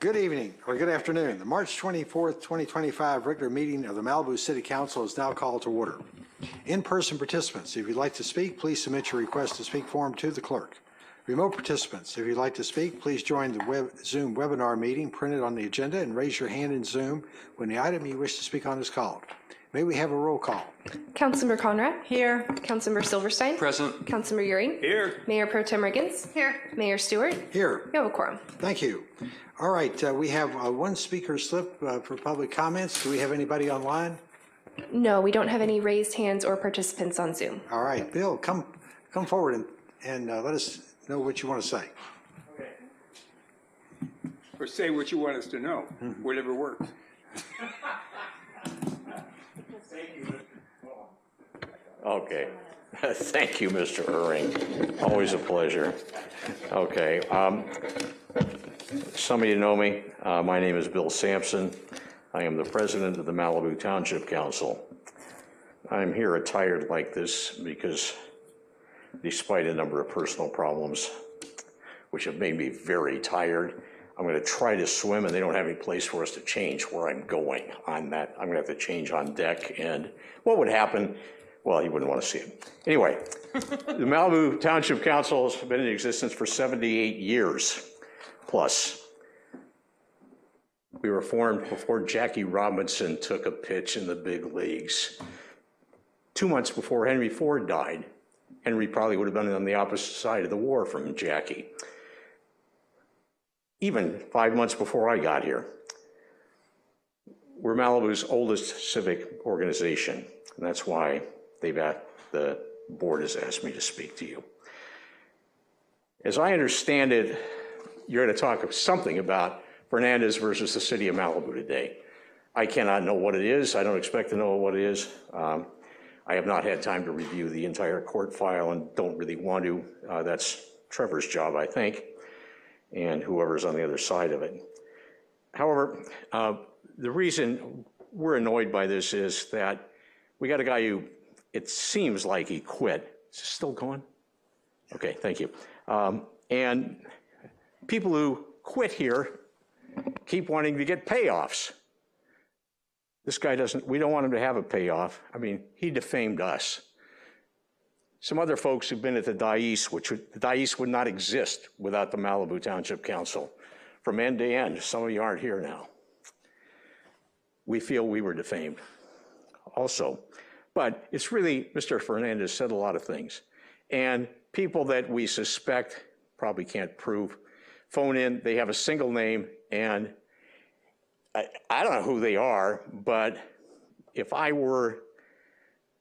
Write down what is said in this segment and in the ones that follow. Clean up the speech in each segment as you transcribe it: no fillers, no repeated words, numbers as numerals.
Good evening, or good afternoon. The March 24th, 2025 regular meeting of the Malibu City Council is now called to order. In-person participants, if you'd like to speak, please submit your request to speak form to the clerk. Remote participants, if you'd like to speak, please join the Zoom webinar meeting printed on the agenda and raise your hand in Zoom when the item you wish to speak on is called. May we have a roll call? Councilmember Conrad? Here. Councilmember Silverstein? Present. Councilmember Euring? Here. Mayor Pro Tem Riggins? Here. Mayor Stewart? Here. We have a quorum. Thank you. All right, we have one speaker slip for public comments. Do we have anybody online? No, we don't have any raised hands or participants on Zoom. All right, Bill, come forward and let us know what you want to say. Okay. Or say what you want us to know, whatever works. Okay. Thank you, Mr. Euring. Always a pleasure. Okay. Some of you know me. My name is Bill Sampson. I am the president of the Malibu Township Council. I'm here attired like this because despite a number of personal problems, which have made me very tired, I'm going to try to swim, and they don't have any place for us to change where I'm going on that. I'm going to have to change on deck, and what would happen? Well, you wouldn't want to see it. Anyway, the Malibu Township Council has been in existence for 78 years plus. We were formed before Jackie Robinson took a pitch in the big leagues. 2 months before Henry Ford died. Henry probably would have been on the opposite side of the war from Jackie. Even 5 months before I got here. We're Malibu's oldest civic organization, and that's why the board has asked me to speak to you. As I understand it, you're going to talk something about Fernandez versus the city of Malibu today. I cannot know what it is. I don't expect to know what it is. I have not had time to review the entire court file and don't really want to. That's Trevor's job, I think, and whoever's on the other side of it. However, the reason we're annoyed by this is that we got a guy who, it seems like he quit. Is this still going? Okay, thank you. And people who quit here keep wanting to get payoffs. This guy doesn't, we don't want him to have a payoff. I mean, he defamed us. Some other folks who've been at the Dais, the Dais would not exist without the Malibu Township Council. From end to end, some of you aren't here now. We feel we were defamed also. But it's really, Mr. Fernandez said a lot of things. And people that we suspect, probably can't prove, phone in, they have a single name, and I don't know who they are, but if I were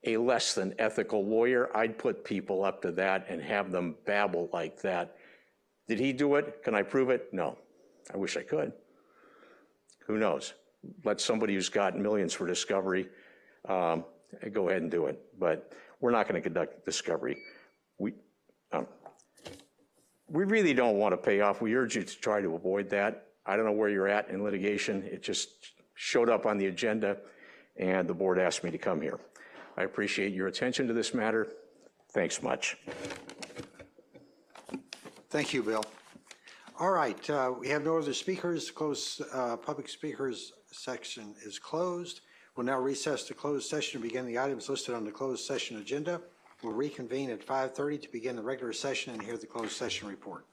a less than ethical lawyer, I'd put people up to that and have them babble like that. Did he do it? Can I prove it? No. I wish I could. Who knows? Let somebody who's got millions for discovery go ahead and do it. But we're not going to conduct discovery. We really don't want to pay off. We urge you to try to avoid that. I don't know where you're at in litigation. It just showed up on the agenda, and the board asked me to come here. I appreciate your attention to this matter. Thanks much. Thank you, Bill. All right, we have no other speakers. Public speakers section is closed. We'll now recess to closed session to begin the items listed on the closed session agenda. We'll reconvene at 5:30 to begin the regular session and hear the closed session report.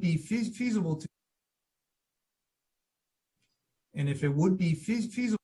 be feasible to, and if it would be feasible,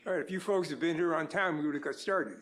All right, if you folks had been here on time, we would have got started.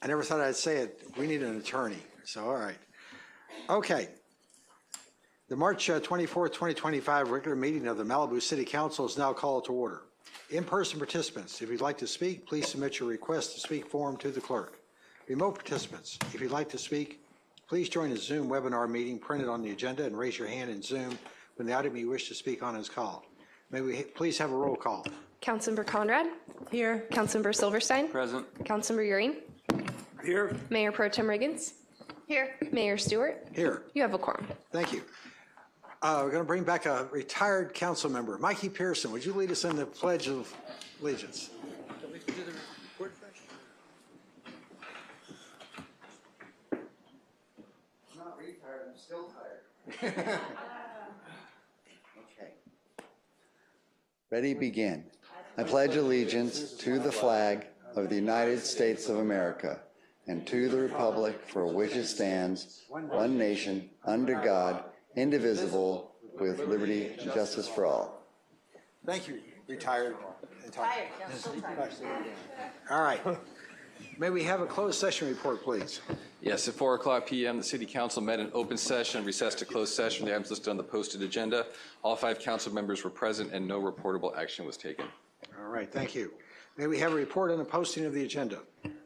I never thought I'd say it. We need an attorney, so all right. Okay. The March 24th, 2025 regular meeting of the Malibu City Council is now called to order. In-person participants, if you'd like to speak, please submit your request to speak form to the clerk. Remote participants, if you'd like to speak, please join the Zoom webinar meeting printed on the agenda and raise your hand in Zoom when the item you wish to speak on is called. May we please have a roll call? Councilmember Conrad? Here. Councilmember Silverstein? Present. Councilmember Euring? Here, Mayor Pro Tem Riggins? Here. Mayor Stewart? Here. You have a quorum. Thank you. We're going to bring back a retired council member. Mikey Pearson, would you lead us in the Pledge of Allegiance? I'm not retired, I'm still tired. Okay. Ready, begin. I pledge allegiance to the flag of the United States of America and to the republic for which it stands, one nation, under God, indivisible, with liberty and justice for all. Thank you, retired. All right. May we have a closed session report, please? Yes, at 4:00 p.m., the City Council met in open session, recessed to closed session. The items listed on the posted agenda. All 5 council members were present and no reportable action was taken. All right, thank you. May we have a report on the posting of the agenda?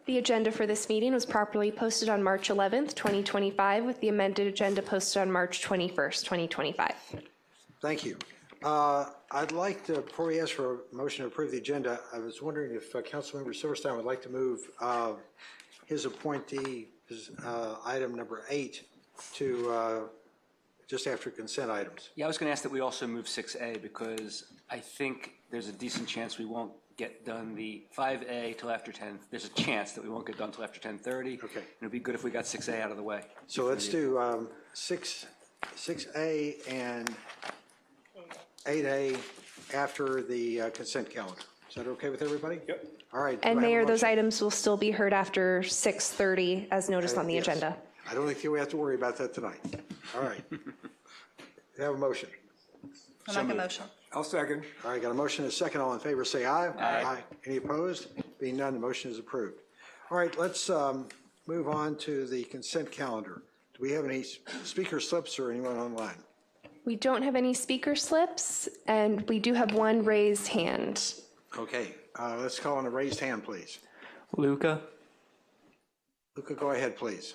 The agenda for this meeting was properly posted on March 11th, 2025, with the amended agenda posted on March 21st, 2025. Thank you. I'd like to, before we ask for a motion to approve the agenda, I was wondering if Councilmember Silverstein would like to move his appointee, item number 8, to just after consent items. Yeah, I was going to ask that we also move 6A because I think there's a decent chance we won't get done the 5A till after 10. There's a chance that we won't get done till after 10:30. Okay. It'd be good if we got 6A out of the way. So let's do 6A and 8A after the consent calendar. Is that okay with everybody? Yep. All right. And do I have a Mayor, those motion? items will still be heard after 6:30 as noticed on the Yes. agenda. I don't think we have to worry about that tonight. All right. We have a motion. I'll make a motion. I'll second. All right, got a motion and a second. All in favor, say aye. Aye. Any opposed? Being none, the motion is approved. All right, let's move on to the consent calendar. Do we have any speaker slips or anyone online? We don't have any speaker slips, and we do have one raised hand. Okay, let's call on a raised hand, please. Luca? Luca, go ahead, please.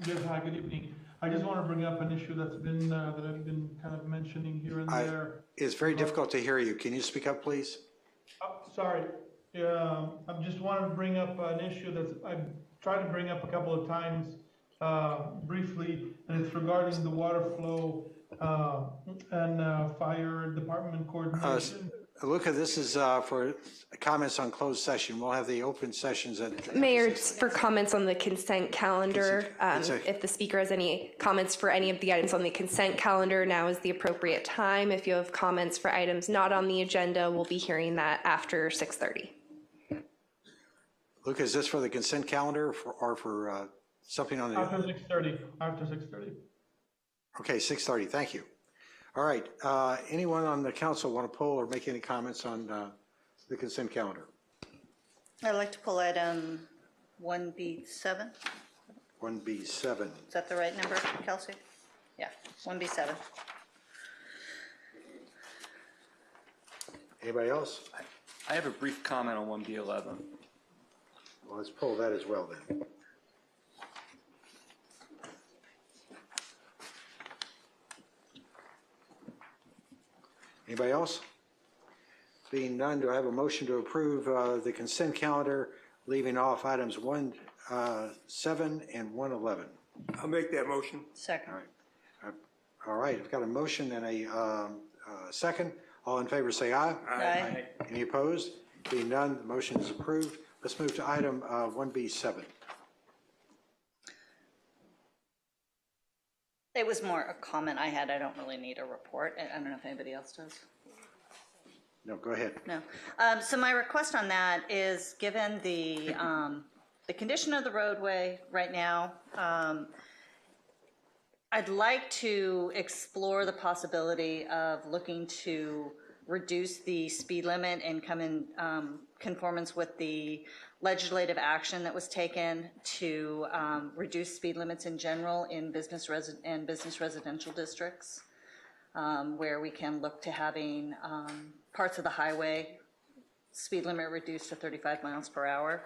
Yes, hi, good evening. I just want to bring up an issue that's been, that I've been kind of mentioning here and there. It's very difficult to hear you. Can you speak up, please? Oh, sorry. I just want to bring up an issue that I've tried to bring up a couple of times briefly, and it's regarding the water flow and fire department coordination. Luca, this is for comments on closed session. We'll have the open sessions at... Mayor, it's for comments on the consent calendar. If the speaker has any comments for any of the items on the consent calendar, now is the appropriate time. If you have comments for items not on the agenda, we'll be hearing that after 6:30. Luca, is this for the consent calendar or for something on the... After 6:30, after 6:30. Okay, 6:30, thank you. All right, anyone on the council want to pull or make any comments on the consent calendar? I'd like to pull item 1B7. 1B7. Is that the right number, Kelsey? Yeah, 1B7. Anybody else? I have a brief comment on 1B11. Well, let's pull that as well then. Anybody else? Being none, do I have a motion to approve the consent calendar, leaving off items 1.7 and 1.11? I'll make that motion. Second. All right, I've got a motion and a second. All in favor say aye. Aye. Any opposed? Being none, the motion is approved. Let's move to item 1B7. It was more a comment I had. I don't really need a report. I don't know if anybody else does. No, go ahead. No. So my request on that is, given the condition of the roadway right now, I'd like to explore the possibility of looking to reduce the speed limit and come in conformance with the legislative action that was taken to reduce speed limits in general in business residential districts, where we can look to having parts of the highway speed limit reduced to 35 miles per hour,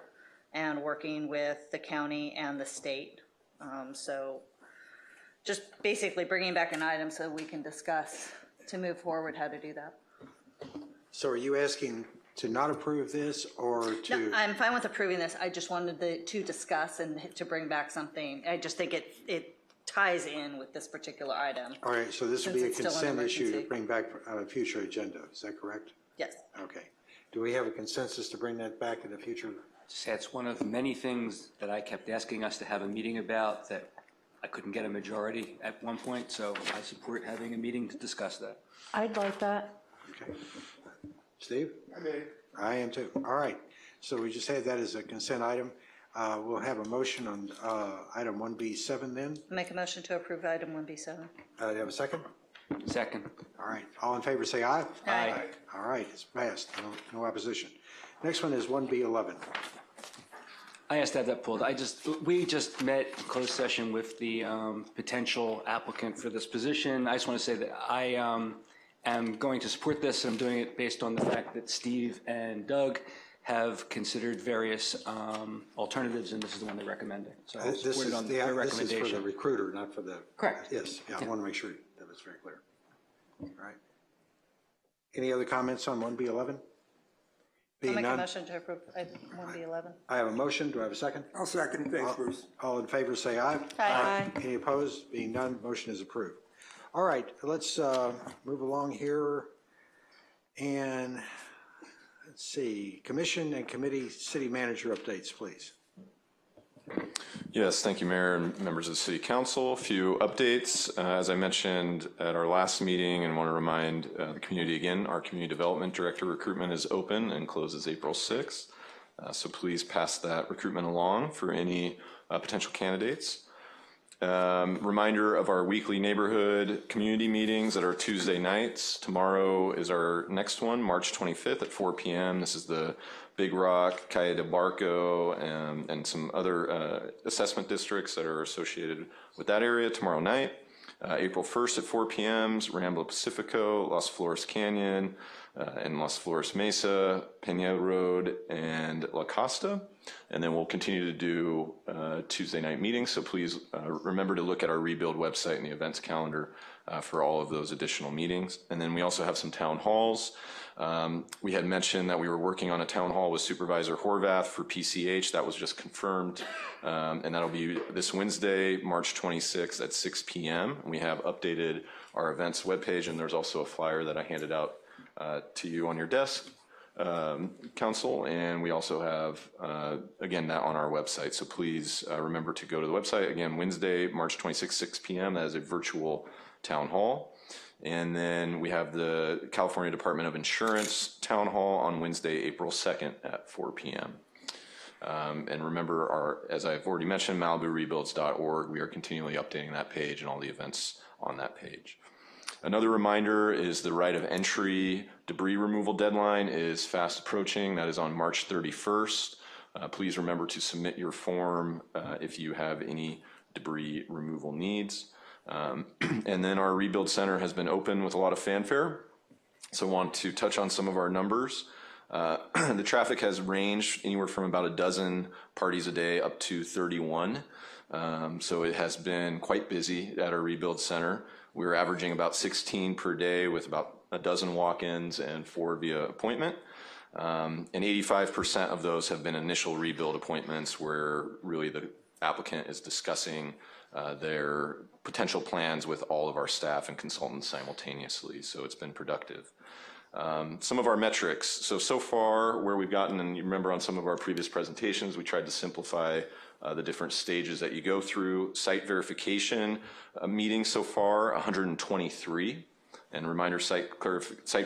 and working with the county and the state. So just basically bringing back an item so we can discuss to move forward how to do that. So are you asking to not approve this or to? No, I'm fine with approving this. I just wanted to discuss and to bring back something. I just think it ties in with this particular item. All right, so this would be a Since it's still an consent issue to emergency. bring back on a future agenda. Is that correct? Yes. Okay. Do we have a consensus to bring that back in the future? It's one of many things that I kept asking us to have a meeting about that I couldn't get a majority at one point, so I support having a meeting to discuss that. I'd like that. Okay. Steve? I am too. All right. So we just had that as a consent item. We'll have a motion on item 1B7 then. Make a motion to approve item 1B7. Do you have a second? Second. All right. All in favor say aye. Aye. All right. It's passed. No opposition. Next one is 1B11. I asked to have that pulled. We just met in closed session with the potential applicant for this position. I just want to say that I am going to support this, and I'm doing it based on the fact that Steve and Doug have considered various alternatives, and this is the one they're recommending. So I'll support it on their This is recommendation. for the recruiter, not for the. Correct. Yes, yeah, I want to make sure that was very clear. All right. Any other comments on 1B11? I'll Being make a none, motion to approve 1B11. I have a motion. Do I have a second? I'll second. Thanks, Bruce. All in favor, say aye. Aye. Any opposed? Being none, motion is approved. All right, let's move along here. And let's see, commission and committee city manager updates, please. Yes, thank you, Mayor and members of the City Council. A few updates. As I mentioned at our last meeting, and want to remind the community again, our Community Development Director recruitment is open and closes April 6th. So please pass that recruitment along for any potential candidates. Reminder of our weekly neighborhood community meetings that are Tuesday nights. Tomorrow is our next one, March 25th at 4 p.m. This is the Big Rock, Calle de Barco, and some other assessment districts that are associated with that area tomorrow night. April 1st at 4 p.m. Rambla Pacifico, Las Flores Canyon, and Las Flores Mesa, Peña Road, and La Costa. And then we'll continue to do Tuesday night meetings. So please remember to look at our Rebuild website and the events calendar for all of those additional meetings. And then we also have some town halls. We had mentioned that we were working on a town hall with Supervisor Horvath for PCH. That was just confirmed. And that'll be this Wednesday, March 26th at 6 p.m. We have updated our events webpage, and there's also a flyer that I handed out to you on your desk, Council. And we also have, again, that on our website. So please remember to go to the website. Again, Wednesday, March 26th, 6 p.m. That is a virtual town hall. And then we have the California Department of Insurance Town Hall on Wednesday, April 2nd at 4 p.m. And remember, as I've already mentioned, MalibuRebuilds.org. We are continually updating that page and all the events on that page. Another reminder is the right of entry debris removal deadline is fast approaching. That is on March 31st. Please remember to submit your form if you have any debris removal needs. And then our Rebuild Center has been open with a lot of fanfare. So I want to touch on some of our numbers. The traffic has ranged anywhere from about a dozen parties a day up to 31. So it has been quite busy at our Rebuild Center. We were averaging about 16 per day with about a dozen walk-ins and 4 via appointment. And 85% of those have been initial rebuild appointments where really the applicant is discussing their potential plans with all of our staff and consultants simultaneously. So it's been productive. Some of our metrics. So far where we've gotten, and you remember on some of our previous presentations, we tried to simplify the different stages that you go through. Site verification meetings so far, 123. And reminder, site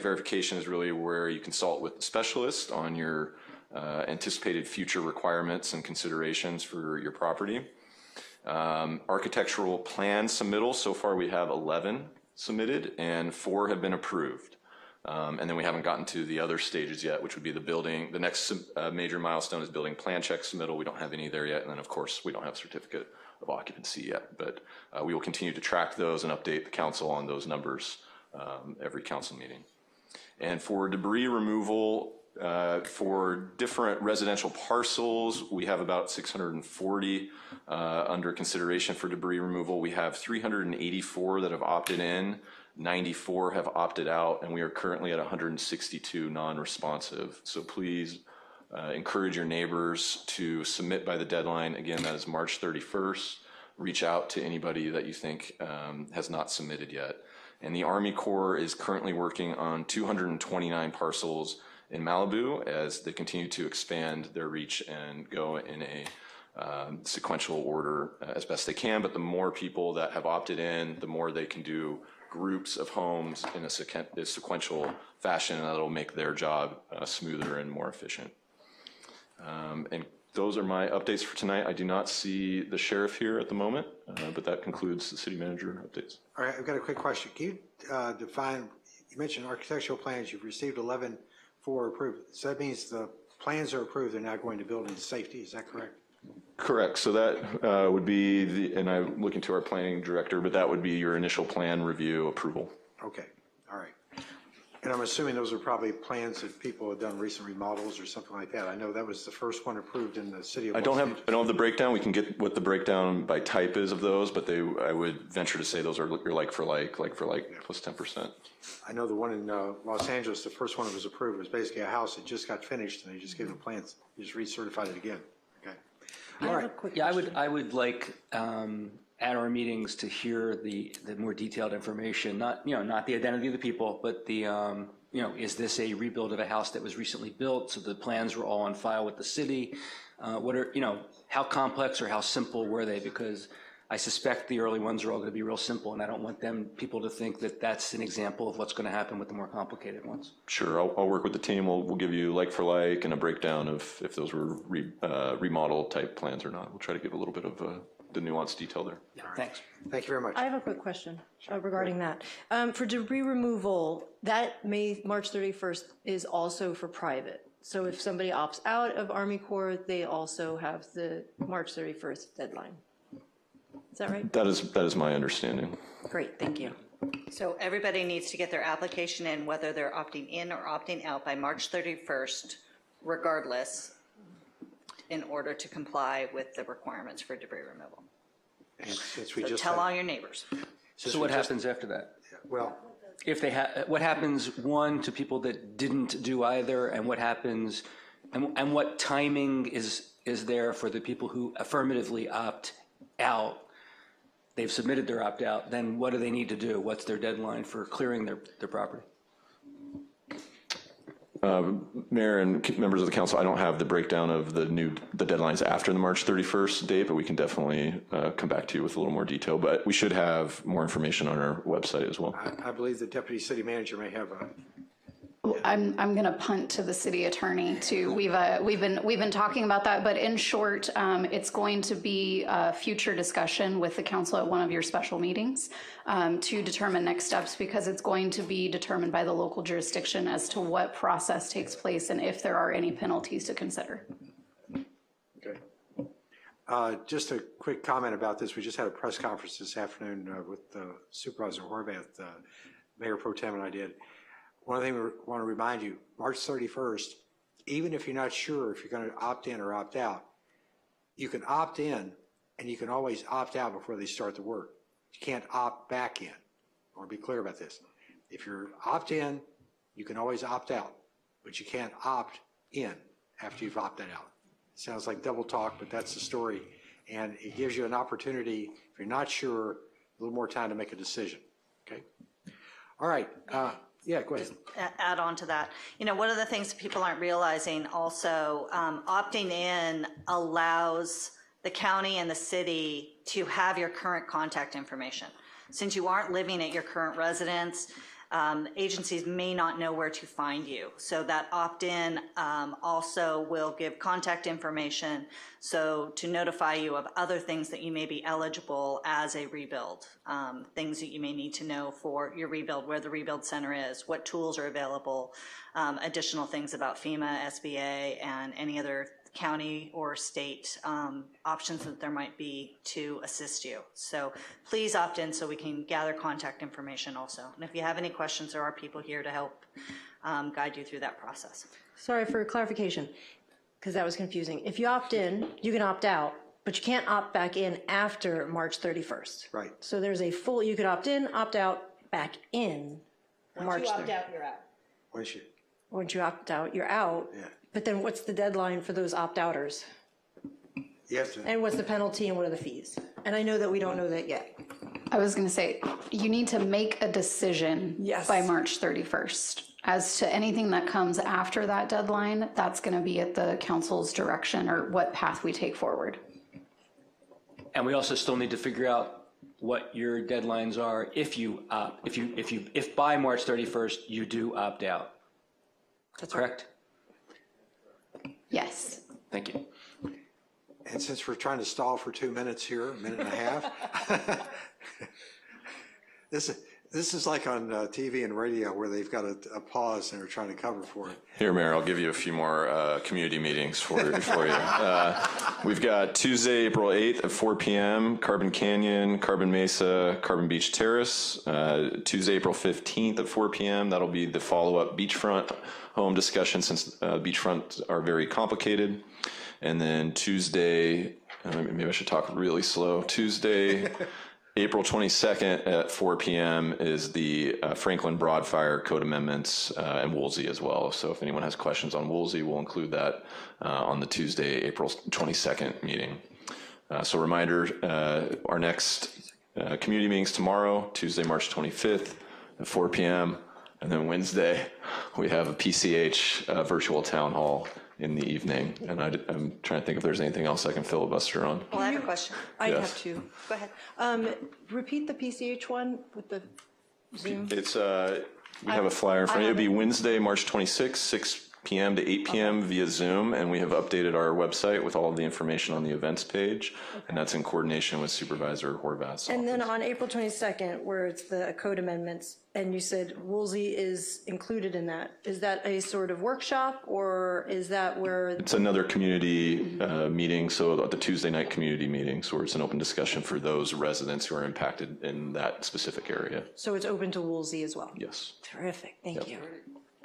verification is really where you consult with the specialist on your anticipated future requirements and considerations for your property. Architectural plan submittal, so far we have 11 submitted and 4 have been approved. And then we haven't gotten to the other stages yet, which would be the building. The next major milestone is building plan check submittal. We don't have any there yet. And then of course we don't have certificate of occupancy yet, but we will continue to track those and update the council on those numbers every council meeting. And for debris removal, for different residential parcels, we have about 640 under consideration for debris removal. We have 384 that have opted in, 94 have opted out, and we are currently at 162 non-responsive. So please encourage your neighbors to submit by the deadline. Again, that is March 31st. Reach out to anybody that you think has not submitted yet. And the Army Corps is currently working on 229 parcels in Malibu as they continue to expand their reach and go in a sequential order as best they can. But the more people that have opted in, the more they can do groups of homes in a sequential fashion, and that'll make their job smoother and more efficient. And those are my updates for tonight. I do not see the sheriff here at the moment, but that concludes the city manager updates. All right, I've got a quick question. Can you define, you mentioned architectural plans, you've received 11 for approved. So that means the plans are approved, they're now going to building safety, is that correct? Correct. So that would be and I'm looking to our planning director, but that would be your initial plan review approval. Okay, all right. And I'm assuming those are probably plans that people have done recent remodels or something like that. I know that was the first one approved in the city of I Los don't Angeles. have the breakdown. We can get what the breakdown by type is of those, but I would venture to say those are your like for like plus 10%. I know the one in Los Angeles, the first one that was approved was basically a house that just got finished and they just gave them plans. You just recertified it again. Okay. All right. Yeah, I would like at our meetings to hear the more detailed information, not the identity of the people, but the, is this a rebuild of a house that was recently built, so the plans were all on file with the city? What are, how complex or how simple were they? Because I suspect the early ones are all going to be real simple, and I don't want people to think that that's an example of what's going to happen with the more complicated ones. Sure, I'll work with the team. We'll give you like for like and a breakdown of if those were remodel type plans or not. We'll try to give a little bit of the nuanced detail there. Yeah, thanks. Thank you very much. I have a quick question regarding that. For debris removal, that March 31st is also for private. So if somebody opts out of Army Corps, they also have the March 31st deadline. Is that right? That is my understanding. Great, thank you. So everybody needs to get their application in, whether they're opting in or opting out by March 31st, regardless, in order to comply with the requirements for debris removal. And since we So just tell all your neighbors. So what happens after that? Well, If they what happens, one, to people that didn't do either, and what happens, and what timing is there for the people who affirmatively opt out? They've submitted their opt-out, then what do they need to do? What's their deadline for clearing their property? Mayor and members of the council, I don't have the breakdown of the deadlines after the March 31st date, but we can definitely come back to you with a little more detail. But we should have more information on our website as well. I believe the deputy city manager may have a. I'm going to punt to the city attorney too. We've been talking about that, but in short, it's going to be a future discussion with the council at one of your special meetings to determine next steps, because it's going to be determined by the local jurisdiction as to what process takes place and if there are any penalties to consider. Okay. Just a quick comment about this. We just had a press conference this afternoon with Supervisor Horvath, Mayor Pro Tem and I did. One thing we want to remind you, March 31st, even if you're not sure if you're going to opt in or opt out, you can opt in and you can always opt out before they start the work. You can't opt back in. I want to be clear about this. If you're opt in, you can always opt out, but you can't opt in after you've opted out. It sounds like double talk, but that's the story. And it gives you an opportunity, if you're not sure, a little more time to make a decision. Okay? All right. Yeah, go ahead. Add on to that. One of the things people aren't realizing also, opting in allows the county and the city to have your current contact information. Since you aren't living at your current residence, agencies may not know where to find you. So that opt-in also will give contact information, so to notify you of other things that you may be eligible as a rebuild, things that you may need to know for your rebuild, where the rebuild center is, what tools are available, additional things about FEMA, SBA, and any other county or state options that there might be to assist you. So please opt in so we can gather contact information also. And if you have any questions, there are people here to help guide you through that process. Sorry for clarification, because that was confusing. If you opt in, you can opt out, but you can't opt back in after March 31st. Right. So there's a full, you could opt in, opt out, back in March 31st. Once you opt out, you're out. Once you opt out, you're out. Yeah. But then what's the deadline for those opt-outers? Yes. And what's the penalty and what are the fees? And I know that we don't know that yet. I was going to say, you need to make a decision by March 31st. As to anything that comes after that deadline, that's going to be at the council's direction or what path we take forward. And we also still need to figure out what your deadlines are if by March 31st you do opt out. That's correct? Yes. Thank you. And since we're trying to stall for 2 minutes here, a minute and a half, this This is like on TV and radio where they've got a pause and they're trying to cover for it. Here, Mayor, I'll give you a few more community meetings for you. We've got Tuesday, April 8th at 4 p.m., Carbon Canyon, Carbon Mesa, Carbon Beach Terrace. Tuesday, April 15th at 4 p.m., that'll be the follow-up beachfront home discussion since beachfronts are very complicated. And then Tuesday, maybe I should talk really slow. Tuesday, April 22nd at 4 p.m. is the Franklin Broadfire Code Amendments and Woolsey as well. So if anyone has questions on Woolsey, we'll include that on the Tuesday, April 22nd meeting. So reminder, our next community meetings tomorrow, Tuesday, March 25th at 4 p.m. And then Wednesday, we have a PCH virtual town hall in the evening. And I'm trying to think if there's anything else I can filibuster on. Well, I have a question. I Yes. have two. Go ahead. Repeat the PCH one with the Zoom. It's, we have a flyer in front of you. It'll be Wednesday, March 26th, 6 p.m. to 8 p.m. via Zoom. And we have updated our website with all of the information on the events page. And that's in coordination with Supervisor Horvath's And then office. on April 22nd, where it's the code amendments, and you said Woolsey is included in that. Is that a sort of workshop, or is that where? It's another community meeting, so the Tuesday night community meeting, so it's an open discussion for those residents who are impacted in that specific area. So it's open to Woolsey as well? Yes. Terrific, thank you.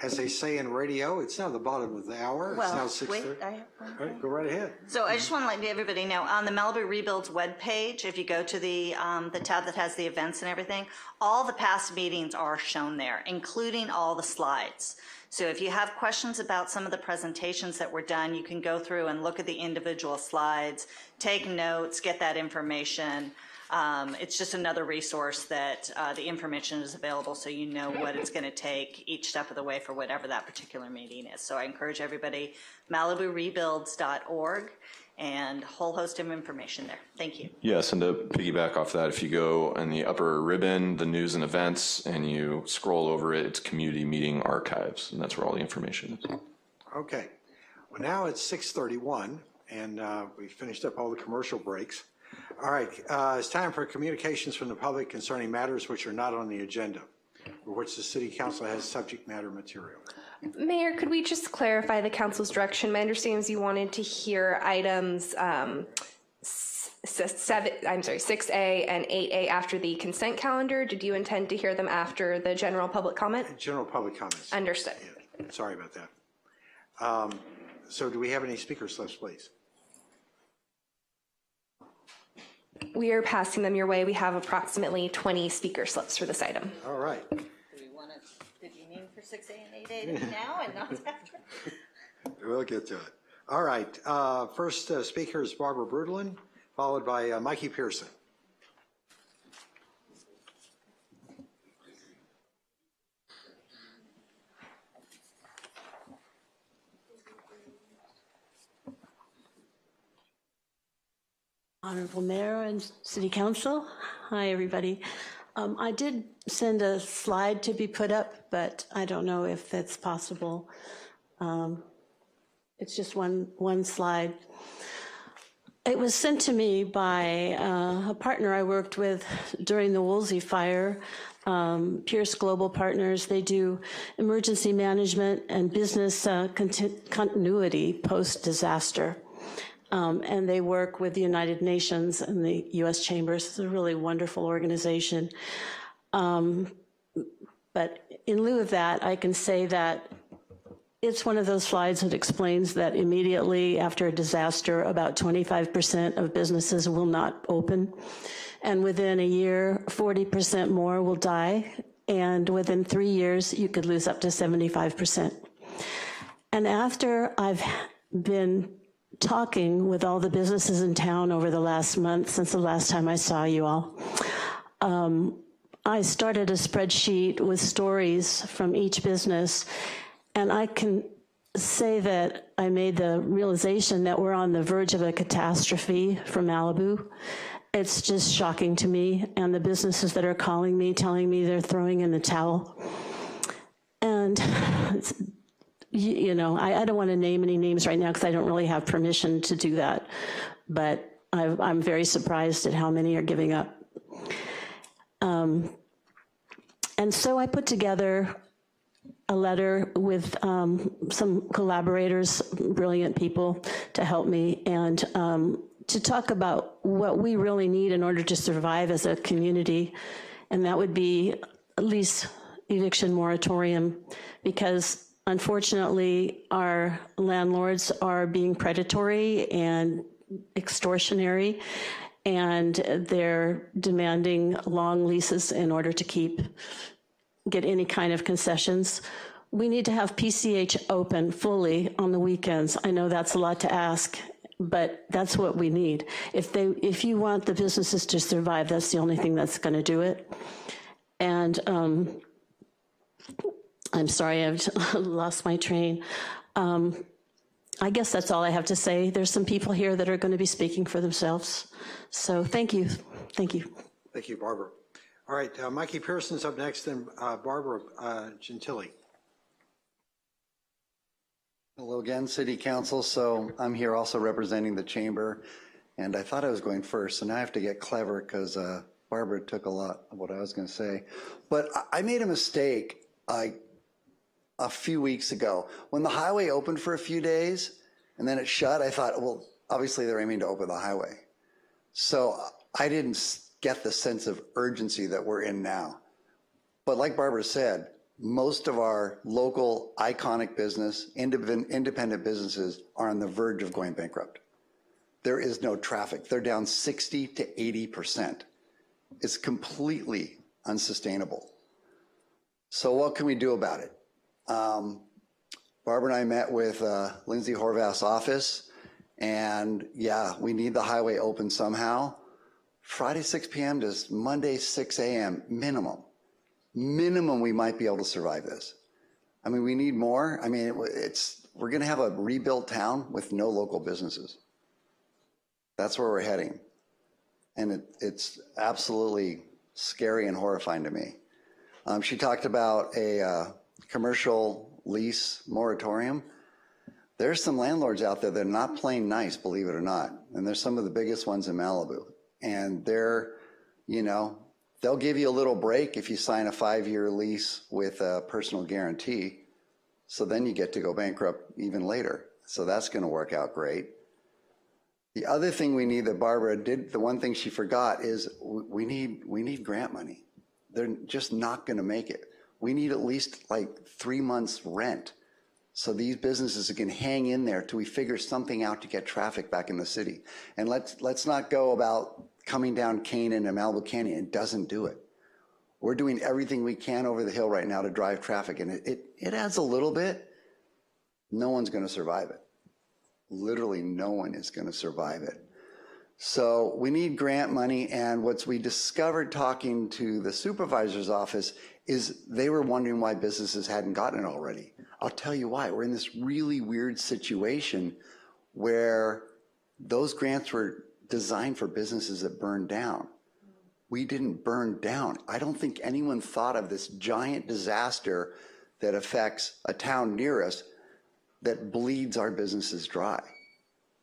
As they say in radio, it's now the bottom of the hour. It's now Well, 6:30. wait, I have one All thing. right, go right ahead. So I just want to let everybody know, on the Malibu Rebuilds webpage, if you go to the tab that has the events and everything, all the past meetings are shown there, including all the slides. So if you have questions about some of the presentations that were done, you can go through and look at the individual slides, take notes, get that information. It's just another resource that the information is available so you know what it's going to take each step of the way for whatever that particular meeting is. So I encourage everybody, MalibuRebuilds.org, and a whole host of information there. Thank you. Yes, and to piggyback off that, if you go in the upper ribbon, the news and events, and you scroll over it, it's community meeting archives, and that's where all the information is. Okay. Well, now it's 6:31, and we finished up all the commercial breaks. All right, it's time for communications from the public concerning matters which are not on the agenda, for which the City Council has subject matter material. Mayor, could we just clarify the council's direction? My understanding is you wanted to hear items 6A and 8A after the consent calendar. Did you intend to hear them after the general public comment? General public comments. Understood. Yeah, sorry about that. So do we have any speaker slips, please? We are passing them your way. We have approximately 20 speaker slips for this item. All right. Do you mean for 6A and 8A to be now and not after? We'll get to it. All right. First speaker is Barbara Brudelin, followed by Mikey Pearson. Honorable Mayor and City Council. Hi, everybody. I did send a slide to be put up, but I don't know if that's possible. It's just one slide. It was sent to me by a partner I worked with during the Woolsey fire, Pierce Global Partners. They do emergency management and business continuity post-disaster. And they work with the United Nations and the U.S. Chambers. It's a really wonderful organization. But in lieu of that, I can say that it's one of those slides that explains that immediately after a disaster, about 25% of businesses will not open. And within a year, 40% more will die. And within 3 years, you could lose up to 75%. And after I've been talking with all the businesses in town over the last month, since the last time I saw you all, I started a spreadsheet with stories from each business, and I can say that I made the realization that we're on the verge of a catastrophe for Malibu. It's just shocking to me, and the businesses that are calling me, telling me they're throwing in the towel. And it's, you know, I don't want to name any names right now because I don't really have permission to do that, but I'm very surprised at how many are giving up. And so I put together a letter with some collaborators, brilliant people to help me, and to talk about what we really need in order to survive as a community. And that would be at least eviction moratorium, because unfortunately our landlords are being predatory and extortionary, and they're demanding long leases in order to get any kind of concessions. We need to have PCH open fully on the weekends. I know that's a lot to ask, but that's what we need. If you want the businesses to survive, that's the only thing that's gonna do it. And I'm sorry, I've lost my train. I guess that's all I have to say. There's some people here that are gonna be speaking for themselves. So thank you, thank you. Thank you, Barbara. All right, Mikey Pearson's up next, and Barbara Gentili. Hello again, City Council. So I'm here also representing the chamber, and I thought I was going first, so now I have to get clever because Barbara took a lot of what I was going to say. But I made a mistake a few weeks ago. When the highway opened for a few days and then it shut, I thought, well, obviously they're aiming to open the highway. So I didn't get the sense of urgency that we're in now. But like Barbara said, most of our local iconic business, independent businesses are on the verge of going bankrupt. There is no traffic. They're down 60 to 80%. It's completely unsustainable. So what can we do about it? Barbara and I met with Lindsay Horvath's office, and yeah, we need the highway open somehow. Friday 6 p.m. to Monday 6 a.m. minimum. Minimum we might be able to survive this. I mean, we need more. I mean, we're gonna have a rebuilt town with no local businesses. That's where we're heading. And it's absolutely scary and horrifying to me. She talked about a commercial lease moratorium. There's some landlords out there that are not playing nice, believe it or not. And there's some of the biggest ones in Malibu. And they're, they'll give you a little break if you sign a 5-year lease with a personal guarantee. So then you get to go bankrupt even later. So that's gonna work out great. The other thing we need that Barbara did, the one thing she forgot is we need grant money. They're just not gonna make it. We need at least like 3 months rent. So these businesses can hang in there till we figure something out to get traffic back in the city. And let's not go about coming down Canaan and Malibu Canyon. It doesn't do it. We're doing everything we can over the hill right now to drive traffic, and it adds a little bit. No one's gonna survive it. Literally no one is gonna survive it. So we need grant money, and what we discovered talking to the supervisor's office is they were wondering why businesses hadn't gotten it already. I'll tell you why. We're in this really weird situation where those grants were designed for businesses that burned down. We didn't burn down. I don't think anyone thought of this giant disaster that affects a town near us that bleeds our businesses dry.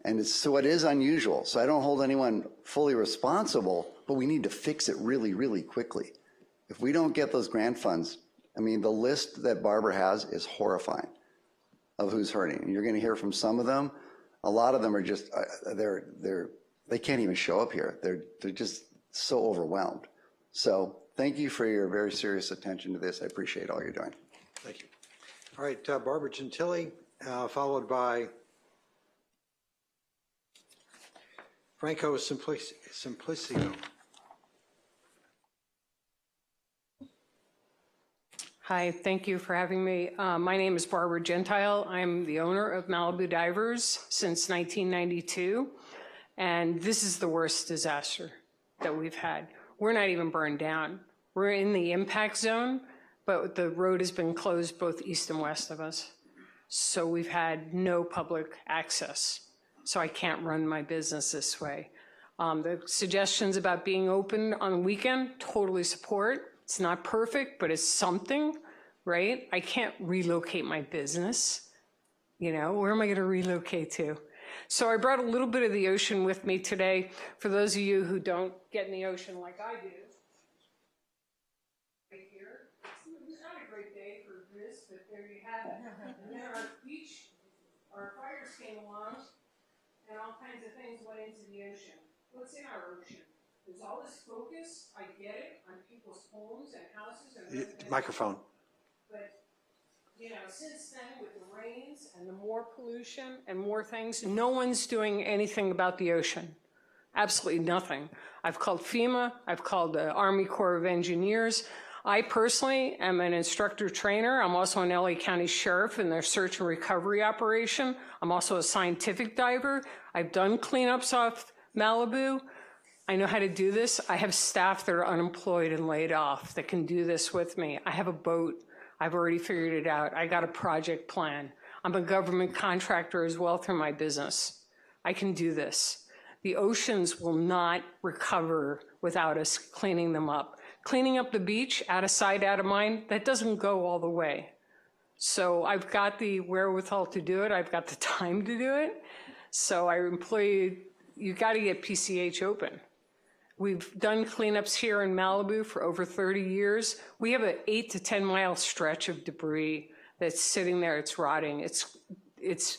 And so it is unusual. So I don't hold anyone fully responsible, but we need to fix it really, really quickly. If we don't get those grant funds, I mean, the list that Barbara has is horrifying of who's hurting. And you're gonna hear from some of them. A lot of them are just, they can't even show up here. They're just so overwhelmed. So thank you for your very serious attention to this. I appreciate all you're doing. Thank you. All right, Barbara Gentili, followed by Franco Simplicio. Hi, thank you for having me. My name is Barbara Gentile. I'm the owner of Malibu Divers since 1992, and this is the worst disaster that we've had. We're not even burned down. We're in the impact zone, but the road has been closed both east and west of us. So we've had no public access. So I can't run my business this way. The suggestions about being open on the weekend, totally support. It's not perfect, but it's something, right? I can't relocate my business. Where am I gonna relocate to? So I brought a little bit of the ocean with me today. For those of you who don't get in the ocean like I do, right here, And then our beach, our fires came along, and all kinds of things went into the ocean. What's in our ocean? There's all this focus, I get it, on people's homes and houses and Microphone. But, you know, since then, with the rains and the more pollution and more things, no one's doing anything about the ocean. Absolutely nothing. I've called FEMA, I've called the Army Corps of Engineers. I personally am an instructor trainer. I'm also an LA County Sheriff in their search and recovery operation. I'm also a scientific diver. I've done cleanups off Malibu. I know how to do this. I have staff that are unemployed and laid off that can do this with me. I have a boat. I've already figured it out. I got a project plan. I'm a government contractor as well through my business. I can do this. The oceans will not recover without us cleaning them up. Cleaning up the beach, out of sight, out of mind, that doesn't go all the way. So I've got the wherewithal to do it. I've got the time to do it. So I employ, you got to get PCH open. We've done cleanups here in Malibu for over 30 years. We have an 8 to 10 mile stretch of debris that's sitting there, it's rotting. It's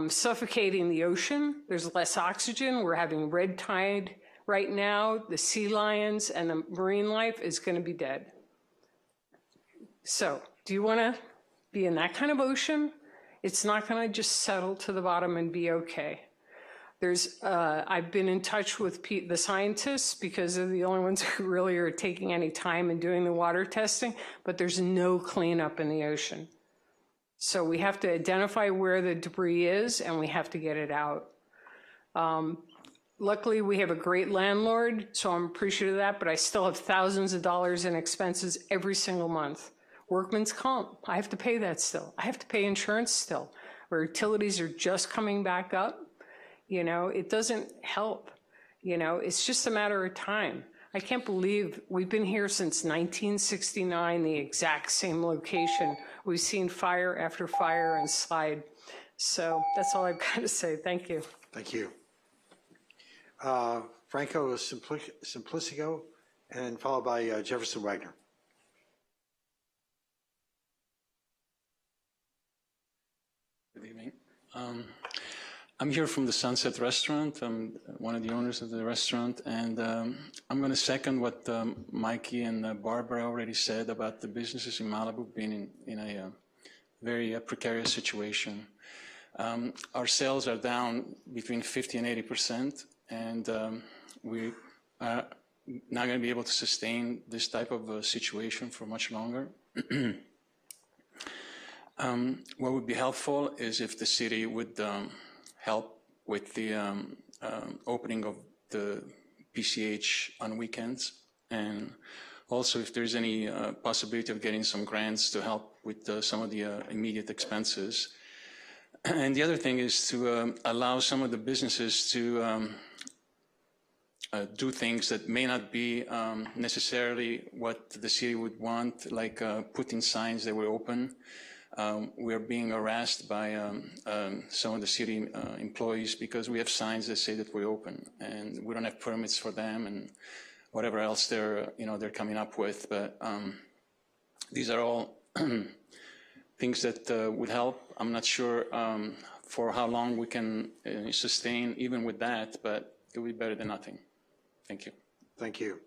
suffocating the ocean. There's less oxygen. We're having red tide right now. The sea lions and the marine life is going to be dead. So do you want to be in that kind of ocean? It's not going to just settle to the bottom and be okay. I've been in touch with the scientists because they're the only ones who really are taking any time and doing the water testing, but there's no cleanup in the ocean. So we have to identify where the debris is and we have to get it out. Luckily, we have a great landlord, so I'm appreciative of that, but I still have thousands of dollars in expenses every single month. Workman's comp, I have to pay that still. I have to pay insurance still. Our utilities are just coming back up. You know, it doesn't help. You know, it's just a matter of time. I can't believe we've been here since 1969, the exact same location. We've seen fire after fire and slide. So that's all I've got to say. Thank you. Thank you. Franco Simplicico, and followed by Jefferson Wagner. Good evening. I'm here from the Sunset Restaurant. I'm one of the owners of the restaurant, and I'm going to second what Mikey and Barbara already said about the businesses in Malibu being in a very precarious situation. Our sales are down between 50 and 80%, and we are not going to be able to sustain this type of situation for much longer. What would be helpful is if the city would help with the opening of the PCH on weekends, and also if there's any possibility of getting some grants to help with some of the immediate expenses. And the other thing is to allow some of the businesses to do things that may not be necessarily what the city would want, like putting signs that were open. We are being harassed by some of the city employees because we have signs that say that we're open, and we don't have permits for them and whatever else they're coming up with. But these are all things that would help. I'm not sure for how long we can sustain even with that, but it would be better than nothing. Thank you. Thank you.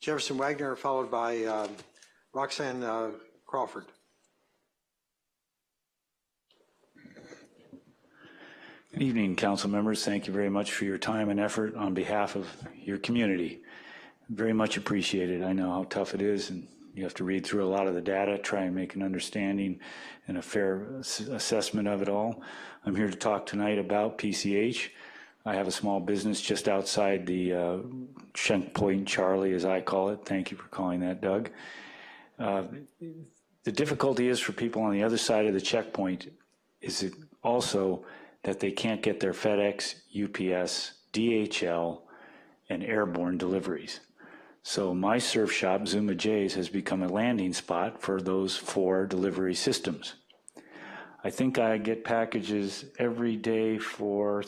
Jefferson Wagner, followed by Roxanne Crawford. Good evening, council members. Thank you very much for your time and effort on behalf of your community. Very much appreciated. I know how tough it is, and you have to read through a lot of the data, try and make an understanding and a fair assessment of it all. I'm here to talk tonight about PCH. I have a small business just outside the Checkpoint Charlie, as I call it. Thank you for calling that, Doug. The difficulty is for people on the other side of the checkpoint is it also that they can't get their FedEx, UPS, DHL, and airborne deliveries. So my surf shop, Zuma J's, has become a landing spot for those 4 delivery systems. I think I get packages every day for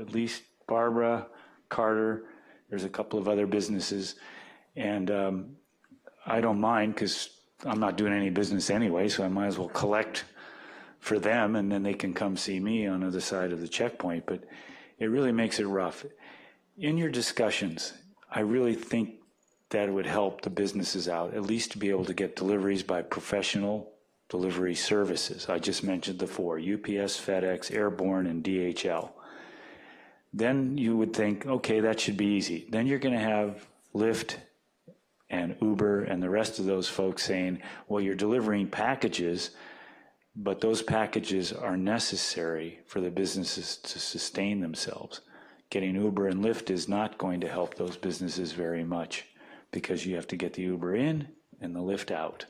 at least Barbara, Carter, there's a couple of other businesses, and I don't mind because I'm not doing any business anyway, so I might as well collect for them, and then they can come see me on the other side of the checkpoint. But it really makes it rough. In your discussions, I really think that it would help the businesses out, at least to be able to get deliveries by professional delivery services. I just mentioned the four: UPS, FedEx, Airborne, and DHL. Then you would think, okay, that should be easy. Then you're going to have Lyft and Uber and the rest of those folks saying, well, you're delivering packages, but those packages are necessary for the businesses to sustain themselves. Getting Uber and Lyft is not going to help those businesses very much, because you have to get the Uber in and the Lyft out.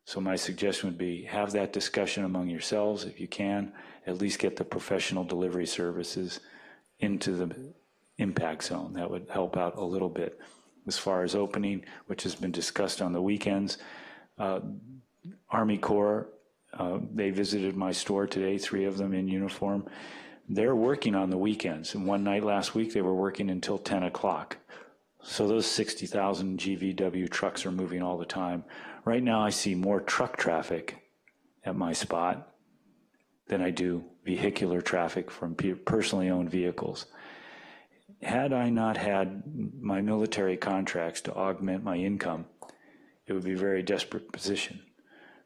So my suggestion would be have that discussion among yourselves if you can, at least get the professional delivery services into the impact zone. That would help out a little bit. As far as opening, which has been discussed on the weekends, Army Corps, they visited my store today, 3 of them in uniform. They're working on the weekends. And one night last week, they were working until 10 o'clock. So those 60,000 GVW trucks are moving all the time. Right now, I see more truck traffic at my spot than I do vehicular traffic from personally owned vehicles. Had I not had my military contracts to augment my income, it would be a very desperate position.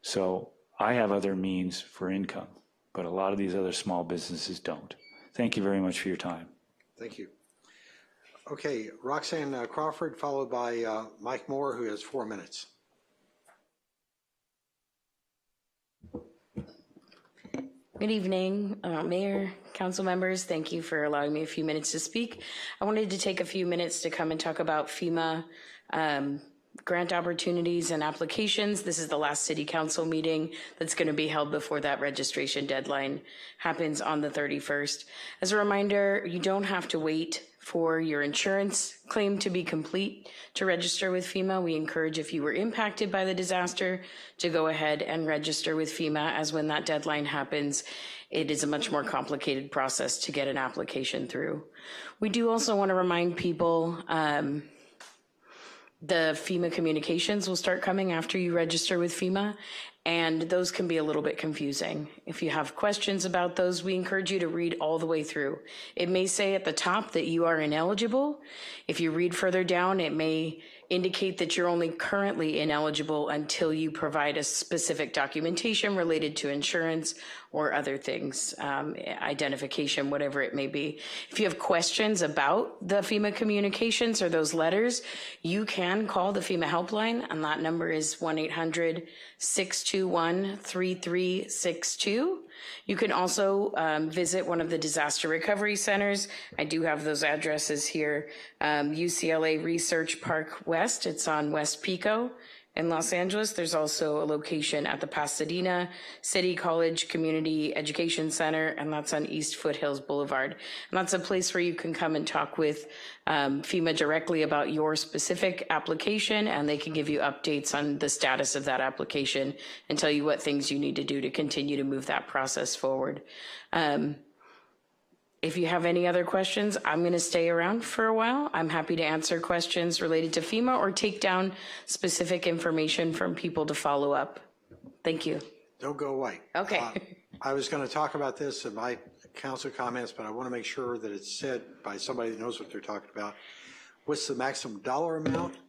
So I have other means for income, but a lot of these other small businesses don't. Thank you very much for your time. Thank you. Okay, Roxanne Crawford, followed by Mike Moore, who has 4 minutes. Good evening, Mayor, council members. Thank you for allowing me a few minutes to speak. I wanted to take a few minutes to come and talk about FEMA grant opportunities and applications. This is the last city council meeting that's going to be held before that registration deadline happens on the 31st. As a reminder, you don't have to wait for your insurance claim to be complete to register with FEMA. We encourage, if you were impacted by the disaster, to go ahead and register with FEMA, as when that deadline happens, it is a much more complicated process to get an application through. We do also want to remind people the FEMA communications will start coming after you register with FEMA, and those can be a little bit confusing. If you have questions about those, we encourage you to read all the way through. It may say at the top that you are ineligible. If you read further down, it may indicate that you're only currently ineligible until you provide a specific documentation related to insurance or other things, identification, whatever it may be. If you have questions about the FEMA communications or those letters, you can call the FEMA helpline, and that number is 1-800-621-3362. You can also visit one of the disaster recovery centers. I do have those addresses here. UCLA Research Park West, it's on West Pico in Los Angeles. There's also a location at the Pasadena City College Community Education Center, and that's on East Foothills Boulevard. And that's a place where you can come and talk with FEMA directly about your specific application, and they can give you updates on the status of that application and tell you what things you need to do to continue to move that process forward. If you have any other questions, I'm going to stay around for a while. I'm happy to answer questions related to FEMA or take down specific information from people to follow up. Thank you. Don't go away. Okay. I was going to talk about this in my council comments, but I want to make sure that it's said by somebody that knows what they're talking about. What's the maximum dollar amount?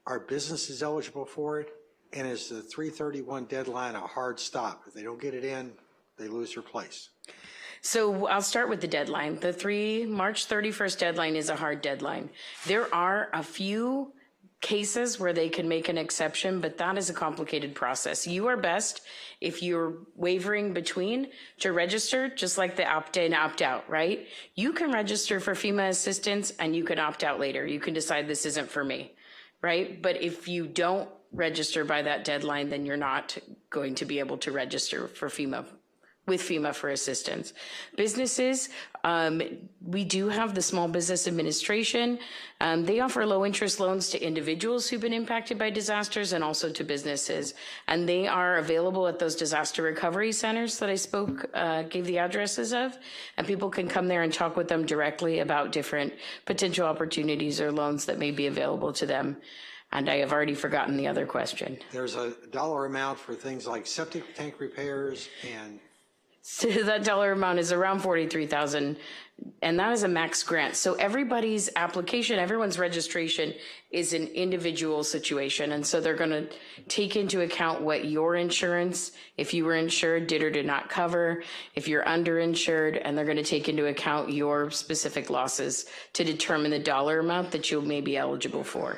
Are businesses eligible for it? And is the 3/31 deadline a hard stop? If they don't get it in, they lose their place. So I'll start with the deadline. The March 31st deadline is a hard deadline. There are a few cases where they can make an exception, but that is a complicated process. You are best, if you're wavering between, to register just like the opt-in, opt-out, right? You can register for FEMA assistance and you can opt out later. You can decide this isn't for me, right? But if you don't register by that deadline, then you're not going to be able to register for FEMA, with FEMA for assistance. Businesses, we do have the Small Business Administration. They offer low interest loans to individuals who've been impacted by disasters and also to businesses. And they are available at those disaster recovery centers that I gave the addresses of. And people can come there and talk with them directly about different potential opportunities or loans that may be available to them. And I have already forgotten the other question. There's a dollar amount for things like septic tank repairs and. So that dollar amount is around $43,000, and that is a max grant. So everybody's application, everyone's registration is an individual situation. And so they're going to take into account what your insurance, if you were insured, did or did not cover, if you're underinsured, and they're going to take into account your specific losses to determine the dollar amount that you may be eligible for.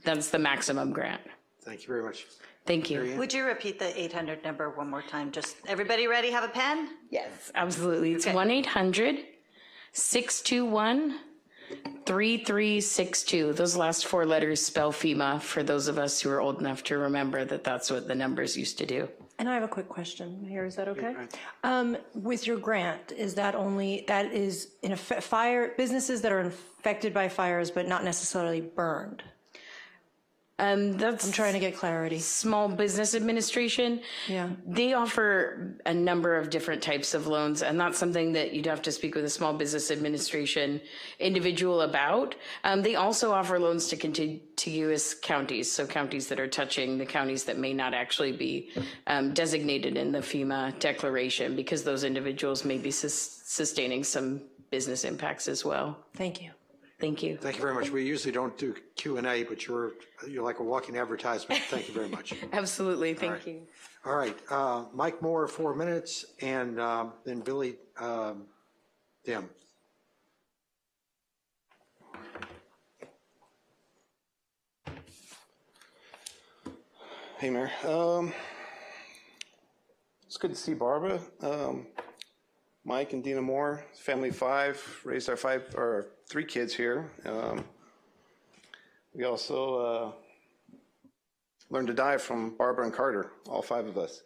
That's the maximum grant. Thank you very much. Thank you. Would you repeat the 800 number one more time? Just everybody ready? Have a pen? Yes, absolutely. It's 1-800-621-3362. Those last four letters spell FEMA for those of us who are old enough to remember that that's what the numbers used to do. And I have a quick question here. Is that okay? With your grant, is that is in fire businesses that are infected by fires but not necessarily burned? I'm trying to get clarity. Small Business Administration. Yeah. They offer a number of different types of loans, and that's something that you'd have to speak with a Small Business Administration individual about. They also offer loans to contiguous counties, so counties that are touching the counties that may not actually be designated in the FEMA declaration, because those individuals may be sustaining some business impacts as well. Thank you. Thank you. Thank you very much. We usually don't do Q&A, but you're like a walking advertisement. Thank you very much. Absolutely. Thank you. All right. Mike Moore, 4 minutes, and then Billy Dim. Hey, Mayor. It's good to see Barbara. Mike and Dina Moore, family of 5, raised our 3 kids here. We also learned to dive from Barbara and Carter, all 5 of us.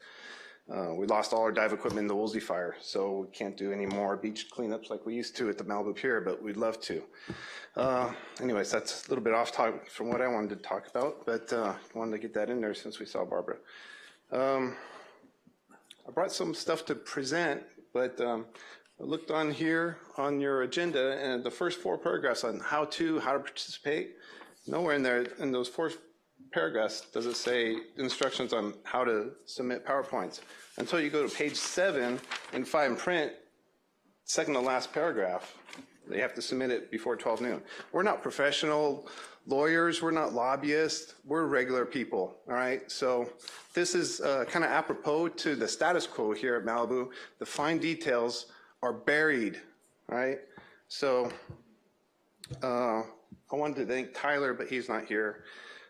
We lost all our dive equipment in the Woolsey fire, so we can't do any more beach cleanups like we used to at the Malibu Pier, but we'd love to. Anyways, that's a little bit off topic from what I wanted to talk about, but wanted to get that in there since we saw Barbara. I brought some stuff to present, but I looked on here on your agenda, and the first 4 paragraphs on how to participate, nowhere in there in those 4 paragraphs does it say instructions on how to submit PowerPoints. Until you go to page 7 in fine print, second to last paragraph, they have to submit it before 12 noon. We're not professional lawyers, we're not lobbyists, we're regular people, all right? So this is kind of apropos to the status quo here at Malibu. The fine details are buried, right? So I wanted to thank Tyler, but he's not here,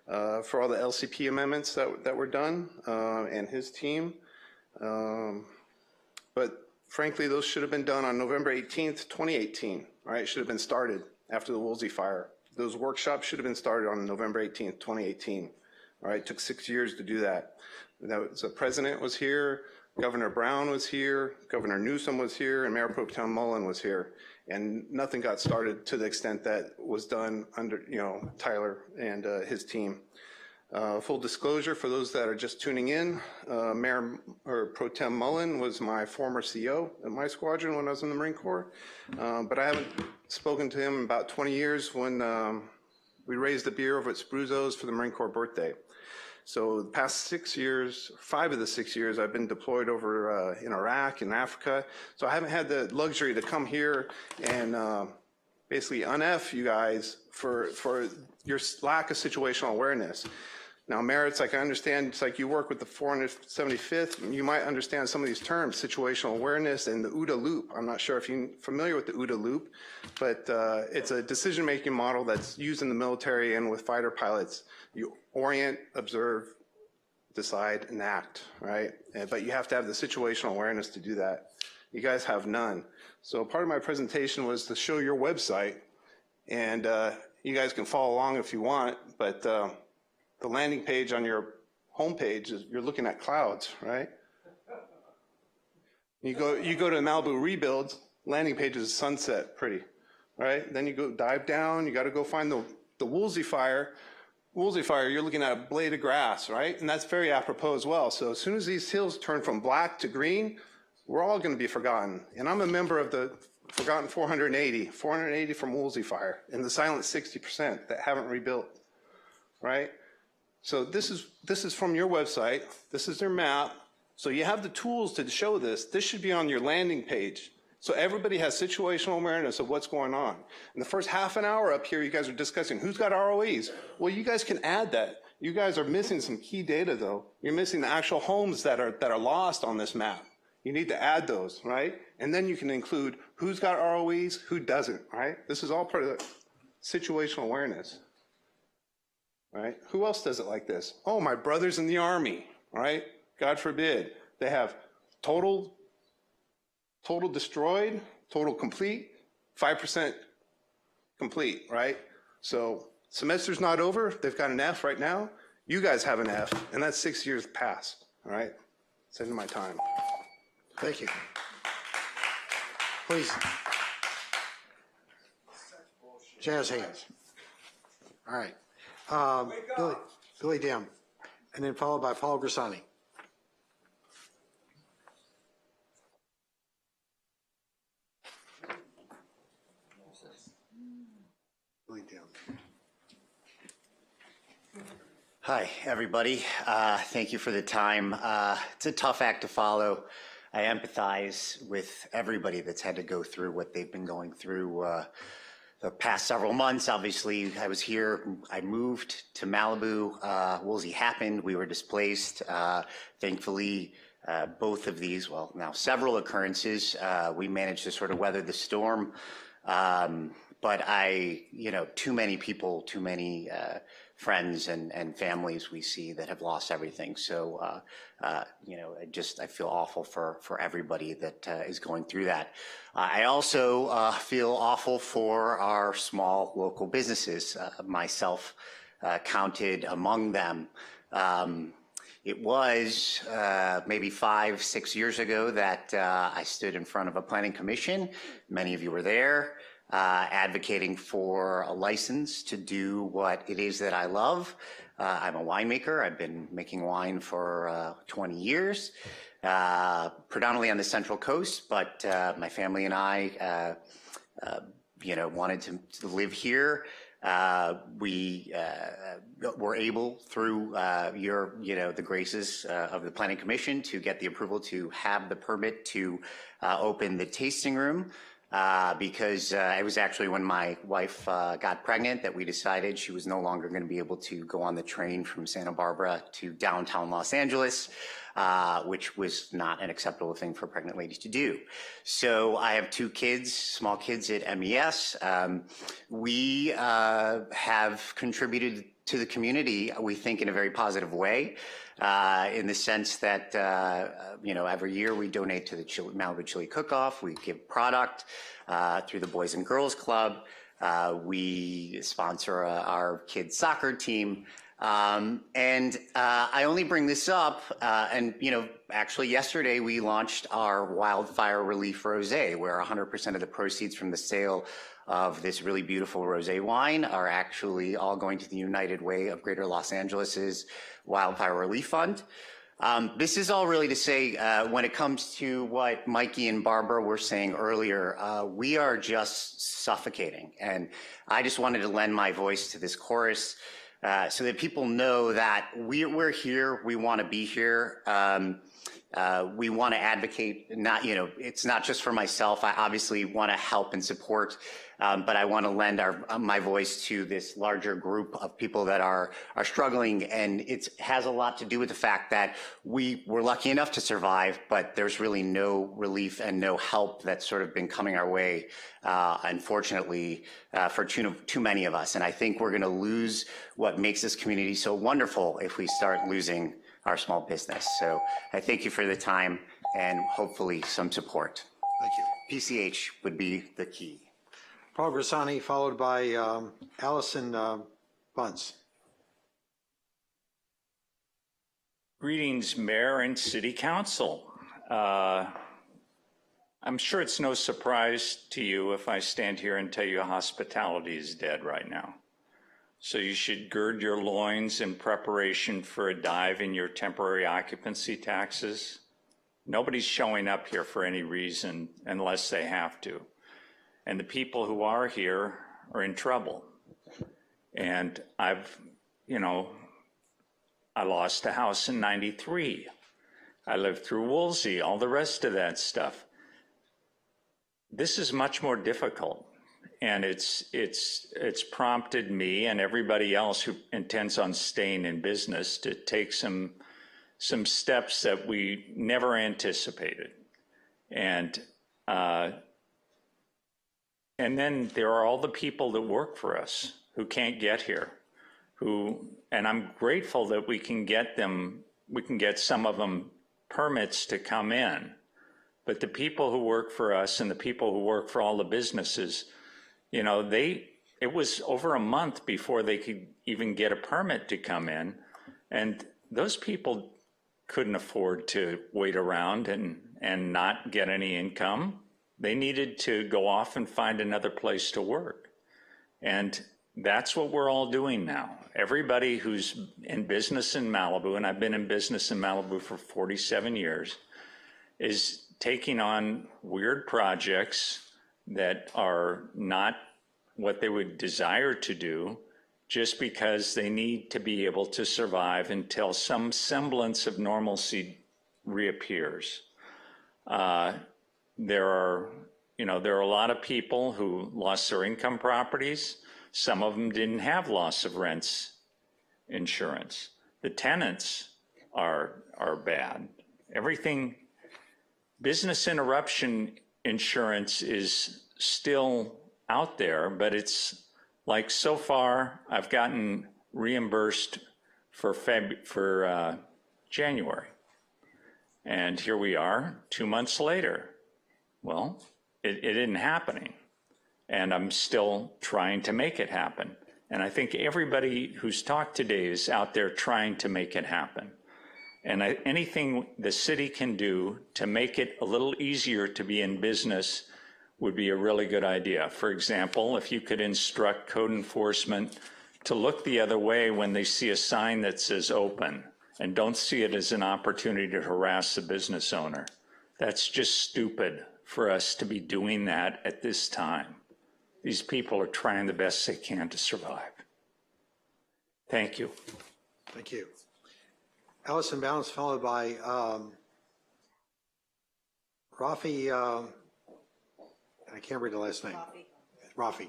for all the LCP amendments that were done, and his team. But frankly, those should have been done on November 18th, 2018, all right? Should have been started after the Woolsey fire. Those workshops should have been started on November 18th, 2018. All right, it took 6 years to do that. The president was here, Governor Brown was here, Governor Newsom was here, and Mayor Pro Tem Mullen was here. And nothing got started to the extent that was done under, Tyler and his team. Full disclosure for those that are just tuning in, Mayor Pro Tem Mullen was my former CO at my squadron when I was in the Marine Corps, but I haven't spoken to him in about 20 years when we raised the beer over at Spruzzo's for the Marine Corps birthday. So the past 6 years, 5 of the 6 years, I've been deployed over in Iraq and Africa. So I haven't had the luxury to come here and basically un-F you guys for your lack of situational awareness. Now, Mayor, it's like I understand, it's like you work with the 475th, you might understand some of these terms, situational awareness and the OODA loop. I'm not sure if you're familiar with the OODA loop, but it's a decision-making model that's used in the military and with fighter pilots. You orient, observe, decide, and act, right? But you have to have the situational awareness to do that. You guys have none. So part of my presentation was to show your website, and you guys can follow along if you want, but the landing page on your homepage is you're looking at clouds, right? You go to Malibu Rebuilds, landing page is sunset, pretty, right? Then you go dive down, you got to go find the Woolsey fire. Woolsey fire, you're looking at a blade of grass, right? And that's very apropos as well. So as soon as these hills turn from black to green, we're all going to be forgotten. And I'm a member of the forgotten 480 from Woolsey fire, and the silent 60% that haven't rebuilt. right? So this is from your website. This is their map. So you have the tools to show this. This should be on your landing page. So everybody has situational awareness of what's going on. In the first half an hour up here, you guys are discussing who's got ROEs. Well, you guys can add that. You guys are missing some key data, though. You're missing the actual homes that are lost on this map. You need to add those, right? And then you can include who's got ROEs, who doesn't, right? This is all part of the situational awareness, right? Who else does it like this? Oh, my brother's in the Army, right? God forbid. They have total destroyed, total complete, 5% complete, right? So semester's not over. They've got an F right now. You guys have an F, and that's 6 years past, all right? It's the end of my time. Thank you. Please. Jazz hands. All right. Billy Dim, and then followed by Paul Grisani. Billy Dim. Hi, everybody. Thank you for the time. It's a tough act to follow. I empathize with everybody that's had to go through what they've been going through the past several months. Obviously, I was here. I moved to Malibu. Woolsey happened. We were displaced. Thankfully, both of these, well, now several occurrences, we managed to sort of weather the storm. But too many people, too many friends and families we see that have lost everything. So, I feel awful for everybody that is going through that. I also feel awful for our small local businesses, myself counted among them. It was maybe 5-6 years ago that I stood in front of a planning commission. Many of you were there. Advocating for a license to do what it is that I love. I'm a winemaker. I've been making wine for 20 years, predominantly on the Central Coast, but my family and I, wanted to live here. We were able, through the graces of the Planning Commission, to get the approval to have the permit to open the tasting room. Because it was actually when my wife got pregnant that we decided she was no longer going to be able to go on the train from Santa Barbara to downtown Los Angeles, which was not an acceptable thing for pregnant ladies to do. So I have 2 kids, small kids at MES. We have contributed to the community, we think, in a very positive way. In the sense that, every year we donate to the Malibu Chili Cook-Off. We give product through the Boys and Girls Club. We sponsor our kids' soccer team. And I only bring this up, actually yesterday we launched our Wildfire Relief Rosé, where 100% of the proceeds from the sale of this really beautiful rosé wine are actually all going to the United Way of Greater Los Angeles's Wildfire Relief Fund. This is all really to say, when it comes to what Mikey and Barbara were saying earlier, we are just suffocating. And I just wanted to lend my voice to this chorus so that people know that we're here, we want to be here. We want to advocate, it's not just for myself. I obviously want to help and support, but I want to lend my voice to this larger group of people that are struggling. And it has a lot to do with the fact that we were lucky enough to survive, but there's really no relief and no help that's sort of been coming our way, unfortunately, for too many of us. And I think we're going to lose what makes this community so wonderful if we start losing our small business. So I thank you for the time and hopefully some support. Thank you. PCH would be the key. Paul Grisani, followed by Allison Bunce. Greetings, Mayor and City Council. I'm sure it's no surprise to you if I stand here and tell you hospitality is dead right now. So you should gird your loins in preparation for a dive in your temporary occupancy taxes. Nobody's showing up here for any reason unless they have to. And the people who are here are in trouble. And I've you know, I lost a house in '93. I lived through Woolsey, all the rest of that stuff. This is much more difficult, and it's prompted me and everybody else who intends on staying in business to take some steps that we never anticipated. And then there are all the people that work for us who can't get here, and I'm grateful that we can get some of them permits to come in. But the people who work for us and the people who work for all the businesses, you know, it was over a month before they could even get a permit to come in. And those people couldn't afford to wait around and not get any income. They needed to go off and find another place to work. And that's what we're all doing now. Everybody who's in business in Malibu, and I've been in business in Malibu for 47 years, is taking on weird projects that are not what they would desire to do, just because they need to be able to survive until some semblance of normalcy reappears. There are a lot of people who lost their income properties. Some of them didn't have loss of rents insurance. The tenants are bad. Everything, business interruption insurance is still out there, but it's like, so far I've gotten reimbursed for January. And here we are 2 months later. Well, it isn't happening. And I'm still trying to make it happen. And I think everybody who's talked today is out there trying to make it happen. And anything the city can do to make it a little easier to be in business would be a really good idea. For example, if you could instruct code enforcement to look the other way when they see a sign that says open, and don't see it as an opportunity to harass the business owner. That's just stupid for us to be doing that at this time. These people are trying the best they can to survive. Thank you. Thank you. Allison Bounds, followed by Rafi, I can't read the last name. Rafi.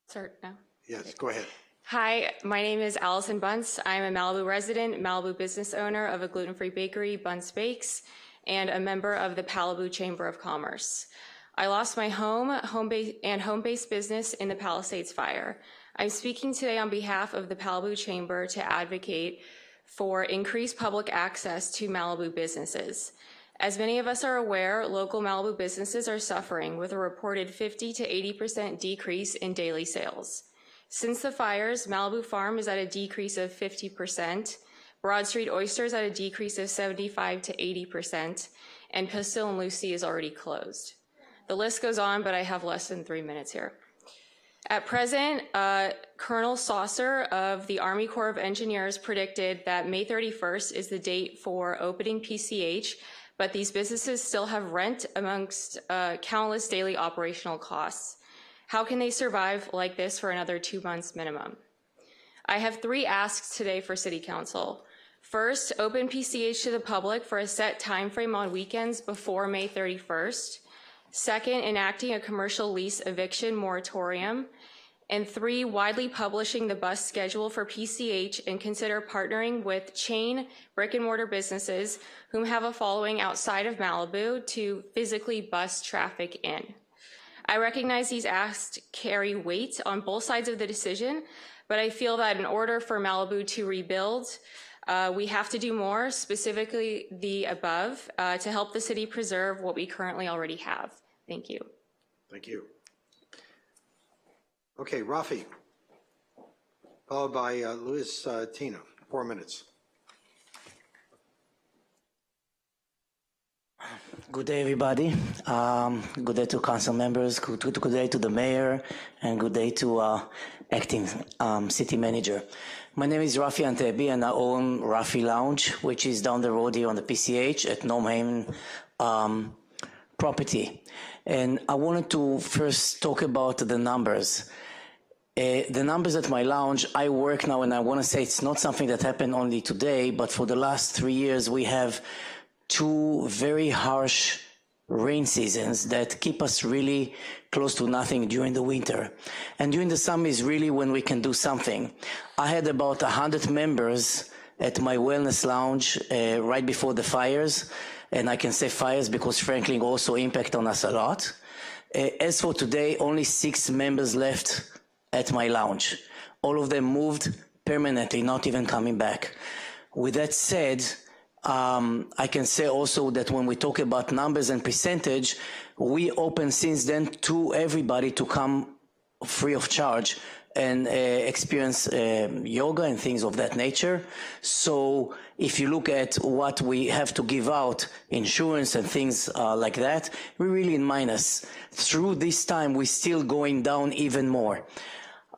Start now? Yes, go ahead. Hi, my name is Allison Bunce. I'm a Malibu resident, Malibu business owner of a gluten-free bakery, Bunce Bakes, and a member of the Malibu Chamber of Commerce. I lost my home-based business in the Palisades fire. I'm speaking today on behalf of the Malibu Chamber to advocate for increased public access to Malibu businesses. As many of us are aware, local Malibu businesses are suffering with a reported 50 to 80% decrease in daily sales. Since the fires, Malibu Farm is at a decrease of 50%, Broad Street Oysters at a decrease of 75 to 80%, and Pastil and Lucy is already closed. The list goes on, but I have less than 3 minutes here. At present, Colonel Saucer of the Army Corps of Engineers predicted that May 31st is the date for opening PCH, but these businesses still have rent amongst countless daily operational costs. How can they survive like this for another 2 months minimum? I have 3 asks today for City Council. First, open PCH to the public for a set time frame on weekends before May 31st. Second, enacting a commercial lease eviction moratorium. And 3, widely publishing the bus schedule for PCH and consider partnering with chain brick and mortar businesses whom have a following outside of Malibu to physically bus traffic in. I recognize these asks carry weight on both sides of the decision, but I feel that in order for Malibu to rebuild, we have to do more, specifically the above, to help the city preserve what we currently already have. Thank you. Thank you. Okay, Rafi, followed by Luis Tino, 4 minutes. Good day, everybody. Good day to council members, good day to the mayor, and good day to acting city manager. My name is Rafi Antebi, and I own Rafi Lounge, which is down the road here on the PCH at Norm property. And I wanted to first talk about the numbers. The numbers at my lounge, I work now, and I want to say it's not something that happened only today, but for the last 3 years, we have 2 very harsh rain seasons that keep us really close to nothing during the winter. And during the summer is really when we can do something. I had about 100 members at my wellness lounge right before the fires, and I can say fires because frankly also impact on us a lot. As for today, only 6 members left at my lounge. All of them moved permanently, not even coming back. With that said, I can say also that when we talk about numbers and percentage, we open since then to everybody to come free of charge and experience yoga and things of that nature. So if you look at what we have to give out, insurance and things like that, we're really in minus. Through this time, we're still going down even more.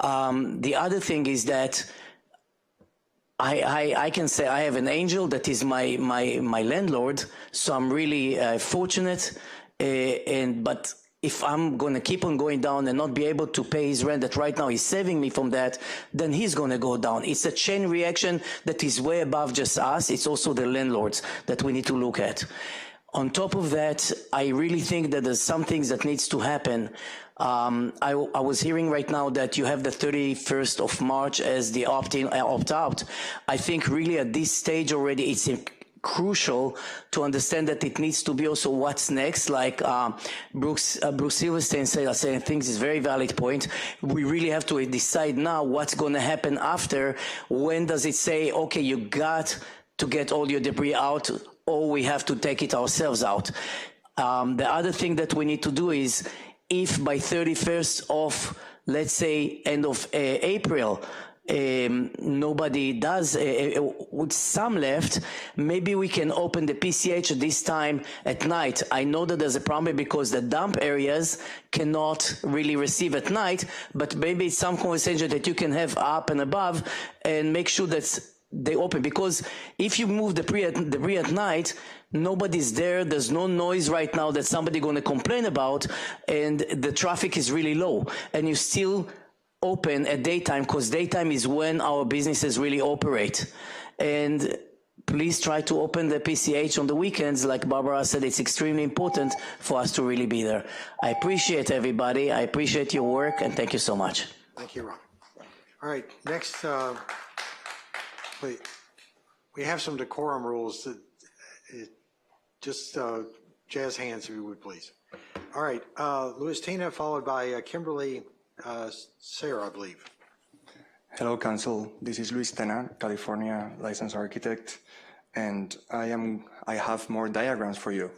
The other thing is that I can say I have an angel that is my landlord, so I'm really fortunate. But if I'm going to keep on going down and not be able to pay his rent that right now he's saving me from that, then he's going to go down. It's a chain reaction that is way above just us. It's also the landlords that we need to look at. On top of that, I really think that there's some things that needs to happen. I was hearing right now that you have the 31st of March as the opt-in, opt-out. I think really at this stage already it's crucial to understand that it needs to be also what's next. Like Bruce Silverstein said, I think it's a very valid point. We really have to decide now what's going to happen after. When does it say, okay, you got to get all your debris out, or we have to take it ourselves out? The other thing that we need to do is, if by 31st of, let's say, end of April, nobody does, with some left, maybe we can open the PCH this time at night. I know that there's a problem because the dump areas cannot really receive at night, but maybe it's some conversation that you can have up and above and make sure that they open. Because if you move the debris at night, nobody's there, there's no noise right now that somebody going to complain about, and the traffic is really low, and you still open at daytime, because daytime is when our businesses really operate. And please try to open the PCH on the weekends. Like Barbara said, it's extremely important for us to really be there. I appreciate everybody, I appreciate your work, and thank you so much. Thank you, Ron. All right, next, we have some decorum rules that just jazz hands if you would, please. All right, Luis Tina, followed by Kimberly Sayre, I believe. Hello, Council. This is Luis Tena, California licensed architect, and I have more diagrams for you,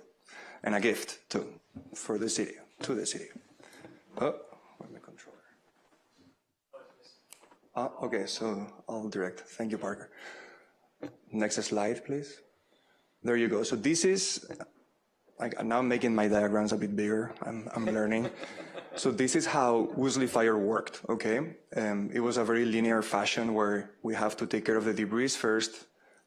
and a gift too for the city, to the city. Oh, where's my controller? Okay, so I'll direct. Thank you, Parker. Next slide, please. There you go. So this is, now I'm making my diagrams a bit bigger. I'm learning. So this is how Woolsey Fire worked, okay? It was a very linear fashion where we have to take care of the debris first,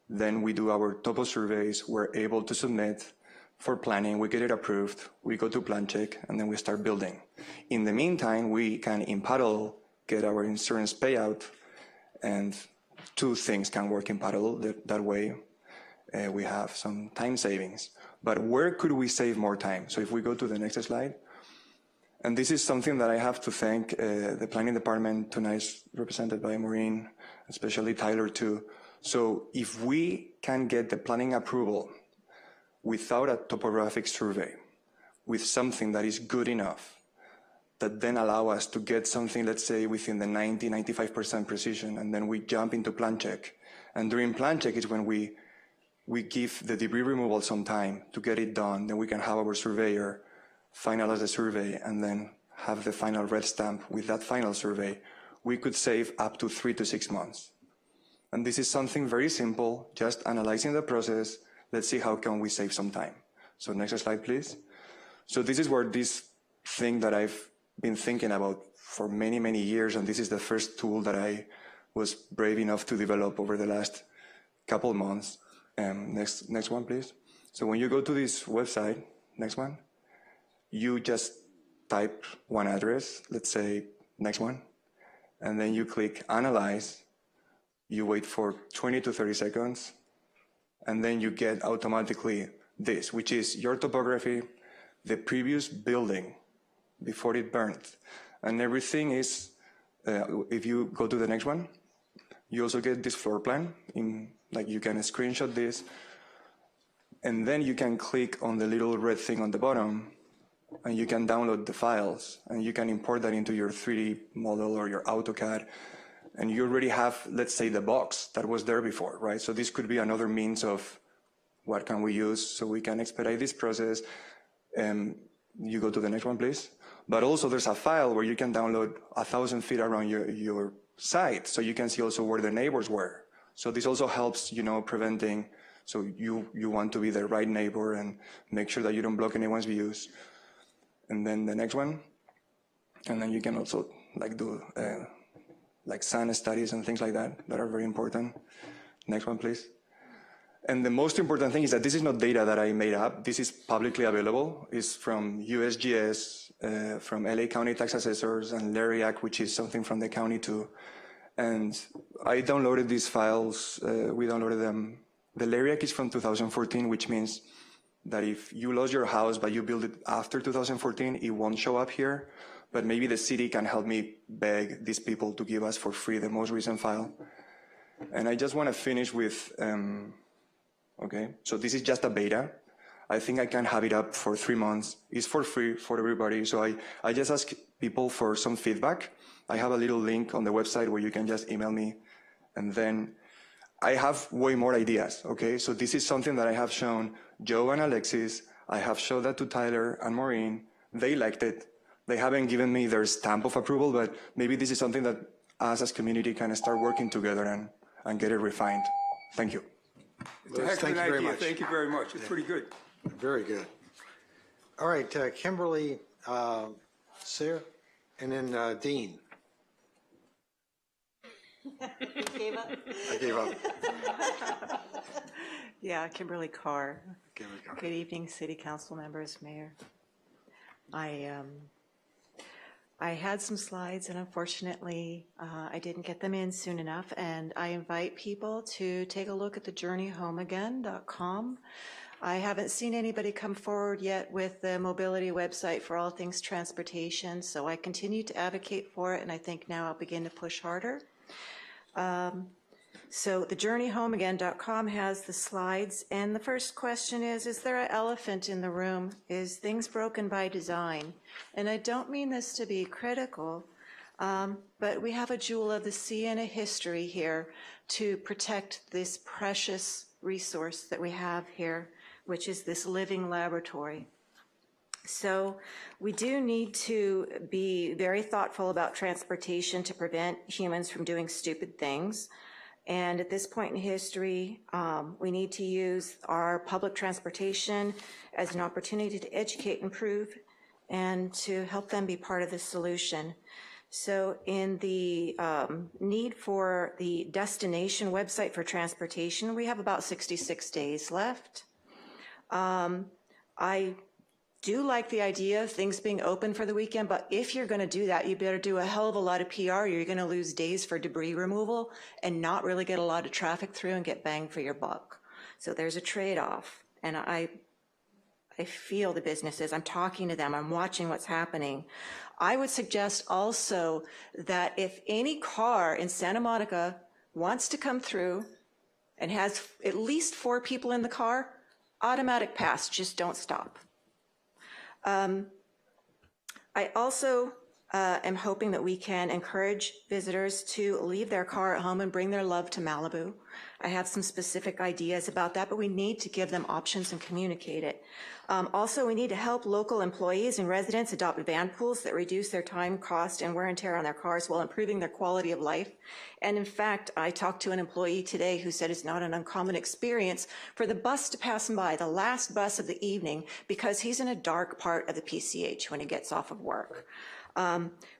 then we do our topo surveys, we're able to submit for planning, we get it approved, we go to plan check, and then we start building. In the meantime, we can, in parallel, get our insurance payout, and 2 things can work in parallel. That way, we have some time savings. But where could we save more time? So if we go to the next slide, and this is something that I have to thank the planning department tonight, represented by Maureen, especially Tyler too. So if we can get the planning approval without a topographic survey, with something that is good enough, that then allow us to get something, let's say, within the 90-95% precision, and then we jump into plan check. And during plan check is when we give the debris removal some time to get it done, then we can have our surveyor finalize the survey and then have the final red stamp with that final survey. We could save up to 3 to 6 months. And this is something very simple, just analyzing the process. Let's see how can we save some time. So next slide, please. So this is where this thing that I've been thinking about for many, many years, and this is the first tool that I was brave enough to develop over the last couple months. Next one, please. So when you go to this website, next one, you just type one address, let's say next one, and then you click Analyze. You wait for 20 to 30 seconds, and then you get automatically this, which is your topography, the previous building before it burned. And everything is, if you go to the next one, you also get this floor plan. Like you can screenshot this, and then you can click on the little red thing on the bottom, and you can download the files, and you can import that into your 3D model or your AutoCAD. And you already have, let's say, the box that was there before, right? So this could be another means of what can we use so we can expedite this process. You go to the next one, please. But also there's a file where you can download 1,000 feet around your site, so you can see also where the neighbors were. So this also helps, preventing, so you want to be the right neighbor and make sure that you don't block anyone's views. And then the next one. And then you can also do like sun studies and things like that are very important. Next one, please. And the most important thing is that this is not data that I made up. This is publicly available. It's from USGS, from LA County Tax Assessors, and LARIAC, which is something from the county too. And I downloaded these files. We downloaded them. The LARIAC is from 2014, which means that if you lost your house but you built it after 2014, it won't show up here. But maybe the city can help me beg these people to give us for free the most recent file. And I just want to finish with, okay, so this is just a beta. I think I can have it up for 3 months. It's for free for everybody. So I just ask people for some feedback. I have a little link on the website where you can just email me. And then I have way more ideas, okay? So this is something that I have shown Joe and Alexis. I have showed that to Tyler and Maureen. They liked it. They haven't given me their stamp of approval, but maybe this is something that us as community can start working together and get it refined. Thank you. It's a heck of an idea. Thank you very much. It's pretty good. Very good. All right, Kimberly, Sarah, and then Dean. Gave up? I gave up. Yeah, Kimberly Carr. Kimberly Carr. Good evening, City Council members, Mayor. I had some slides, and unfortunately, I didn't get them in soon enough, and I invite people to take a look at the journeyhomeagain.com. I haven't seen anybody come forward yet with the mobility website for all things transportation, so I continue to advocate for it, and I think now I'll begin to push harder. So the journeyhomeagain.com has the slides, and the first question is there an elephant in the room? Is things broken by design? And I don't mean this to be critical, but we have a jewel of the sea and a history here to protect this precious resource that we have here, which is this living laboratory. So we do need to be very thoughtful about transportation to prevent humans from doing stupid things. And at this point in history, we need to use our public transportation as an opportunity to educate, improve, and to help them be part of the solution. So in the need for the destination website for transportation, we have about 66 days left. I do like the idea of things being open for the weekend, but if you're going to do that, you better do a hell of a lot of PR. You're going to lose days for debris removal and not really get a lot of traffic through and get bang for your buck. So there's a trade-off, and I feel the businesses. I'm talking to them. I'm watching what's happening. I would suggest also that if any car in Santa Monica wants to come through and has at least 4 people in the car, automatic pass, just don't stop. I also am hoping that we can encourage visitors to leave their car at home and bring their love to Malibu. I have some specific ideas about that, but we need to give them options and communicate it. Also, we need to help local employees and residents adopt van pools that reduce their time, cost, and wear and tear on their cars while improving their quality of life. And in fact, I talked to an employee today who said it's not an uncommon experience for the bus to pass him by, the last bus of the evening, because he's in a dark part of the PCH when he gets off of work.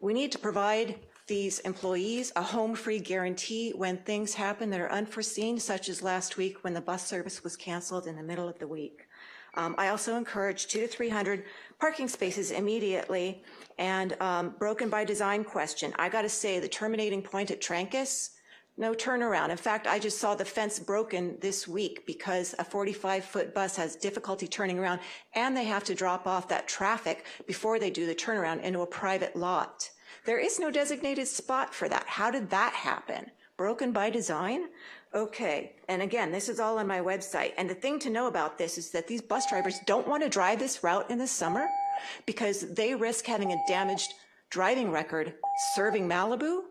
We need to provide these employees a home-free guarantee when things happen that are unforeseen, such as last week when the bus service was canceled in the middle of the week. I also encourage 200 to 300 parking spaces immediately. And broken by design question, I got to say, the terminating point at Trancas, no turnaround. In fact, I just saw the fence broken this week because a 45-foot bus has difficulty turning around, and they have to drop off that traffic before they do the turnaround into a private lot. There is no designated spot for that. How did that happen? Broken by design? Okay, and again, this is all on my website. And the thing to know about this is that these bus drivers don't want to drive this route in the summer because they risk having a damaged driving record serving Malibu.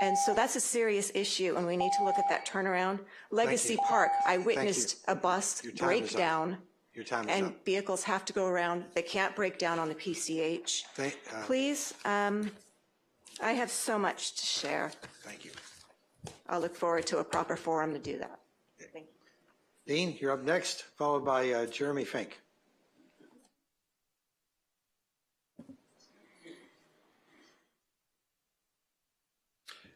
And so that's a serious issue, and we need to look at that turnaround. Legacy Park, I witnessed a bus break down, and vehicles have to go around. They can't break down on the PCH. Please, I have so much to share. Thank you. I'll look forward to a proper forum to do that. Thank you. Dean, you're up next, followed by Jeremy Fink.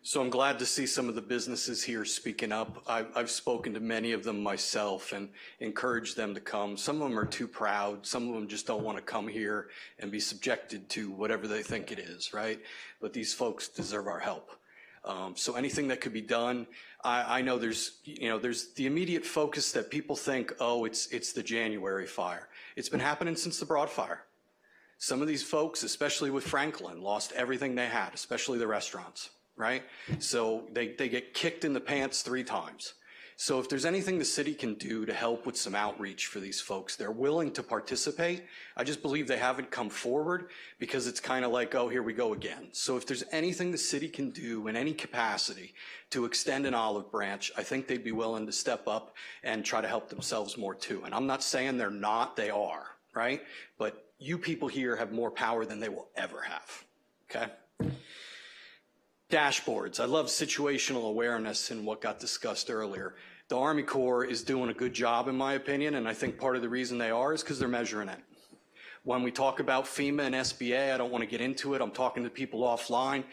So I'm glad to see some of the businesses here speaking up. I've spoken to many of them myself and encouraged them to come. Some of them are too proud. Some of them just don't want to come here and be subjected to whatever they think it is, right? But these folks deserve our help. So anything that could be done, I know there's the immediate focus that people think, oh, it's the January fire. It's been happening since the Broad fire. Some of these folks, especially with Franklin, lost everything they had, especially the restaurants. Right? So they get kicked in the pants 3 times. So if there's anything the city can do to help with some outreach for these folks, they're willing to participate. I just believe they haven't come forward because it's kind of like, oh, here we go again. So if there's anything the city can do in any capacity to extend an olive branch, I think they'd be willing to step up and try to help themselves more too. And I'm not saying they're not, they are, right? But you people here have more power than they will ever have, okay? Dashboards. I love situational awareness and what got discussed earlier. The Army Corps is doing a good job, in my opinion, and I think part of the reason they are is because they're measuring it. When we talk about FEMA and SBA, I don't want to get into it. I'm talking to people offline.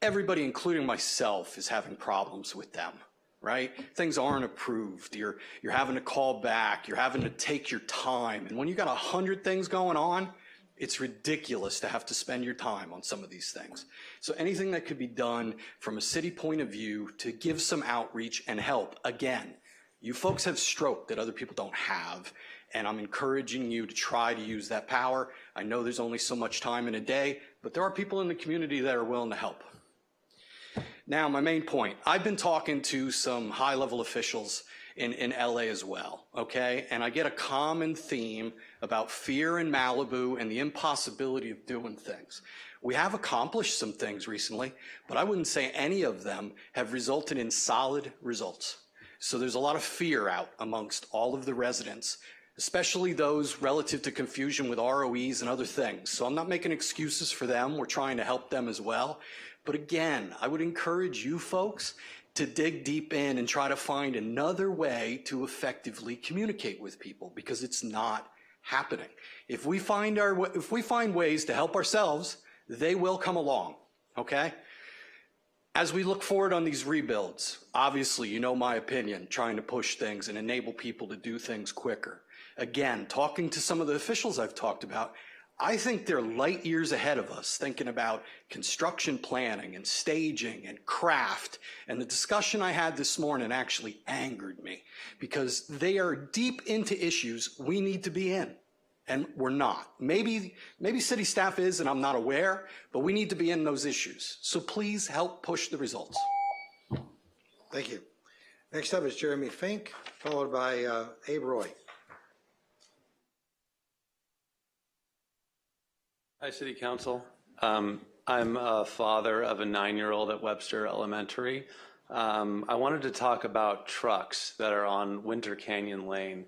Everybody, including myself, is having problems with them, right? Things aren't approved. You're having to call back. You're having to take your time. And when you got 100 things going on, it's ridiculous to have to spend your time on some of these things. So anything that could be done from a city point of view to give some outreach and help. Again, you folks have stroke that other people don't have, and I'm encouraging you to try to use that power. I know there's only so much time in a day, but there are people in the community that are willing to help. Now, my main point, I've been talking to some high-level officials in LA as well, okay? And I get a common theme about fear in Malibu and the impossibility of doing things. We have accomplished some things recently, but I wouldn't say any of them have resulted in solid results. So there's a lot of fear out amongst all of the residents, especially those relative to confusion with ROEs and other things. So I'm not making excuses for them. We're trying to help them as well. But again, I would encourage you folks to dig deep in and try to find another way to effectively communicate with people, because it's not happening. If we find ways to help ourselves, they will come along, okay? As we look forward on these rebuilds, obviously, you know my opinion, trying to push things and enable people to do things quicker. Again, talking to some of the officials I've talked about, I think they're light years ahead of us thinking about construction planning and staging and craft. And the discussion I had this morning actually angered me because they are deep into issues we need to be in. And we're not. Maybe city staff is, and I'm not aware, but we need to be in those issues. So please help push the results. Thank you. Next up is Jeremy Fink, followed by Abe Roy. Hi, City Council. I'm a father of a 9-year-old at Webster Elementary. I wanted to talk about trucks that are on Winter Canyon Lane.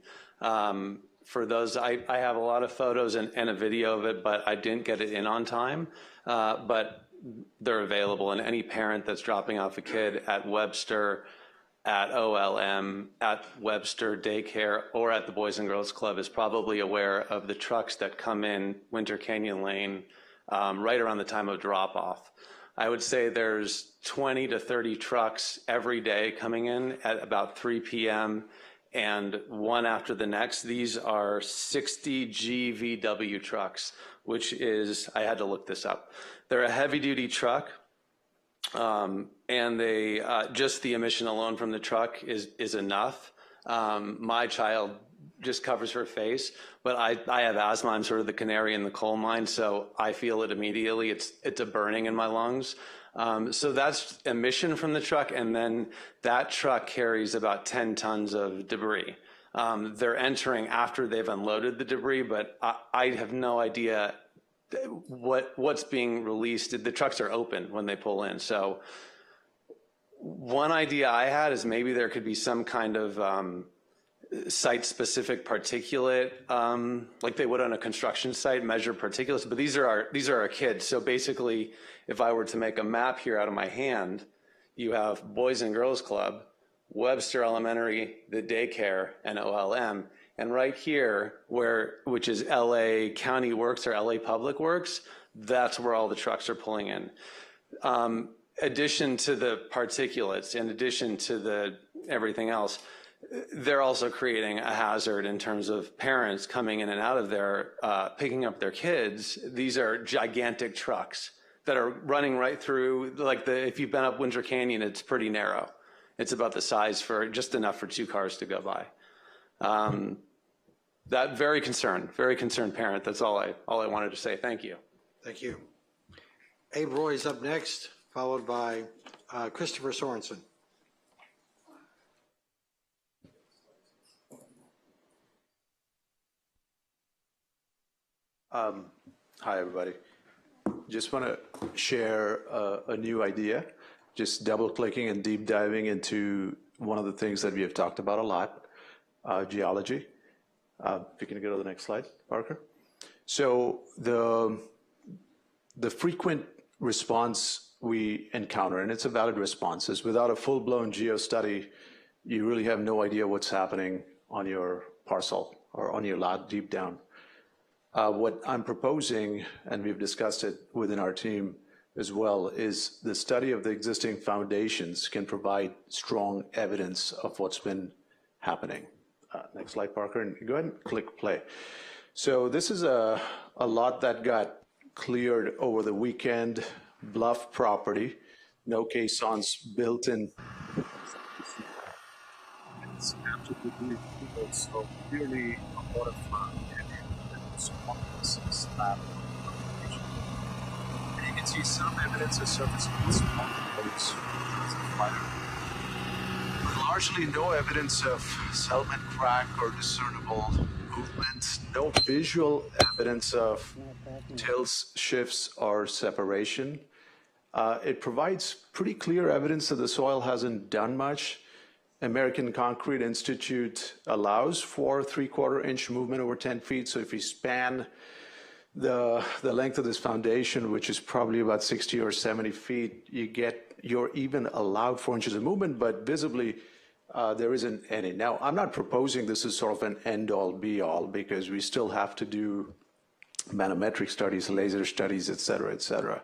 For those, I have a lot of photos and a video of it, but I didn't get it in on time. But they're available, and any parent that's dropping off a kid at Webster, at OLM, at Webster Daycare, or at the Boys and Girls Club is probably aware of the trucks that come in Winter Canyon Lane right around the time of drop-off. I would say there's 20 to 30 trucks every day coming in at about 3 p.m. and one after the next. These are 60 GVW trucks, which is, I had to look this up. They're a heavy-duty truck, and they just the emission alone from the truck is enough. My child just covers her face, but I have asthma. I'm sort of the canary in the coal mine, so I feel it immediately. It's a burning in my lungs. So that's emission from the truck, and then that truck carries about 10 tons of debris. They're entering after they've unloaded the debris, but I have no idea what's being released. The trucks are open when they pull in. So one idea I had is maybe there could be some kind of site-specific particulate, like they would on a construction site, measure particulates. But these are our kids. So basically, if I were to make a map here out of my hand, you have Boys and Girls Club, Webster Elementary, the daycare, and OLM. And right here, which is LA County Works or LA Public Works, that's where all the trucks are pulling in. Addition to the particulates, in addition to the everything else, they're also creating a hazard in terms of parents coming in and out of there, picking up their kids. These are gigantic trucks that are running right through, if you've been up Winter Canyon, it's pretty narrow. It's about the size for, just enough for 2 cars to go by. That very concerned parent. That's all I wanted to say. Thank you. Thank you. Abe Roy's up next, followed by Christopher Sorensen. Hi, everybody. Just want to share a new idea, just double clicking and deep diving into one of the things that we have talked about a lot, geology. If you can go to the next slide, Parker. So the frequent response we encounter, and it's a valid response, is without a full-blown geo study, you really have no idea what's happening on your parcel or on your lot deep down. What I'm proposing, and we've discussed it within our team as well, is the study of the existing foundations can provide strong evidence of what's been happening. Next slide, Parker, and go ahead and click play. So this is a lot that got cleared over the weekend, bluff property, no caissons built in. It's absolutely cool, so clearly a waterfront area that is slab. And you can see some evidence of surface boats, but largely no evidence of settlement crack or discernible movement, no visual evidence of tilts, shifts, or separation. It provides pretty clear evidence that the soil hasn't done much. American Concrete Institute allows for 3/4 inch movement over 10 feet. So if you span the length of this foundation, which is probably about 60 or 70 feet, you're even allowed 4 inches of movement, but visibly there isn't any. Now, I'm not proposing this is sort of an end-all, be-all, because we still have to do manometric studies, laser studies, et cetera, et cetera.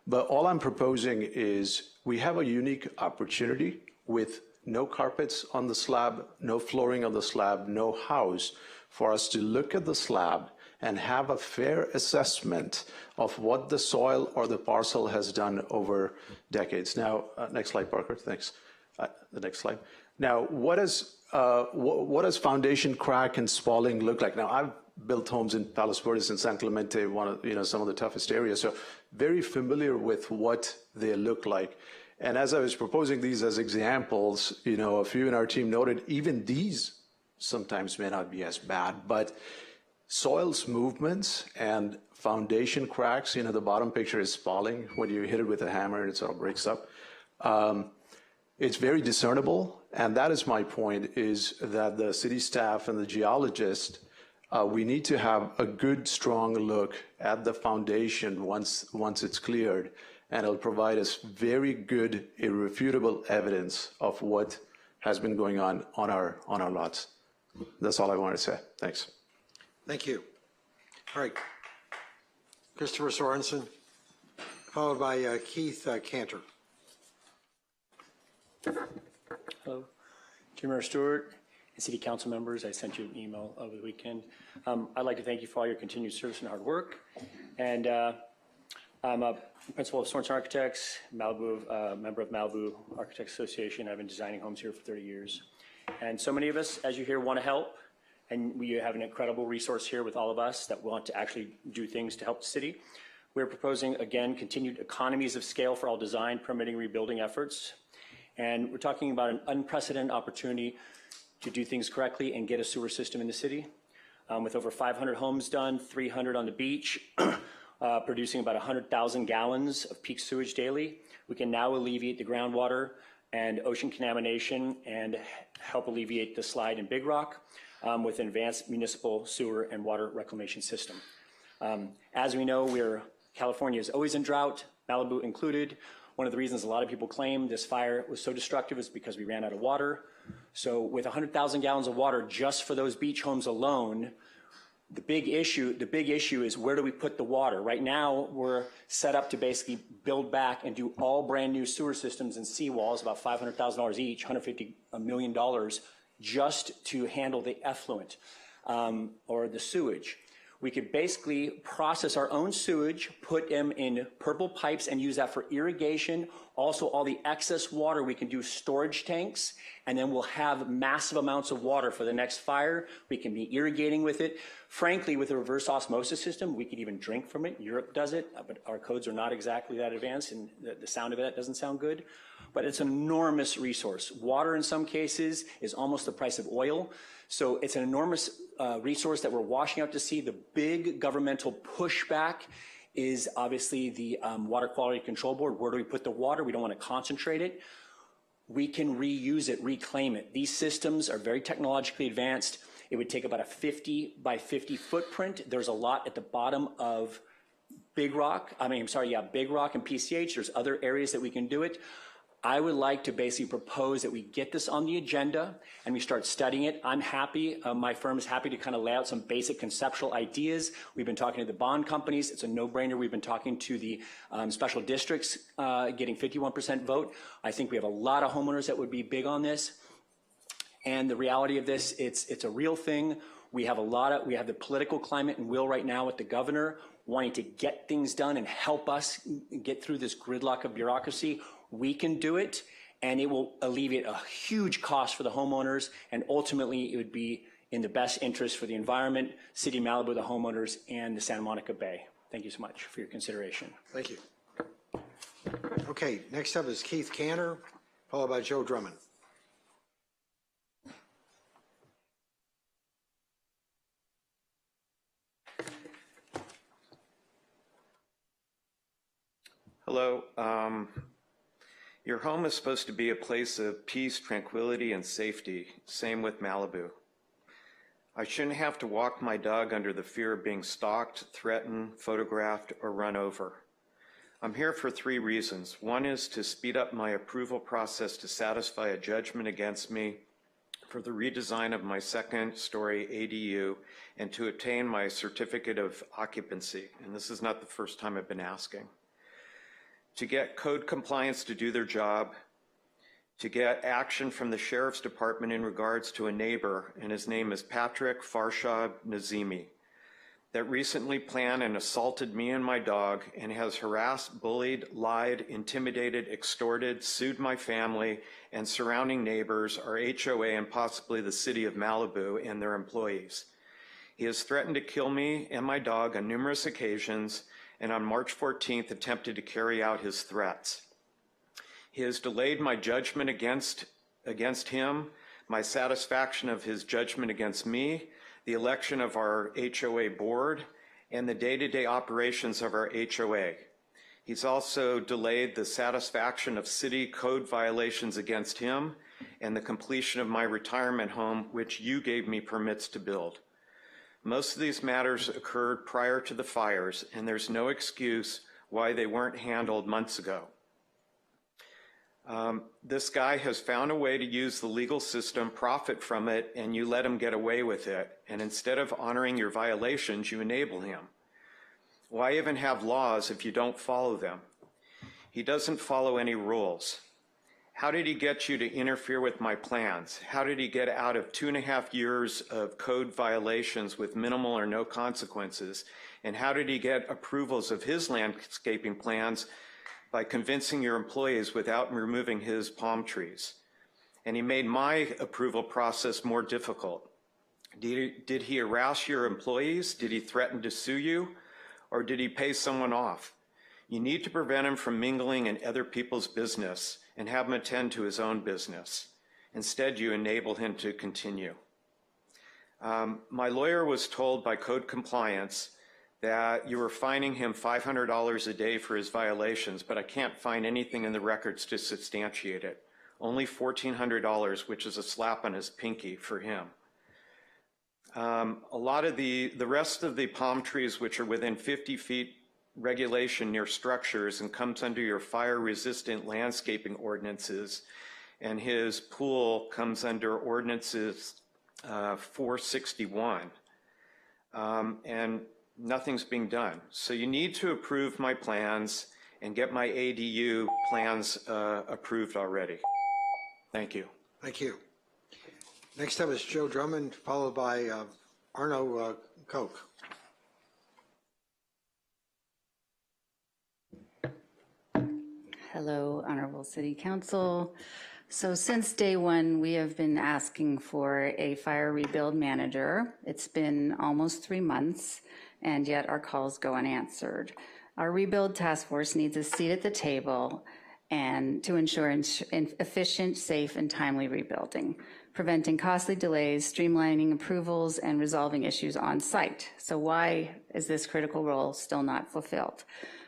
But all I'm proposing is we have a unique opportunity with no carpets on the slab, no flooring on the slab, no house, for us to look at the slab and have a fair assessment of what the soil or the parcel has done over decades. Now, next slide, Parker, thanks. The next slide. Now, what does foundation crack and spalling look like? Now, I've built homes in Palos Verdes and San Clemente, some of the toughest areas, so very familiar with what they look like. And as I was proposing these as examples, a few in our team noted even these sometimes may not be as bad, but soils movements and foundation cracks, the bottom picture is spalling. When you hit it with a hammer, it sort of breaks up. It's very discernible, and that is my point, is that the city staff and the geologist, we need to have a good, strong look at the foundation once it's cleared, and it'll provide us very good, irrefutable evidence of what has been going on our lots. That's all I wanted to say. Thanks. Thank you. All right. Christopher Sorensen, followed by Keith Cantor. Hello. Jim R. Stewart, and city council members. I sent you an email over the weekend. I'd like to thank you for all your continued service and hard work. And I'm a principal of Sorensen Architects, Malibu, member of Malibu Architects Association. I've been designing homes here for 30 years. And so many of us, as you hear, want to help. And we have an incredible resource here with all of us that want to actually do things to help the city. We're proposing, again, continued economies of scale for all design, permitting, rebuilding efforts. And we're talking about an unprecedented opportunity to do things correctly and get a sewer system in the city. With over 500 homes done, 300 on the beach, producing about 100,000 gallons of peak sewage daily, we can now alleviate the groundwater and ocean contamination and help alleviate the slide in Big Rock with an advanced municipal sewer and water reclamation system. As we know, California is always in drought, Malibu included. One of the reasons a lot of people claim this fire was so destructive is because we ran out of water. So with 100,000 gallons of water just for those beach homes alone, the big issue is where do we put the water? Right now, we're set up to basically build back and do all brand new sewer systems and seawalls, about $500,000 each, $150 million, just to handle the effluent or the sewage. We could basically process our own sewage, put them in purple pipes and use that for irrigation. Also, all the excess water, we can do storage tanks, and then we'll have massive amounts of water for the next fire. We can be irrigating with it. Frankly, with a reverse osmosis system, we could even drink from it. Europe does it, but our codes are not exactly that advanced, and the sound of it doesn't sound good. But it's an enormous resource. Water, in some cases, is almost the price of oil. So it's an enormous resource that we're washing out to sea. The big governmental pushback is obviously the Water Quality Control Board. Where do we put the water? We don't want to concentrate it. We can reuse it, reclaim it. These systems are very technologically advanced. It would take about a 50 by 50 footprint. There's a lot at the bottom of Big Rock and PCH. There's other areas that we can do it. I would like to basically propose that we get this on the agenda and we start studying it. I'm happy, my firm is happy to kind of lay out some basic conceptual ideas. We've been talking to the bond companies. It's a no-brainer. We've been talking to the special districts, getting 51% vote. I think we have a lot of homeowners that would be big on this. And the reality of this, it's a real thing. We have the political climate and will right now with the governor wanting to get things done and help us get through this gridlock of bureaucracy. We can do it, and it will alleviate a huge cost for the homeowners, and ultimately it would be in the best interest for the environment, City of Malibu, the homeowners, and the Santa Monica Bay. Thank you so much for your consideration. Thank you. Okay, next up is Keith Cantor, followed by Joe Drummond. Hello. Your home is supposed to be a place of peace, tranquility, and safety. Same with Malibu. I shouldn't have to walk my dog under the fear of being stalked, threatened, photographed, or run over. I'm here for 3 reasons. One is to speed up my approval process to satisfy a judgment against me for the redesign of my 2nd-story ADU and to obtain my certificate of occupancy. And this is not the first time I've been asking. To get code compliance to do their job, to get action from the Sheriff's Department in regards to a neighbor, and his name is Patrick Farshad Nazimi, that recently planned and assaulted me and my dog and has harassed, bullied, lied, intimidated, extorted, sued my family and surrounding neighbors, our HOA, and possibly the City of Malibu and their employees. He has threatened to kill me and my dog on numerous occasions, and on March 14th attempted to carry out his threats. He has delayed my judgment against him, my satisfaction of his judgment against me, the election of our HOA board, and the day-to-day operations of our HOA. He's also delayed the satisfaction of city code violations against him and the completion of my retirement home, which you gave me permits to build. Most of these matters occurred prior to the fires, and there's no excuse why they weren't handled months ago. This guy has found a way to use the legal system, profit from it, and you let him get away with it. And instead of honoring your violations, you enable him. Why even have laws if you don't follow them? He doesn't follow any rules. How did he get you to interfere with my plans? How did he get out of 2.5 years of code violations with minimal or no consequences? And how did he get approvals of his landscaping plans by convincing your employees without removing his palm trees? And he made my approval process more difficult. Did he harass your employees? Did he threaten to sue you? Or did he pay someone off? You need to prevent him from mingling in other people's business and have him attend to his own business. Instead, you enable him to continue. My lawyer was told by Code Compliance that you were fining him $500 a day for his violations, but I can't find anything in the records to substantiate it. Only $1,400, which is a slap on his pinky for him. A lot of the rest of the palm trees, which are within 50 feet regulation near structures and comes under your fire-resistant landscaping ordinances, and his pool comes under ordinances 461, and nothing's being done. So you need to approve my plans and get my ADU plans approved already. Thank you. Thank you. Next up is Joe Drummond, followed by Arno Koch. Hello, Honorable City Council. So since day one, we have been asking for a fire rebuild manager. It's been almost 3 months, and yet our calls go unanswered. Our rebuild task force needs a seat at the table and to ensure efficient, safe, and timely rebuilding, preventing costly delays, streamlining approvals, and resolving issues on site. So why is this critical role still not fulfilled?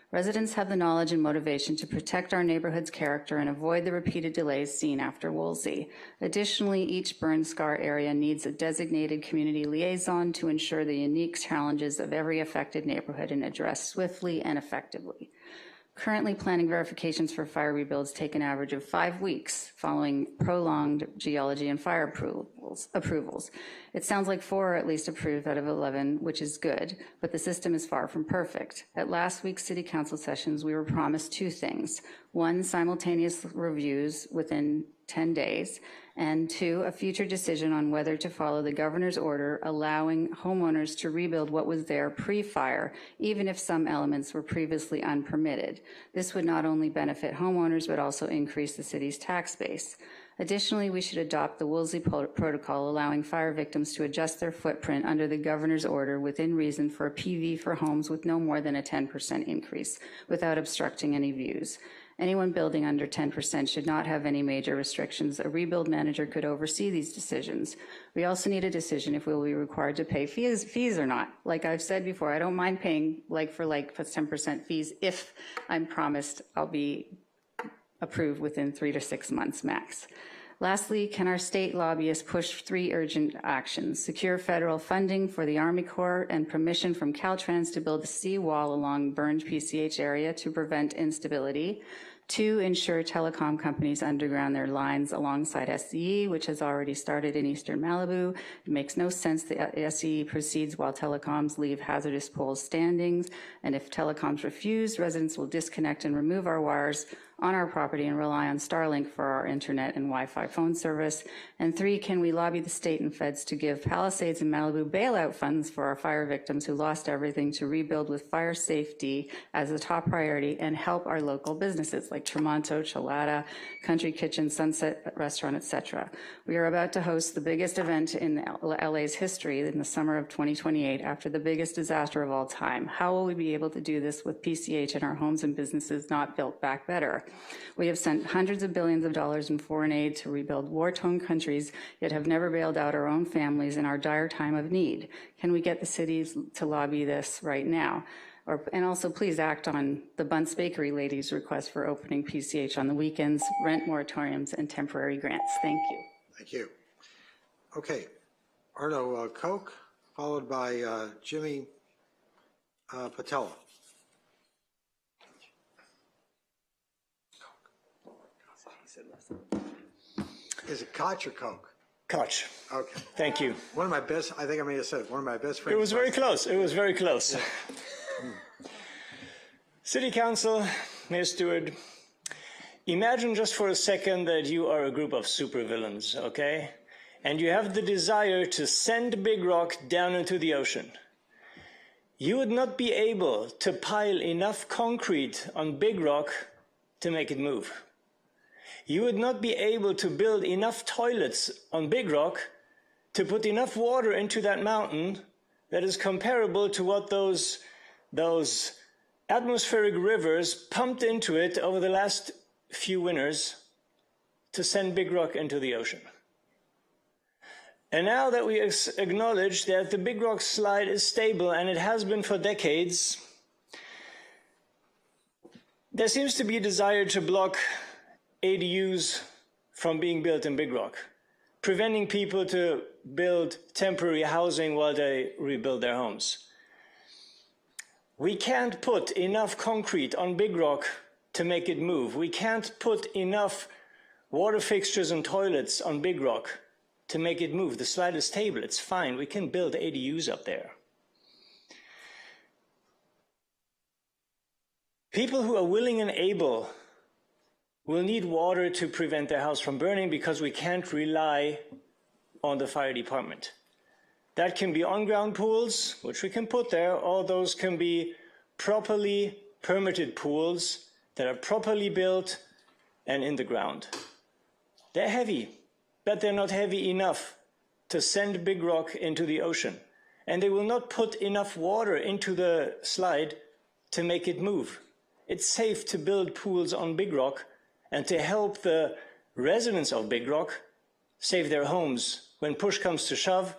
Residents have the knowledge and motivation to protect our neighborhood's character and avoid the repeated delays seen after Woolsey. Additionally, each burn scar area needs a designated community liaison to ensure the unique challenges of every affected neighborhood and addressed swiftly and effectively. Currently, planning verifications for fire rebuilds take an average of 5 weeks following prolonged geology and fire approvals. It sounds like 4 are at least approved out of 11, which is good, but the system is far from perfect. At last week's City Council sessions, we were promised 2 things. 1, simultaneous reviews within 10 days, and 2, a future decision on whether to follow the governor's order allowing homeowners to rebuild what was there pre-fire, even if some elements were previously unpermitted. This would not only benefit homeowners, but also increase the city's tax base. Additionally, we should adopt the Woolsey Protocol, allowing fire victims to adjust their footprint under the governor's order within reason for a PV for homes with no more than a 10% increase, without obstructing any views. Anyone building under 10% should not have any major restrictions. A rebuild manager could oversee these decisions. We also need a decision if we will be required to pay fees or not. Like I've said before, I don't mind paying like for like plus 10% fees if I'm promised I'll be approved within 3 to 6 months max. Lastly, can our state lobbyists push 3 urgent actions? Secure federal funding for the Army Corps and permission from Caltrans to build a seawall along burned PCH area to prevent instability. 2, ensure telecom companies underground their lines alongside SCE, which has already started in eastern Malibu. It makes no sense the SCE proceeds while telecoms leave hazardous poles standings. And if telecoms refuse, residents will disconnect and remove our wires on our property and rely on Starlink for our internet and Wi-Fi phone service. And 3, can we lobby the state and feds to give Palisades and Malibu bailout funds for our fire victims who lost everything to rebuild with fire safety as a top priority and help our local businesses like Tremonto, Chelada, Country Kitchen, Sunset Restaurant, etc. We are about to host the biggest event in LA's history in the summer of 2028 after the biggest disaster of all time. How will we be able to do this with PCH and our homes and businesses not built back better? We have sent hundreds of billions of dollars in foreign aid to rebuild war-torn countries, yet have never bailed out our own families in our dire time of need. Can we get the cities to lobby this right now? And also please act on the Bunce Bakery ladies' request for opening PCH on the weekends, rent moratoriums, and temporary grants. Thank you. Thank you. Okay, Arno Koch, followed by Jimmy Patella. Is it Koch or Coke? Koch. Okay. Thank you. One of my best, I think I may have said, one of my best friends. It was very close. It was very close. Yeah. City Council, Mayor Stewart, Imagine just for a second that you are a group of supervillains, okay? And you have the desire to send Big Rock down into the ocean. You would not be able to pile enough concrete on Big Rock to make it move. You would not be able to build enough toilets on Big Rock to put enough water into that mountain that is comparable to what those atmospheric rivers pumped into it over the last few winters to send Big Rock into the ocean. And now that we acknowledge that the Big Rock slide is stable, and it has been for decades, there seems to be a desire to block ADUs from being built in Big Rock, preventing people to build temporary housing while they rebuild their homes. We can't put enough concrete on Big Rock to make it move. We can't put enough water fixtures and toilets on Big Rock to make it move. The slide is stable, it's fine. We can build ADUs up there. People who are willing and able will need water to prevent their house from burning because we can't rely on the fire department. That can be on-ground pools, which we can put there, or those can be properly permitted pools that are properly built and in the ground. They're heavy, but they're not heavy enough to send Big Rock into the ocean. And they will not put enough water into the slide to make it move. It's safe to build pools on Big Rock and to help the residents of Big Rock save their homes when push comes to shove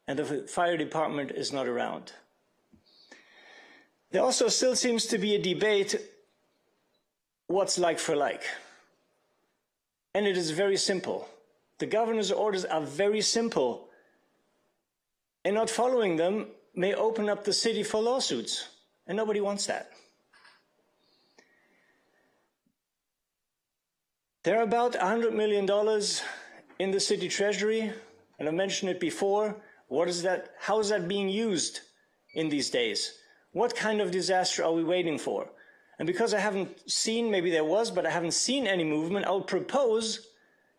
and the fire department is not around. There also still seems to be a debate, what's like for like? And it is very simple. The governor's orders are very simple, and not following them may open up the city for lawsuits, and nobody wants that. There are about $100 million in the city treasury, and I mentioned it before. What is that? How is that being used in these days? What kind of disaster are we waiting for? And because I haven't seen, maybe there was, but I haven't seen any movement, I'll propose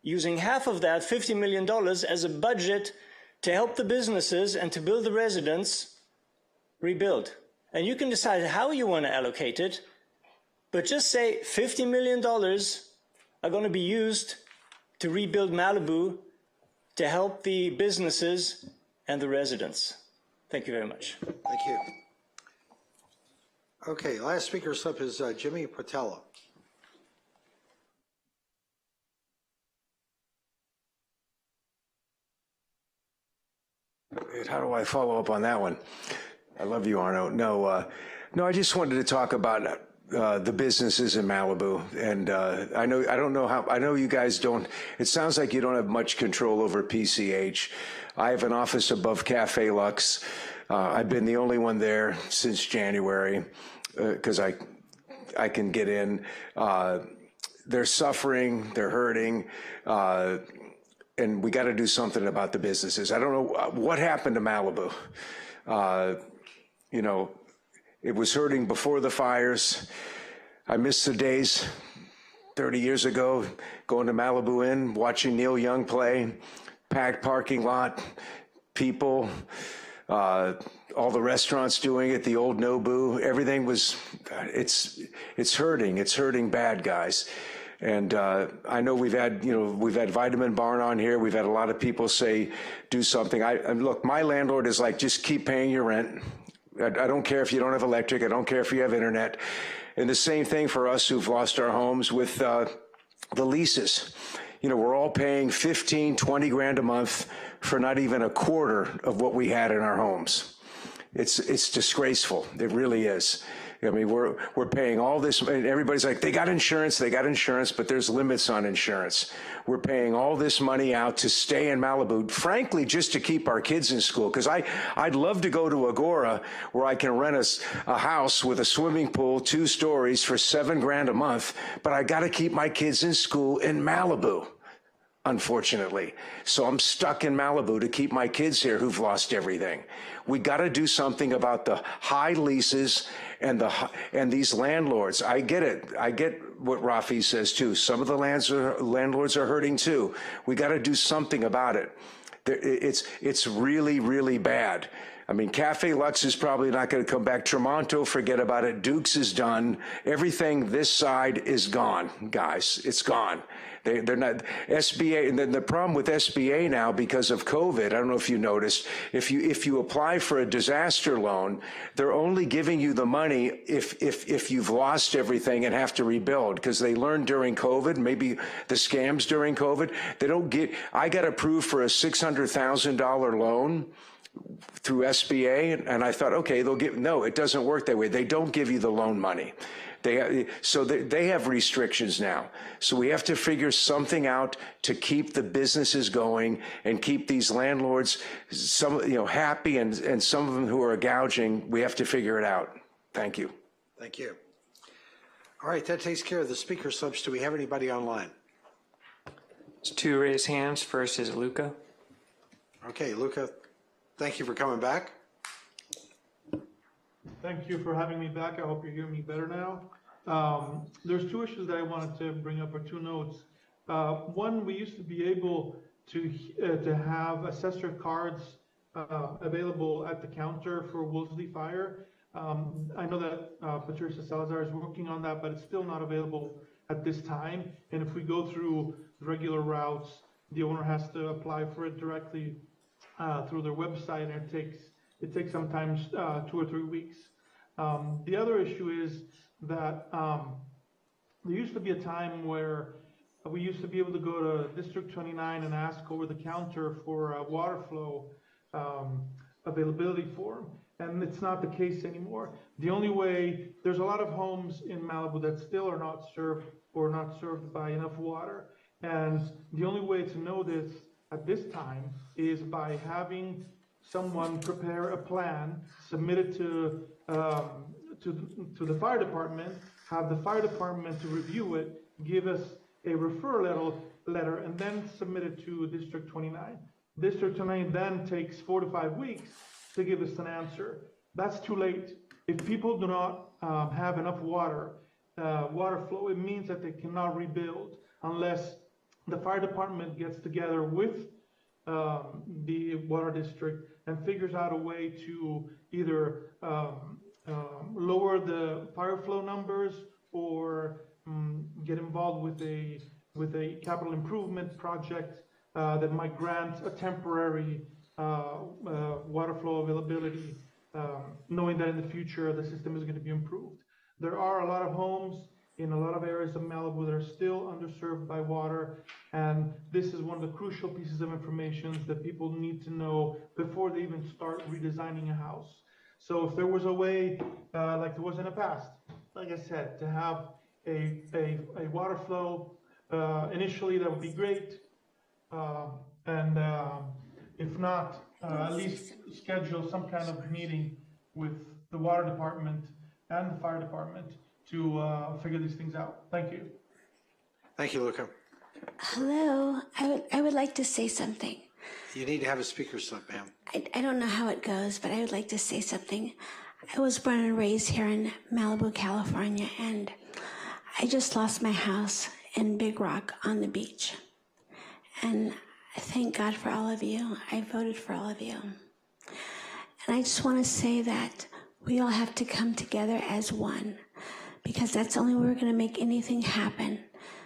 using half of that, $50 million, as a budget to help the businesses and to build the residents rebuild. And you can decide how you want to allocate it, but just say $50 million are going to be used to rebuild Malibu to help the businesses and the residents. Thank you very much. Thank you. Okay, last speaker slip is Jimmy Patella. How do I follow up on that one? I love you, Arno. No, I just wanted to talk about the businesses in Malibu, and I know you guys don't. It sounds like you don't have much control over PCH. I have an office above Cafe Lux. I've been the only one there since January because I can get in. They're suffering. They're hurting. And we got to do something about the businesses. I don't know what happened to Malibu. You know, it was hurting before the fires. I miss the days 30 years ago, going to Malibu Inn, watching Neil Young play, packed parking lot, people, all the restaurants doing it, the old Nobu, everything was, it's hurting. It's hurting bad, guys. And I know we've had Vitamin Barn on here. We've had a lot of people say, do something. And look, my landlord is like, just keep paying your rent. I don't care if you don't have electric. I don't care if you have internet. And the same thing for us who've lost our homes with the leases. You know, we're all paying 15, 20 grand a month for not even a quarter of what we had in our homes. It's disgraceful. It really is. I mean, we're paying all this, and everybody's like, they got insurance, but there's limits on insurance. We're paying all this money out to stay in Malibu, frankly, just to keep our kids in school. Because I'd love to go to Agora, where I can rent a house with a swimming pool, 2 stories for $7 grand a month, but I got to keep my kids in school in Malibu. unfortunately. So I'm stuck in Malibu to keep my kids here who've lost everything. We got to do something about the high leases and these landlords. I get it. I get what Rafi says too. Some of the landlords are hurting too. We got to do something about it. It's really, really bad. I mean, Cafe Lux is probably not going to come back. Tremonto, forget about it. Duke's is done. Everything this side is gone, guys. It's gone. They're not SBA. And then the problem with SBA now, because of COVID, I don't know if you noticed, if you apply for a disaster loan, they're only giving you the money if you've lost everything and have to rebuild, because they learned during COVID, maybe the scams during COVID, they don't get. I got approved for a $600,000 loan through SBA, and I thought, okay, they'll give. No, it doesn't work that way. They don't give you the loan money. They have restrictions now. So we have to figure something out to keep the businesses going and keep these landlords, happy, and some of them who are gouging. We have to figure it out. Thank you. Thank you. All right, that takes care of the speaker slips. Do we have anybody online? There's 2 raised hands. First is Luca. Okay, Luca, thank you for coming back. Thank you for having me back. I hope you hear me better now. There's 2 issues that I wanted to bring up, or 2 notes. One, we used to be able to have assessor cards available at the counter for Woolsey Fire. I know that Patricia Salazar is working on that, but it's still not available at this time. And if we go through regular routes, the owner has to apply for it directly through their website, and it takes sometimes 2 or 3 weeks. The other issue is that there used to be a time where we used to be able to go to District 29 and ask over the counter for a water flow availability form, and it's not the case anymore. The only way, there's a lot of homes in Malibu that still are not served or not served by enough water, and the only way to know this at this time is by having someone prepare a plan, submit it to the fire department, have the fire department to review it, give us a referral letter, and then submit it to District 29. District 29 then takes 4 to 5 weeks to give us an answer. That's too late. If people do not have enough water flow, it means that they cannot rebuild unless the fire department gets together with the water district and figures out a way to either lower the fire flow numbers or get involved with a capital improvement project that might grant a temporary water flow availability, knowing that in the future the system is going to be improved. There are a lot of homes in a lot of areas of Malibu that are still underserved by water, and this is one of the crucial pieces of information that people need to know before they even start redesigning a house. So if there was a way, like there was in the past, like I said, to have a water flow initially, that would be great. And if not, at least schedule some kind of meeting with the water department and the fire department to figure these things out. Thank you. Thank you, Luca. Hello, I would like to say something. You need to have a speaker slip, ma'am. I don't know how it goes, but I would like to say something. I was born and raised here in Malibu, California, and I just lost my house in Big Rock on the beach. And I thank God for all of you. I voted for all of you. And I just want to say that we all have to come together as one, because that's the only way we're going to make anything happen,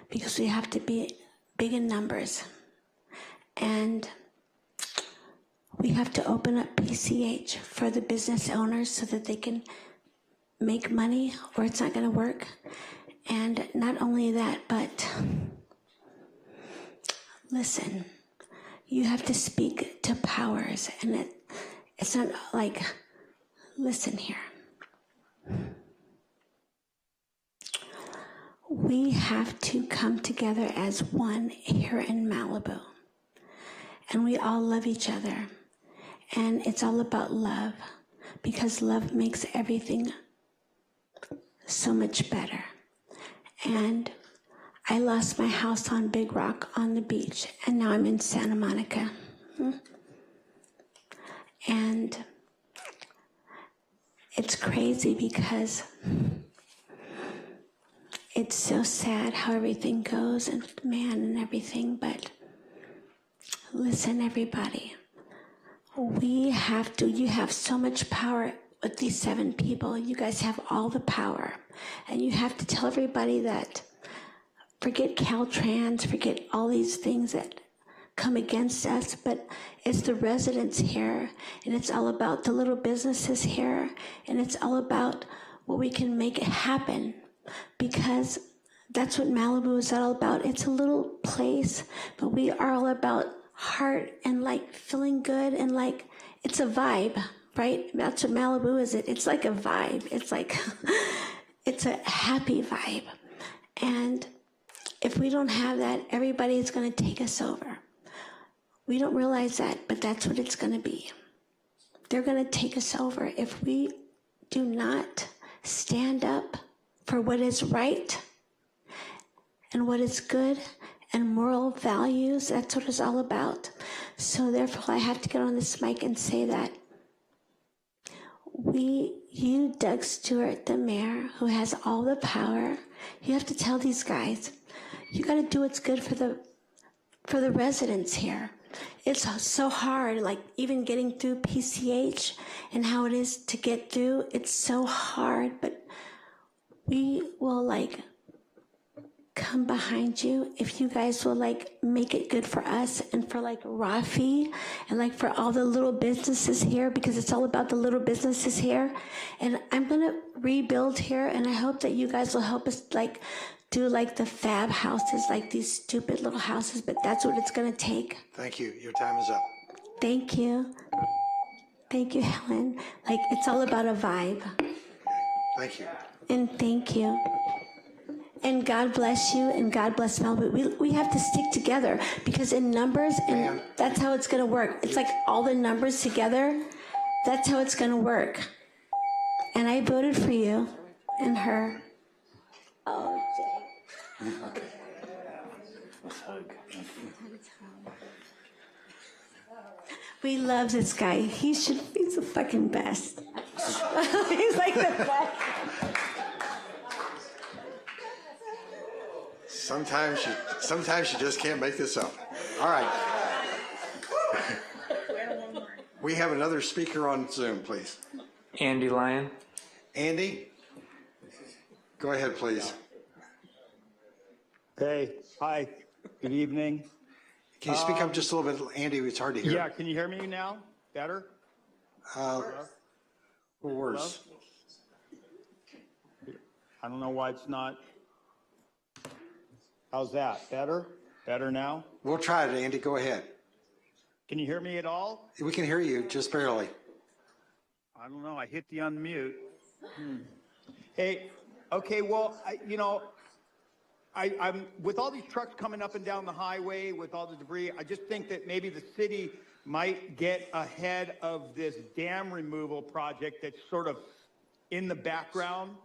because we have to be big in numbers. And we have to open up PCH for the business owners so that they can make money, or it's not going to work. And not only that, but listen, you have to speak to powers, and it's not like, listen here. We have to come together as one here in Malibu, and we all love each other, and it's all about love, because love makes everything so much better. And I lost my house on Big Rock on the beach, and now I'm in Santa Monica. And it's crazy because it's so sad how everything goes and man and everything, but listen, everybody. You have so much power with these 7 people. You guys have all the power. And you have to tell everybody that forget Caltrans, forget all these things that come against us, but it's the residents here, and it's all about the little businesses here, and it's all about what we can make it happen, because that's what Malibu is all about. It's a little place, but we are all about heart and like feeling good, and like it's a vibe, right? That's what Malibu is. It's like a vibe. It's like it's a happy vibe. And if we don't have that, everybody is going to take us over. We don't realize that, but that's what it's going to be. They're going to take us over if we do not stand up for what is right and what is good and moral values. That's what it's all about. So therefore, I have to get on this mic and say that you, Doug Stewart, the mayor, who has all the power, you have to tell these guys, you got to do what's good for the residents here. It's so hard, like even getting through PCH and how it is to get through. It's so hard, but we will like come behind you if you guys will like make it good for us and for like Rafi and like for all the little businesses here, because it's all about the little businesses here. And I'm gonna rebuild here, and I hope that you guys will help us like do like the fab houses, like these stupid little houses, but that's what it's gonna take. Thank you. Your time is up. Thank you. Thank you, Helen. Like, it's all about a vibe. Thank you. And thank you. And God bless you, and God bless Malibu. We have to stick together, because in numbers, and that's how it's gonna work. It's like all the numbers together, that's how it's gonna work. And I voted for you and her. Oh, Jay. Okay. Let's hug. We love this guy. He's the fucking best. He's like the best. Sometimes you just can't make this up. All right. We have another speaker on Zoom, please. Andy Lyon. Andy, go ahead, please. Hey, hi, good evening. Can you speak up just a little bit, Andy? It's hard to hear. Yeah, can you hear me now? Better? Worse. I don't know why it's not. How's that? Better? Better now? We'll try it, Andy. Go ahead. Can you hear me at all? We can hear you, just barely. I don't know. I hit the unmute. Hey, okay, well, I'm with all these trucks coming up and down the highway with all the debris, I just think that maybe the city might get ahead of this dam removal project that's sort of in the background,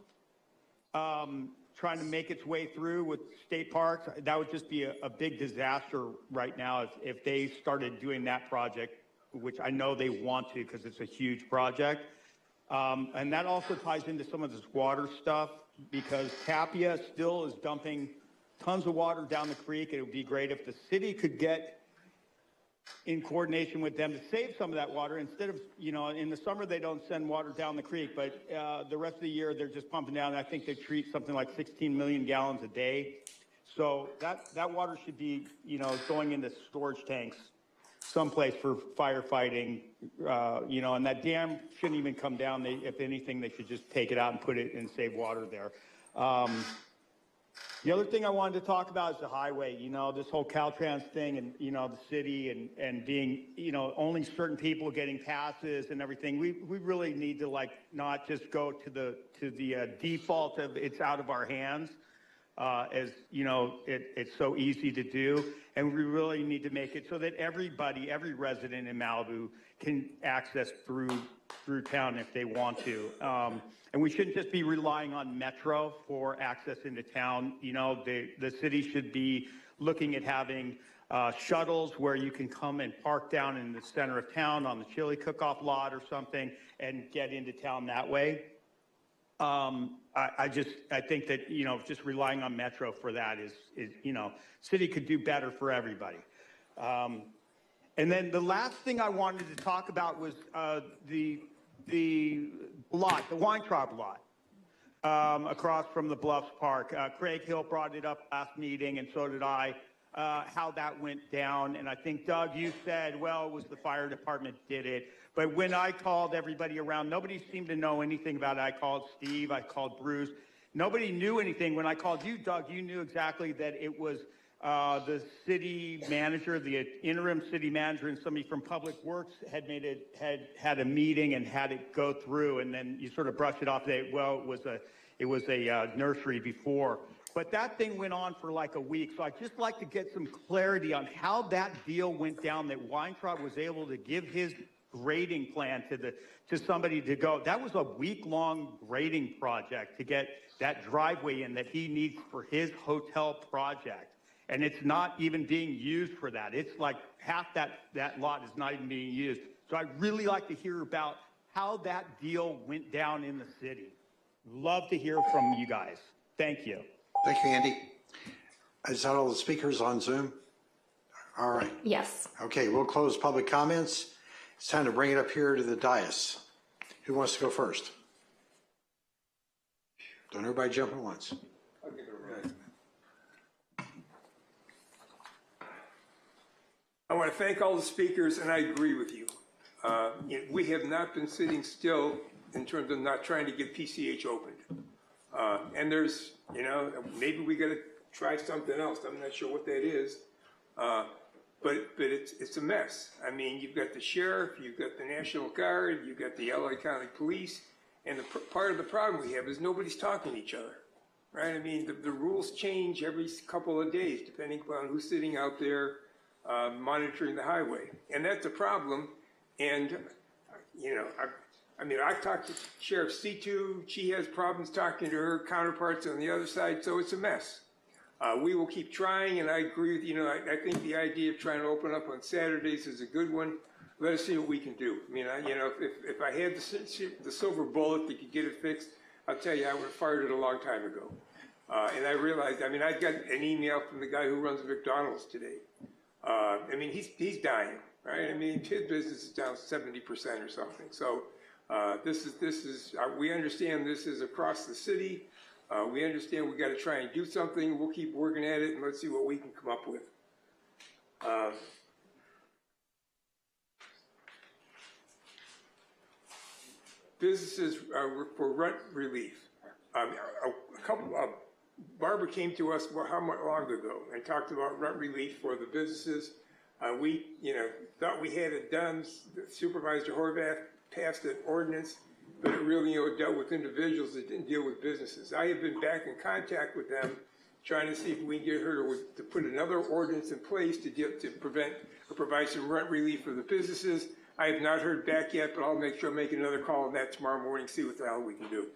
trying to make its way through with state parks. That would just be a big disaster right now if they started doing that project, which I know they want to because it's a huge project. And that also ties into some of this water stuff, because Tapia still is dumping tons of water down the creek. It would be great if the city could get in coordination with them to save some of that water. Instead of, in the summer they don't send water down the creek, but the rest of the year they're just pumping down. I think they treat something like 16 million gallons a day. So that water should be, going into storage tanks someplace for firefighting, and that dam shouldn't even come down. If anything, they should just take it out and put it and save water there. The other thing I wanted to talk about is the highway, this whole Caltrans thing, and, the city and being, only certain people getting passes and everything. We really need to not just go to the default of it's out of our hands. As it's so easy to do, and we really need to make it so that everybody, every resident in Malibu can access through through town if they want to. And we shouldn't just be relying on Metro for access into town. You know, the city should be looking at having shuttles where you can come and park down in the center of town on the chili cook-off lot or something and get into town that way. I think that, you know, just relying on Metro for that is, you know, city could do better for everybody. And then the last thing I wanted to talk about was the lot, the Weintraub lot, across from the Bluffs Park. Craig Hill brought it up last meeting, and so did I, how that went down. And I think, Doug, you said, well, it was the fire department did it. But when I called everybody around, nobody seemed to know anything about it. I called Steve, I called Bruce. Nobody knew anything. When I called you, Doug, you knew exactly that it was the city manager, the interim city manager, and somebody from Public Works had a meeting and had it go through, and then you sort of brush it off. Well, it was a nursery before, but that thing went on for like a week. So I'd just like to get some clarity on how that deal went down. That Weintraub was able to give his grading plan to somebody to go. That was a week-long grading project to get that driveway in that he needs for his hotel project. And it's not even being used for that. It's like half that lot is not even being used. So I'd really like to hear about how that deal went down in the city. Love to hear from you guys. Thank you. Thank you, Andy. Is that all the speakers on Zoom? All right. Yes. Okay, we'll close public comments. It's time to bring it up here to the dais. Who wants to go first? Don't everybody jump at once. I want to thank all the speakers, and I agree with you. We have not been sitting still in terms of not trying to get PCH opened. And there's, you know, maybe we got to try something else. I'm not sure what that is. But it's a mess. I mean, you've got the sheriff, you've got the National Guard, you've got the LA County Police, and part of the problem we have is nobody's talking to each other, right? I mean, the rules change every couple of days depending upon who's sitting out there monitoring the highway, and that's a problem. And you know, I mean, I've talked to Sheriff C2. She has problems talking to her counterparts on the other side, so it's a mess. We will keep trying, and I agree with you. Know, I think the idea of trying to open up on Saturdays is a good one. Let us see what we can do. I mean, you know, if I had the silver bullet that could get it fixed, I'll tell you, I would have fired it a long time ago. And I realized, I mean, I got an email from the guy who runs McDonald's today. I mean, he's dying, right? I mean, his business is down 70% or something. So this is we understand this is across the city. We understand we got to try and do something. We'll keep working at it, and let's see what we can come up with. Businesses for rent relief. Barbara came to us how much long ago and talked about rent relief for the businesses. We, you know, thought we had it done. Supervisor Horvath passed an ordinance, but it really, you know, dealt with individuals. It didn't deal with businesses. I have been back in contact with them, trying to see if we can get her to put another ordinance in place to prevent or provide some rent relief for the businesses. I have not heard back yet, but I'll make sure I make another call on that tomorrow morning, see what the hell we can do.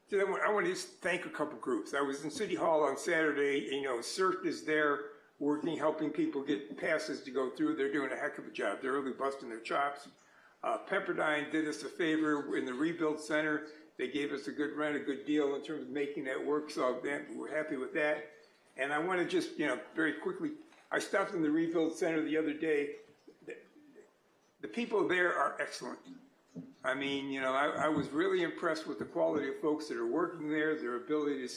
So then I want to just thank a couple groups. I was in City Hall on Saturday. You know, CERT is there working, helping people get passes to go through. They're doing a heck of a job. They're really busting their chops. Pepperdine did us a favor in the Rebuild Center. They gave us a good rent, a good deal in terms of making that work, so we're happy with that. And I want to just, you know, very quickly, I stopped in the Rebuild Center the other day. The people there are excellent. I mean, you know, I was really impressed with the quality of folks that are working there, their ability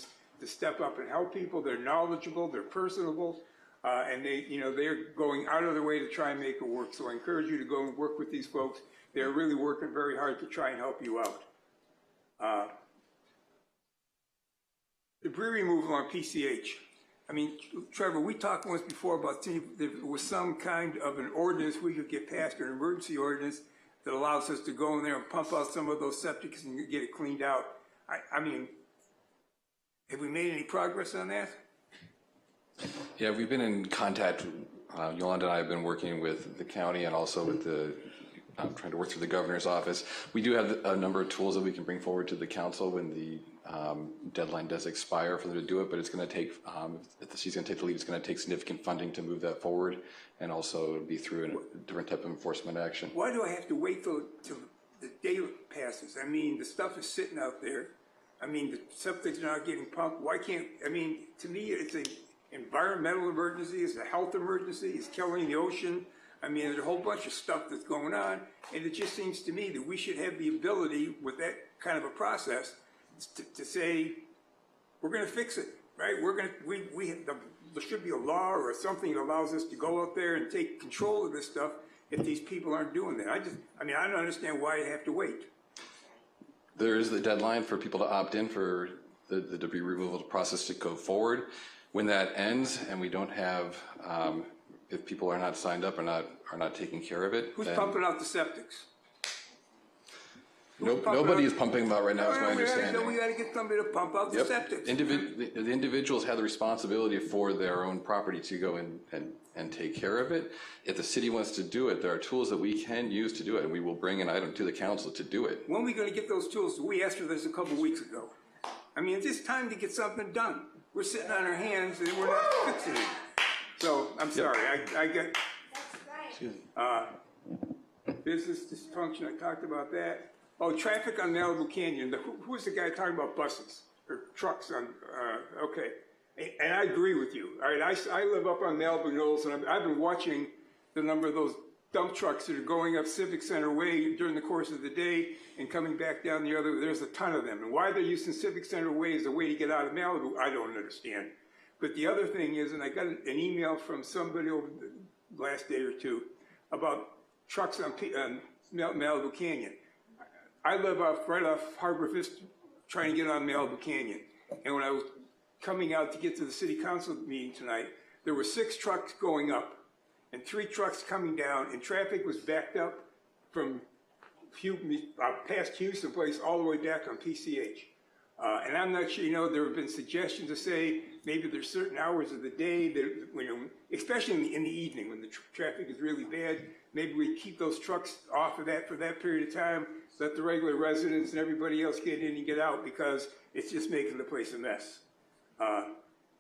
to step up and help people. They're knowledgeable, they're personable, and they're going out of their way to try and make it work. So I encourage you to go and work with these folks. They're really working very hard to try and help you out. Debris removal on PCH. I mean, Trevor, we talked once before about seeing if there was some kind of an ordinance we could get passed, an emergency ordinance that allows us to go in there and pump out some of those septics and get it cleaned out. I mean, have we made any progress on that? Yeah, we've been in contact Yolanda and I have been working with the county and also with trying to work through the governor's office. We do have a number of tools that we can bring forward to the council when the deadline does expire for them to do it, but it's going to take, if the city's going to take the lead, it's going to take significant funding to move that forward, and also be through a different type of enforcement action. Why do I have to wait till the day passes? I mean, the stuff is sitting out there. I mean, the septic's not getting pumped. Why can't, I mean, to me, it's an environmental emergency, it's a health emergency, it's killing the ocean. I mean, there's a whole bunch of stuff that's going on, and it just seems to me that we should have the ability with that kind of a process to say, we're going to fix it, right? There should be a law or something that allows us to go out there and take control of this stuff if these people aren't doing that. I don't understand why you have to wait. There is the deadline for people to opt in for the debris removal process to go forward. When that ends and we don't have, if people are not signed up or not taking care of it, who's pumping out the septics? Nobody is pumping them out right now, is my understanding. We got to get somebody to pump out the septics. The individuals have the responsibility for their own property to go and take care of it. If the city wants to do it, there are tools that we can use to do it, and we will bring an item to the council to do it. When are we going to get those tools? We asked for this a couple of weeks ago. I mean, it's time to get something done. We're sitting on our hands and we're not fixing it. So, I'm sorry, I get business dysfunction, I talked about that. Oh, traffic on Malibu Canyon. Who was the guy talking about buses or trucks on, okay. And I agree with you. All right, I live up on Malibu Knolls, and I've been watching the number of those dump trucks that are going up Civic Center Way during the course of the day and coming back down the other. There's a ton of them. And why they're using Civic Center Way as a way to get out of Malibu, I don't understand. But the other thing is, and I got an email from somebody over the last day or two about trucks on Malibu Canyon. I live right off Harbor Vista, trying to get on Malibu Canyon. And when I was coming out to get to the city council meeting tonight, there were 6 trucks going up and 3 trucks coming down, and traffic was backed up from past Houston Place all the way back on PCH. And I'm not sure, there have been suggestions to say maybe there's certain hours of the day that, especially in the evening when the traffic is really bad, maybe we keep those trucks off of that for that period of time, let the regular residents and everybody else get in and get out, because it's just making the place a mess.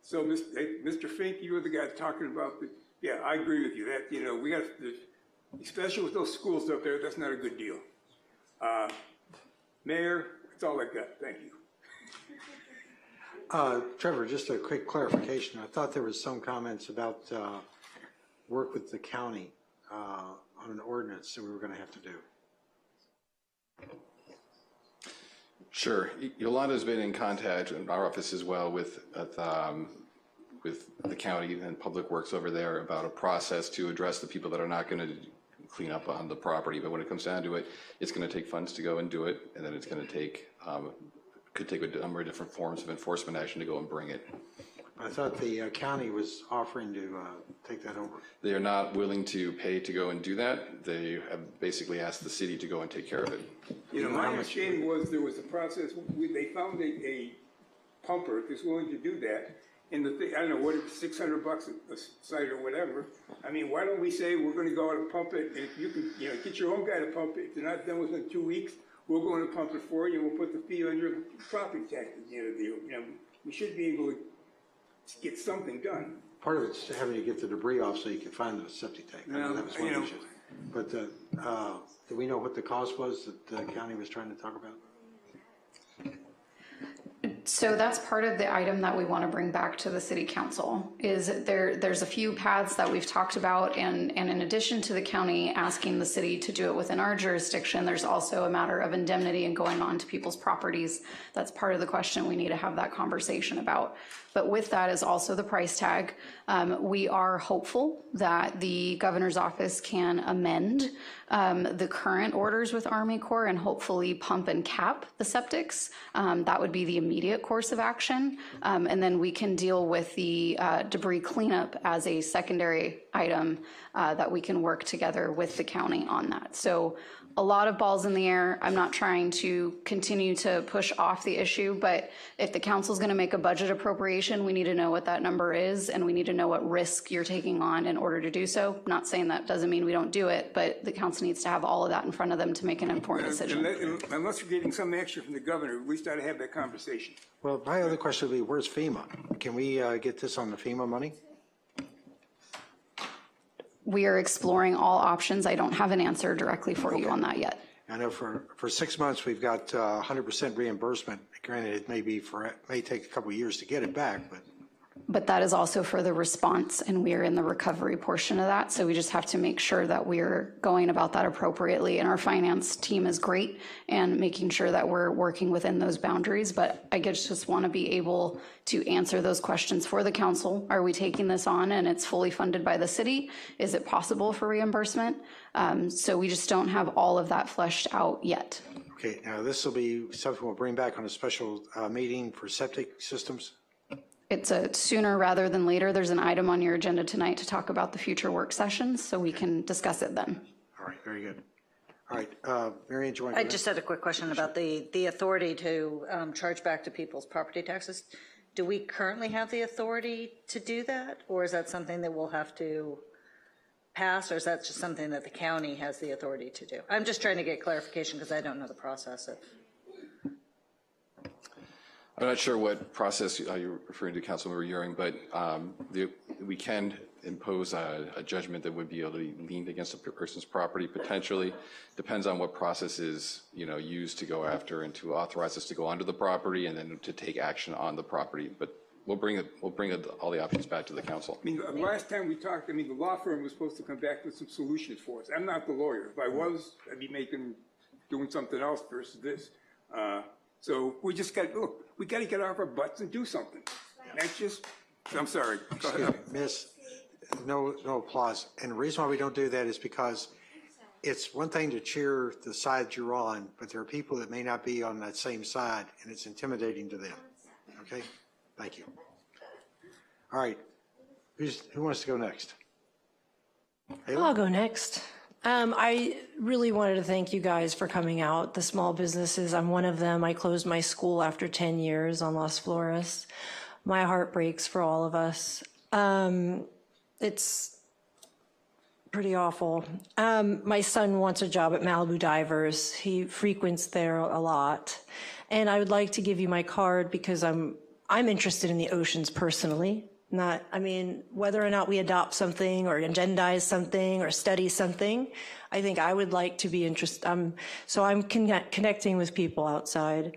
So, Mr. Fink, you were the guy talking about yeah, I agree with you. That, we got, especially with those schools up there, that's not a good deal. Mayor, that's all I got. Thank you. Trevor, just a quick clarification. I thought there was some comments about work with the county on an ordinance that we were going to have to do. Sure. Yolanda's been in contact in our office as well with the county and Public Works over there about a process to address the people that are not going to clean up on the property. But when it comes down to it, it's going to take funds to go and do it, and then it's going to take could take a number of different forms of enforcement action to go and bring it. I thought the county was offering to take that over. They are not willing to pay to go and do that. They have basically asked the city to go and take care of it. My understanding was there was a process. They found a pumper that's willing to do that. And the thing, I don't know, what it's $600 a site or whatever. I mean, why don't we say we're going to go out and pump it, and if you can, get your own guy to pump it. If they're not done within 2 weeks, we're going to pump it for you, and we'll put the fee on your property taxes. We should be able to get something done. Part of it's having to get the debris off so you can find the septic tank. I know that was one issue. But do we know what the cost was that the county was trying to talk about? So that's part of the item that we want to bring back to the city council. Is there's a few paths that we've talked about, and in addition to the county asking the city to do it within our jurisdiction, there's also a matter of indemnity and going on to people's properties. That's part of the question we need to have that conversation about. But with that is also the price tag. We are hopeful that the governor's office can amend the current orders with Army Corps and hopefully pump and cap the septics. That would be the immediate immediate course of action, and then we can deal with the debris cleanup as a secondary item that we can work together with the county on that. So a lot of balls in the air. I'm not trying to continue to push off the issue, but if the council's going to make a budget appropriation, we need to know what that number is, and we need to know what risk you're taking on in order to do so. Not saying that doesn't mean we don't do it, but the council needs to have all of that in front of them to make an informed decision. Unless we're getting some action from the governor, we start to have that conversation. Well, my other question would be, where's FEMA? Can we get this on the FEMA money? We are exploring all options. I don't have an answer directly for you on that yet. I know for 6 months, we've got 100% reimbursement. Granted, it may take a couple of years to get it back, But that is also for the response, and we are in the recovery portion of that. So we just have to make sure that we're going about that appropriately. And our finance team is great and making sure that we're working within those boundaries. But I just want to be able to answer those questions for the council. Are we taking this on and it's fully funded by the city? Is it possible for reimbursement? So we just don't have all of that fleshed out yet. okay, now this will be something we'll bring back on a special meeting for septic systems. It's a sooner rather than later. There's an item on your agenda tonight to talk about the future work sessions, so we can discuss it then. All right, very good. All right, Mary Ann, do you want I to? just had a quick question about the authority to charge back to people's property taxes. Do we currently have the authority to do that, or is that something that we'll have to pass, or is that just something that the county has the authority to do? I'm just trying to get clarification because I don't know the process of. I'm not sure what process you're referring to, Councilmember Euring, but we can impose a judgment that would be able to be leaned against a person's property potentially. Depends on what process is used to go after and to authorize us to go onto the property and then to take action on the property. But we'll bring all the options back to the council. I mean, last time we talked, the law firm was supposed to come back with some solutions for us. I'm not the lawyer. If I was, I'd be doing something else versus this. So we just we got to get off our butts and do something. That's just, I'm sorry. Go ahead. Miss, no applause. And the reason why we don't do that is because it's one thing to cheer the side you're on, but there are people that may not be on that same side, and it's intimidating to them. Okay? Thank you. All right. Who wants to go next? Haley? I'll go next. I really wanted to thank you guys for coming out, the small businesses. I'm one of them. I closed my school after 10 years on Las Flores. My heart breaks for all of us. It's pretty awful. My son wants a job at Malibu Divers. He frequents there a lot. And I would like to give you my card because I'm interested in the oceans personally. Whether or not we adopt something or agendize something or study something, I think I would like to be interested. So I'm connecting with people outside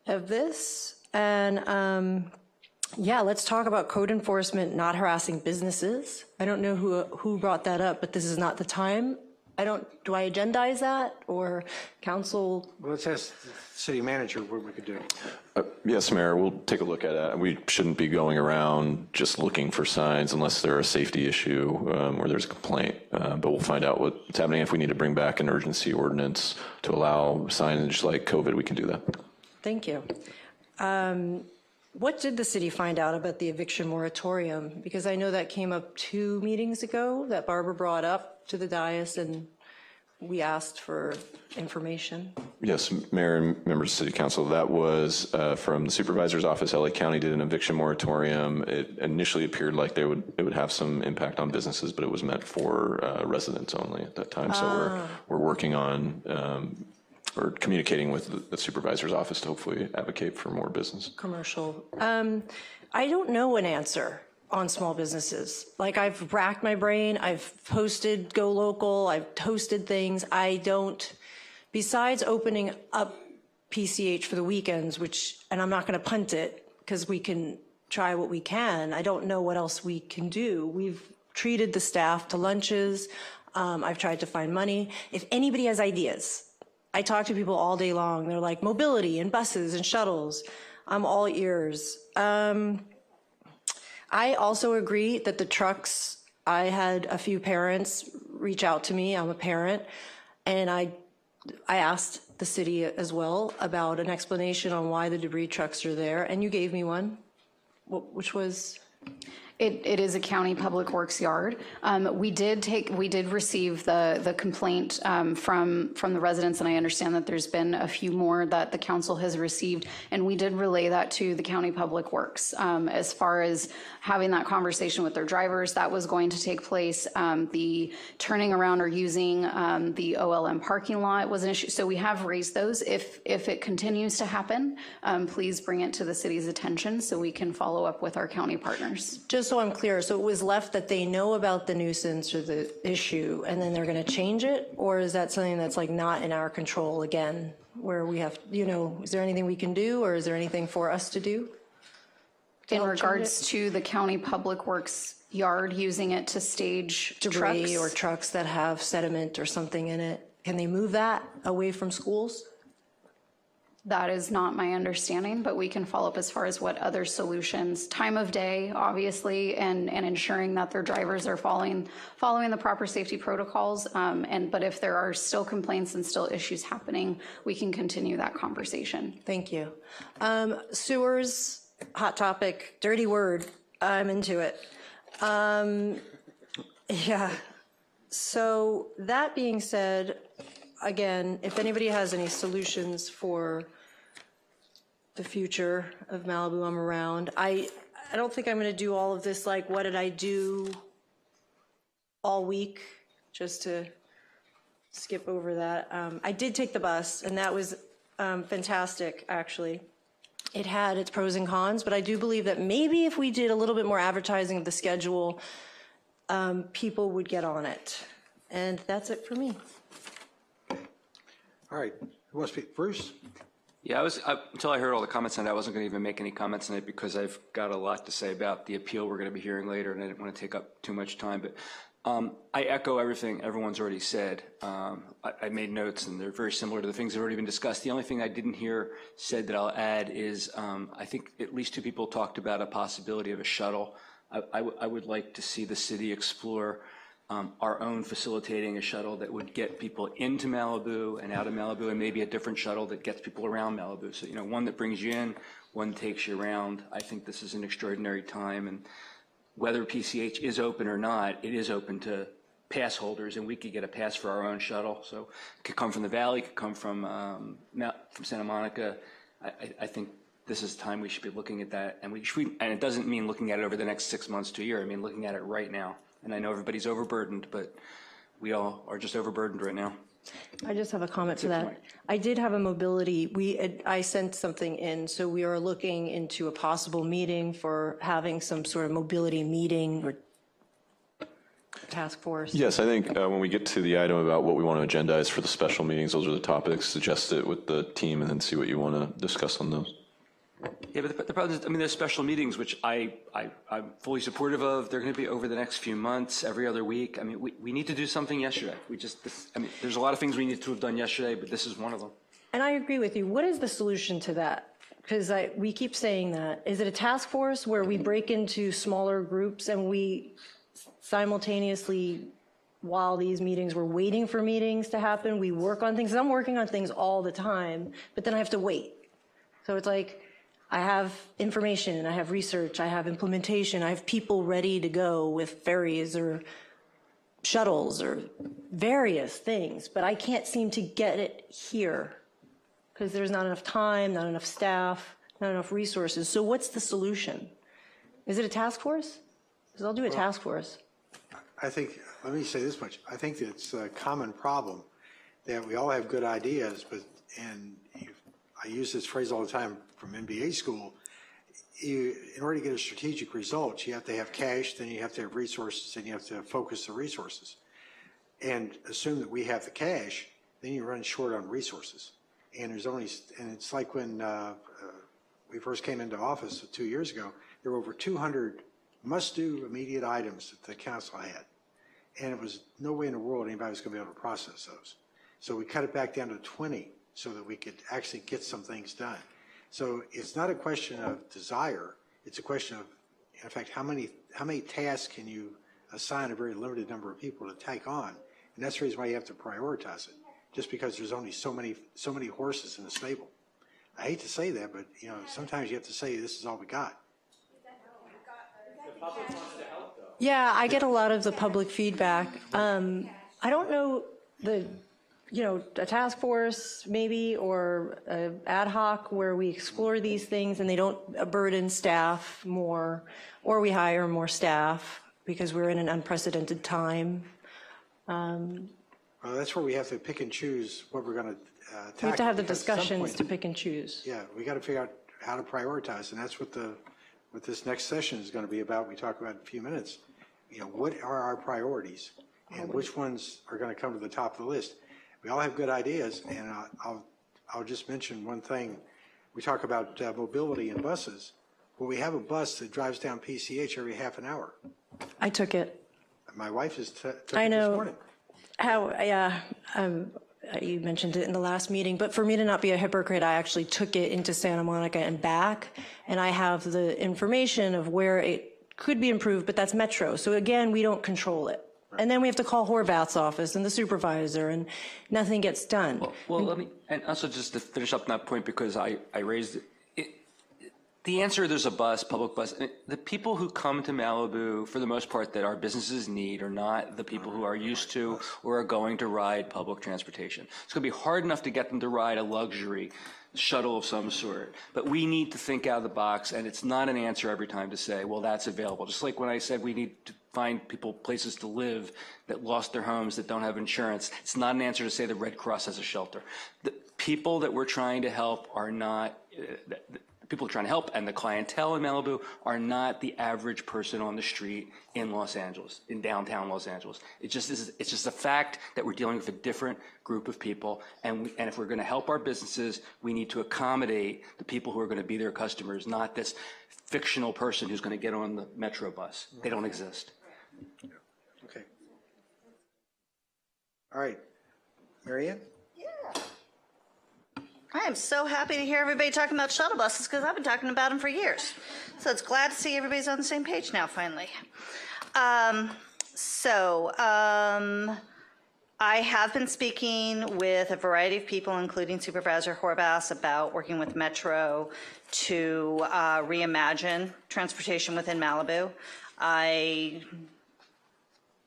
of this. And let's talk about code enforcement, not harassing businesses. I don't know who brought that up, but this is not the time. Do I agendize that or council? Well, let's ask the city manager what we could do. Yes, Mayor, we'll take a look at it. We shouldn't be going around just looking for signs unless they're a safety issue or there's a complaint. But we'll find out what's happening. If we need to bring back an urgency ordinance to allow signage like COVID, we can do that. Thank you. What did the city find out about the eviction moratorium? Because I know that came up 2 meetings ago that Barbara brought up to the dais and we asked for information. Yes, Mayor and members of City Council, that was from the Supervisor's Office. LA County did an eviction moratorium. It initially appeared like it would have some impact on businesses, but it was meant for residents only at that time. So we're working on or communicating with the Supervisor's Office to hopefully advocate for more business. Commercial. I don't know an answer on small businesses. Like I've racked my brain, I've posted Go Local, I've hosted things. Besides opening up PCH for the weekends, and I'm not gonna punt it because we can try what we can. I don't know what else we can do. We've treated the staff to lunches. I've tried to find money. If anybody has ideas, I talk to people all day long. They're like mobility and buses and shuttles. I'm all ears. I also agree that the trucks, I had a few parents reach out to me. I'm a parent, and I I asked the city as well about an explanation on why the debris trucks are there, and you gave me one, which was? It is a county public works yard. We did receive the complaint from the residents, and I understand that there's been a few more that the council has received, and we did relay that to the county public works. As far as having that conversation with their drivers, that was going to take place. The turning around or using the OLM parking lot was an issue. So we have raised those. If it continues to happen, please bring it to the city's attention so we can follow up with our county partners. Just so I'm clear, so it was left that they know about the nuisance or the issue and then they're going to change it? Or is that something that's like not in our control again, where we have, is there anything we can do or is there anything for us to do? In regards to the county public works yard, using it to stage Debris trucks or trucks that have sediment or something in it, can they move that away from schools? That is not my understanding, but we can follow up as far as what other solutions, time of day, obviously, and ensuring that their drivers are following the proper safety protocols. But if there are still complaints and still issues happening, we can continue that conversation. Thank you. Sewers, hot topic, dirty word. I'm into it. Yeah. So that being said, again, if anybody has any solutions for the future of Malibu, I'm around. I don't think I'm going to do all of this, like, what did I do all week, just to skip over that. I did take the bus, and that was fantastic, actually. It had its pros and cons, but I do believe that maybe if we did a little bit more advertising of the schedule, people would get on it. And that's it for me. All right, who wants to speak? Bruce? Yeah, until I heard all the comments on it, I wasn't going to even make any comments on it because I've got a lot to say about the appeal we're going to be hearing later, and I didn't want to take up too much time. But I echo everything everyone's already said. I made notes, and they're very similar to the things that have already been discussed. The only thing I didn't hear said that I'll add is I think at least two people talked about a possibility of a shuttle. I would like to see the city explore our own facilitating a shuttle that would get people into Malibu and out of Malibu, and maybe a different shuttle that gets people around Malibu. So, one that brings you in, one takes you around. I think this is an extraordinary time, and whether PCH is open or not, it is open to pass holders, and we could get a pass for our own shuttle. So it could come from the Valley, it could come from Santa Monica. I think this is the time we should be looking at that, and and it doesn't mean looking at it over the next 6 months to a year. I mean looking at it right now. And I know everybody's overburdened, but we all are just overburdened right now. I just have a comment to that. I did have a mobility, I sent something in, so we are looking into a possible meeting for having some sort of mobility meeting or task force. Yes, I think when we get to the item about what we want to agendize for the special meetings, those are the topics. Suggest it with the team and then see what you want to discuss on those. Yeah, but the problem is, there's special meetings, which I'm fully supportive of. They're going to be over the next few months, every other week. We need to do something yesterday. There's a lot of things we need to have done yesterday, but this is one of them. And I agree with you. What is the solution to that? Because we keep saying that. Is it a task force where we break into smaller groups and we simultaneously, while these meetings, we're waiting for meetings to happen, we work on things? I'm working on things all the time, but then I have to wait. So it's like, I have information, I have research, I have implementation, I have people ready to go with ferries or shuttles or various things, but I can't seem to get it here because there's not enough time, not enough staff, not enough resources. So what's the solution? Is it a task force? Because I'll do a task force. I think, let me say this much. I think that it's a common problem that we all have good ideas, I use this phrase all the time from MBA school. In order to get a strategic result, you have to have cash, then you have to have resources, and you have to focus the resources. And assume that we have the cash, then you run short on resources. And it's like when we first came into office 2 years ago, there were over 200 must-do immediate items that the council had. And it was no way in the world anybody was going to be able to process those. So we cut it back down to 20 so that we could actually get some things done. So it's not a question of desire, it's a question of, in fact, how many tasks can you assign a very limited number of people to take on? And that's the reason why you have to prioritize it. just because there's only so many horses in the stable. I hate to say that, but you know, sometimes you have to say this is all we got. Yeah, I get a lot of the public feedback. I don't know a task force maybe, or ad hoc where we explore these things and they don't burden staff more, or we hire more staff because we're in an unprecedented time. Well, that's where we have to pick and choose what we're going to tackle. We have to have the because at some discussions point, to pick and choose. Yeah, we got to figure out how to prioritize, and that's what this next session is going to be about. We talk about in a few minutes. You know, what are our priorities, and which ones are going to come to the top of the list? We all have good ideas, and I'll just mention one thing. We talk about mobility in buses. Well, we have a bus that drives down PCH every half an hour. I took it. My wife is took it I know. this morning. You mentioned it in the last meeting, but for me to not be a hypocrite, I actually took it into Santa Monica and back, and I have the information of where it could be improved, but that's Metro. So again, we don't control it. And then we have to call Horvath's office and the supervisor, and nothing gets done. Well, let me, and also just to finish up on that point, because I raised it. The answer, there's a bus, public bus. The people who come to Malibu, for the most part, that our businesses need are not the people who are used to or are going to ride public transportation. It's going to be hard enough to get them to ride a luxury shuttle of some sort. But we need to think out of the box, and it's not an answer every time to say, well, that's available. Just like when I said we need to find people places to live that lost their homes, that don't have insurance. It's not an answer to say the Red Cross has a shelter. The people that we're trying to help are not people trying to help, and the clientele in Malibu are not the average person on the street in Los Angeles, in downtown Los Angeles. It's just a fact that we're dealing with a different group of people, and if we're going to help our businesses, we need to accommodate the people who are going to be their customers, not this fictional person who's going to get on the Metro bus. They don't exist. Okay. All right. Marianne? I am so happy to hear everybody talking about shuttle buses because I've been talking about them for years. So it's glad to see everybody's on the same page now, finally. I have been speaking with a variety of people, including Supervisor Horvath, about working with Metro to reimagine transportation within Malibu. I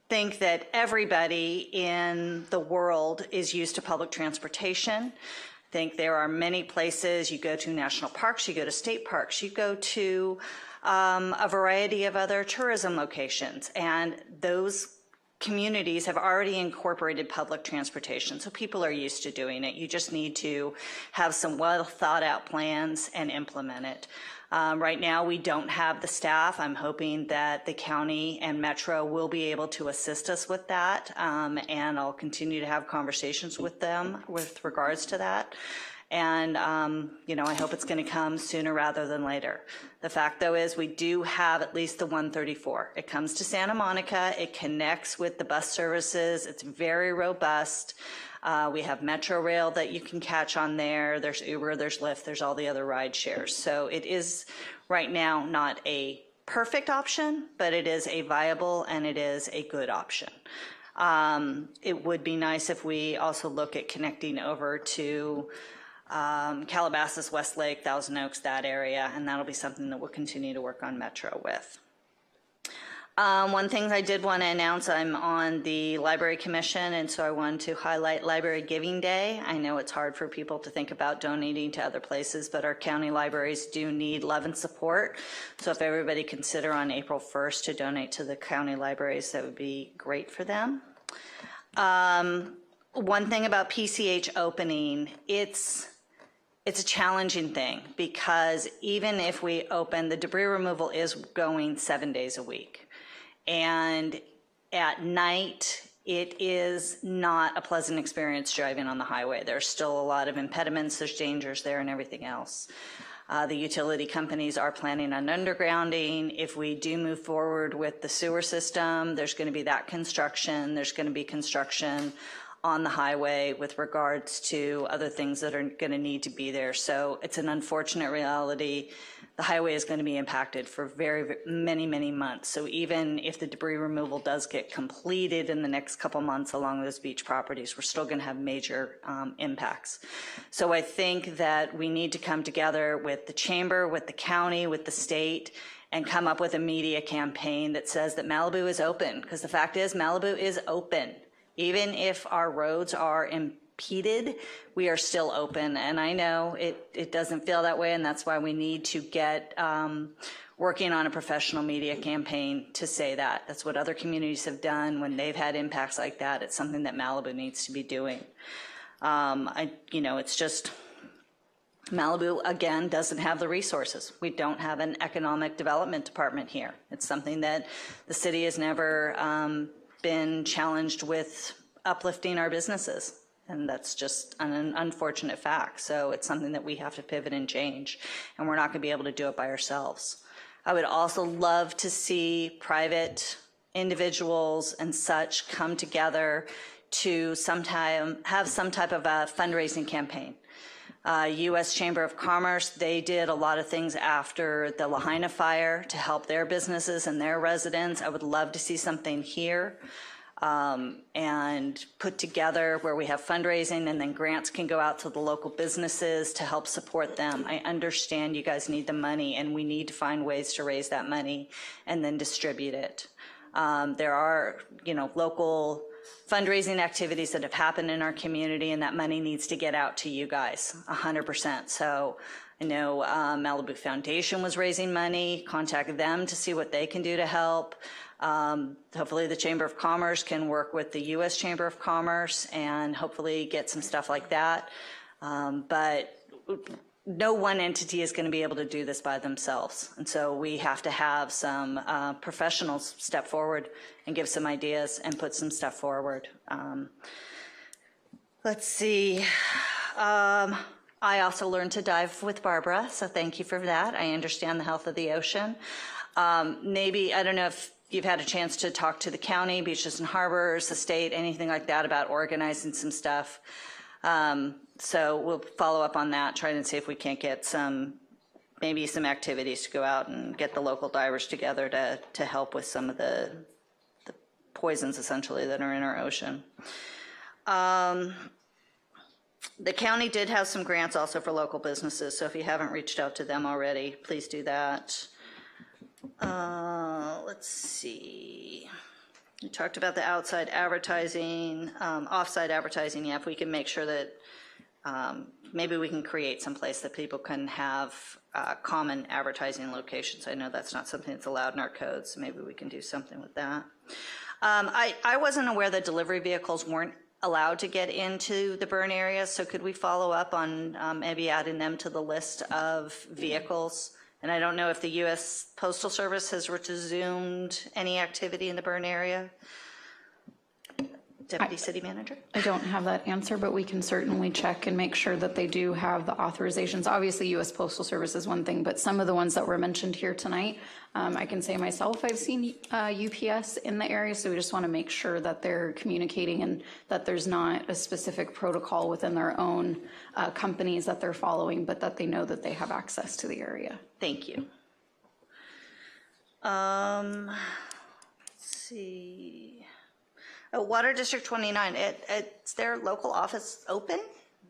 think that everybody in the world is used to public transportation. I think there are many places, you go to national parks, you go to state parks, you go to a variety of other tourism locations, and those communities have already incorporated public transportation, so people are used to doing it. You just need to have some well thought out plans and implement it. Right now, we don't have the staff. I'm hoping that the county and Metro will be able to assist us with that, and I'll continue to have conversations with them with regards to that. And, I hope it's going to come sooner rather than later. The fact, though, is we do have at least the 134. It comes to Santa Monica. It connects with the bus services. It's very robust. We have Metro Rail that you can catch on there. There's Uber, there's Lyft, there's all the other ride shares. So it is right now not a perfect option, but it is a viable and it is a good option. It would be nice if we also look at connecting over to Calabasas, Westlake, Thousand Oaks, that area, and that'll be something that we'll continue to work on Metro with. One thing I did want to announce, I'm on the Library Commission, and so I wanted to highlight Library Giving Day. I know it's hard for people to think about donating to other places, but our county libraries do need love and support. So if everybody consider on April 1st to donate to the county libraries, that would be great for them. One thing about PCH opening, it's a challenging thing because even if we open, the debris removal is going 7 days a week. And at night, it is not a pleasant experience driving on the highway. There's still a lot of impediments, there's dangers there and everything else. The utility companies are planning on undergrounding. If we do move forward with the sewer system, there's going to be that construction. There's going to be construction on the highway with regards to other things that are going to need to be there. So it's an unfortunate reality. The highway is going to be impacted for many months. So even if the debris removal does get completed in the next couple months along those beach properties, we're still going to have major impacts. So I think that we need to come together with the chamber, with the county, with the state, and come up with a media campaign that says that Malibu is open, because the fact is Malibu is open. Even if our roads are impeded, we are still open. And I know it doesn't feel that way, and that's why we need to get working on a professional media campaign to say that. That's what other communities have done when they've had impacts like that. It's something that Malibu needs to be doing. It's just, Malibu, again, doesn't have the resources. We don't have an economic development department here. It's something that the city has never been challenged with uplifting our businesses. And that's just an unfortunate fact. So it's something that we have to pivot and change. And we're not going to be able to do it by ourselves. I would also love to see private individuals and such come together to have some type of a fundraising campaign. U.S. Chamber of Commerce, they did a lot of things after the Lahaina fire to help their businesses and their residents. I would love to see something here and put together where we have fundraising and then grants can go out to the local businesses to help support them. I understand you guys need the money and we need to find ways to raise that money and then distribute it. There are, local fundraising activities that have happened in our community, and that money needs to get out to you guys 100%. So I know Malibu Foundation was raising money. Contact them to see what they can do to help. Hopefully the Chamber of Commerce can work with the U.S. Chamber of Commerce and hopefully get some stuff like that. But no one entity is going to be able to do this by themselves. And so we have to have some professionals step forward and give some ideas and put some stuff forward. Let's see. I also learned to dive with Barbara, so thank you for that. I understand the health of the ocean. Maybe, I don't know if you've had a chance to talk to the county, beaches and harbors, the state, anything like that about organizing some stuff. So we'll follow up on that, trying to see if we can't get maybe some activities to go out and get the local divers together to help with some of the poisons essentially that are in our ocean. The county did have some grants also for local businesses, so if you haven't reached out to them already, please do that. Let's see. We talked about the outside advertising, offsite advertising. Yeah, if we can make sure that maybe we can create some place that people can have common advertising locations. I know that's not something that's allowed in our code, so maybe we can do something with that. I wasn't aware that delivery vehicles weren't allowed to get into the burn area, so could we follow up on maybe adding them to the list of vehicles? And I don't know if the U.S. Postal Service has resumed any activity in the burn area. Deputy City Manager? I don't have that answer, but we can certainly check and make sure that they do have the authorizations. Obviously, U.S. Postal Service is one thing, but some of the ones that were mentioned here tonight, I can say myself, I've seen UPS in the area, so we just want to make sure that they're communicating and that there's not a specific protocol within their own companies that they're following, but that they know that they have access to the area. Thank you. Let's see. Oh, Water District 29, is their local office open?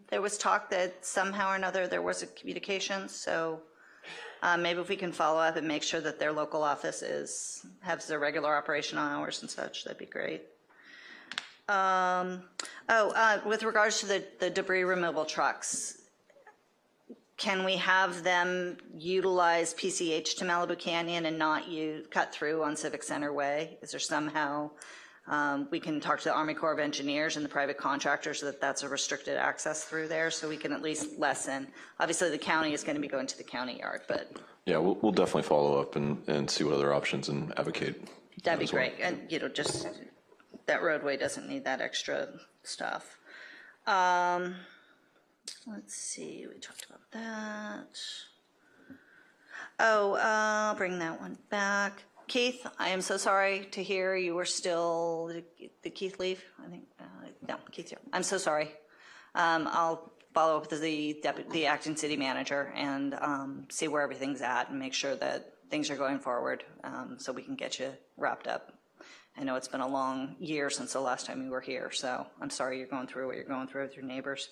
There was talk that somehow or another there was a communication, so maybe if we can follow up and make sure that their local office has their regular operational hours and such, that'd be great. With regards to the debris removal trucks, can we have them utilize PCH to Malibu Canyon and not cut through on Civic Center Way? Is there somehow we can talk to the Army Corps of Engineers and the private contractors that that's a restricted access through there, so we can at least lessen. Obviously, the county is going to be going to the county yard, but Yeah, we'll definitely follow up and see what other options and advocate. that'd be great. And just that roadway doesn't need that extra stuff. Let's see, we talked about that. I'll bring that one back. Keith, I am so sorry to hear you were still, did Keith leave? I think, no, Keith's here. I'm so sorry. I'll follow up with the acting city manager and see where everything's at and make sure that things are going forward so we can get you wrapped up. I know it's been a long year since the last time you were here, so I'm sorry you're going through what you're going through with your neighbors.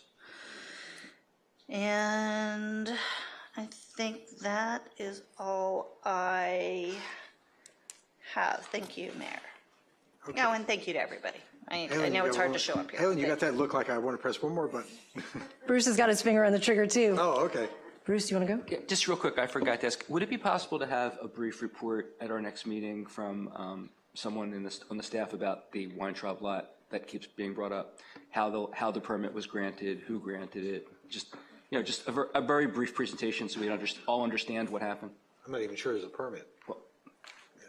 And I think that is all I have. Thank you, Mayor. Okay. Oh, and thank you to everybody. I know it's hard to show up here. Helen, you got that look like I want to press one more button. Bruce has got his finger on the trigger too. Oh, okay. Bruce, you want to go? Yeah, just real quick, I forgot to ask, would it be possible to have a brief report at our next meeting from someone on the staff about the Weintraub lot that keeps being brought up? How the permit was granted, who granted it, just a very brief presentation so we all understand what happened. I'm not even sure there's a permit. Well,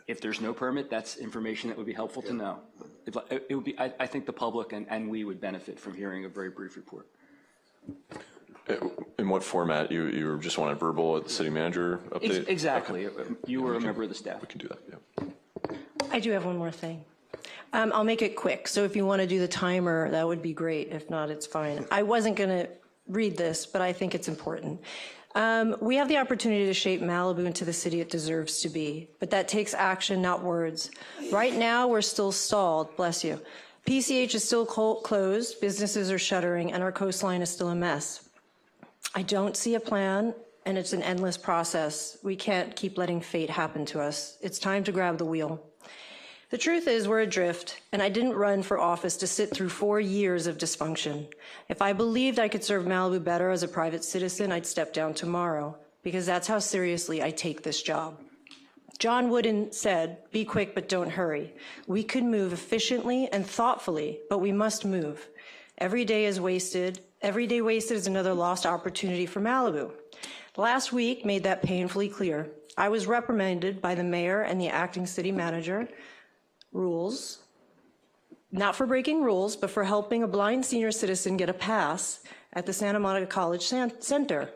if there's no permit, that's information that would be helpful to know. It would be. I think the public and we would benefit from hearing a very brief report. In what format? You just want a verbal at the city manager update? Exactly. Okay. You were a member of the staff. We can do that, yeah. I do have one more thing. I'll make it quick. So if you want to do the timer, that would be great. If not, it's fine. I wasn't going to read this, but I think it's important. We have the opportunity to shape Malibu into the city it deserves to be, but that takes action, not words. Right now, we're still stalled, bless you. PCH is still closed, businesses are shuttering, and our coastline is still a mess. I don't see a plan, and it's an endless process. We can't keep letting fate happen to us. It's time to grab the wheel. The truth is we're adrift, and I didn't run for office to sit through 4 years of dysfunction. If I believed I could serve Malibu better as a private citizen, I'd step down tomorrow, because that's how seriously I take this job. John Wooden said, "Be quick, but don't hurry." We could move efficiently and thoughtfully, but we must move. Every day wasted is another lost opportunity for Malibu. Last week made that painfully clear. I was reprimanded by the mayor and the acting city manager, not for breaking rules, but for helping a blind senior citizen get a pass at the Santa Monica College Center.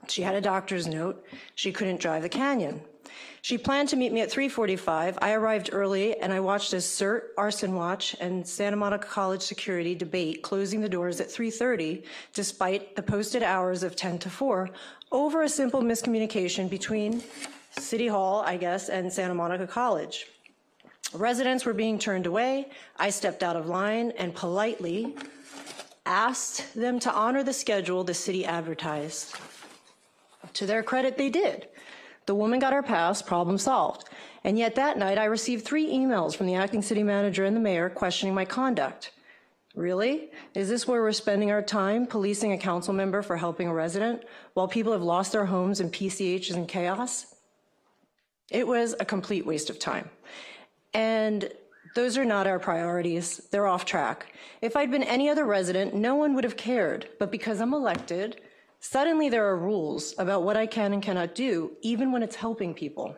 She had a doctor's note. She couldn't drive the canyon. She planned to meet me at 3:45. I arrived early, and I watched as CERT, Arson Watch, and Santa Monica College security debate closing the doors at 3:30, despite the posted hours of 10 to 4, over a simple miscommunication between City Hall, I guess, and Santa Monica College. Residents were being turned away. I stepped out of line and politely asked them to honor the schedule the city advertised. To their credit, they did. The woman got her pass, problem solved. And yet that night, I received 3 emails from the acting city manager and the mayor questioning my conduct. Really? Is this where we're spending our time, policing a council member for helping a resident, while people have lost their homes and PCH is in chaos? It was a complete waste of time. And those are not our priorities. They're off track. If I'd been any other resident, no one would have cared. But because I'm elected, suddenly there are rules about what I can and cannot do, even when it's helping people.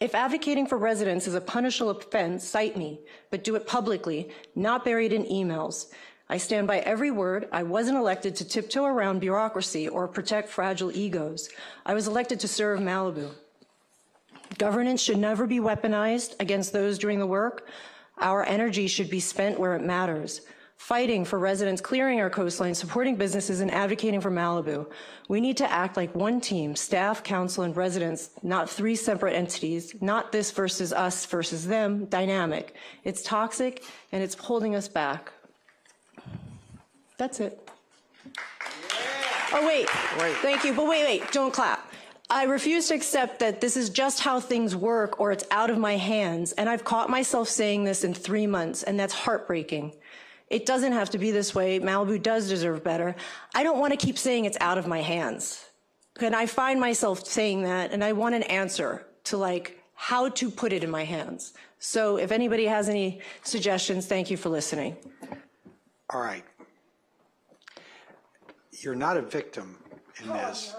If advocating for residents is a punishable offense, cite me, but do it publicly, not buried in emails. I stand by every word. I wasn't elected to tiptoe around bureaucracy or protect fragile egos. I was elected to serve Malibu. Governance should never be weaponized against those doing the work. Our energy should be spent where it matters. Fighting for residents, clearing our coastline, supporting businesses, and advocating for Malibu. We need to act like one team, staff, council, and residents, not 3 separate entities, not this versus us versus them, dynamic. It's toxic, and it's holding us back. That's it. Oh, wait. Thank you, but wait, don't clap. I refuse to accept that this is just how things work or it's out of my hands, and I've caught myself saying this in 3 months, and that's heartbreaking. It doesn't have to be this way. Malibu does deserve better. I don't want to keep saying it's out of my hands. And I find myself saying that, and I want an answer to how to put it in my hands. So if anybody has any suggestions, thank you for listening. All right. You're not a victim in this.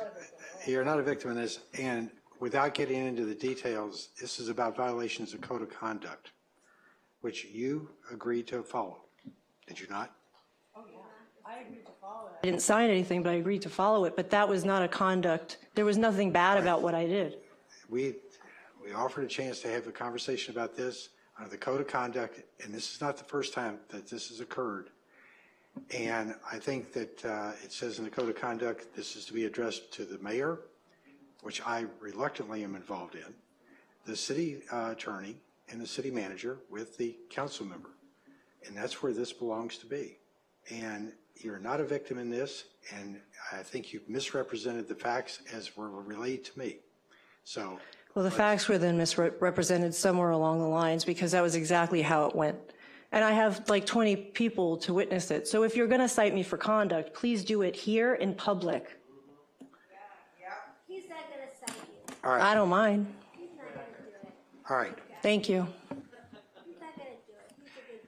You're not a victim in this, and without getting into the details, this is about violations of code of conduct, which you agreed to follow. Did you not? Oh, yeah. I agreed to follow it. I didn't sign anything, but I agreed to follow it, but that was not a conduct. There was nothing bad about what I did. We We offered a chance to have a conversation about this under the code of conduct, and this is not the first time that this has occurred. And I think that it says in the code of conduct, this is to be addressed to the mayor, which I reluctantly am involved in, the city attorney, and the city manager with the council member. And that's where this belongs to be. And you're not a victim in this, and I think you've misrepresented the facts as were relayed to me. So. Well, the facts were then misrepresented somewhere along the lines, because that was exactly how it went. And I have like 20 people to witness it. So if you're going to cite me for conduct, please do it here in public. He's not going to cite you. All right. I don't mind. He's not going to do it. All right. Thank you. He's not going to do it. He's a good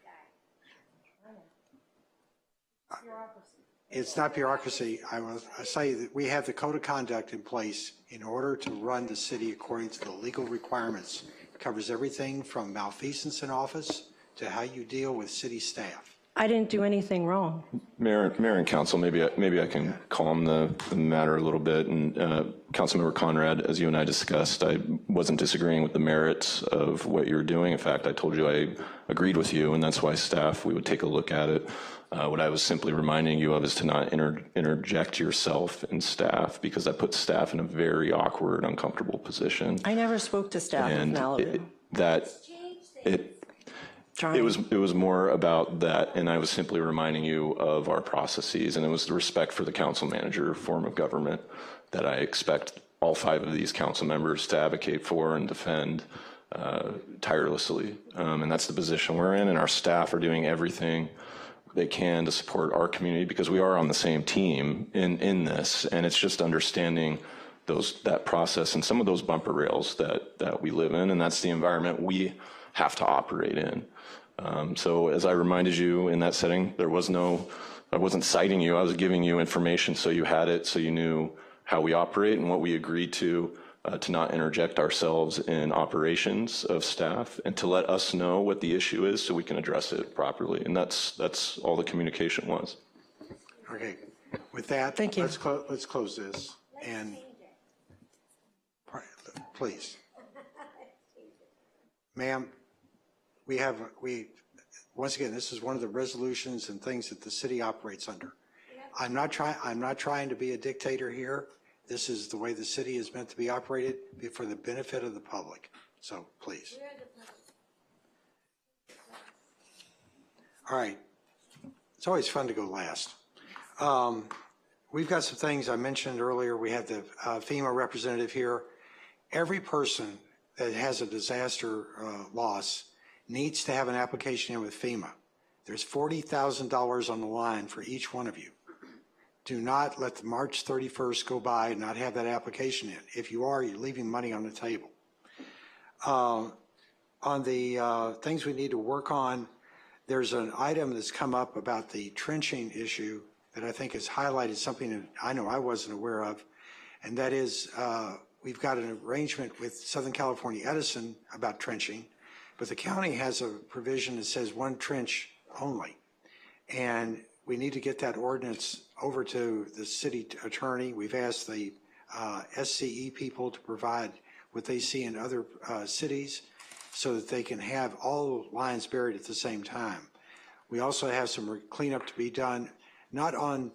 guy. It's not bureaucracy. I will say that we have the code of conduct in place in order to run the city according to the legal requirements. It covers everything from malfeasance in office to how you deal with city staff. I didn't do anything wrong. Mayor and council, maybe I can calm the matter a little bit. And Councilmember Conrad, as you and I discussed, I wasn't disagreeing with the merits of what you're doing. In fact, I told you I agreed with you, and that's why staff, we would take a look at it. What I was simply reminding you of is to not interject yourself in staff, because that puts staff in a very awkward, uncomfortable position. I never spoke to staff of Malibu. It was more about that, and I was simply reminding you of our processes, and it was the respect for the council manager form of government that I expect all 5 of these council members to advocate for and defend tirelessly. And that's the position we're in, and our staff are doing everything they can to support our community, because we are on the same team in this, and it's just understanding that process and some of those bumper rails that we live in, and that's the environment we have to operate in. So as I reminded you in that setting, I wasn't citing you, I was giving you information so you had it, so you knew how we operate and what we agreed to not interject ourselves in operations of staff, and to let us know what the issue is so we can address it properly. And that's all the communication was. Okay, with that, thank you. Let's close this, and please. Ma'am, once again, this is one of the resolutions and things that the city operates under. I'm not trying to be a dictator here. This is the way the city is meant to be operated for the benefit of the public. So please. All right. It's always fun to go last. We've got some things I mentioned earlier. We have the FEMA representative here. Every person that has a disaster loss needs to have an application in with FEMA. There's $40,000 on the line for each one of you. Do not let the March 31st go by and not have that application in. If you are, you're leaving money on the table. On the things we need to work on, there's an item that's come up about the trenching issue that I think has highlighted something that I know I wasn't aware of, and that is we've got an arrangement with Southern California Edison about trenching, but the county has a provision that says one trench only. And we need to get that ordinance over to the city attorney. We've asked the SCE people to provide what they see in other cities so that they can have all lines buried at the same time. We also have some cleanup to be done, not on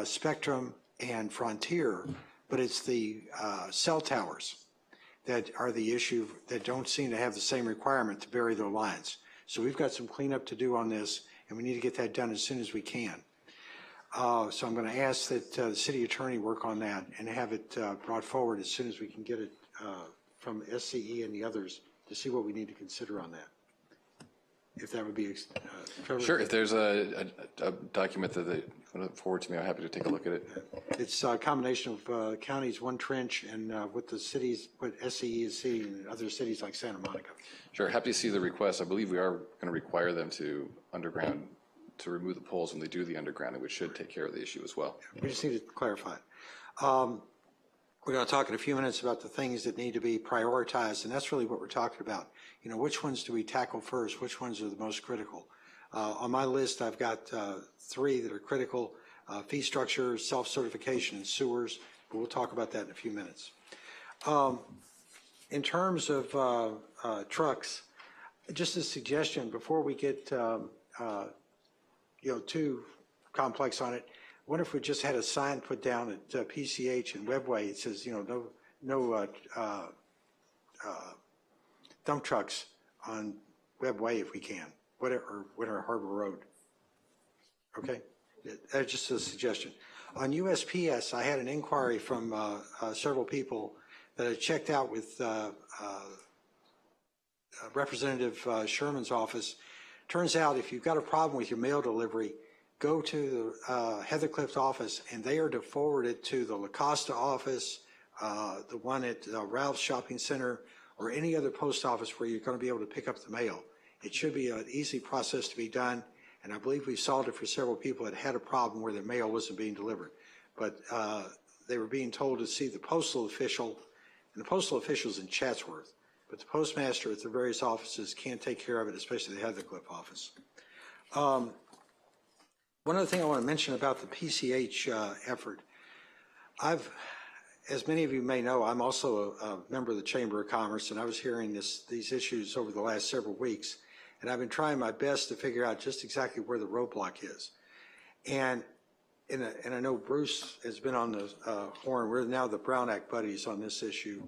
Spectrum and Frontier, but it's the cell towers that are the issue that don't seem to have the same requirement to bury their lines. So we've got some cleanup to do on this, and we need to get that done as soon as we can. So I'm going to ask that the city attorney work on that and have it brought forward as soon as we can get it from SCE and the others to see what we need to consider on that. If that would be sure. If there's a document that they want to forward to me, I'm happy to take a look at it. It's a combination of counties, one trench, and what the cities, what SCE is seeing in other cities like Santa Monica. Sure. Happy to see the request. I believe we are going to require them to underground, to remove the poles when they do the undergrounding, which should take care of the issue as well. We just need to clarify. We're going to talk in a few minutes about the things that need to be prioritized, and that's really what we're talking about. You know, which ones do we tackle first? Which ones are the most critical? On my list, I've got 3 that are critical: fee structure, self-certification, and sewers. But we'll talk about that in a few minutes. In terms of trucks, just a suggestion before we get too complex on it. I wonder if we just had a sign put down at PCH and Webway. It says, no dump trucks on Webway if we can, or Winter Harbor Road. Okay, that's just a suggestion. On USPS, I had an inquiry from several people that I checked out with Representative Sherman's office. Turns out if you've got a problem with your mail delivery, go to the Heathercliff office and they are to forward it to the La Costa office, the one at Ralph's Shopping Center, or any other post office where you're going to be able to pick up the mail. It should be an easy process to be done, and I believe we've solved it for several people that had a problem where their mail wasn't being delivered. But they were being told to see the postal official, and the postal official's in Chatsworth, but the postmaster at the various offices can't take care of it, especially the Heathercliff office. One other thing I want to mention about the PCH effort, as many of you may know, I'm also a member of the Chamber of Commerce, and I was hearing these issues over the last several weeks, and I've been trying my best to figure out just exactly where the roadblock is. And I know Bruce has been on the horn. We're now the Brown Act buddies on this issue.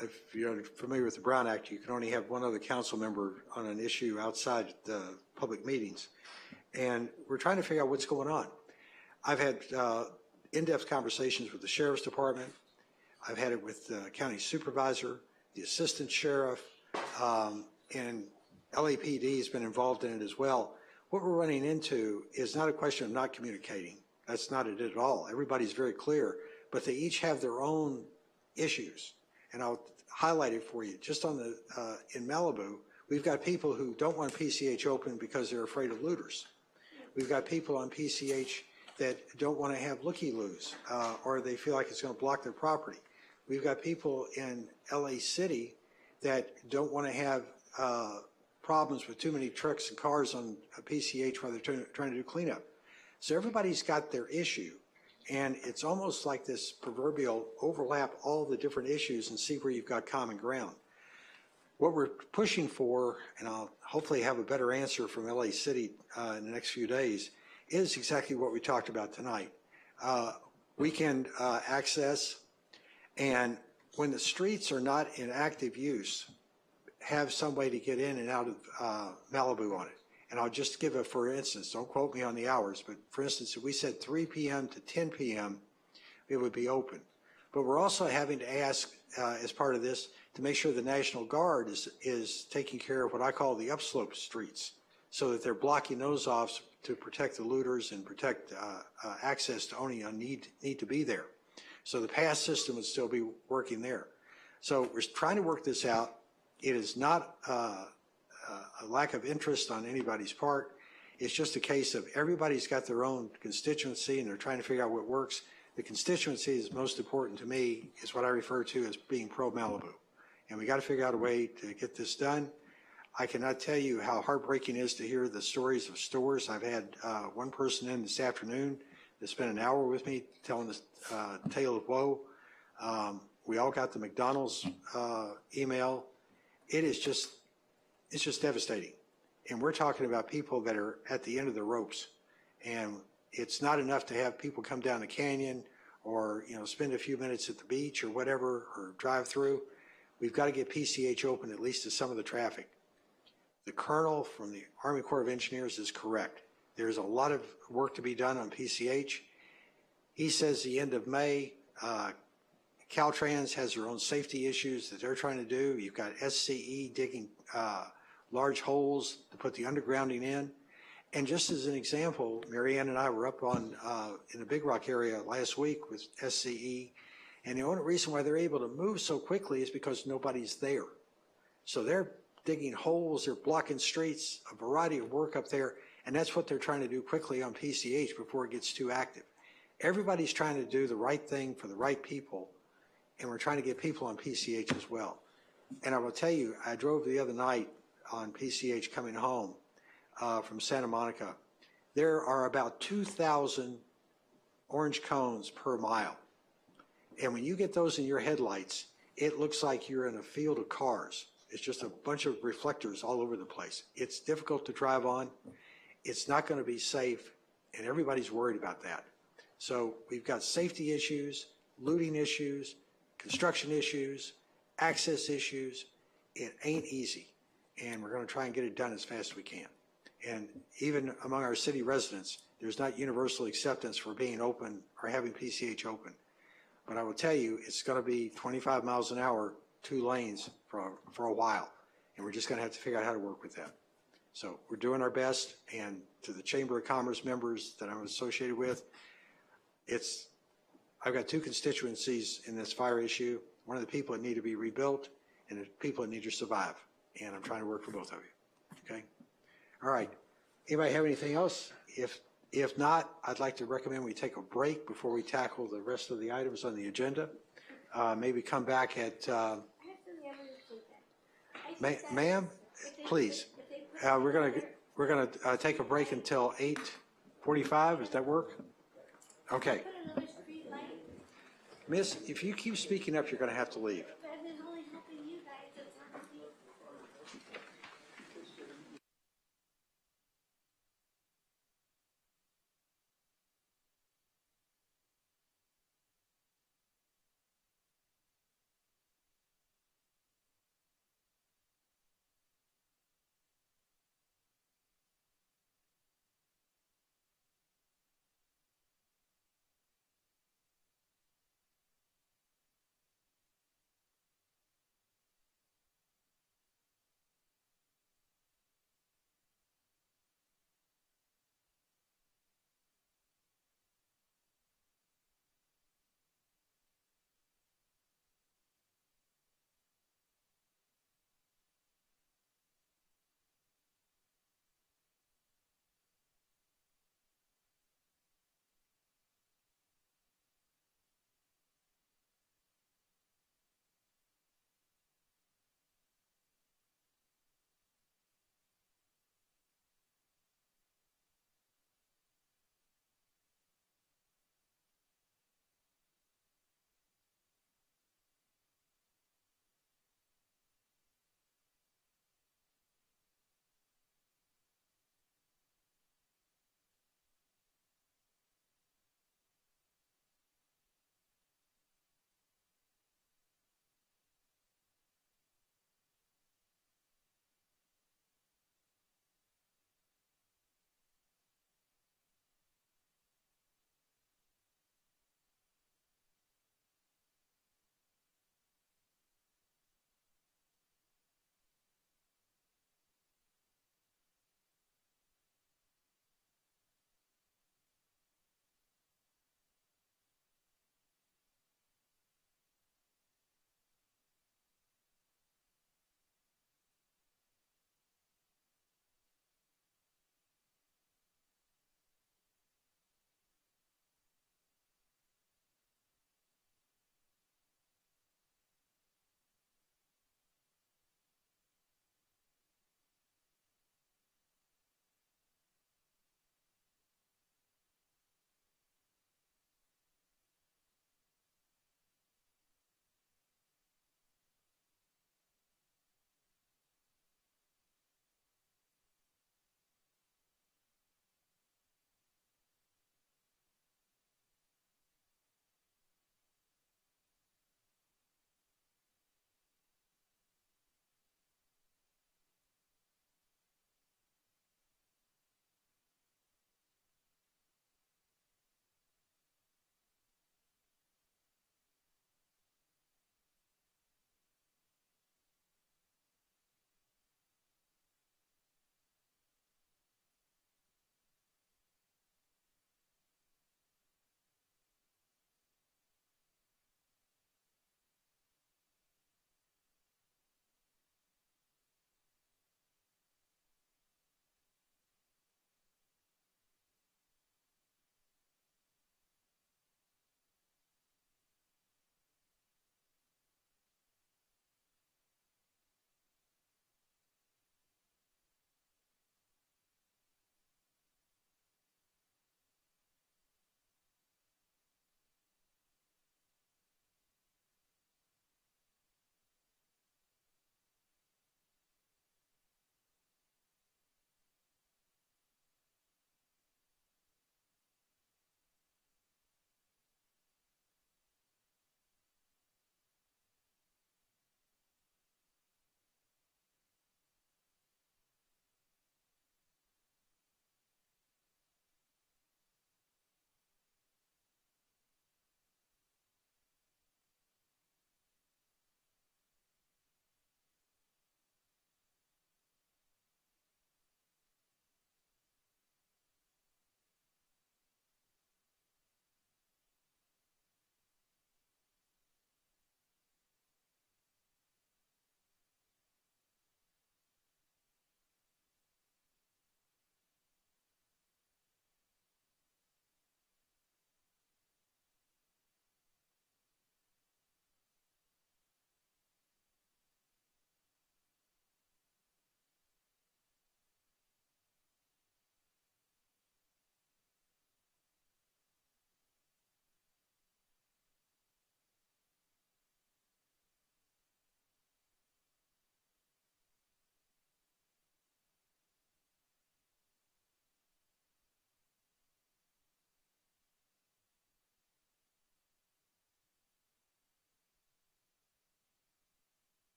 If you're familiar with the Brown Act, you can only have one other council member on an issue outside the public meetings. And we're trying to figure out what's going on. I've had in-depth conversations with the Sheriff's Department. I've had it with the county supervisor, the assistant sheriff, and LAPD has been involved in it as well. What we're running into is not a question of not communicating. That's not it at all. Everybody's very clear, but they each have their own issues. And I'll highlight it for you. Just on the in Malibu, we've got people who don't want PCH open because they're afraid of looters. We've got people on PCH that don't want to have looky-loos, or they feel like it's going to block their property. We've got people in LA City that don't want to have problems with too many trucks and cars on a PCH while they're trying to do cleanup. So everybody's got their issue, and it's almost like this proverbial overlap all the different issues and see where you've got common ground. What we're pushing for, and I'll hopefully have a better answer from LA City in the next few days, is exactly what we talked about tonight. Weekend access, and when the streets are not in active use, have some way to get in and out of Malibu on it. And I'll just give a for instance, don't quote me on the hours, but for instance, if we said 3 p.m. to 10 p.m., it would be open. But we're also having to ask, as part of this, to make sure the National Guard is taking care of what I call the upslope streets, so that they're blocking those off to protect the looters and protect access to only need to be there. So the pass system would still be working there. So we're trying to work this out. It is not a lack of interest on anybody's part. It's just a case of everybody's got their own constituency and they're trying to figure out what works. The constituency is most important to me, is what I refer to as being pro-Malibu. And we got to figure out a way to get this done. I cannot tell you how heartbreaking it is to hear the stories of stores. I've had one person in this afternoon that spent an hour with me telling the tale of woe. We all got the McDonald's email. It's just devastating. And we're talking about people that are at the end of the ropes. And it's not enough to have people come down the canyon or, spend a few minutes at the beach or whatever, or drive through. We've got to get PCH open at least to some of the traffic. The colonel from the Army Corps of Engineers is correct. There's a lot of work to be done on PCH. He says the end of May. Caltrans has their own safety issues that they're trying to do. You've got SCE digging large holes to put the undergrounding in. And just as an example, Marianne and I were up on in the Big Rock area last week with SCE, and the only reason why they're able to move so quickly is because nobody's there. So they're digging holes, they're blocking streets, a variety of work up there, and that's what they're trying to do quickly on PCH before it gets too active. Everybody's trying to do the right thing for the right people, and we're trying to get people on PCH as well. And I will tell you, I drove the other night on PCH coming home from Santa Monica. There are about 2,000 orange cones per mile. And when you get those in your headlights, it looks like you're in a field of cars. It's just a bunch of reflectors all over the place. It's difficult to drive on. It's not going to be safe, and everybody's worried about that. So we've got safety issues, looting issues, construction issues, access issues. It ain't easy, and we're going to try and get it done as fast as we can. And even among our city residents, there's not universal acceptance for being open or having PCH open. But I will tell you, it's going to be 25 miles an hour, 2 lanes for a while, and we're just going to have to figure out how to work with that. So we're doing our best, and to the Chamber of Commerce members that I'm associated with, I've got 2 constituencies in this fire issue. One of the people that need to be rebuilt and the people that need to survive, and I'm trying to work for both of you, okay? All right, anybody have anything else? If not, I'd like to recommend we take a break before we tackle the rest of the items on the agenda. Maybe come back at, ma'am, please. We're gonna take a break until 8:45. Does that work? Okay. Miss, if you keep speaking up, you're gonna have to leave.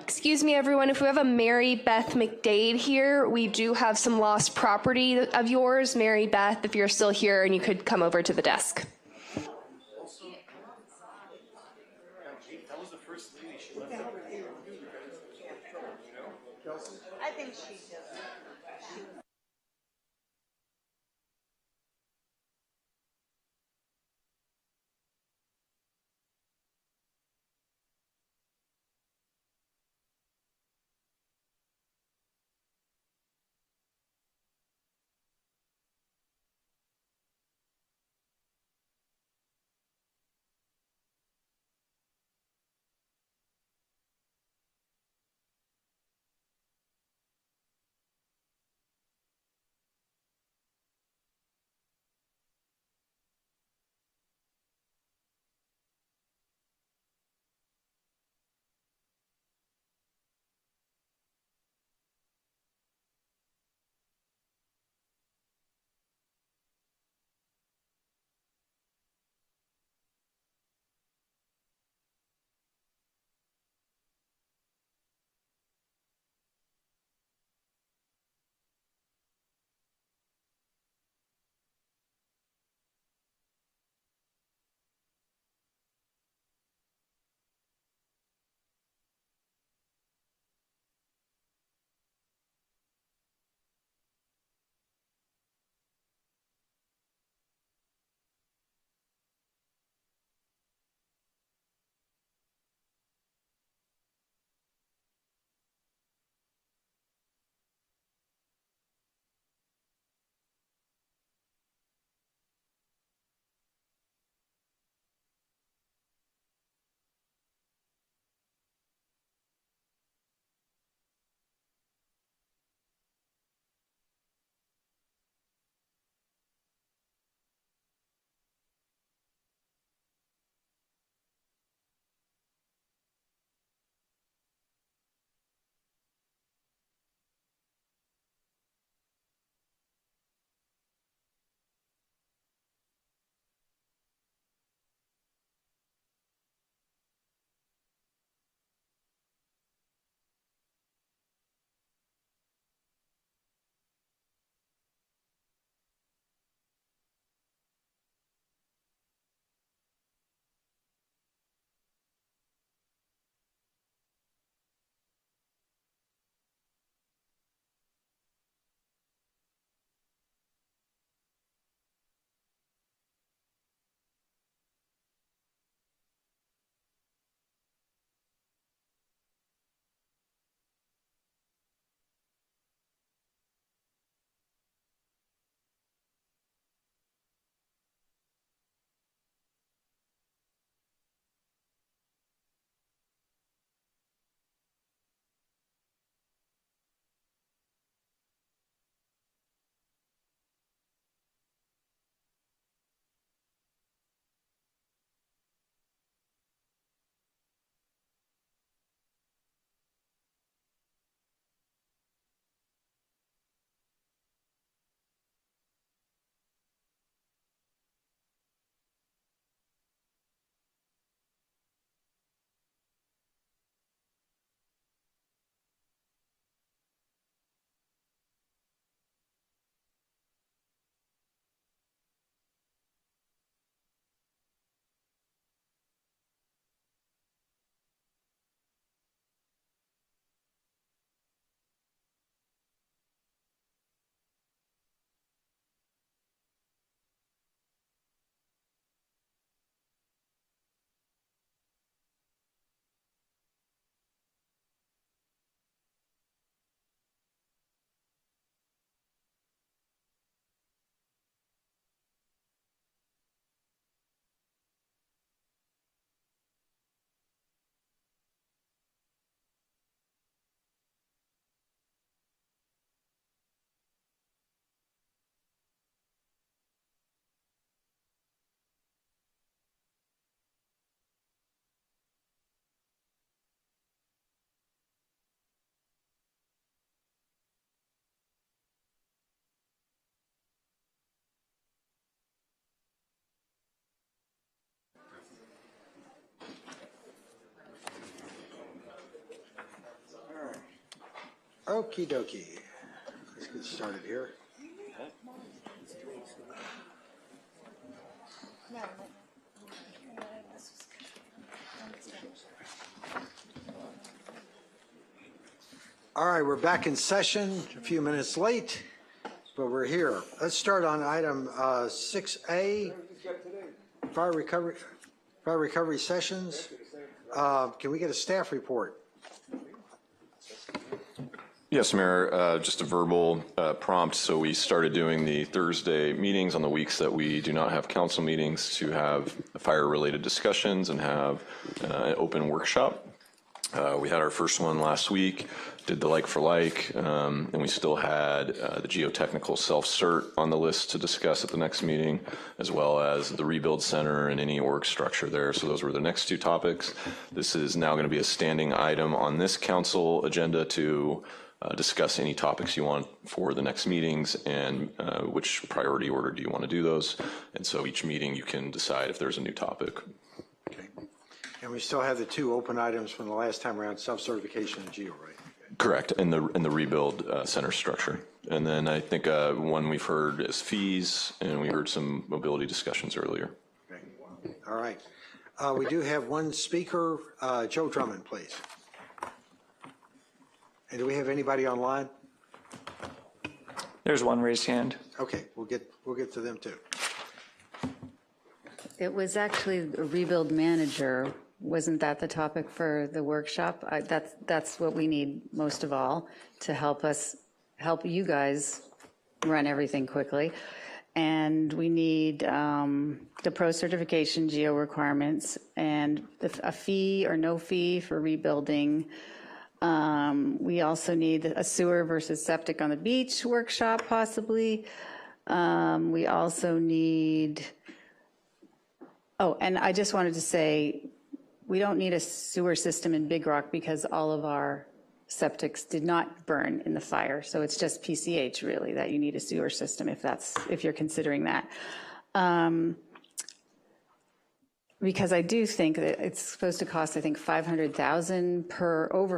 Excuse me, everyone, if we have a Mary Beth McDade here, we do have some lost property of yours. Mary Beth, if you're still here and you could come over to the desk. I think she does. Okie dokie. Let's get started here. All right, we're back in session, a few minutes late, but we're here. Let's start on item 6A, fire recovery sessions. Can we get a staff report? Yes, Mayor, just a verbal prompt. So we started doing the Thursday meetings on the weeks that we do not have council meetings to have fire-related discussions and have an open workshop. We had our first one last week, did the like for like, and we still had the geotechnical self-cert on the list to discuss at the next meeting, as well as the rebuild center and any org structure there. So those were the next two topics. This is now going to be a standing item on this council agenda to discuss any topics you want for the next meetings and which priority order do you want to do those. And so each meeting you can decide if there's a new topic. Okay. And we still have the two open items from the last time around, self-certification and geo, right? Correct, and the rebuild center structure. And then I think one we've heard is fees, and we heard some mobility discussions earlier. Okay. All right. We do have one speaker, Joe Drummond, please. And do we have anybody online? There's one raised hand. Okay, we'll get to them too. It was actually a rebuild manager. Wasn't that the topic for the workshop? That's what we need most of all to help you guys run everything quickly. And we need the pro certification geo requirements and a fee or no fee for rebuilding. We also need a sewer versus septic on the beach workshop possibly. We also need, and I just wanted to say, we don't need a sewer system in Big Rock because all of our septics did not burn in the fire. So it's just PCH really that you need a sewer system if you're considering that. Because I do think that it's supposed to cost, I think, over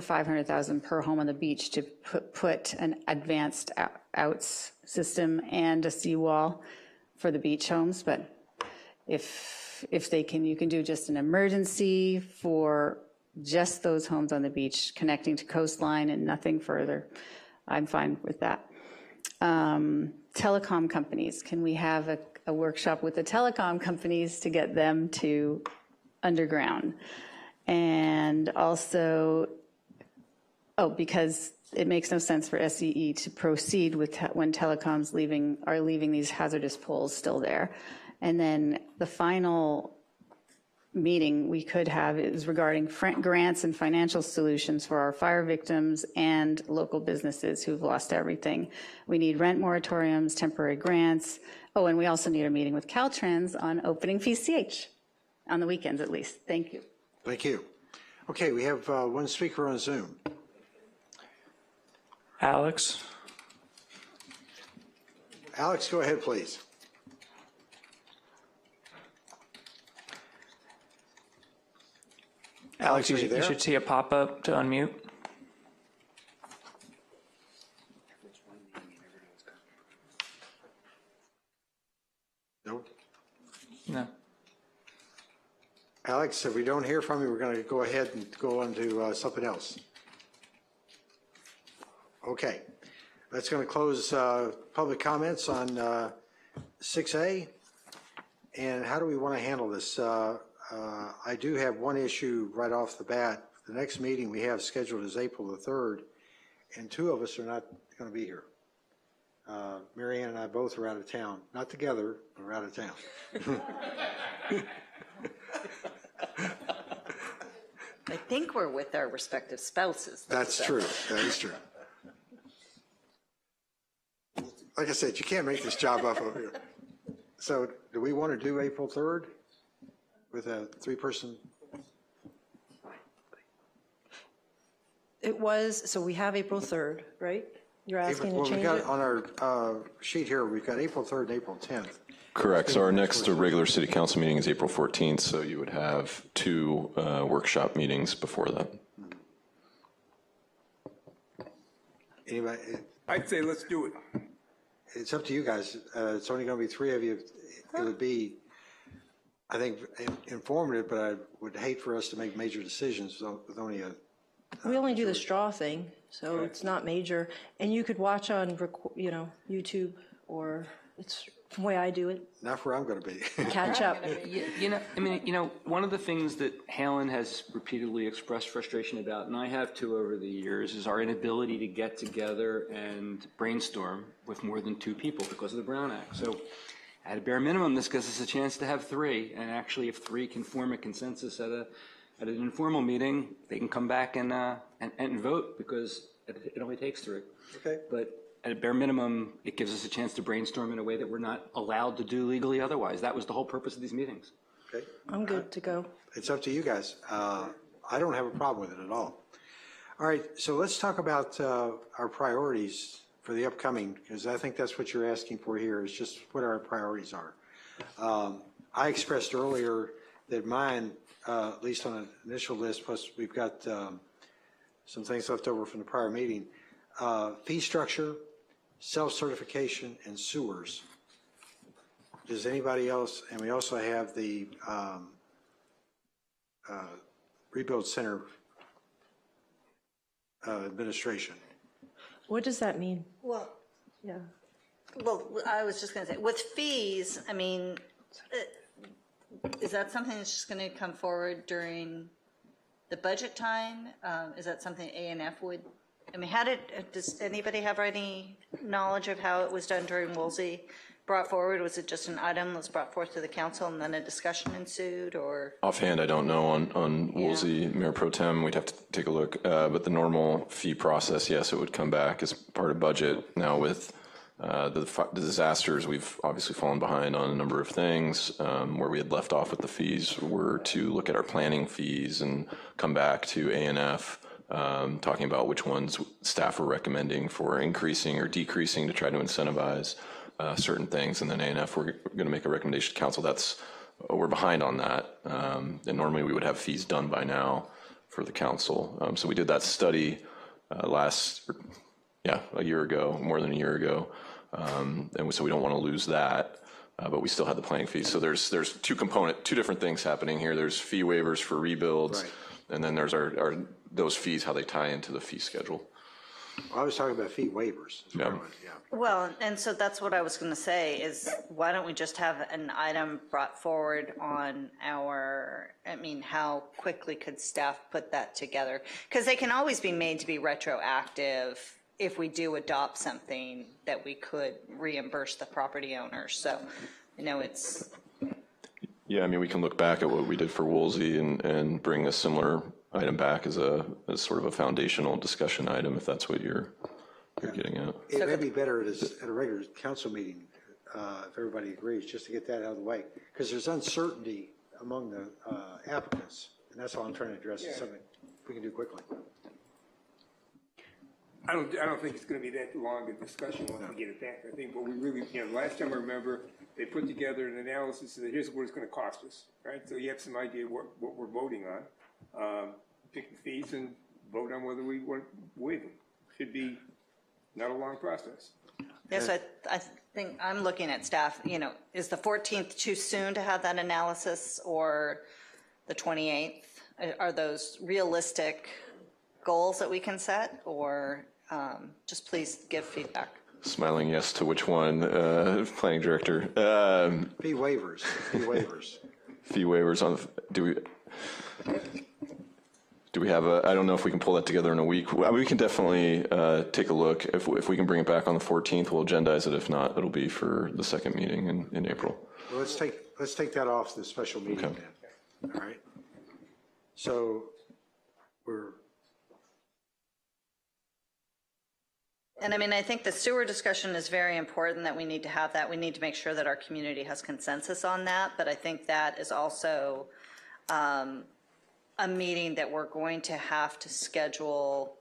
$500,000 per home on the beach to put an advanced outs system and a seawall for the beach homes. But if they can, you can do just an emergency for just those homes on the beach connecting to coastline and nothing further. I'm fine with that. Telecom companies, can we have a workshop with the telecom companies to get them to underground? And also, because it makes no sense for SEE to proceed with when telecoms are leaving these hazardous poles still there. And then the final meeting we could have is regarding grants and financial solutions for our fire victims and local businesses who've lost everything. We need rent moratoriums, temporary grants. And we also need a meeting with Caltrans on opening PCH, on the weekends at least. Thank you. Thank you. Okay, we have one speaker on Zoom. Alex. Alex, go ahead, please. Alex, you should see a pop-up to unmute. Nope. No. Alex, if we don't hear from you, we're going to go ahead and go on to something else. Okay. That's going to close public comments on 6A. And how do we want to handle this? I do have one issue right off the bat. The next meeting we have scheduled is April the 3rd, and two of us are not going to be here. Mary Ann and I both are out of town. Not together, but we're out of town. I think we're with our respective spouses. That's true. That is true. Like I said, you can't make this job up over here. So do we want to do April 3rd with a three-person? It was, so we have April 3rd, right? You're asking to change it? On our sheet here, we've got April 3rd and April 10th. Correct. So our next regular city council meeting is April 14th, so you would have two workshop meetings before that. Anybody? I'd say let's do it. It's up to you guys. It's only going to be three of you. It would be, I think, informative, but I would hate for us to make major decisions with only a. We only do the straw thing, so it's not major. And you could watch on, YouTube, or it's the way I do it. Not where I'm going to be. Catch up. One of the things that Halen has repeatedly expressed frustration about, and I have too over the years, is our inability to get together and brainstorm with more than two people because of the Brown Act. So at a bare minimum, this gives us a chance to have three, and actually if three can form a consensus at an informal meeting, they can come back and vote because it only takes three. Okay. But at a bare minimum, it gives us a chance to brainstorm in a way that we're not allowed to do legally otherwise. That was the whole purpose of these meetings. Okay. I'm good to go. It's up to you guys. I don't have a problem with it at all. All right, so let's talk about our priorities for the upcoming, because I think that's what you're asking for here, is just what our priorities are. I expressed earlier that mine, at least on an initial list, plus we've got some things left over from the prior meeting, fee structure, self-certification, and sewers. Does anybody else, and we also have the Rebuild Center administration. What does that mean? Well, yeah. Well, I was just going to say, with fees, I mean, is that something that's just going to come forward during the budget time? Is that something A&F would, I mean, does anybody have any knowledge of how it was done during Woolsey? Brought forward, was it just an item that was brought forth to the council and then a discussion ensued, or? Offhand, I don't know on Woolsey, Mayor Pro Tem, we'd have to take a look. But the normal fee process, yes, it would come back as part of budget. Now with the disasters, we've obviously fallen behind on a number of things. Where we had left off with the fees were to look at our planning fees and come back to A&F, talking about which ones staff are recommending for increasing or decreasing to try to incentivize certain things, and then A&F, we're going to make a recommendation to council. We're behind on that, and normally we would have fees done by now for the council. So we did that study a year ago, more than a year ago, and so we don't want to lose that, but we still had the planning fees. So there's two different things happening here. There's fee waivers for rebuilds, right, and then there's those fees, how they tie into the fee schedule. Well, I was talking about fee waivers. Yeah. Well, and so that's what I was going to say is, why don't we just have an item brought forward on how quickly could staff put that together? Because they can always be made to be retroactive if we do adopt something that we could reimburse the property owners. So, it's. Yeah, I mean, we can look back at what we did for Woolsey and bring a similar item back as sort of a foundational discussion item, if that's what you're getting at. It may be better at a regular council meeting, if everybody agrees, just to get that out of the way, because there's uncertainty among the applicants, and that's all I'm trying to address. Is something we can do quickly. I don't think it's going to be that long a discussion once we get it back. I think what we really, last time I remember, they put together an analysis that here's what it's going to cost us, right? So you have some idea what we're voting on. Pick the fees and vote on whether we want to waive them. Should be not a long process. Yes, I think I'm looking at staff, is the 14th too soon to have that analysis, or the 28th? Are those realistic goals that we can set, or just please give feedback? Smiling yes to which one, planning director? Fee waivers. Fee waivers on, do we have I don't know if we can pull that together in a week. We can definitely take a look. If we can bring it back on the 14th, we'll agendize it. If not, it'll be for the second meeting in April. Well, let's take that off the special meeting then. All right. So And I think the sewer discussion is very important, that we need to have that. We need to make sure that our community has consensus on that. But I think that is also a meeting that we're going to have to schedule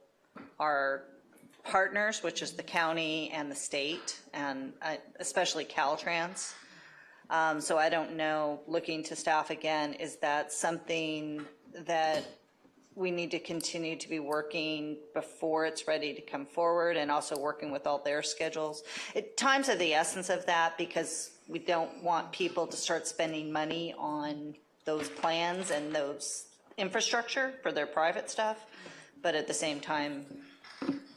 our partners, which is the county and the state, and especially Caltrans. So I don't know, looking to staff again, is that something that we need to continue to be working before it's ready to come forward, and also working with all their schedules. Times are the essence of that, because we don't want people to start spending money on those plans and those infrastructure for their private stuff, but at the same time.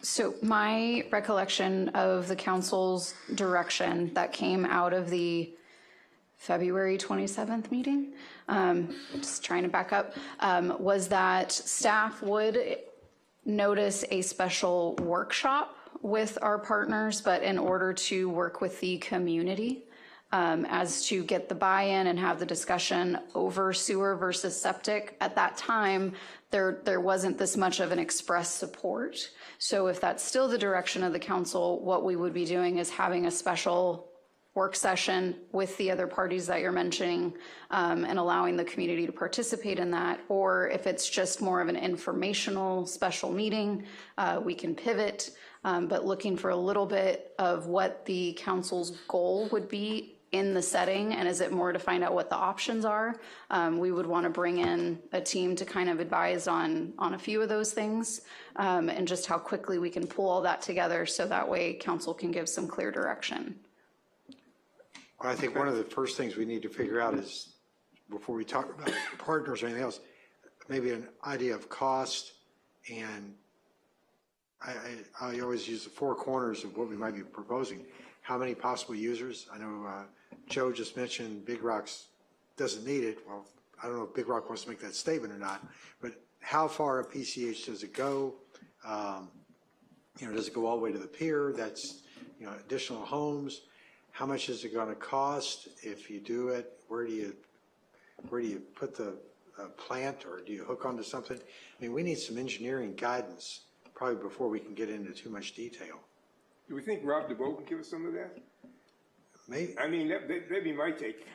So my recollection of the council's direction that came out of the February 27th meeting, just trying to back up, was that staff would notice a special workshop with our partners, but in order to work with the community as to get the buy-in and have the discussion over sewer versus septic. At that time, there wasn't this much of an express support. So if that's still the direction of the council, what we would be doing is having a special work session with the other parties that you're mentioning, and allowing the community to participate in that. Or if it's just more of an informational special meeting, we can pivot, but looking for a little bit of what the council's goal would be in the setting, and is it more to find out what the options are? We would want to bring in a team to kind of advise on a few of those things, and just how quickly we can pull all that together, so that way council can give some clear direction. Well, I think one of the first things we need to figure out is, before we talk about partners or anything else, maybe an idea of cost. And I always use the four corners of what we might be proposing. How many possible users? I know Joe just mentioned Big Rock's doesn't need it. Well, I don't know if Big Rock wants to make that statement or not, but how far a PCH does it go? Does it go all the way to the pier? That's, additional homes. How much is it going to cost if you do it? Where do you put the plant, or do you hook onto something? I mean, we need some engineering guidance probably before we can get into too much detail. Do we think Rob DeBoe can give us some of that? Maybe. I mean, that'd be my take.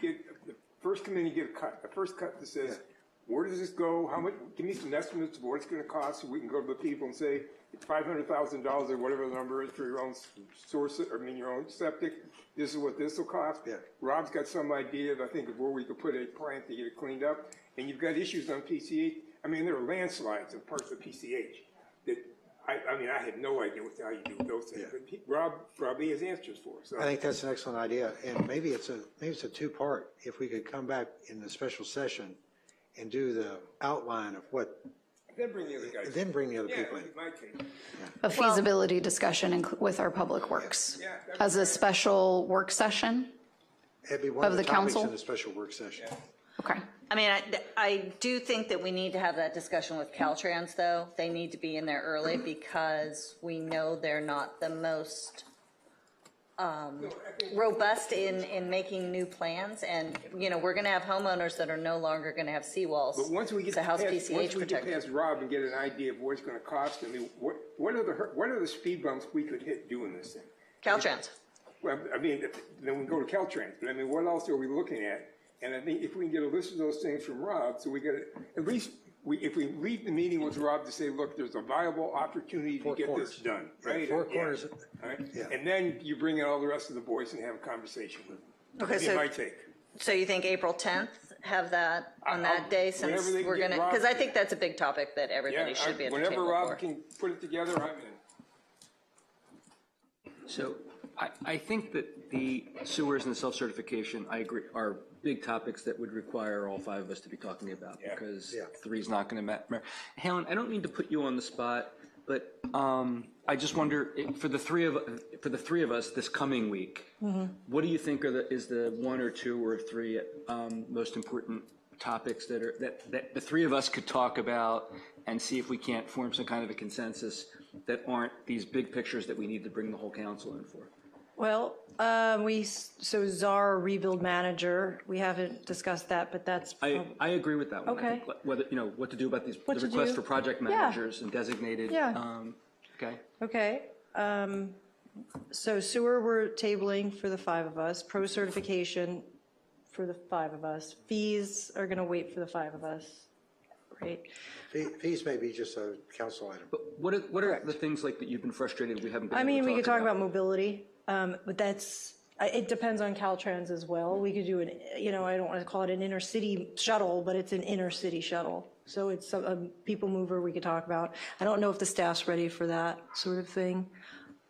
First come in and get a cut. The first cut that says, where does this go? How much? Give me some estimates of what it's going to cost, so we can go to the people and say it's $500,000 or whatever the number is for your own source, your own septic. This is what this will cost. Yeah. Rob's got some idea, I think, of where we could put a plant to get it cleaned up. And you've got issues on PCH. I mean, there are landslides in parts of PCH that I had no idea how you do those things. Yeah. But Rob probably has answers for us. So. I think that's an excellent idea, and maybe it's a two-part. If we could come back in the special session and do the outline of what. Then bring the other guys. Then bring the other people in. A feasibility discussion with our public works as a special work session. It'd be one of the topics in a special work session. Yeah. Okay. I mean, I do think that we need to have that discussion with Caltrans, though. They need to be in there early, because we know they're not the most robust in making new plans, and we're going to have homeowners that are no longer going to have seawalls. But once we get past Rob and get an idea of what it's going to cost, I mean, what are the speed bumps we could hit doing this thing? Caltrans. Well, I mean, then we go to Caltrans. But I mean, what else are we looking at? And I think if we can get a list of those things from Rob, so we get at least. If we leave the meeting with Rob to say, look, there's a viable opportunity to get this done, right? Four corners. Right? Yeah. And then you bring in all the rest of the boys and have a conversation with them. Okay, so my take. So you think April 10th, have that on that day, since we're going to, because I think that's a big topic that everybody should be at the table for. Whenever Rob can put it together, I'm in. So I think that the sewers and the self-certification, I agree, are big topics that would require all five of us to be talking about, because three's not going to matter. Helen, I don't mean to put you on the spot, but I just wonder, for the three of us this coming week, what do you think is the one or two or three most important topics that the three of us could talk about and see if we can't form some kind of a consensus that aren't these big pictures that we need to bring the whole council in for? Well, so Czar rebuild manager, we haven't discussed that, but that's. I agree with that one. Okay. I think whether, what to do about these the requests for project managers and designated. Yeah. Okay. Okay. So sewer we're tabling for the five of us, pro certification for the five of us. Fees are going to wait for the five of us, right? Fees may be just a council item. But what are the things like that you've been frustrated we haven't been I mean, able to we could talk about mobility, but it depends on Caltrans as well. We could do I don't want to call it an inner city shuttle, but it's an inner city shuttle. So it's a people mover we could talk about. I don't know if the staff's ready for that sort of thing.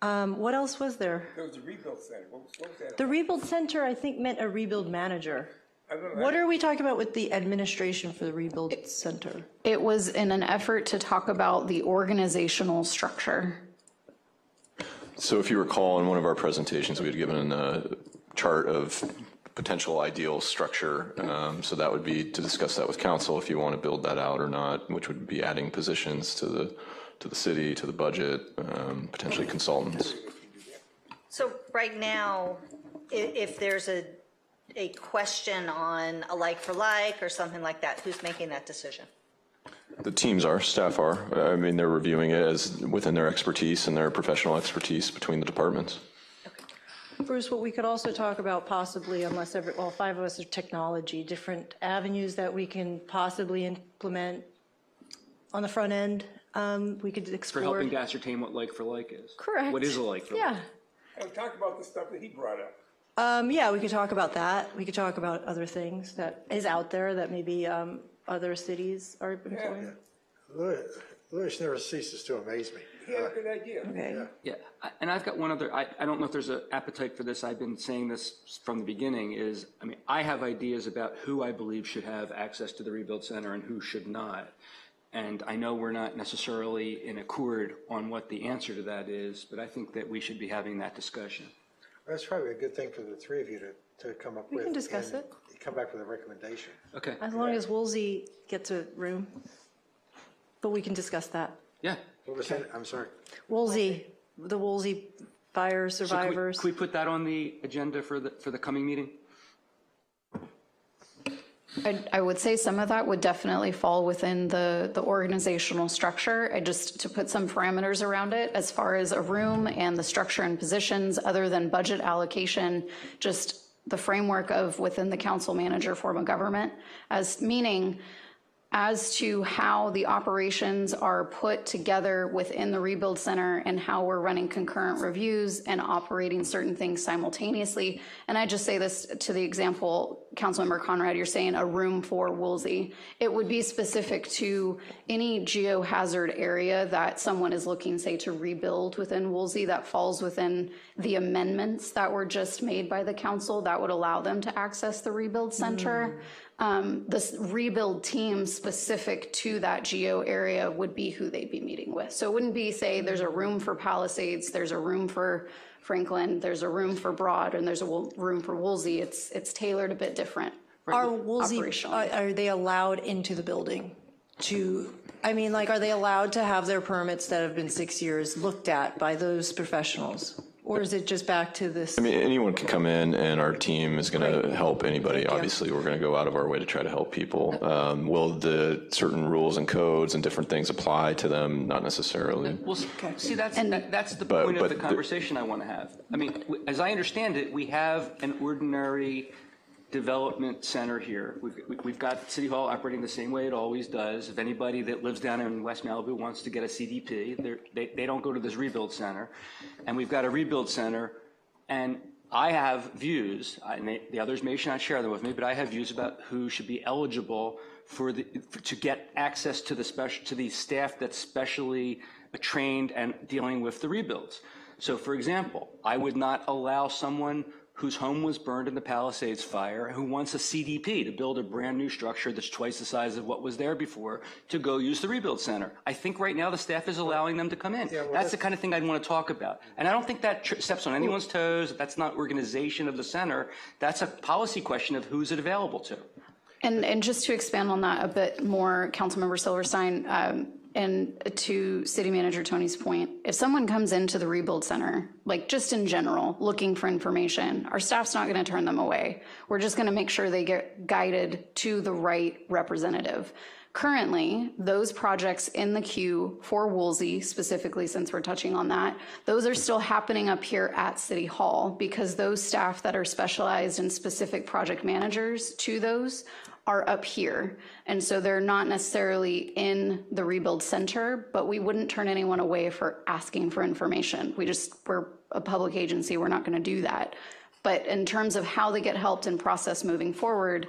What else was there? There was the rebuild center. What was that? The rebuild center, I think, meant a rebuild manager. I don't know. What are we talking about with the administration for the rebuild center? It was in an effort to talk about the organizational structure. So if you recall, in one of our presentations, we had given a chart of potential ideal structure. So that would be to discuss that with council if you want to build that out or not, which would be adding positions to the city, to the budget, potentially consultants. So right now, if there's a question on a like for like or something like that, who's making that decision? The teams are, staff are. I mean, they're reviewing it as within their expertise and their professional expertise between the departments. Bruce, what we could also talk about possibly, unless all five of us are technology, different avenues that we can possibly implement on the front end. We could explore. For helping to ascertain what like for like is. Correct. What is a like for like? Yeah. And talk about the stuff that he brought up. Yeah, we could talk about that. We could talk about other things that is out there that maybe other cities are employing. Lewis never ceases to amaze me. He had a good idea. Okay. Yeah, and I've got one other, I don't know if there's an appetite for this. I've been saying this from the beginning is, I mean, I have ideas about who I believe should have access to the Rebuild Center and who should not. And I know we're not necessarily in accord on what the answer to that is, but I think that we should be having that discussion. That's probably a good thing for the three of you to come up with. We can discuss and it. Come back with a recommendation. Okay. As long as Woolsey gets a room. But we can discuss that. Yeah. What was that? I'm sorry. Woolsey, the Woolsey fire So survivors. can we put that on the agenda for the coming meeting? I would say some of that would definitely fall within the organizational structure. To put some parameters around it as far as a room and the structure and positions other than budget allocation, just the framework of within the council manager form of government, as meaning as to how the operations are put together within the Rebuild Center and how we're running concurrent reviews and operating certain things simultaneously. And I just say this to the example, Councilmember Conrad, you're saying a room for Woolsey. It would be specific to any geohazard area that someone is looking, say, to rebuild within Woolsey that falls within the amendments that were just made by the council that would allow them to access the Rebuild Center. This rebuild team specific to that geo area would be who they'd be meeting with. So it wouldn't be, say, there's a room for Palisades, there's a room for Franklin, there's a room for Broad, and there's a room for Woolsey. It's tailored a bit different. Are Woolsey, are they allowed into the building are they allowed to have their permits that have been 6 years looked at by those professionals? Or is it just back to this? I mean, anyone can come in, and our team is going to help anybody. Obviously, we're going to go out of our way to try to help people. Will the certain rules and codes and different things apply to them? Not necessarily. Well, see, that's the point of the conversation I want to have. I mean, as I understand it, we have an ordinary development center here. We've got City Hall operating the same way it always does. If anybody that lives down in West Malibu wants to get a CDP, they don't go to this rebuild center. And we've got a rebuild center, and I have views, and the others may not share them with me, but I have views about who should be eligible to get access to the staff that's specially trained and dealing with the rebuilds. So, for example, I would not allow someone whose home was burned in the Palisades fire, who wants a CDP to build a brand new structure that's twice the size of what was there before, to go use the Rebuild Center. I think right now the staff is allowing them to come in. Yeah, well, that's the kind of thing I'd want to talk about. And I don't think that steps on anyone's toes. That's not organization of the center. That's a policy question of who's it available to. And just to expand on that a bit more, Councilmember Silverstein, and to City Manager Tony's point, if someone comes into the Rebuild Center, like just in general, looking for information, our staff's not going to turn them away. We're just going to make sure they get guided to the right representative. Currently, those projects in the queue for Woolsey, specifically since we're touching on that, those are still happening up here at City Hall because those staff that are specialized in specific project managers to those are up here. And so they're not necessarily in the Rebuild Center, but we wouldn't turn anyone away for asking for information. We're a public agency, we're not going to do that. But in terms of how they get helped and process moving forward,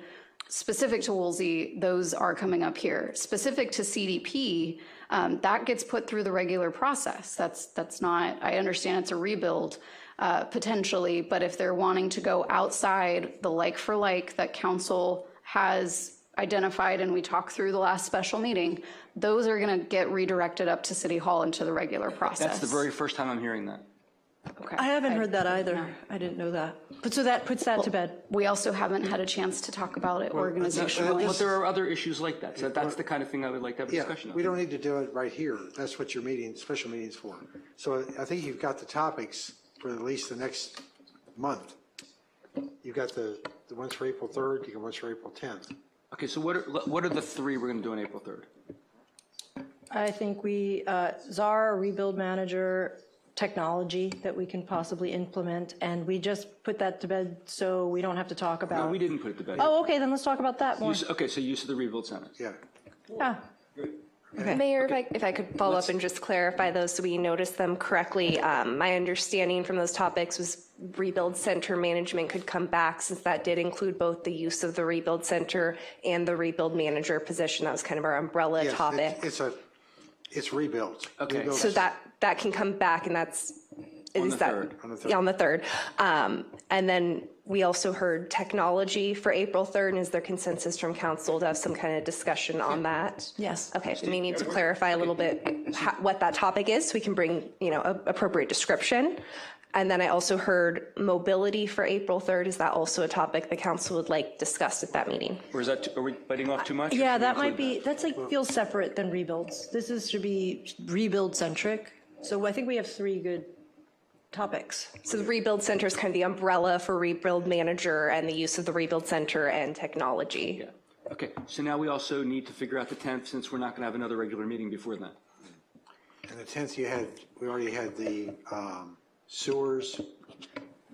specific to Woolsey, those are coming up here. Specific to CDP, that gets put through the regular process. That's not, I understand it's a rebuild potentially, but if they're wanting to go outside the like for like that council has identified and we talked through the last special meeting, those are going to get redirected up to City Hall into the regular process. That's the very first time I'm hearing that. Okay. I haven't heard that either. No. I didn't know that. But so that puts that to bed. We also haven't had a chance to talk about it organizationally. But there are other issues like that. So that's the kind of thing I would like to have a discussion on. We don't need to do it right here. That's what your meeting, special meeting's for. So I think you've got the topics for at least the next month. You've got the ones for April 3rd, you got ones for April 10th. Okay, so what are the three we're going to do on April 3rd? I think we, czar, rebuild manager, technology that we can possibly implement, and we just put that to bed so we don't have to talk about. No, we didn't put it to bed. Oh, okay, then let's talk about that more. Okay, so use of the rebuild center. Yeah. Yeah. Okay. Mayor, if I could follow up and just clarify those so we noticed them correctly. My understanding from those topics was rebuild center management could come back, since that did include both the use of the rebuild center and the rebuild manager position. That was kind of our umbrella topic. It's rebuilt. Okay. Rebuilt. So that can come back, and that's On the third. Yeah, on the 3rd. And then we also heard technology for April 3rd. And is there consensus from council to have some kind of discussion on that? Yes. Okay, we need to clarify a little bit what that topic is so we can bring, appropriate description. And then I also heard mobility for April 3rd. Is that also a topic the council would like discussed at that meeting? Or is that, are we biting off too much? Yeah, that might be, that's like, feels separate than rebuilds. This should be rebuild centric. So I think we have 3 good topics. So the rebuild center is kind of the umbrella for rebuild manager and the use of the rebuild center and technology. Yeah. Okay, so now we also need to figure out the 10th, since we're not going to have another regular meeting before then. And the 10th, we already had the sewers.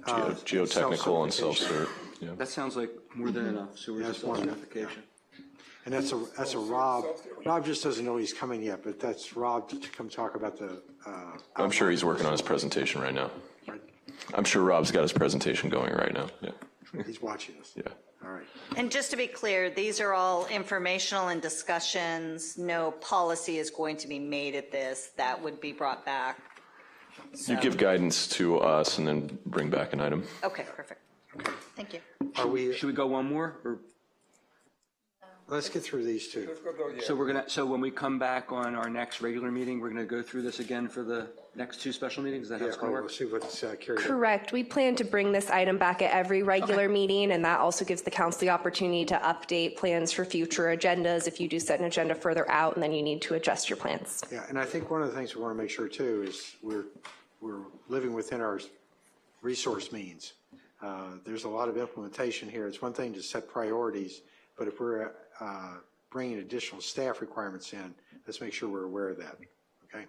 Geotechnical and self-cert. Yeah. That sounds like more than enough. Sewers and self-certification. And that's a Rob. Rob just doesn't know he's coming yet, but that's Rob to come talk about the. I'm sure he's working on his presentation right now. I'm sure Rob's got his presentation going right now. Yeah. He's watching us. Yeah. All right. And just to be clear, these are all informational and discussions. No policy is going to be made at this. That would be brought back. So. You give guidance to us and then bring back an item. Okay, perfect. Okay. Thank you. Should we go one more? Or? Let's get through these 2. So when we come back on our next regular meeting, we're going to go through this again for the next 2 special meetings? Is that how it's going to work? We'll see what's carried. Correct. We plan to bring this item back at every regular meeting, and that also gives the council the opportunity to update plans for future agendas if you do set an agenda further out and then you need to adjust your plans. Yeah, and I think one of the things we want to make sure too is we're living within our resource means. There's a lot of implementation here. It's one thing to set priorities, but if we're bringing additional staff requirements in, let's make sure we're aware of that, okay?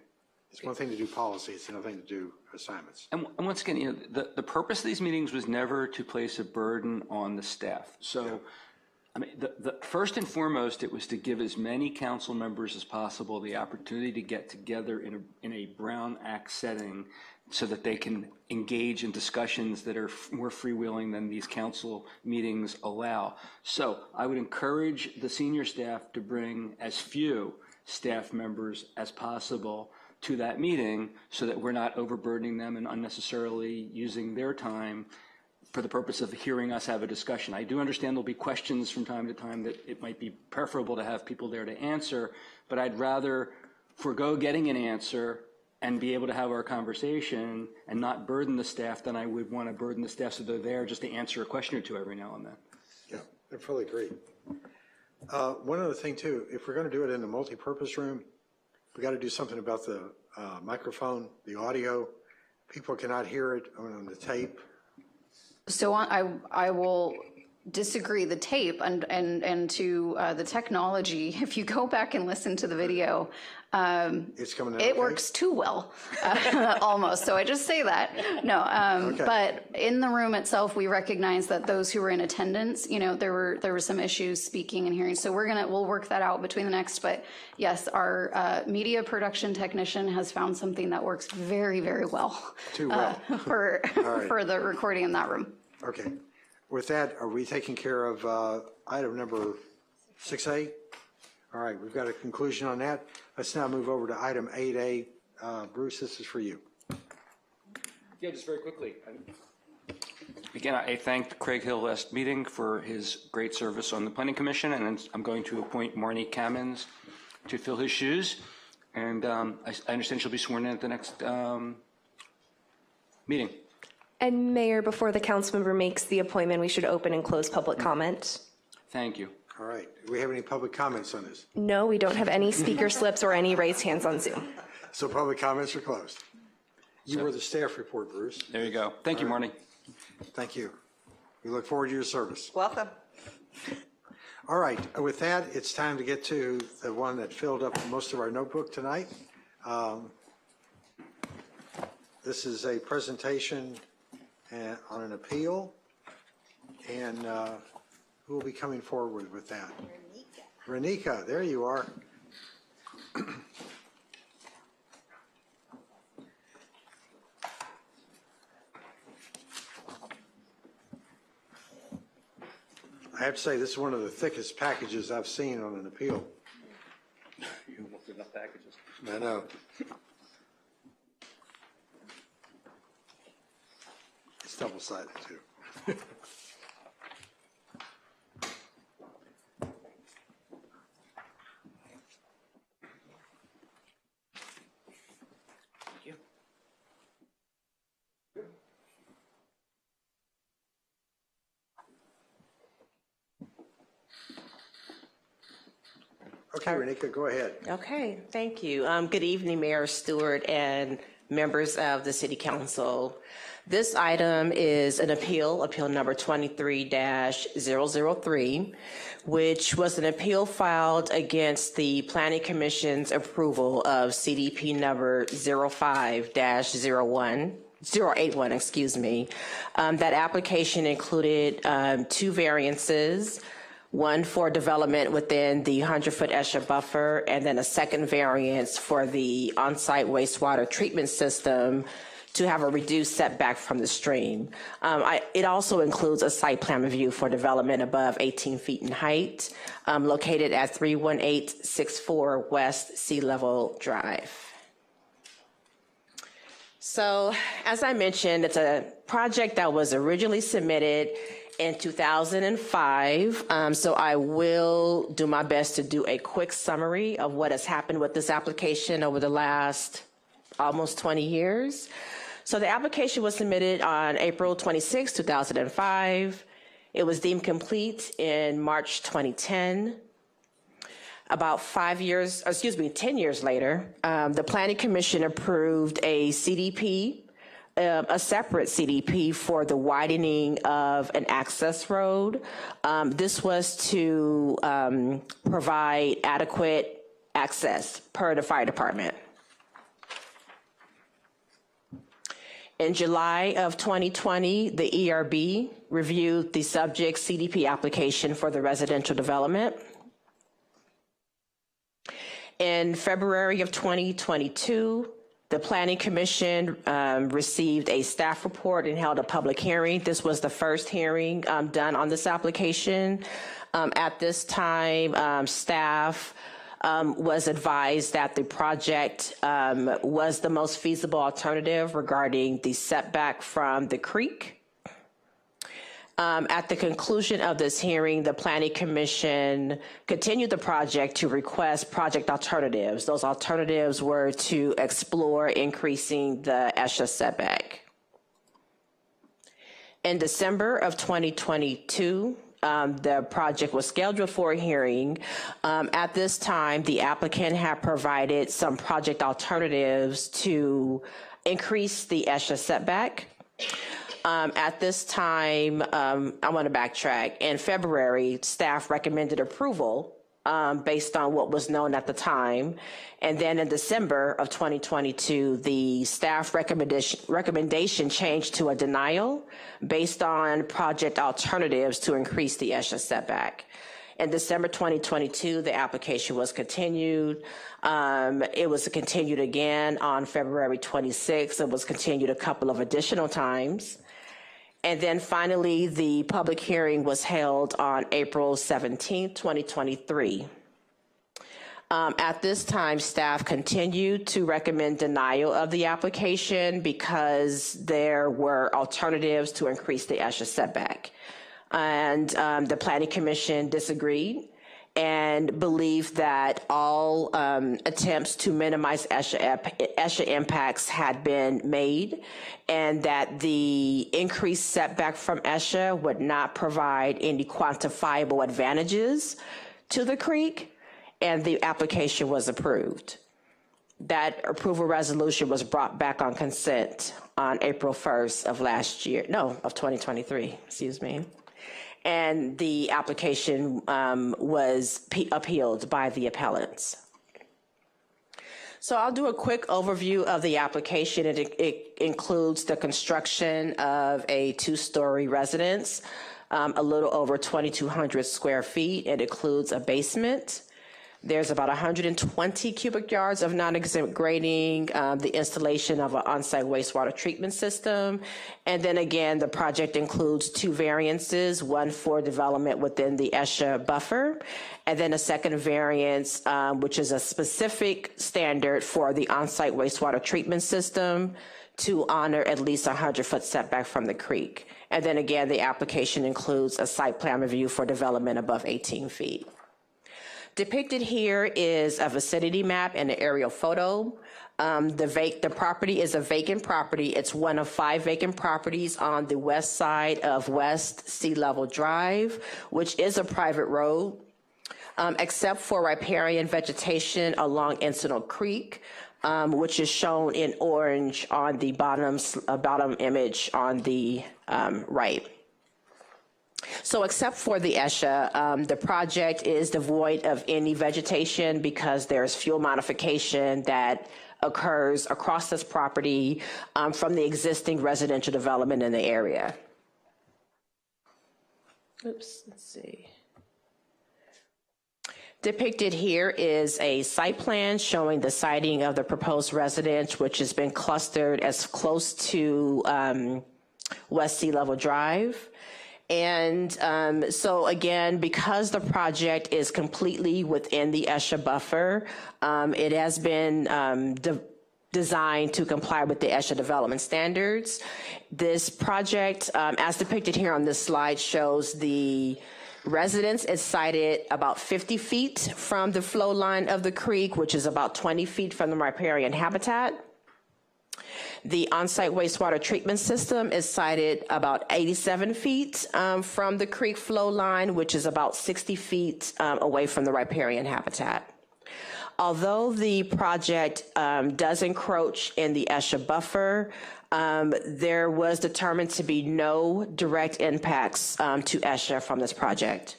It's one thing to do policy, it's another thing to do assignments. And once again, the purpose of these meetings was never to place a burden on the staff. So, I mean, the first and foremost, it was to give as many council members as possible the opportunity to get together in a Brown Act setting so that they can engage in discussions that are more freewheeling than these council meetings allow. So I would encourage the senior staff to bring as few staff members as possible to that meeting so that we're not overburdening them and unnecessarily using their time for the purpose of hearing us have a discussion. I do understand there'll be questions from time to time that it might be preferable to have people there to answer, but I'd rather forego getting an answer and be able to have our conversation and not burden the staff than I would want to burden the staff so they're there just to answer a question or 2 every now and then. Yeah, I fully agree. One other thing too, if we're going to do it in the multi-purpose room, we got to do something about the microphone, the audio. People cannot hear it on the tape. So I will disagree. The tape and to the technology, if you go back and listen to the video, it's coming out it okay? works too well, almost. So I just say that. No, Okay. But in the room itself, we recognize that those who were in attendance, there were some issues speaking and hearing. So we'll work that out between the next. But yes, our media production technician has found something that works very, very well. Too well. For All right. for the recording in that room. Okay. With that, are we taking care of item number 6A? All right, we've got a conclusion on that. Let's now move over to item 8A. Bruce, this is for you. Yeah, just very quickly. Again, I thanked Craig Hill last meeting for his great service on the Planning Commission, and I'm going to appoint Marnie Kamens to fill his shoes. And I understand she'll be sworn in at the next meeting. And Mayor, before the council member makes the appointment, we should open and close public comment. Thank you. All right. Do we have any public comments on this? No, we don't have any speaker slips or any raised hands on Zoom. So public comments are closed. You were the staff report, Bruce. There you go. Thank you, Marnie. Thank you. We look forward to your service. Welcome. All right. With that, it's time to get to the one that filled up most of our notebook tonight. This is a presentation on an appeal, and who will be coming forward with that? Renika, there you are. I have to say, this is one of the thickest packages I've seen on an appeal. You looked at enough packages. I know. It's double-sided, too. Okay, Renika, go ahead. Okay, thank you. Good evening, Mayor Stewart and members of the City Council. This item is an appeal number 23-003, which was an appeal filed against the Planning Commission's approval of CDP number 081, excuse me. That application included 2 variances, one for development within the 100-foot ESHA buffer, and then a second variance for the on-site wastewater treatment system to have a reduced setback from the stream. It also includes a site plan review for development above 18 feet in height, located at 31864 West Sea Level Drive. So, as I mentioned, it's a project that was originally submitted in 2005, so I will do my best to do a quick summary of what has happened with this application over the last almost 20 years. So the application was submitted on April 26, 2005. It was deemed complete in March 2010. About 10 years later, the Planning Commission approved a CDP, a separate CDP for the widening of an access road. This was to provide adequate access per the fire department. In July of 2020, the ERB reviewed the subject CDP application for the residential development. In February of 2022, the Planning Commission received a staff report and held a public hearing. This was the first hearing done on this application. At this time, staff was advised that the project was the most feasible alternative regarding the setback from the creek. At the conclusion of this hearing, the Planning Commission continued the project to request project alternatives. Those alternatives were to explore increasing the ESHA setback. In December of 2022, the project was scheduled for a hearing. At this time, the applicant had provided some project alternatives to increase the ESHA setback. At this time, I want to backtrack. In February, staff recommended approval based on what was known at the time. And then in December of 2022, the staff recommendation changed to a denial based on project alternatives to increase the ESHA setback. In December 2022, the application was continued. It was continued again on February 26th. It was continued a couple of additional times. And then finally, the public hearing was held on April 17, 2023. At this time, staff continued to recommend denial of the application because there were alternatives to increase the ESHA setback. And the Planning Commission disagreed and believed that all attempts to minimize ESHA impacts had been made, and that the increased setback from ESHA would not provide any quantifiable advantages to the creek, and the application was approved. That approval resolution was brought back on consent on April 1st of last year, no, of 2023, excuse me. And the application was appealed by the appellants. So I'll do a quick overview of the application. It includes the construction of a 2-story residence, a little over 2,200 square feet. It includes a basement. There's about 120 cubic yards of non-exempt grading, the installation of an on-site wastewater treatment system. And then again, the project includes 2 variances, one for development within the ESHA buffer, and then a second variance, which is a specific standard for the on-site wastewater treatment system to honor at least a 100-foot setback from the creek. And then again, the application includes a site plan review for development above 18 feet. Depicted here is a vicinity map and an aerial photo. The property is a vacant property. It's one of 5 vacant properties on the west side of West Sea Level Drive, which is a private road, except for riparian vegetation along Encinal Creek, which is shown in orange on the bottom image on the right. So except for the ESHA, the project is devoid of any vegetation because there's fuel modification that occurs across this property from the existing residential development in the area. Oops, let's see. Depicted here is a site plan showing the siting of the proposed residence, which has been clustered as close to West Sea Level Drive. And so again, because the project is completely within the ESHA buffer, it has been designed to comply with the ESHA development standards. This project, as depicted here on this slide, shows the residence is sited about 50 feet from the flow line of the creek, which is about 20 feet from the riparian habitat. The on-site wastewater treatment system is sited about 87 feet from the creek flow line, which is about 60 feet away from the riparian habitat. Although the project does encroach in the ESHA buffer, there was determined to be no direct impacts to ESHA from this project.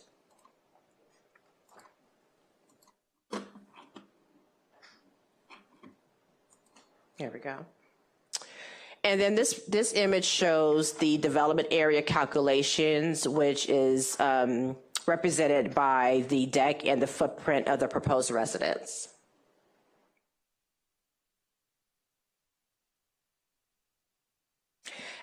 There we go. And then this image shows the development area calculations, which is represented by the deck and the footprint of the proposed residence.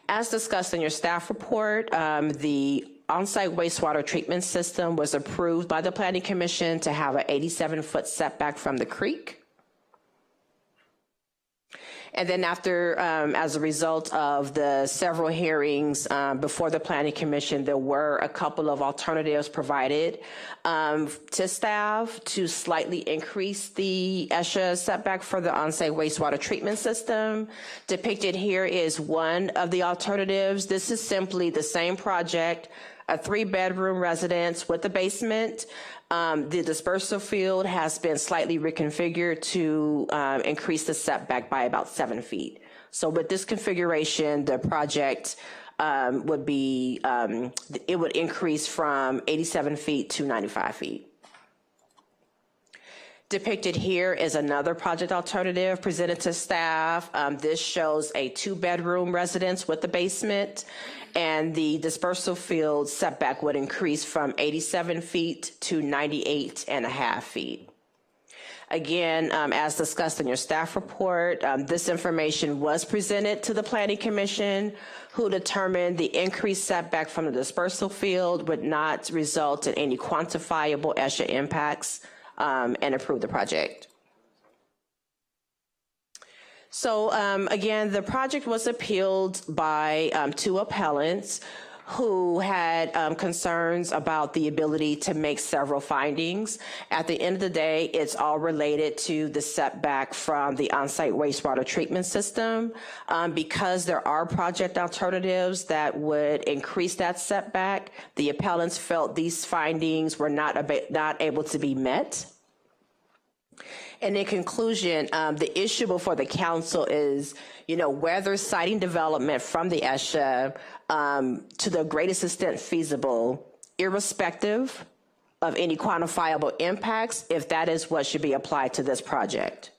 As discussed in your staff report, the on-site wastewater treatment system was approved by the Planning Commission to have an 87-foot setback from the creek. And then after, as a result of the several hearings before the Planning Commission, there were a couple of alternatives provided to staff to slightly increase the ESHA setback for the on-site wastewater treatment system. Depicted here is one of the alternatives. This is simply the same project, a 3-bedroom residence with a basement. The dispersal field has been slightly reconfigured to increase the setback by about 7 feet. So with this configuration, the project would be, it would increase from 87 feet to 95 feet. Depicted here is another project alternative presented to staff. This shows a 2-bedroom residence with a basement, and the dispersal field setback would increase from 87 feet to 98.5 feet. Again, as discussed in your staff report, this information was presented to the Planning Commission, who determined the increased setback from the dispersal field would not result in any quantifiable ESHA impacts, and approved the project. So again, the project was appealed by 2 appellants who had concerns about the ability to make several findings. At the end of the day, it's all related to the setback from the on-site wastewater treatment system. Because there are project alternatives that would increase that setback, the appellants felt these findings were not able to be met. And in conclusion, the issue before the council is, whether siting development from the ESHA to the greatest extent feasible, irrespective of any quantifiable impacts, if that is what should be applied to this project.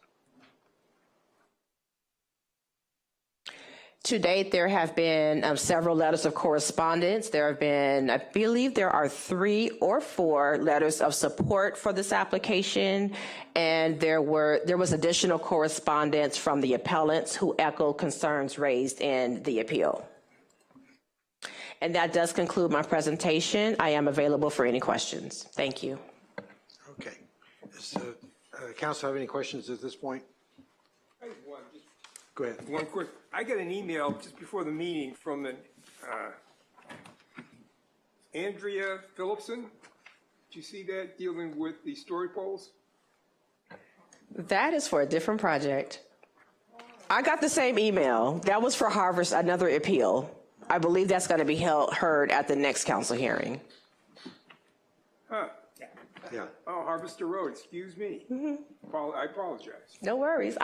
To date, there have been several letters of correspondence. There have been, I believe there are 3 or 4 letters of support for this application, and there was additional correspondence from the appellants who echoed concerns raised in the appeal. And that does conclude my presentation. I am available for any questions. Thank you. Okay. Does council have any questions at this point? I have one. Go ahead. One quick. I got an email just before the meeting from an Andrea Phillipson. Did you see that, dealing with the story poles? That is for a different project. I got the same email. That was for Harvest, another appeal. I believe that's going to be heard at the next council hearing. Huh. Yeah. Oh, Harvester Road, excuse me. I apologize. No worries.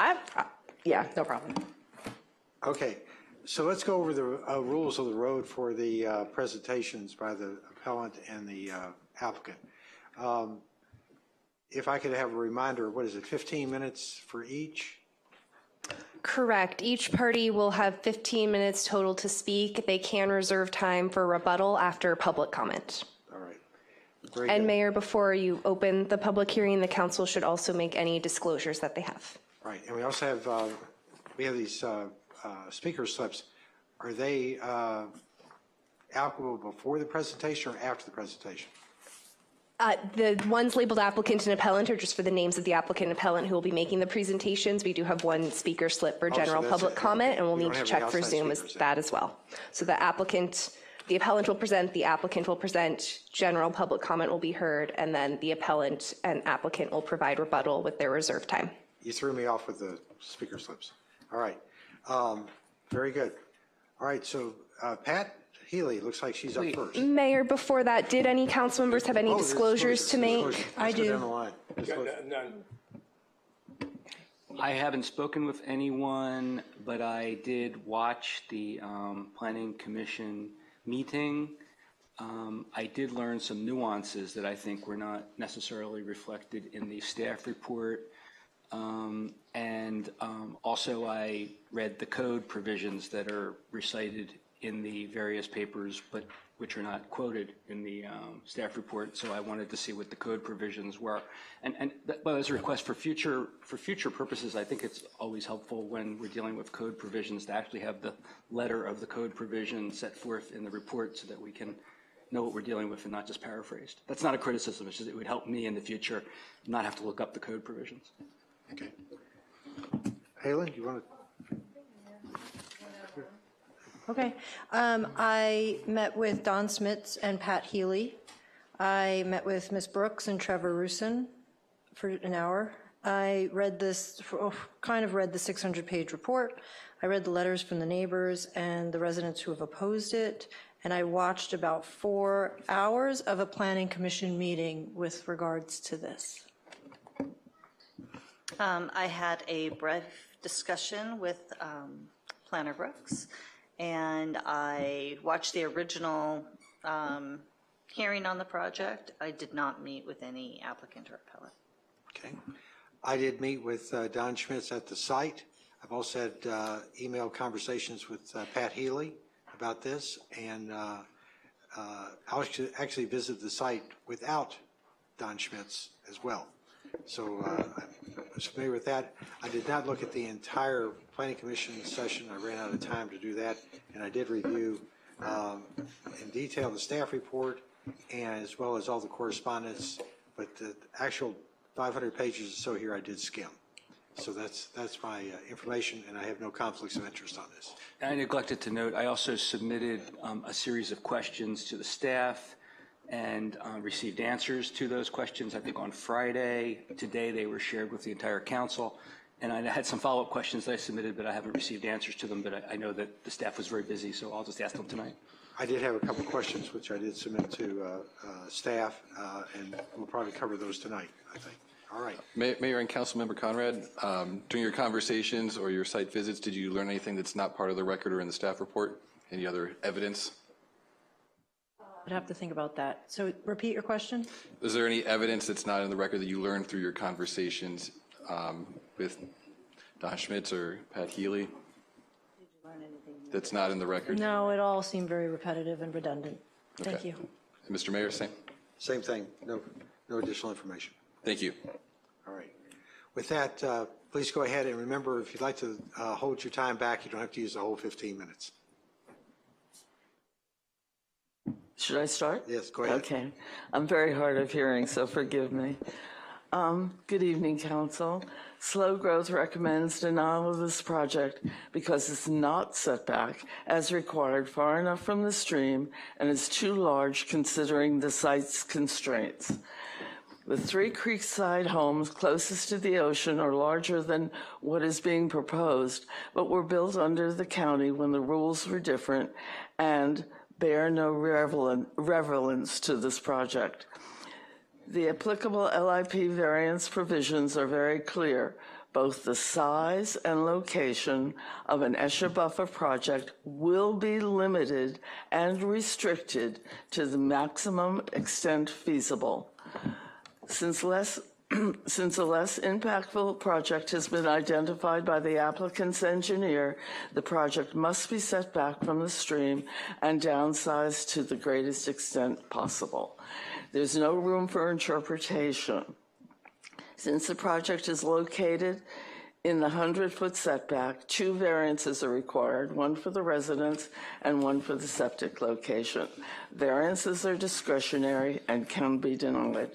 Yeah, no problem. Okay, so let's go over the rules of the road for the presentations by the appellant and the applicant. If I could have a reminder, what is it, 15 minutes for each? Correct. Each party will have 15 minutes total to speak. They can reserve time for rebuttal after public comment. All right. Very And good. Mayor, before you open the public hearing, the council should also make any disclosures that they have. Right, and we also have, these speaker slips. Are they applicable before the presentation or after the presentation? The ones labeled applicant and appellant are just for the names of the applicant and appellant who will be making the presentations. We do have one speaker slip for general public comment, and we'll need to check for Zoom as that as well. So the appellant will present, the applicant will present, general public comment will be heard, and then the appellant and applicant will provide rebuttal with their reserve time. You threw me off with the speaker slips. All right, very good. All right, so Pat Healy, looks like she's up first. Mayor, before that, did any council members have any disclosures to make? I do. None. I haven't spoken with anyone, but I did watch the Planning Commission meeting. I did learn some nuances that I think were not necessarily reflected in the staff report. Also I read the code provisions that are recited in the various papers, but which are not quoted in the staff report. So I wanted to see what the code provisions were. But as a request for future purposes, I think it's always helpful when we're dealing with code provisions to actually have the letter of the code provision set forth in the report so that we can know what we're dealing with and not just paraphrased. That's not a criticism. It's just it would help me in the future not have to look up the code provisions. Okay. Halen, you want to? Okay. I met with Don Smits and Pat Healy. I met with Ms. Brooks and Trevor Rusin for an hour. I read this, kind of read the 600-page report. I read the letters from the neighbors and the residents who have opposed it. And I watched about 4 hours of a planning commission meeting with regards to this. I had a brief discussion with Planner Brooks, and I watched the original hearing on the project. I did not meet with any applicant or appellant. Okay. I did meet with Don Schmitz at the site. I've also had email conversations with Pat Healy about this, and I actually visited the site without Don Schmitz as well. So was familiar with that. I did not look at the entire planning commission session. I ran out of time to do that, and I did review in detail the staff report and as well as all the correspondence, but the actual 500 pages or so here I did skim. So that's my information, and I have no conflicts of interest on this. And I neglected to note, I also submitted a series of questions to the staff and received answers to those questions, I think on Friday. Today they were shared with the entire council. And I had some follow-up questions that I submitted, but I haven't received answers to them. But I know that the staff was very busy, so I'll just ask them tonight. I did have a couple of questions, which I did submit to staff, and we'll probably cover those tonight, I think. All right. Mayor and Councilmember Conrad, during your conversations or your site visits, did you learn anything that's not part of the record or in the staff report? Any other evidence? I'd have to think about that. So repeat your question. Is there any evidence that's not in the record that you learned through your conversations with Don Schmitz or Pat Healy? Did you learn anything that's not in the record? No, it all seemed very repetitive and redundant. Thank Okay. you. Mr. Mayor, same? Same thing. No additional information. Thank you. All right. With that, please go ahead and remember, if you'd like to hold your time back, you don't have to use the whole 15 minutes. Should I start? Yes, go ahead. Okay. I'm very hard of hearing, so forgive me. Good evening, Council. Slow Growth recommends denial of this project because it's not set back as required far enough from the stream and is too large considering the site's constraints. The 3 creekside homes closest to the ocean are larger than what is being proposed, but were built under the county when the rules were different and bear no relevance to this project. The applicable LIP variance provisions are very clear. Both the size and location of an ESHA buffer project will be limited and restricted to the maximum extent feasible. Since a less impactful project has been identified by the applicant's engineer, the project must be set back from the stream and downsized to the greatest extent possible. There's no room for interpretation. Since the project is located in the 100-foot setback, 2 variances are required, one for the residence and one for the septic location. Variances are discretionary and can be denied.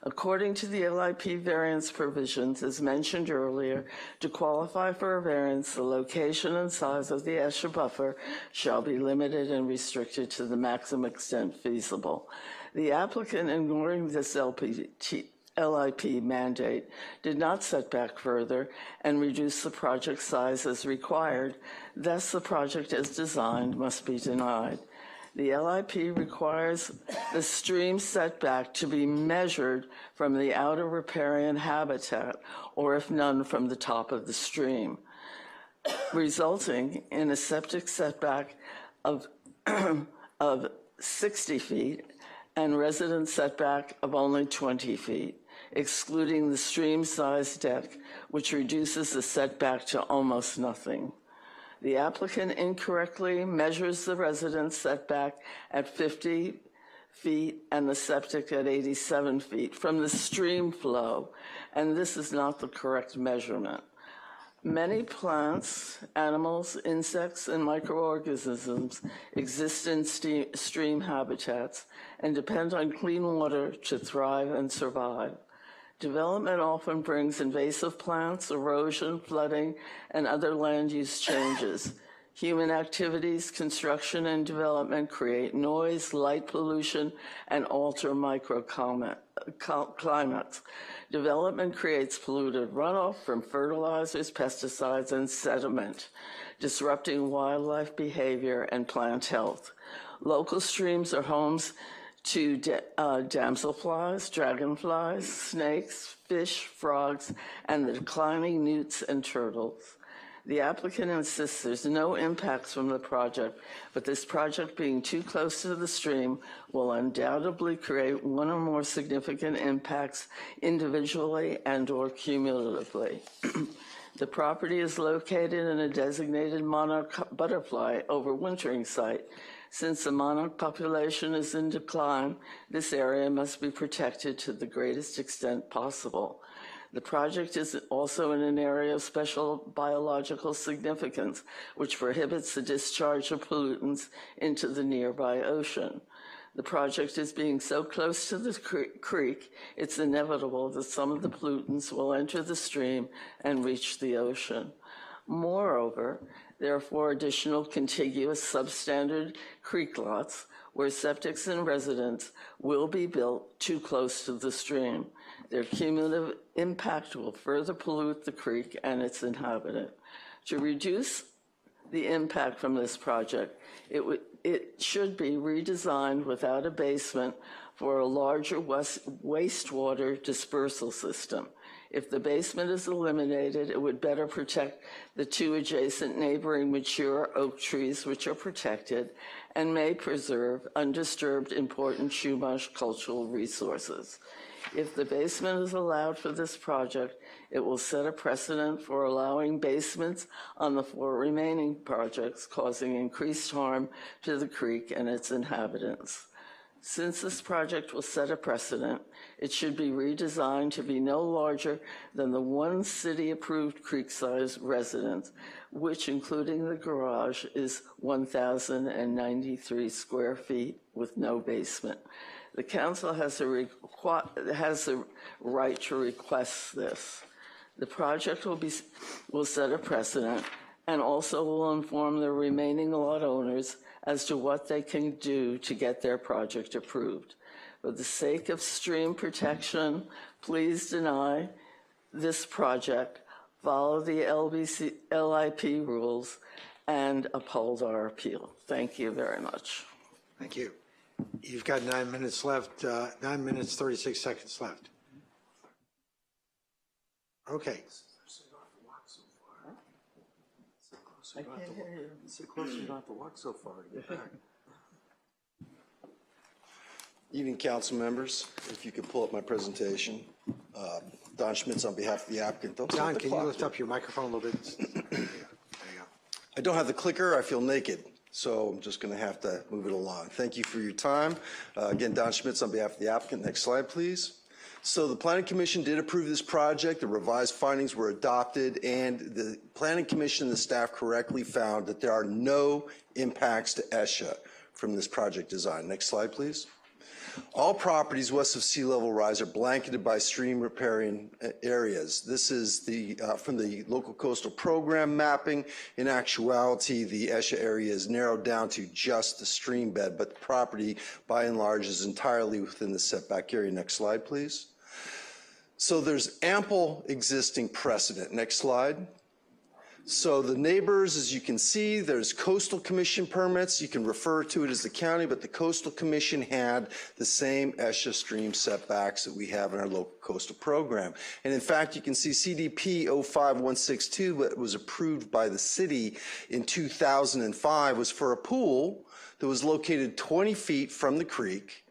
According to the LIP variance provisions, as mentioned earlier, to qualify for a variance, the location and size of the ESHA buffer shall be limited and restricted to the maximum extent feasible. The applicant, ignoring this LIP mandate, did not set back further and reduce the project size as required. Thus, the project as designed must be denied. The LIP requires the stream setback to be measured from the outer riparian habitat, or if none, from the top of the stream, resulting in a septic setback of 60 feet and resident setback of only 20 feet, excluding the stream-sized deck, which reduces the setback to almost nothing. The applicant incorrectly measures the residence setback at 50 feet and the septic at 87 feet from the stream flow, and this is not the correct measurement. Many plants, animals, insects, and microorganisms exist in stream habitats and depend on clean water to thrive and survive. Development often brings invasive plants, erosion, flooding, and other land use changes. Human activities, construction, and development create noise, light pollution, and alter microclimates. Development creates polluted runoff from fertilizers, pesticides, and sediment, disrupting wildlife behavior and plant health. Local streams are homes to damselflies, dragonflies, snakes, fish, frogs, and the declining newts and turtles. The applicant insists there's no impacts from the project, but this project being too close to the stream will undoubtedly create one or more significant impacts individually and/or cumulatively. The property is located in a designated monarch butterfly overwintering site. Since the monarch population is in decline, this area must be protected to the greatest extent possible. The project is also in an area of special biological significance, which prohibits the discharge of pollutants into the nearby ocean. The project is being so close to the creek, it's inevitable that some of the pollutants will enter the stream and reach the ocean. Moreover, there are 4 additional contiguous substandard creek lots where septics and residents will be built too close to the stream. Their cumulative impact will further pollute the creek and its inhabitant. To reduce the impact from this project, it should be redesigned without a basement for a larger wastewater dispersal system. If the basement is eliminated, it would better protect the 2 adjacent neighboring mature oak trees, which are protected, and may preserve undisturbed important Chumash cultural resources. If the basement is allowed for this project, it will set a precedent for allowing basements on the 4 remaining projects, causing increased harm to the creek and its inhabitants. Since this project will set a precedent, it should be redesigned to be no larger than the 1 city-approved creek-size residence, which, including the garage, is 1,093 square feet with no basement. The council has the right to request this. The project will set a precedent and also will inform the remaining lot owners as to what they can do to get their project approved. For the sake of stream protection, please deny this project, follow the LIP rules, and uphold our appeal. Thank you very much. Thank you. You've got 9 minutes left, 9 minutes, 36 seconds left. Okay. I can't hear you. So close you don't have to walk so far to get back. Evening, council members. If you could pull up my presentation. Don Schmitz on behalf of the applicant. Don, can you lift up your microphone a little bit? There you go. I don't have the clicker. I feel naked. So I'm just going to have to move it along. Thank you for your time. Again, Don Schmitz on behalf of the applicant. Next slide, please. So the Planning Commission did approve this project. The revised findings were adopted, and the Planning Commission and the staff correctly found that there are no impacts to ESHA from this project design. Next slide, please. All properties west of sea level rise are blanketed by stream riparian areas. This is from the local coastal program mapping. In actuality, the ESHA area is narrowed down to just the stream bed, but the property, by and large, is entirely within the setback area. Next slide, please. So there's ample existing precedent. Next slide. So the neighbors, as you can see, there's coastal commission permits. You can refer to it as the county, but the coastal commission had the same ESHA stream setbacks that we have in our local coastal program. And in fact, you can see CDP 05162 that was approved by the city in 2005 was for a pool that was located 20 feet from the creek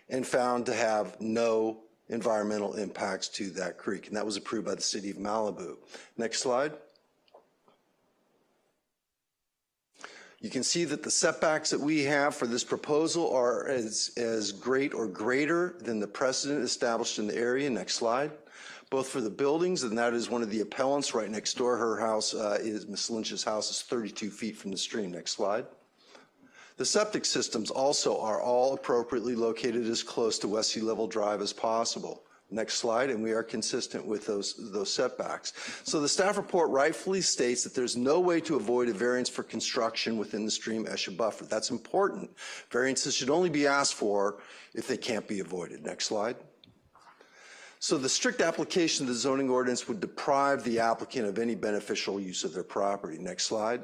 and found to have no environmental impacts to that creek. And that was approved by the city of Malibu. Next slide. You can see that the setbacks that we have for this proposal are as great or greater than the precedent established in the area. Next slide. Both for the buildings, and that is one of the appellants right next door. Her house Ms. Lynch's house is 32 feet from the stream. Next slide. The septic systems also are all appropriately located as close to West Sea Level Drive as possible. Next slide, and we are consistent with those setbacks. So the staff report rightfully states that there's no way to avoid a variance for construction within the stream ESHA buffer. That's important. Variances should only be asked for if they can't be avoided. Next slide. So the strict application of the zoning ordinance would deprive the applicant of any beneficial use of their property. Next slide.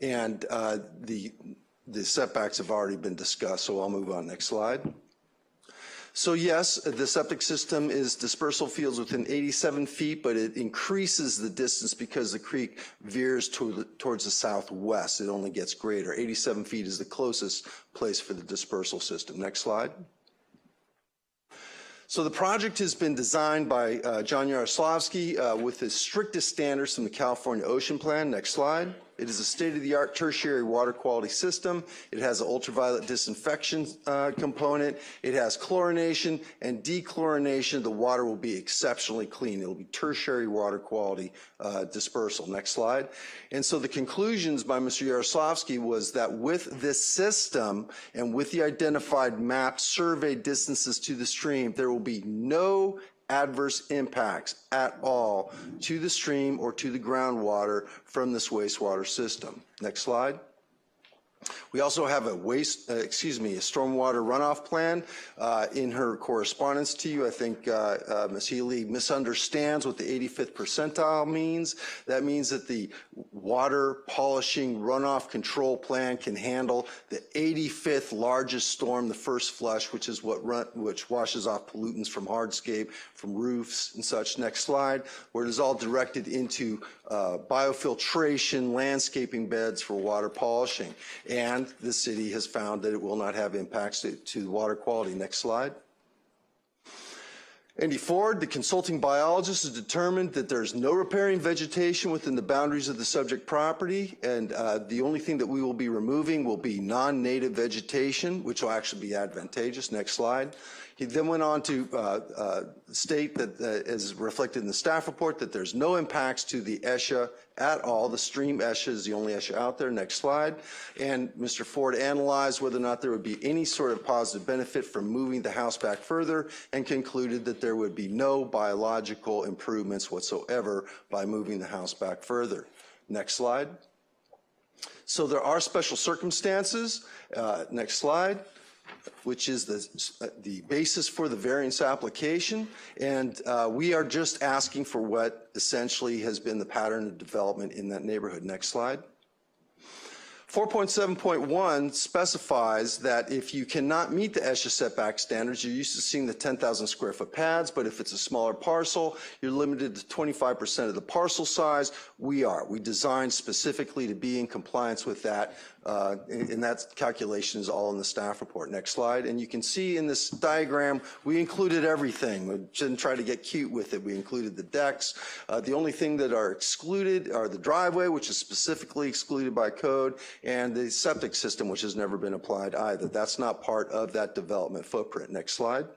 And the setbacks have already been discussed, so I'll move on. Next slide. So yes, the septic system is dispersal fields within 87 feet, but it increases the distance because the creek veers towards the southwest. It only gets greater. 87 feet is the closest place for the dispersal system. Next slide. So the project has been designed by John Yaroslavsky with the strictest standards from the California Ocean Plan. Next slide. It is a state-of-the-art tertiary water quality system. It has an ultraviolet disinfection component. It has chlorination and dechlorination. The water will be exceptionally clean. It will be tertiary water quality dispersal. Next slide. And so the conclusions by Mr. Yaroslavsky was that with this system and with the identified map survey distances to the stream, there will be no adverse impacts at all to the stream or to the groundwater from this wastewater system. Next slide. We also have a stormwater runoff plan. In her correspondence to you, I think Ms. Healy misunderstands what the 85th percentile means. That means that the water polishing runoff control plan can handle the 85th largest storm, the first flush, which is which washes off pollutants from hardscape, from roofs and such. Next slide, where it is all directed into biofiltration, landscaping beds for water polishing. And the city has found that it will not have impacts to water quality. Next slide. Andy Ford, the consulting biologist, has determined that there's no riparian vegetation within the boundaries of the subject property, and the only thing that we will be removing will be non-native vegetation, which will actually be advantageous. Next slide. He then went on to state that, as reflected in the staff report, that there's no impacts to the ESHA at all. The stream ESHA is the only ESHA out there. Next slide. And Mr. Ford analyzed whether or not there would be any sort of positive benefit from moving the house back further and concluded that there would be no biological improvements whatsoever by moving the house back further. Next slide. So there are special circumstances. Next slide, which is the basis for the variance application. And we are just asking for what essentially has been the pattern of development in that neighborhood. Next slide. 4.7.1 specifies that if you cannot meet the ESHA setback standards, you're used to seeing the 10,000 square foot pads, but if it's a smaller parcel, you're limited to 25% of the parcel size. We designed specifically to be in compliance with that, and that calculation is all in the staff report. Next slide. And you can see in this diagram, we included everything. We didn't try to get cute with it. We included the decks. The only thing that are excluded are the driveway, which is specifically excluded by code, and the septic system, which has never been applied either. That's not part of that development footprint. Next slide.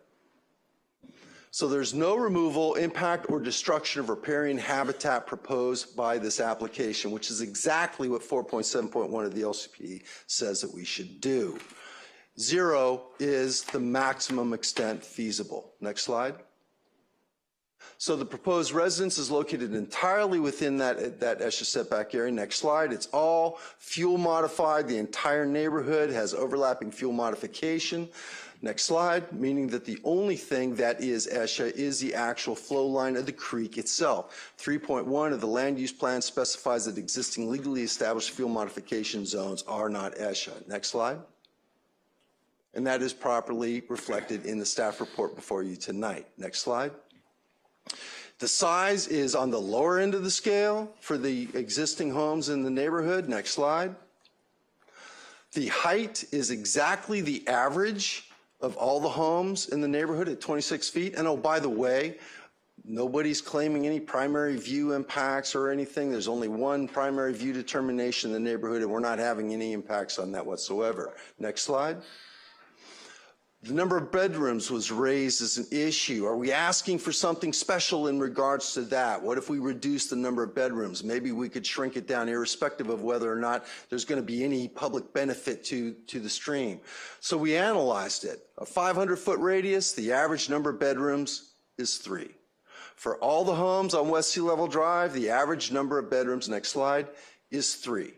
So there's no removal, impact, or destruction of riparian habitat proposed by this application, which is exactly what 4.7.1 of the LCP says that we should do. 0 is the maximum extent feasible. Next slide. So the proposed residence is located entirely within that ESHA setback area. Next slide. It's all fuel modified. The entire neighborhood has overlapping fuel modification. Next slide, meaning that the only thing that is ESHA is the actual flow line of the creek itself. 3.1 of the land use plan specifies that existing legally established fuel modification zones are not ESHA. Next slide. And that is properly reflected in the staff report before you tonight. Next slide. The size is on the lower end of the scale for the existing homes in the neighborhood. Next slide. The height is exactly the average of all the homes in the neighborhood at 26 feet. And oh, by the way, nobody's claiming any primary view impacts or anything. There's only one primary view determination in the neighborhood, and we're not having any impacts on that whatsoever. Next slide. The number of bedrooms was raised as an issue. Are we asking for something special in regards to that? What if we reduce the number of bedrooms? Maybe we could shrink it down irrespective of whether or not there's going to be any public benefit to the stream. So we analyzed it. A 500-foot radius, the average number of bedrooms is 3. For all the homes on West Sea Level Drive, the average number of bedrooms, next slide, is 3.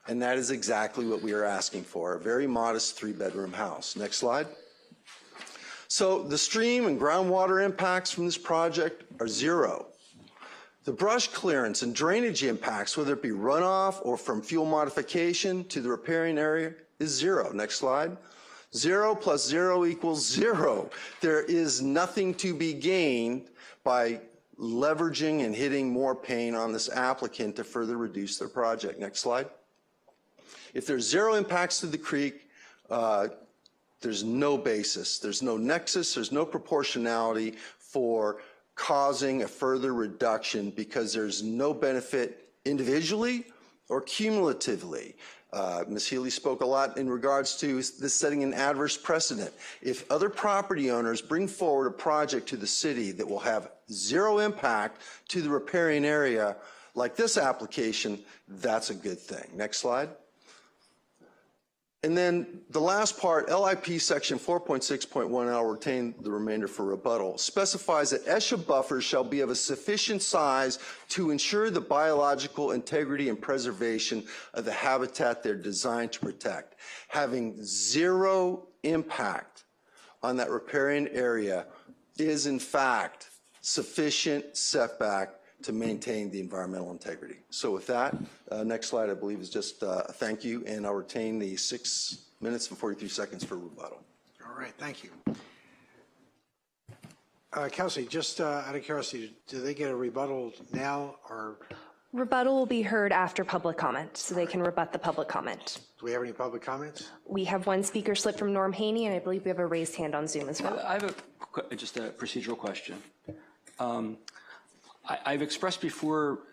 And that is exactly what we are asking for, a very modest 3-bedroom house. Next slide. So the stream and groundwater impacts from this project are 0. The brush clearance and drainage impacts, whether it be runoff or from fuel modification to the riparian area, is 0. Next slide. 0 plus 0 equals 0. There is nothing to be gained by leveraging and hitting more pain on this applicant to further reduce their project. Next slide. If there's 0 impacts to the creek, there's no basis, there's no nexus, there's no proportionality for causing a further reduction because there's no benefit individually or cumulatively. Ms. Healy spoke a lot in regards to this setting an adverse precedent. If other property owners bring forward a project to the city that will have zero impact to the riparian area, like this application, that's a good thing. Next slide. And then the last part, LIP section 4.6.1, I'll retain the remainder for rebuttal, specifies that ESHA buffers shall be of a sufficient size to ensure the biological integrity and preservation of the habitat they're designed to protect. Having zero impact on that riparian area is in fact sufficient setback to maintain the environmental integrity. So with that, next slide I believe is just a thank you, and I'll retain the 6 minutes and 43 seconds for rebuttal. All right, thank you. Kelsey, just out of curiosity, do they get a rebuttal now or? Rebuttal will be heard after public comment, so they can rebut the public comment. Do we have any public comments? We have one speaker slip from Norm Haney, and I believe we have a raised hand on Zoom as well. I have just a procedural question. I've expressed before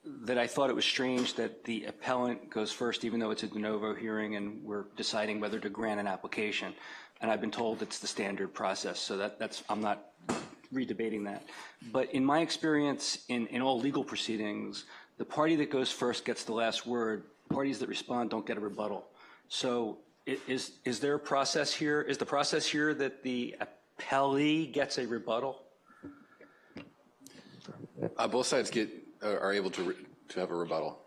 that I thought it was strange that the appellant goes first, even though it's a de novo hearing and we're deciding whether to grant an application. And I've been told it's the standard process, so that's I'm not redebating that. But in my experience in all legal proceedings, the party that goes first gets the last word. Parties that respond don't get a rebuttal. So is there a process here? Is the process here that the appellee gets a rebuttal? Both sides are able to have a rebuttal.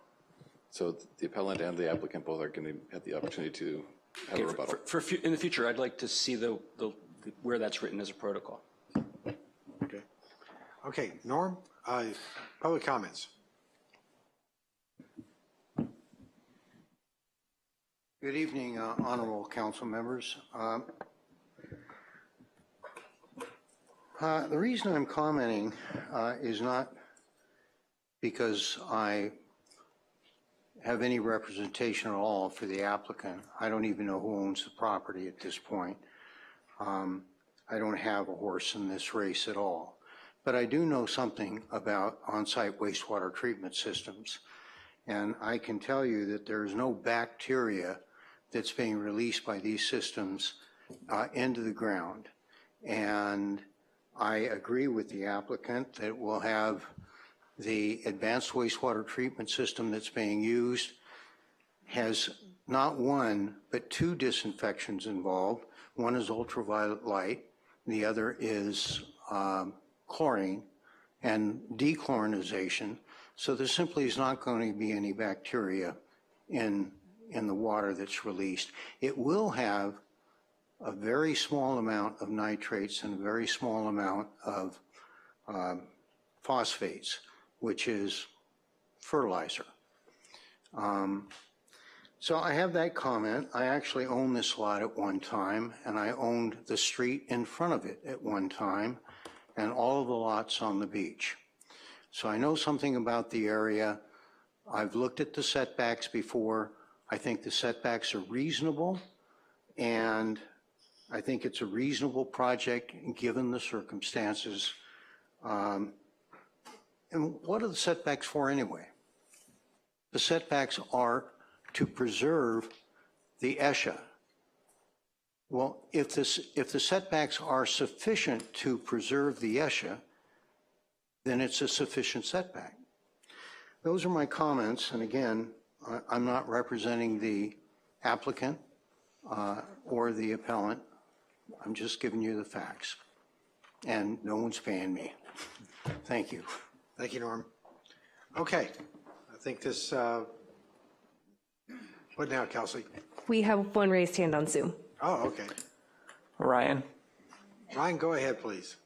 So the appellant and the applicant both are going to have the opportunity to have a rebuttal. In the future, I'd like to see where that's written as a protocol. Okay. Okay, Norm, public comments. Good evening, honorable council members. The reason I'm commenting is not because I have any representation at all for the applicant. I don't even know who owns the property at this point. I don't have a horse in this race at all. But I do know something about on-site wastewater treatment systems. And I can tell you that there's no bacteria that's being released by these systems into the ground. And I agree with the applicant that we'll have the advanced wastewater treatment system that's being used has not one, but 2 disinfections involved. One is ultraviolet light, the other is chlorine and dechlorinization. So there simply is not going to be any bacteria in the water that's released. It will have a very small amount of nitrates and a very small amount of phosphates, which is fertilizer. So I have that comment. I actually owned this lot at one time, and I owned the street in front of it at one time, and all of the lots on the beach. So I know something about the area. I've looked at the setbacks before. I think the setbacks are reasonable, and I think it's a reasonable project given the circumstances. And what are the setbacks for anyway? The setbacks are to preserve the ESHA. Well, if the setbacks are sufficient to preserve the ESHA, then it's a sufficient setback. Those are my comments, and again, I'm not representing the applicant or the appellant. I'm just giving you the facts, and no one's paying me. Thank you. Thank you, Norm. Okay, I think this, what now, Kelsey? We have one raised hand on Zoom. Oh, okay. Ryan. Ryan, go ahead, please.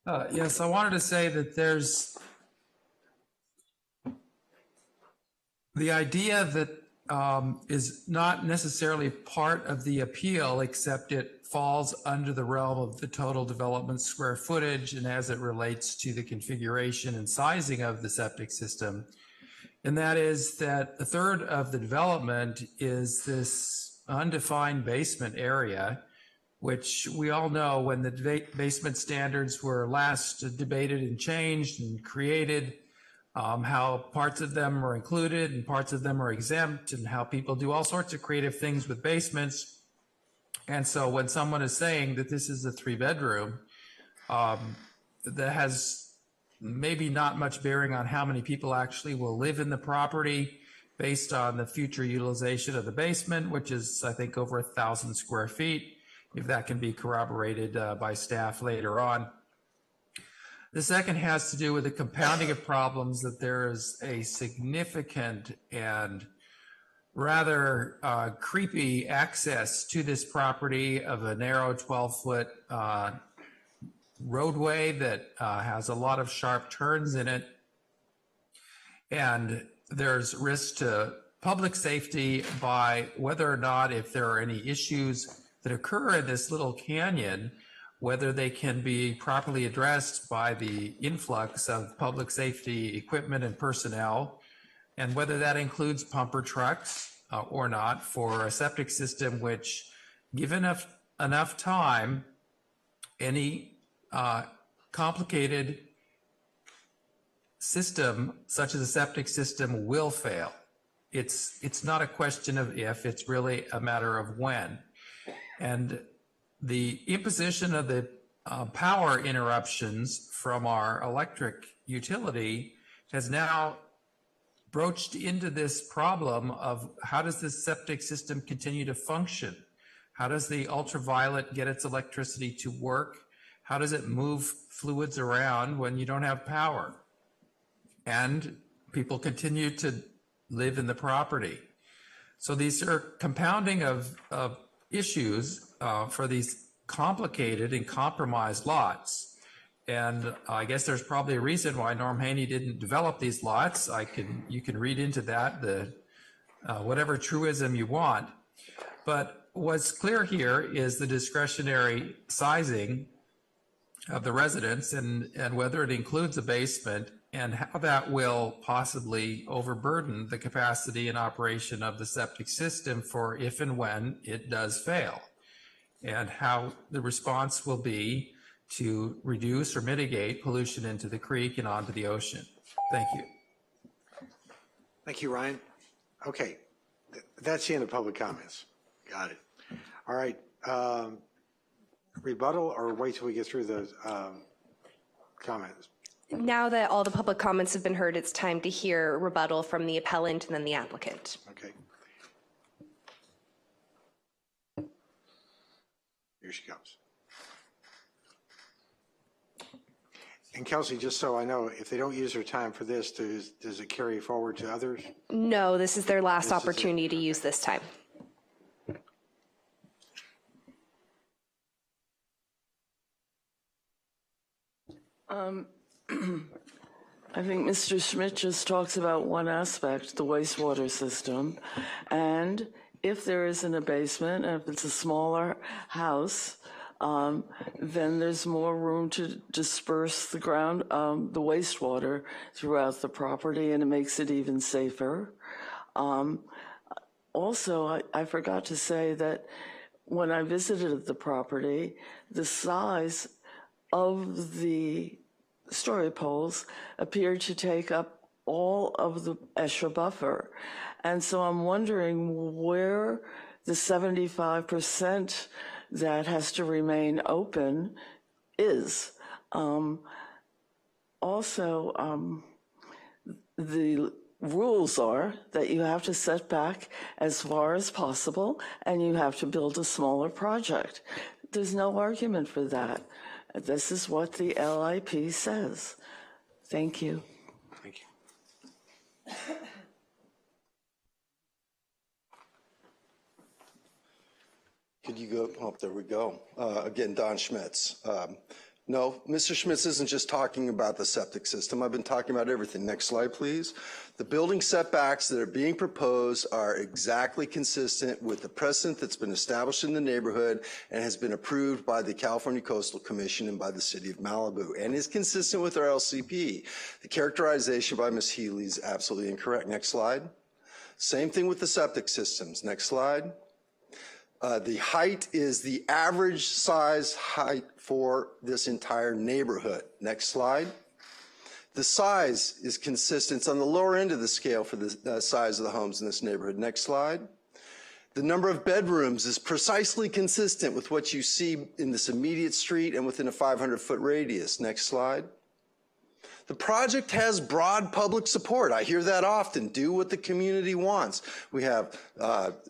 Yes, I wanted to say that there's the idea that is not necessarily part of the appeal, except it falls under the realm of the total development square footage and as it relates to the configuration and sizing of the septic system. And that is that a third of the development is this undefined basement area, which we all know when the basement standards were last debated and changed and created, how parts of them are included and parts of them are exempt, and how people do all sorts of creative things with basements. And so when someone is saying that this is a 3-bedroom, that has maybe not much bearing on how many people actually will live in the property based on the future utilization of the basement, which is, I think, over 1,000 square feet, if that can be corroborated by staff later on. The second has to do with the compounding of problems, that there is a significant and rather creepy access to this property of a narrow 12-foot roadway that has a lot of sharp turns in it. And there's risk to public safety by whether or not, if there are any issues that occur in this little canyon, whether they can be properly addressed by the influx of public safety equipment and personnel, and whether that includes pumper trucks or not for a septic system which, given enough time, any complicated system such as a septic system will fail. It's not a question of if, it's really a matter of when. And the imposition of the power interruptions from our electric utility has now broached into this problem of how does this septic system continue to function? How does the ultraviolet get its electricity to work? How does it move fluids around when you don't have power? And people continue to live in the property. So these are compounding of issues for these complicated and compromised lots. And I guess there's probably a reason why Norm Haney didn't develop these lots. You can read into that whatever truism you want. But what's clear here is the discretionary sizing of the residence and whether it includes a basement and how that will possibly overburden the capacity and operation of the septic system for if and when it does fail, and how the response will be to reduce or mitigate pollution into the creek and onto the ocean. Thank you. Thank you, Ryan. Okay, that's the end of public comments. Got it. All right. Rebuttal, or wait till we get through the comments? Now that all the public comments have been heard, it's time to hear rebuttal from the appellant and then the applicant. Okay. Here she comes. And Kelsey, just so I know, if they don't use their time for this, does it carry forward to others? No, this is their last opportunity to use this time. I think Mr. Schmidt just talks about one aspect, the wastewater system. And if there isn't a basement, and if it's a smaller house, then there's more room to disperse the wastewater throughout the property, and it makes it even safer. Also, I forgot to say that when I visited the property, the size of the story poles appeared to take up all of the ESHA buffer. And so I'm wondering where the 75% that has to remain open is. The rules are that you have to set back as far as possible and you have to build a smaller project. There's no argument for that. This is what the LIP says. Thank you. Thank you. Could you go? Oh, there we go. Again, Don Schmitz. No, Mr. Schmitz isn't just talking about the septic system. I've been talking about everything. Next slide, please. The building setbacks that are being proposed are exactly consistent with the precedent that's been established in the neighborhood and has been approved by the California Coastal Commission and by the City of Malibu, and is consistent with our LCP. The characterization by Ms. Healy is absolutely incorrect. Next slide. Same thing with the septic systems. Next slide. The height is the average size height for this entire neighborhood. Next slide. The size is consistent. It's on the lower end of the scale for the size of the homes in this neighborhood. Next slide. The number of bedrooms is precisely consistent with what you see in this immediate street and within a 500-foot radius. Next slide. The project has broad public support. I hear that often. Do what the community wants. We have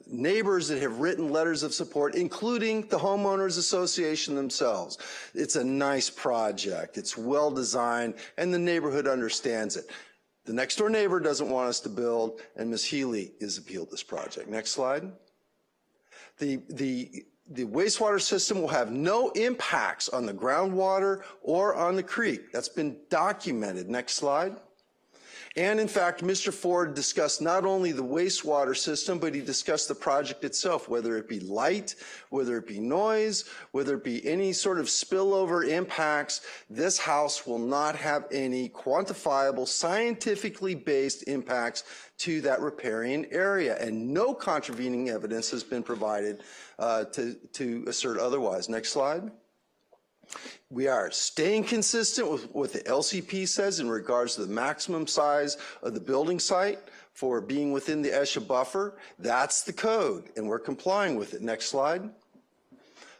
neighbors that have written letters of support, including the homeowners association themselves. It's a nice project. It's well designed, and the neighborhood understands it. The next door neighbor doesn't want us to build, and Ms. Healy has appealed this project. Next slide. The wastewater system will have no impacts on the groundwater or on the creek. That's been documented. Next slide. And in fact, Mr. Ford discussed not only the wastewater system, but he discussed the project itself, whether it be light, whether it be noise, whether it be any sort of spillover impacts. This house will not have any quantifiable, scientifically based impacts to that riparian area, and no contravening evidence has been provided to assert otherwise. Next slide. We are staying consistent with what the LCP says in regards to the maximum size of the building site for being within the ESHA buffer. That's the code, and we're complying with it. Next slide.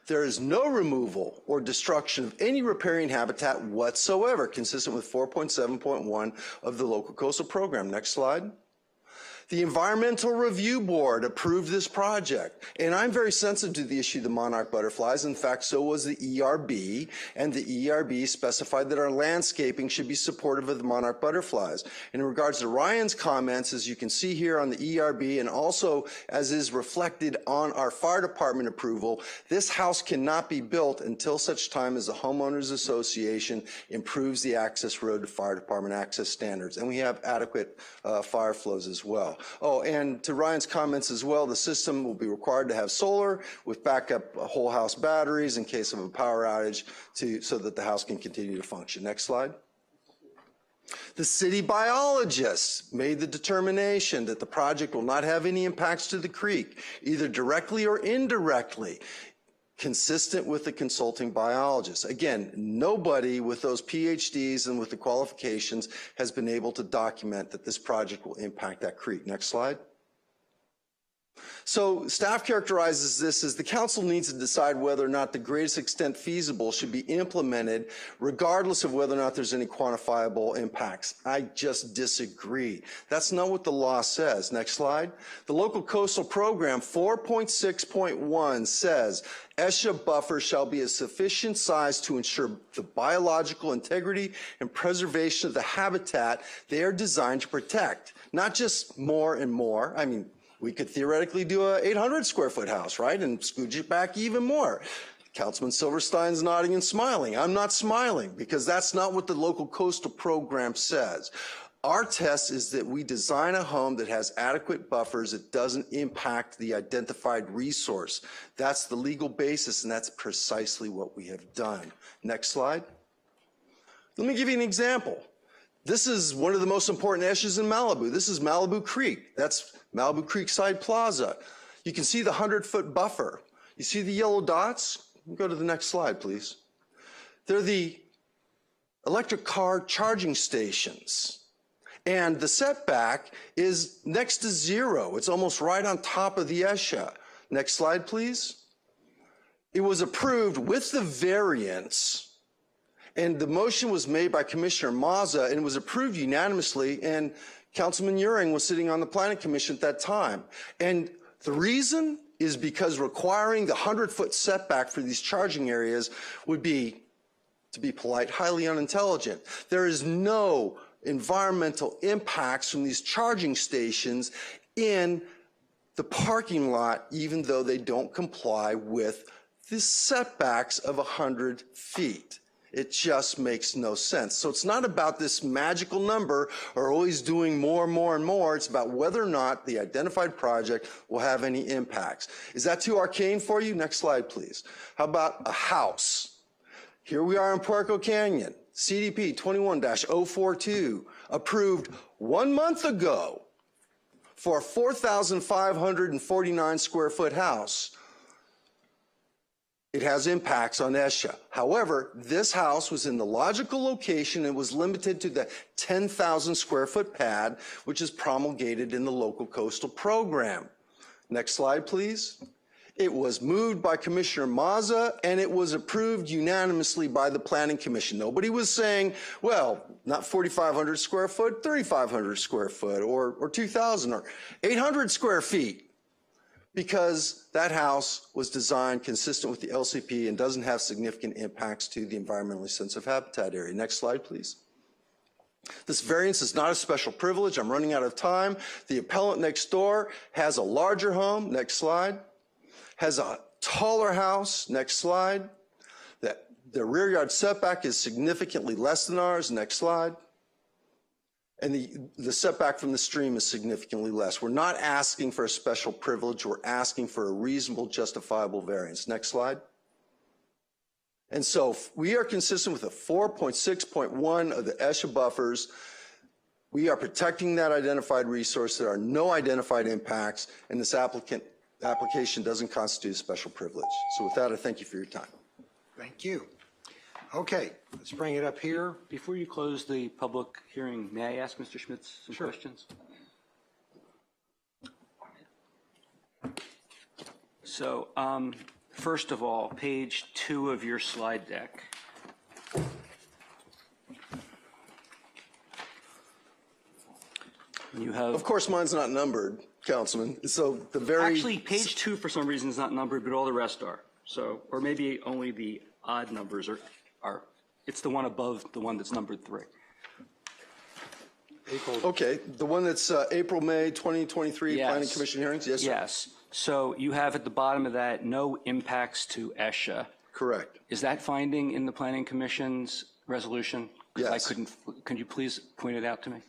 There is no removal or destruction of any riparian habitat whatsoever, consistent with 4.7.1 of the local coastal program. Next slide. The Environmental Review Board approved this project, and I'm very sensitive to the issue of the monarch butterflies. In fact, so was the ERB, and the ERB specified that our landscaping should be supportive of the monarch butterflies. And in regards to Ryan's comments, as you can see here on the ERB, and also as is reflected on our fire department approval, this house cannot be built until such time as the homeowners association improves the access road to fire department access standards, and we have adequate fire flows as well. Oh, and to Ryan's comments as well, the system will be required to have solar with backup whole house batteries in case of a power outage so that the house can continue to function. Next slide. The city biologists made the determination that the project will not have any impacts to the creek, either directly or indirectly, consistent with the consulting biologists. Again, nobody with those PhDs and with the qualifications has been able to document that this project will impact that creek. Next slide. So staff characterizes this as the council needs to decide whether or not the greatest extent feasible should be implemented, regardless of whether or not there's any quantifiable impacts. I just disagree. That's not what the law says. Next slide. The local coastal program 4.6.1 says ESHA buffers shall be a sufficient size to ensure the biological integrity and preservation of the habitat they are designed to protect. Not just more and more. I mean, we could theoretically do a 800 square foot house, right, and scooge it back even more. Councilman Silverstein's nodding and smiling. I'm not smiling because that's not what the local coastal program says. Our test is that we design a home that has adequate buffers that doesn't impact the identified resource. That's the legal basis, and that's precisely what we have done. Next slide. Let me give you an example. This is one of the most important ESHAs in Malibu. This is Malibu Creek. That's Malibu Creekside Plaza. You can see the 100-foot buffer. You see the yellow dots? Go to the next slide, please. They're the electric car charging stations. And the setback is next to zero. It's almost right on top of the ESHA. Next slide, please. It was approved with the variance, and the motion was made by Commissioner Mazza, and it was approved unanimously, and Councilman Euring was sitting on the Planning Commission at that time. And the reason is because requiring the 100-foot setback for these charging areas would be, to be polite, highly unintelligent. There is no environmental impacts from these charging stations in the parking lot, even though they don't comply with the setbacks of 100 feet. It just makes no sense. So it's not about this magical number or always doing more and more and more. It's about whether or not the identified project will have any impacts. Is that too arcane for you? Next slide, please. How about a house? Here we are in Puerco Canyon. CDP 21-042 approved 1 month ago for a 4,549 square foot house. it has impacts on ESHA. However, this house was in the logical location and was limited to the 10,000 square foot pad, which is promulgated in the local coastal program. Next slide, please. It was moved by Commissioner Mazza, and it was approved unanimously by the Planning Commission. Nobody was saying, well, not 4,500 square foot, 3,500 square foot, or 2,000, or 800 square feet, because that house was designed consistent with the LCP and doesn't have significant impacts to the environmentally sensitive habitat area. Next slide, please. This variance is not a special privilege. I'm running out of time. The appellant next door has a larger home. Next slide. Has a taller house. Next slide. The rear yard setback is significantly less than ours. Next slide. And the setback from the stream is significantly less. We're not asking for a special privilege. We're asking for a reasonable, justifiable variance. Next slide. And so we are consistent with the 4.6.1 of the ESHA buffers. We are protecting that identified resource. There are no identified impacts, and this application doesn't constitute a special privilege. So with that, I thank you for your time. Thank you. Okay, let's bring it up here. Before you close the public hearing, may I ask Mr. Schmitz some questions? So, first of all, page 2 of your slide deck. You have. Of course, mine's not numbered, Councilman. So the very. Actually, page 2 for some reason is not numbered, but all the rest are. So, or maybe only the odd numbers are. It's the one above the one that's numbered 3. Okay, the one that's April, May 2023 Yes. Planning Commission hearings? Yes, sir. Yes. So you have at the bottom of that, no impacts to ESHA. Correct. Is that finding in the Planning Commission's resolution? 'Cause Yes. could you please point it out to me?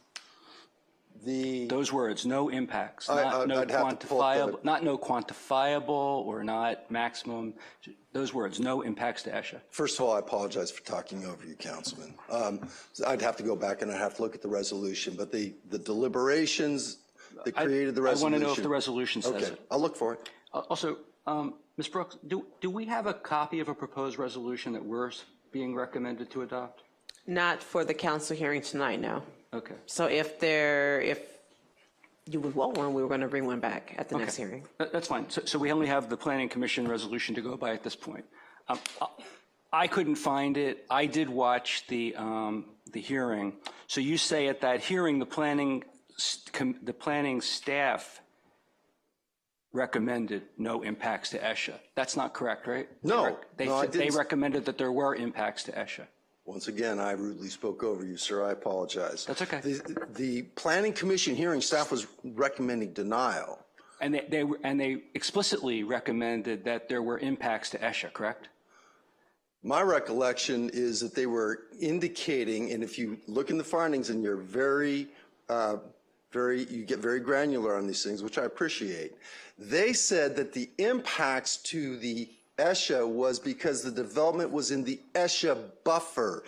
Those words, no impacts, I'd no have to pull up quantifiable, not no quantifiable or not maximum. Those words, no impacts to ESHA. First of all, I apologize for talking over you, Councilman. I'd have to go back and I'd have to look at the resolution, but the deliberations that created the resolution. I want to know if the resolution says okay. it. I'll look for it. Also, Ms. Brooks, do we have a copy of a proposed resolution that we're being recommended to adopt? Not for the council hearing tonight, no. Okay. So if you would want one, we were going to bring one back at the next hearing. That's fine. So we only have the Planning Commission resolution to go by at this point. I couldn't find it. I did watch the hearing. So you say at that hearing, the planning staff recommended no impacts to ESHA. That's not correct, right? No. They recommended that there were impacts to ESHA. Once again, I rudely spoke over you, sir. I apologize. That's okay. The Planning Commission hearing staff was recommending denial. And they explicitly recommended that there were impacts to ESHA, correct? My recollection is that they were indicating, and if you look in the findings and you're you get very granular on these things, which I appreciate. They said that the impacts to the ESHA was because the development was in the ESHA buffer,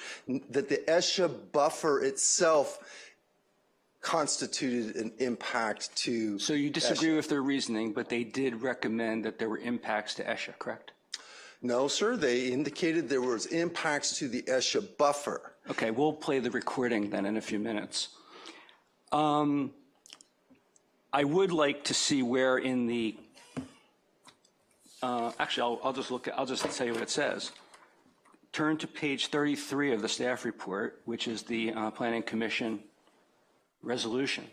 that the ESHA buffer itself constituted an impact to So you disagree ESHA. with their reasoning, but they did recommend that there were impacts to ESHA, correct? No, sir. They indicated there was impacts to the ESHA buffer. Okay, we'll play the recording then in a few minutes. I would like to see where in the actually, I'll just tell you what it says. Turn to page 33 of the staff report, which is the Planning Commission resolution.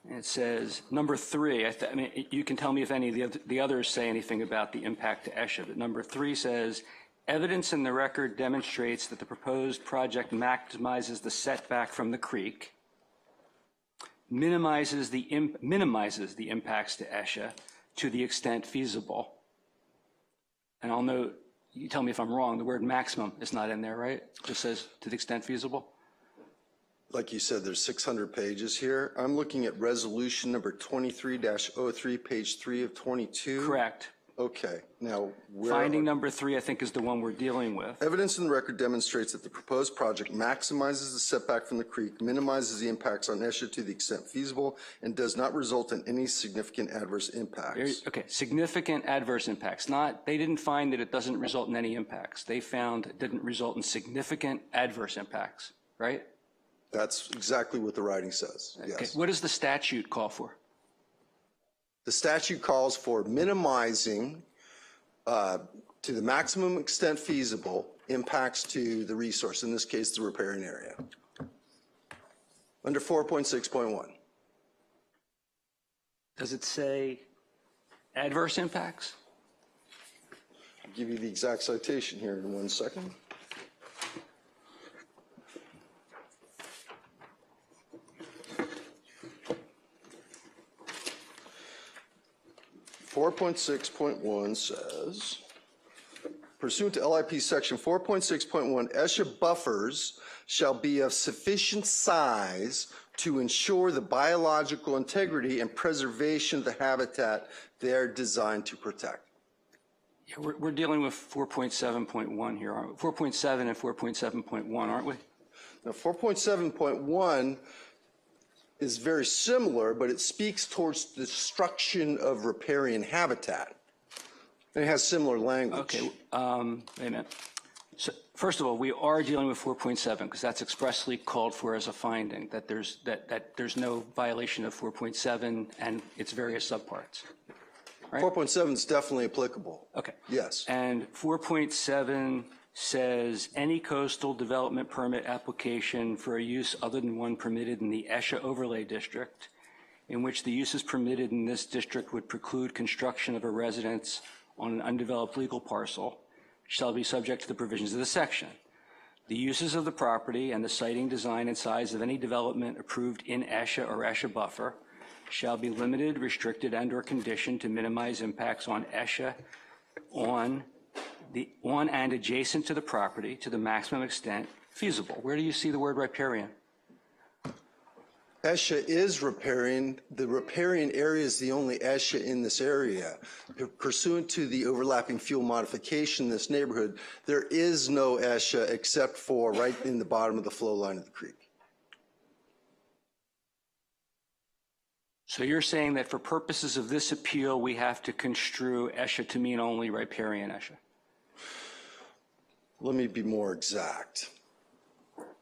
And it says, number 3, I mean, you can tell me if any of the others say anything about the impact to ESHA, but number 3 says, evidence in the record demonstrates that the proposed project maximizes the setback from the creek, minimizes the impacts to ESHA to the extent feasible. And I'll note, you tell me if I'm wrong, the word maximum is not in there, right? It just says to the extent feasible. Like you said, there's 600 pages here. I'm looking at resolution number 23-03, page 3 of 22. Correct. Okay, now where? Finding number 3, I think, is the one we're dealing with. Evidence in the record demonstrates that the proposed project maximizes the setback from the creek, minimizes the impacts on ESHA to the extent feasible, and does not result in any significant adverse impacts. Okay, significant adverse impacts. They didn't find that it doesn't result in any impacts. They found it didn't result in significant adverse impacts, right? That's exactly what the writing says, yes. Okay, what does the statute call for? The statute calls for minimizing, to the maximum extent feasible, impacts to the resource, in this case, the riparian area, under 4.6.1. Does it say adverse impacts? I'll give you the exact citation here in 1 second. .6.1 says, pursuant to LIP section 4.6.1, ESHA buffers shall be of sufficient size to ensure the biological integrity and preservation of the habitat they're designed to protect. Yeah, we're dealing with 4.7.1 here, aren't we? 4.7 and 4.7.1, aren't we? Now, 4.7.1 is very similar, but it speaks towards destruction of riparian habitat. And it has similar language. Okay, wait a minute. So, first of all, we are dealing with 4.7 because that's expressly called for as a finding, that there's no violation of 4.7 and its various subparts. Right? 4.7 is definitely applicable. Okay. Yes. And 4.7 says any coastal development permit application for a use other than one permitted in the ESHA overlay district in which the uses permitted in this district would preclude construction of a residence on an undeveloped legal parcel shall be subject to the provisions of the section. The uses of the property and the siting, design, and size of any development approved in ESHA or ESHA buffer shall be limited, restricted, and/or conditioned to minimize impacts on ESHA on and adjacent to the property to the maximum extent feasible. Where do you see the word riparian? ESHA is riparian. The riparian area is the only ESHA in this area. Pursuant to the overlapping fuel modification in this neighborhood, there is no ESHA except for right in the bottom of the flow line of the creek. So you're saying that for purposes of this appeal, we have to construe ESHA to mean only riparian ESHA? Let me be more exact.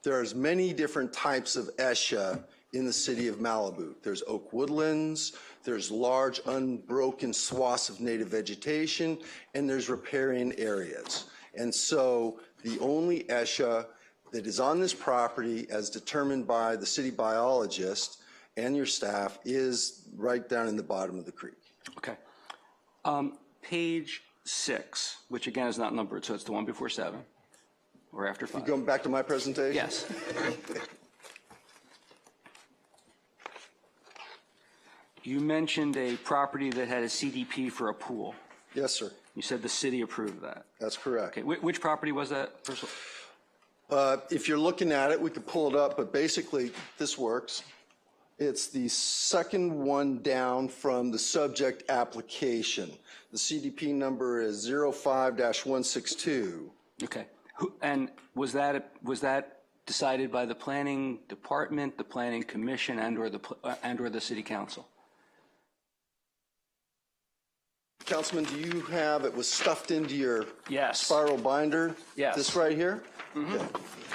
There's many different types of ESHA in the city of Malibu. There's oak woodlands, there's large unbroken swaths of native vegetation, and there's riparian areas. And so the only ESHA that is on this property as determined by the city biologist and your staff is right down in the bottom of the creek. Okay. Page 6, which again is not numbered, so it's the one before 7 or after 5. You going back to my presentation? Yes. You mentioned a property that had a CDP for a pool. Yes, sir. You said the city approved that. That's correct. Okay. Which property was that? First of all? If you're looking at it, we could pull it up, but basically this works. It's the second one down from the subject application. The CDP number is 05-162. Okay. And was that decided by the planning department, the planning commission, and/or the city council? Councilman, do you have, it was stuffed into your yes. spiral binder? Yes. This right here? Mm-hmm. Okay.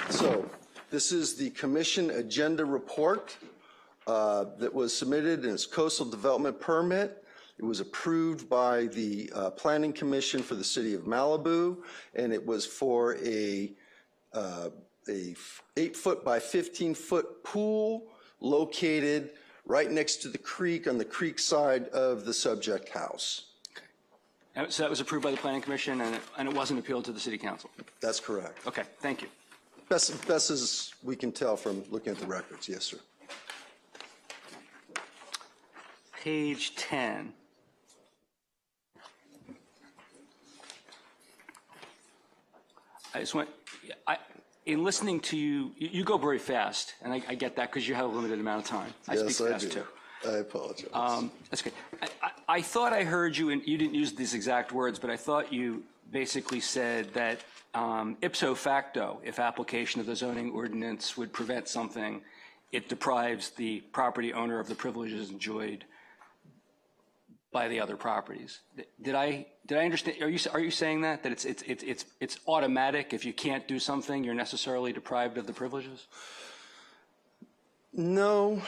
So this is the commission agenda report that was submitted in its coastal development permit. It was approved by the Planning Commission for the City of Malibu, and it was for a 8-foot by 15-foot pool located right next to the creek on the creek side of the subject house. Okay. So that was approved by the Planning Commission, and it wasn't appealed to the City Council? That's correct. Okay, thank you. Best as we can tell from looking at the records, yes, sir. Page 10. I just want, in listening to you, you go very fast, and I get that because you have a limited amount of time. I Yes, speak I fast do. too. I apologize. That's okay. I thought I heard you, and you didn't use these exact words, but I thought you basically said that ipso facto, if application of the zoning ordinance would prevent something, it deprives the property owner of the privileges enjoyed by the other properties. Did I understand? Are you saying that it's automatic? If you can't do something, you're necessarily deprived of the privileges? No,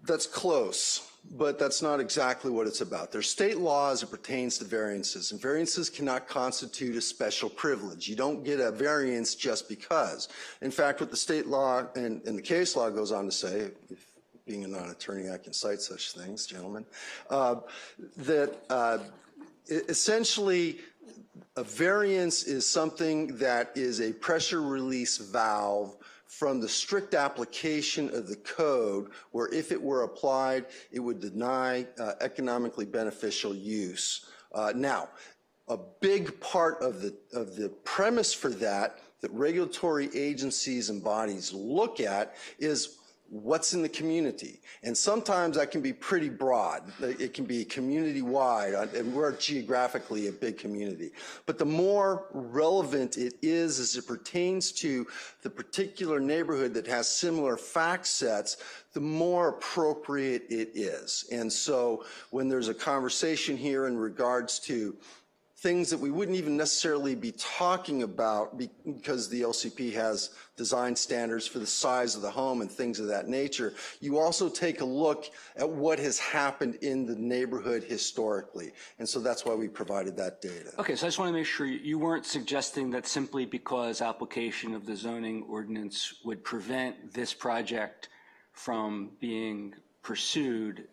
that's close, but that's not exactly what it's about. There's state law as it pertains to variances, and variances cannot constitute a special privilege. You don't get a variance just because. In fact, what the state law and the case law goes on to say, if being a non-attorney, I can cite such things, gentlemen, that essentially a variance is something that is a pressure release valve from the strict application of the code, where if it were applied, it would deny economically beneficial use. Now, a big part of the premise for that regulatory agencies and bodies look at is what's in the community. And sometimes that can be pretty broad. It can be community-wide, and we're geographically a big community. But the more relevant it is as it pertains to the particular neighborhood that has similar fact sets, the more appropriate it is. And so when there's a conversation here in regards to things that we wouldn't even necessarily be talking about because the LCP has design standards for the size of the home and things of that nature, you also take a look at what has happened in the neighborhood historically. And so that's why we provided that data. Okay, so I just want to make sure you weren't suggesting that simply because application of the zoning ordinance would prevent this project from being pursued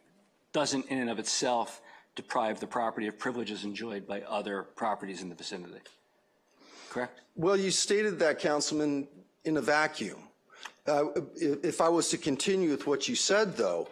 doesn't in and of itself deprive the property of privileges enjoyed by other properties in the vicinity, correct? Well, you stated that, Councilman, in a vacuum. If I was to continue with what you said, though,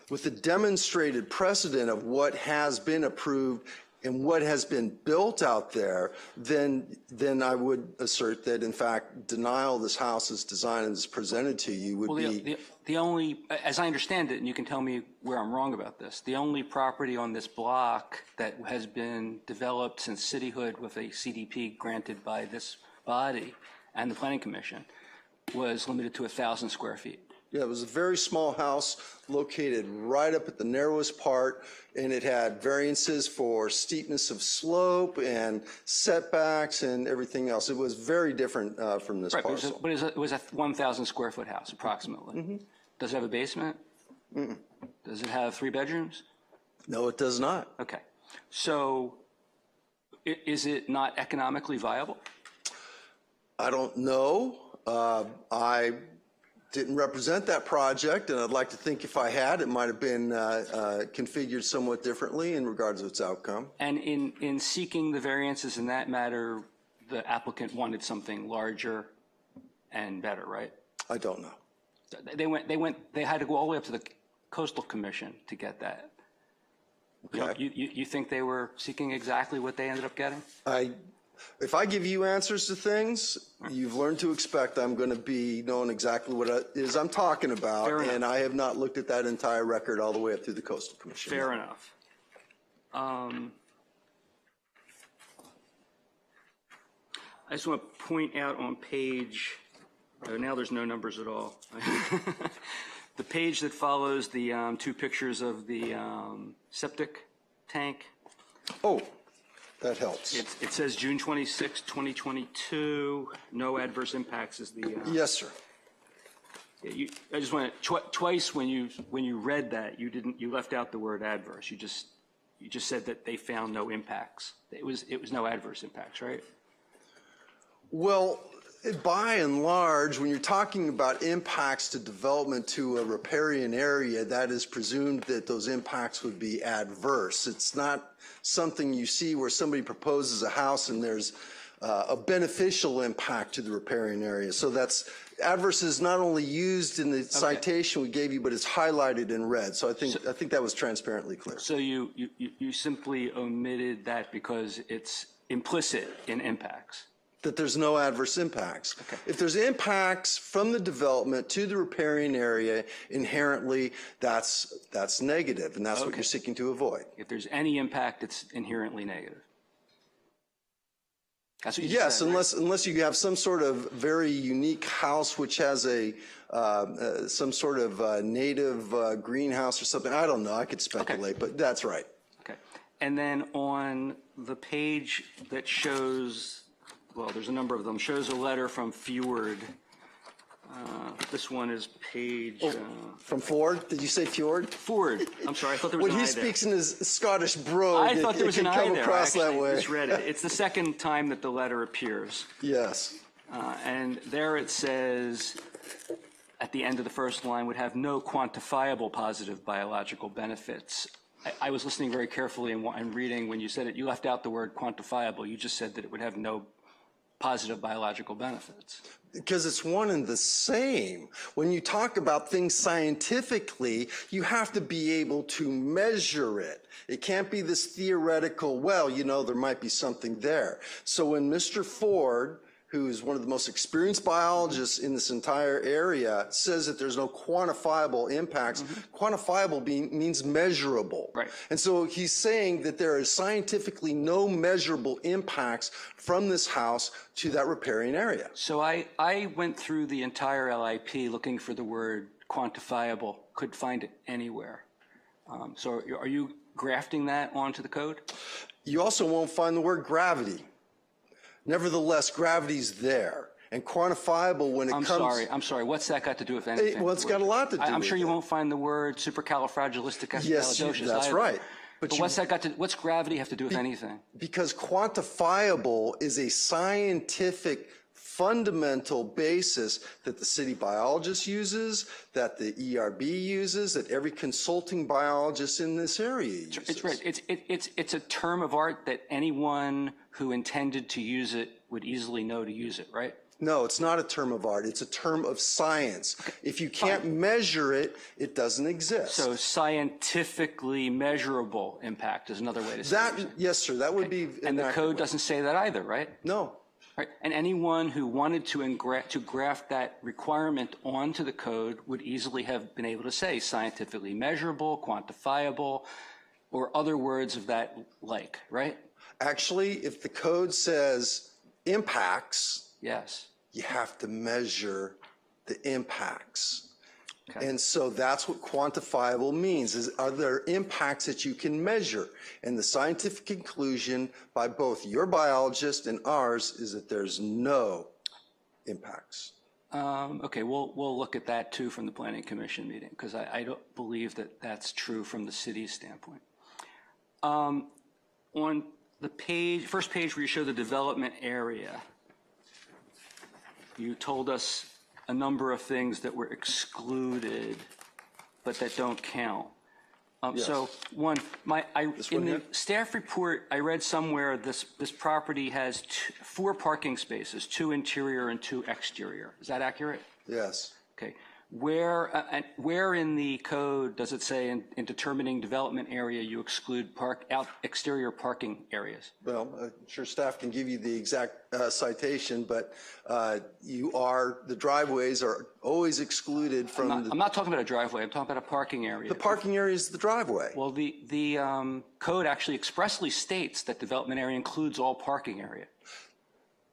with the demonstrated precedent of what has been approved and what has been built out there, then I would assert that, in fact, denial of this house's design as presented to you would be... The only, as I understand it, and you can tell me where I'm wrong about this, the only property on this block that has been developed since cityhood with a CDP granted by this body and the Planning Commission was limited to 1,000 square feet. Yeah, it was a very small house located right up at the narrowest part, and it had variances for steepness of slope and setbacks and everything else. It was very different from this parcel. But it was a 1,000 square foot house, approximately. Mm-hmm. Does it have a basement? Mm-mm. Does it have 3 bedrooms? No, it does not. Okay. So is it not economically viable? I don't know. I didn't represent that project, and I'd like to think if I had, it might have been configured somewhat differently in regards to its outcome. And in seeking the variances in that matter, the applicant wanted something larger and better, right? I don't know. They had to go all the way up to the Coastal Commission to get that. Okay. You think they were seeking exactly what they ended up getting? If I give you answers to things, you've learned to expect I'm going to be knowing exactly what it is I'm talking about, and I have not looked at that entire record all the way up through the Coastal Commission. Fair enough. I just want to point out on page, now there's no numbers at all. The page that follows the 2 pictures of the septic tank. Oh. That helps. It says June 26, 2022. No adverse impacts is the. Yes, sir. I just want to twice when you read that you left out the word adverse. You just said that they found no impacts. It was no adverse impacts, right? Well, by and large, when you're talking about impacts to development to a riparian area, that is presumed that those impacts would be adverse. It's not something you see where somebody proposes a house and there's a beneficial impact to the riparian area. So that's adverse is not only used in the citation we gave you, but it's highlighted in red. So I think that was transparently clear. So you simply omitted that because it's implicit in impacts. that there's no adverse impacts. Okay. If there's impacts from the development to the riparian area, inherently that's negative, and that's what you're seeking to avoid. If there's any impact, it's inherently negative. That's what you yes, said, unless you have some sort of very unique house which has a some sort of native greenhouse or something. I don't know. I could speculate, but that's right. Okay. And then on the page that shows, well, there's a number of them, shows a letter from Fjord. This one is page... from Ford? Did you say Fjord? Ford. I'm sorry, I thought there was an I there. When he speaks in his Scottish brogue, I thought there was an I there. Come across I that way. just read it. It's the second time that the letter appears. Yes. And there it says, at the end of the first line, would have no quantifiable positive biological benefits. I was listening very carefully and reading when you said it. You left out the word quantifiable. You just said that it would have no positive biological benefits. Because it's one and the same. When you talk about things scientifically, you have to be able to measure it. It can't be this theoretical, well, you know, there might be something there. So when Mr. Ford, who is one of the most experienced biologists in this entire area, says that there's no quantifiable impacts. Quantifiable means measurable. Right. And so he's saying that there is scientifically no measurable impacts from this house to that riparian area. So I went through the entire LIP looking for the word quantifiable, couldn't find it anywhere. So are you grafting that onto the code? You also won't find the word gravity. Nevertheless, gravity's there. And quantifiable when it comes... I'm sorry. What's that got to do with anything? Well, it's got a lot to do with it. I'm sure you won't find the word supercalifragilisticexpialidocious. Yes, that's right. But what's gravity have to do with anything? Because quantifiable is a scientific fundamental basis that the city biologist uses, that the ERB uses, that every consulting biologist in this area uses. It's right. It's a term of art that anyone who intended to use it would easily know to use it, right? No, it's not a term of art. It's a term of science. Okay. If you can't measure it, it doesn't exist. So scientifically measurable impact is another way to say it. Yes, sir. That would be And the code doesn't say that either, right? No. Right. And anyone who wanted to graft that requirement onto the code would easily have been able to say scientifically measurable, quantifiable, or other words of that like, right? Actually, if the code says impacts, yes, you have to measure the impacts. Okay. And so that's what quantifiable means, is are there impacts that you can measure? And the scientific conclusion by both your biologist and ours is that there's no impacts. Okay, we'll look at that too from the Planning Commission meeting, because I don't believe that that's true from the city's standpoint. On the first page where you show the development area, you told us a number of things that were excluded, but that don't count. Yes. So one, in the staff report, I read somewhere this property has 4 parking spaces, 2 interior and 2 exterior. Is that accurate? Yes. Okay. Where in the code does it say in determining development area you exclude exterior parking areas? Well, I'm sure staff can give you the exact citation, but the driveways are always excluded from I'm not talking about a driveway. I'm talking about a parking area. The parking area is the driveway. Well, the code actually expressly states that development area includes all parking area.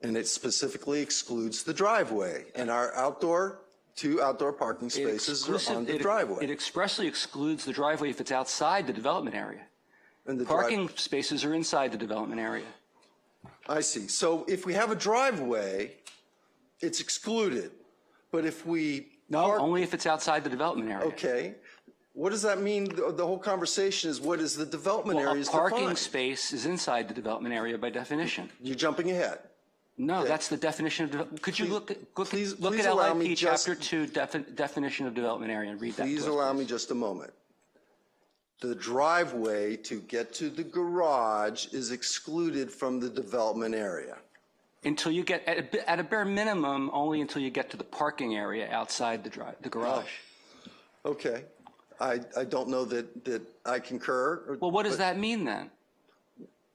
And it specifically excludes the driveway. And our 2 outdoor parking spaces are on the driveway. It expressly excludes the driveway if it's outside the development area. And the parking spaces are inside the development area. I see. So if we have a driveway, it's excluded. But if we... No, only if it's outside the development area. Okay. What does that mean? The whole conversation is what is the development area is defined. A parking space is inside the development area by definition. You're jumping ahead. No, that's the definition of development. Could you look at LIP Chapter 2 definition of development area and read that? Please allow me just a moment. The driveway to get to the garage is excluded from the development area. Until you get, at a bare minimum, only until you get to the parking area outside the garage. Oh. Okay. I don't know that I concur. Well, what does that mean then?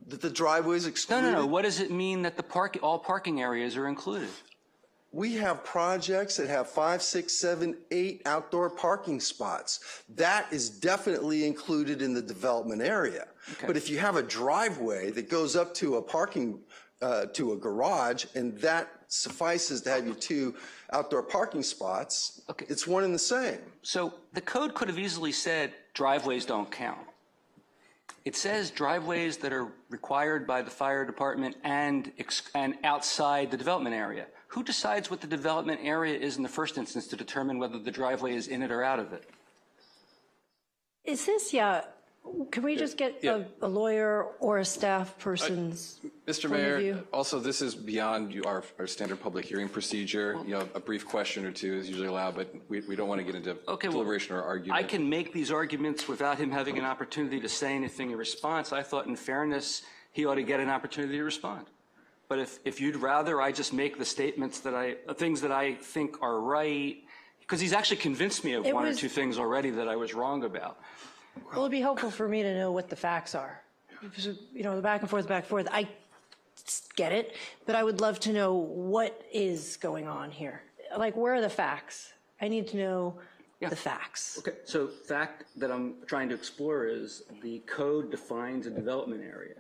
That the driveway is excluded? No. What does it mean that all parking areas are included? We have projects that have 5, 6, 7, 8 outdoor parking spots. That is definitely included in the development area. Okay. But if you have a driveway that goes up to a parking, to a garage, and that suffices to have your 2 outdoor parking spots, okay, it's one and the same. So the code could have easily said driveways don't count. It says driveways that are required by the fire department and outside the development area. Who decides what the development area is in the first instance to determine whether the driveway is in it or out of it? Is this, can we just get a lawyer or a staff person's Mr. point of view? Mayor, also this is beyond our standard public hearing procedure. You know, a brief question or two is usually allowed, but we don't want to get into deliberation or argument. I can make these arguments without him having an opportunity to say anything in response. I thought in fairness, he ought to get an opportunity to respond. But if you'd rather I just make the statements things that I think are right, because he's actually convinced me of one or two things already that I was wrong about. Well, it'd be helpful for me to know what the facts are. You know, the back and forth, I get it, but I would love to know what is going on here. Like, where are the facts? I need to know the facts. Okay, so fact that I'm trying to explore is the code defines a development area,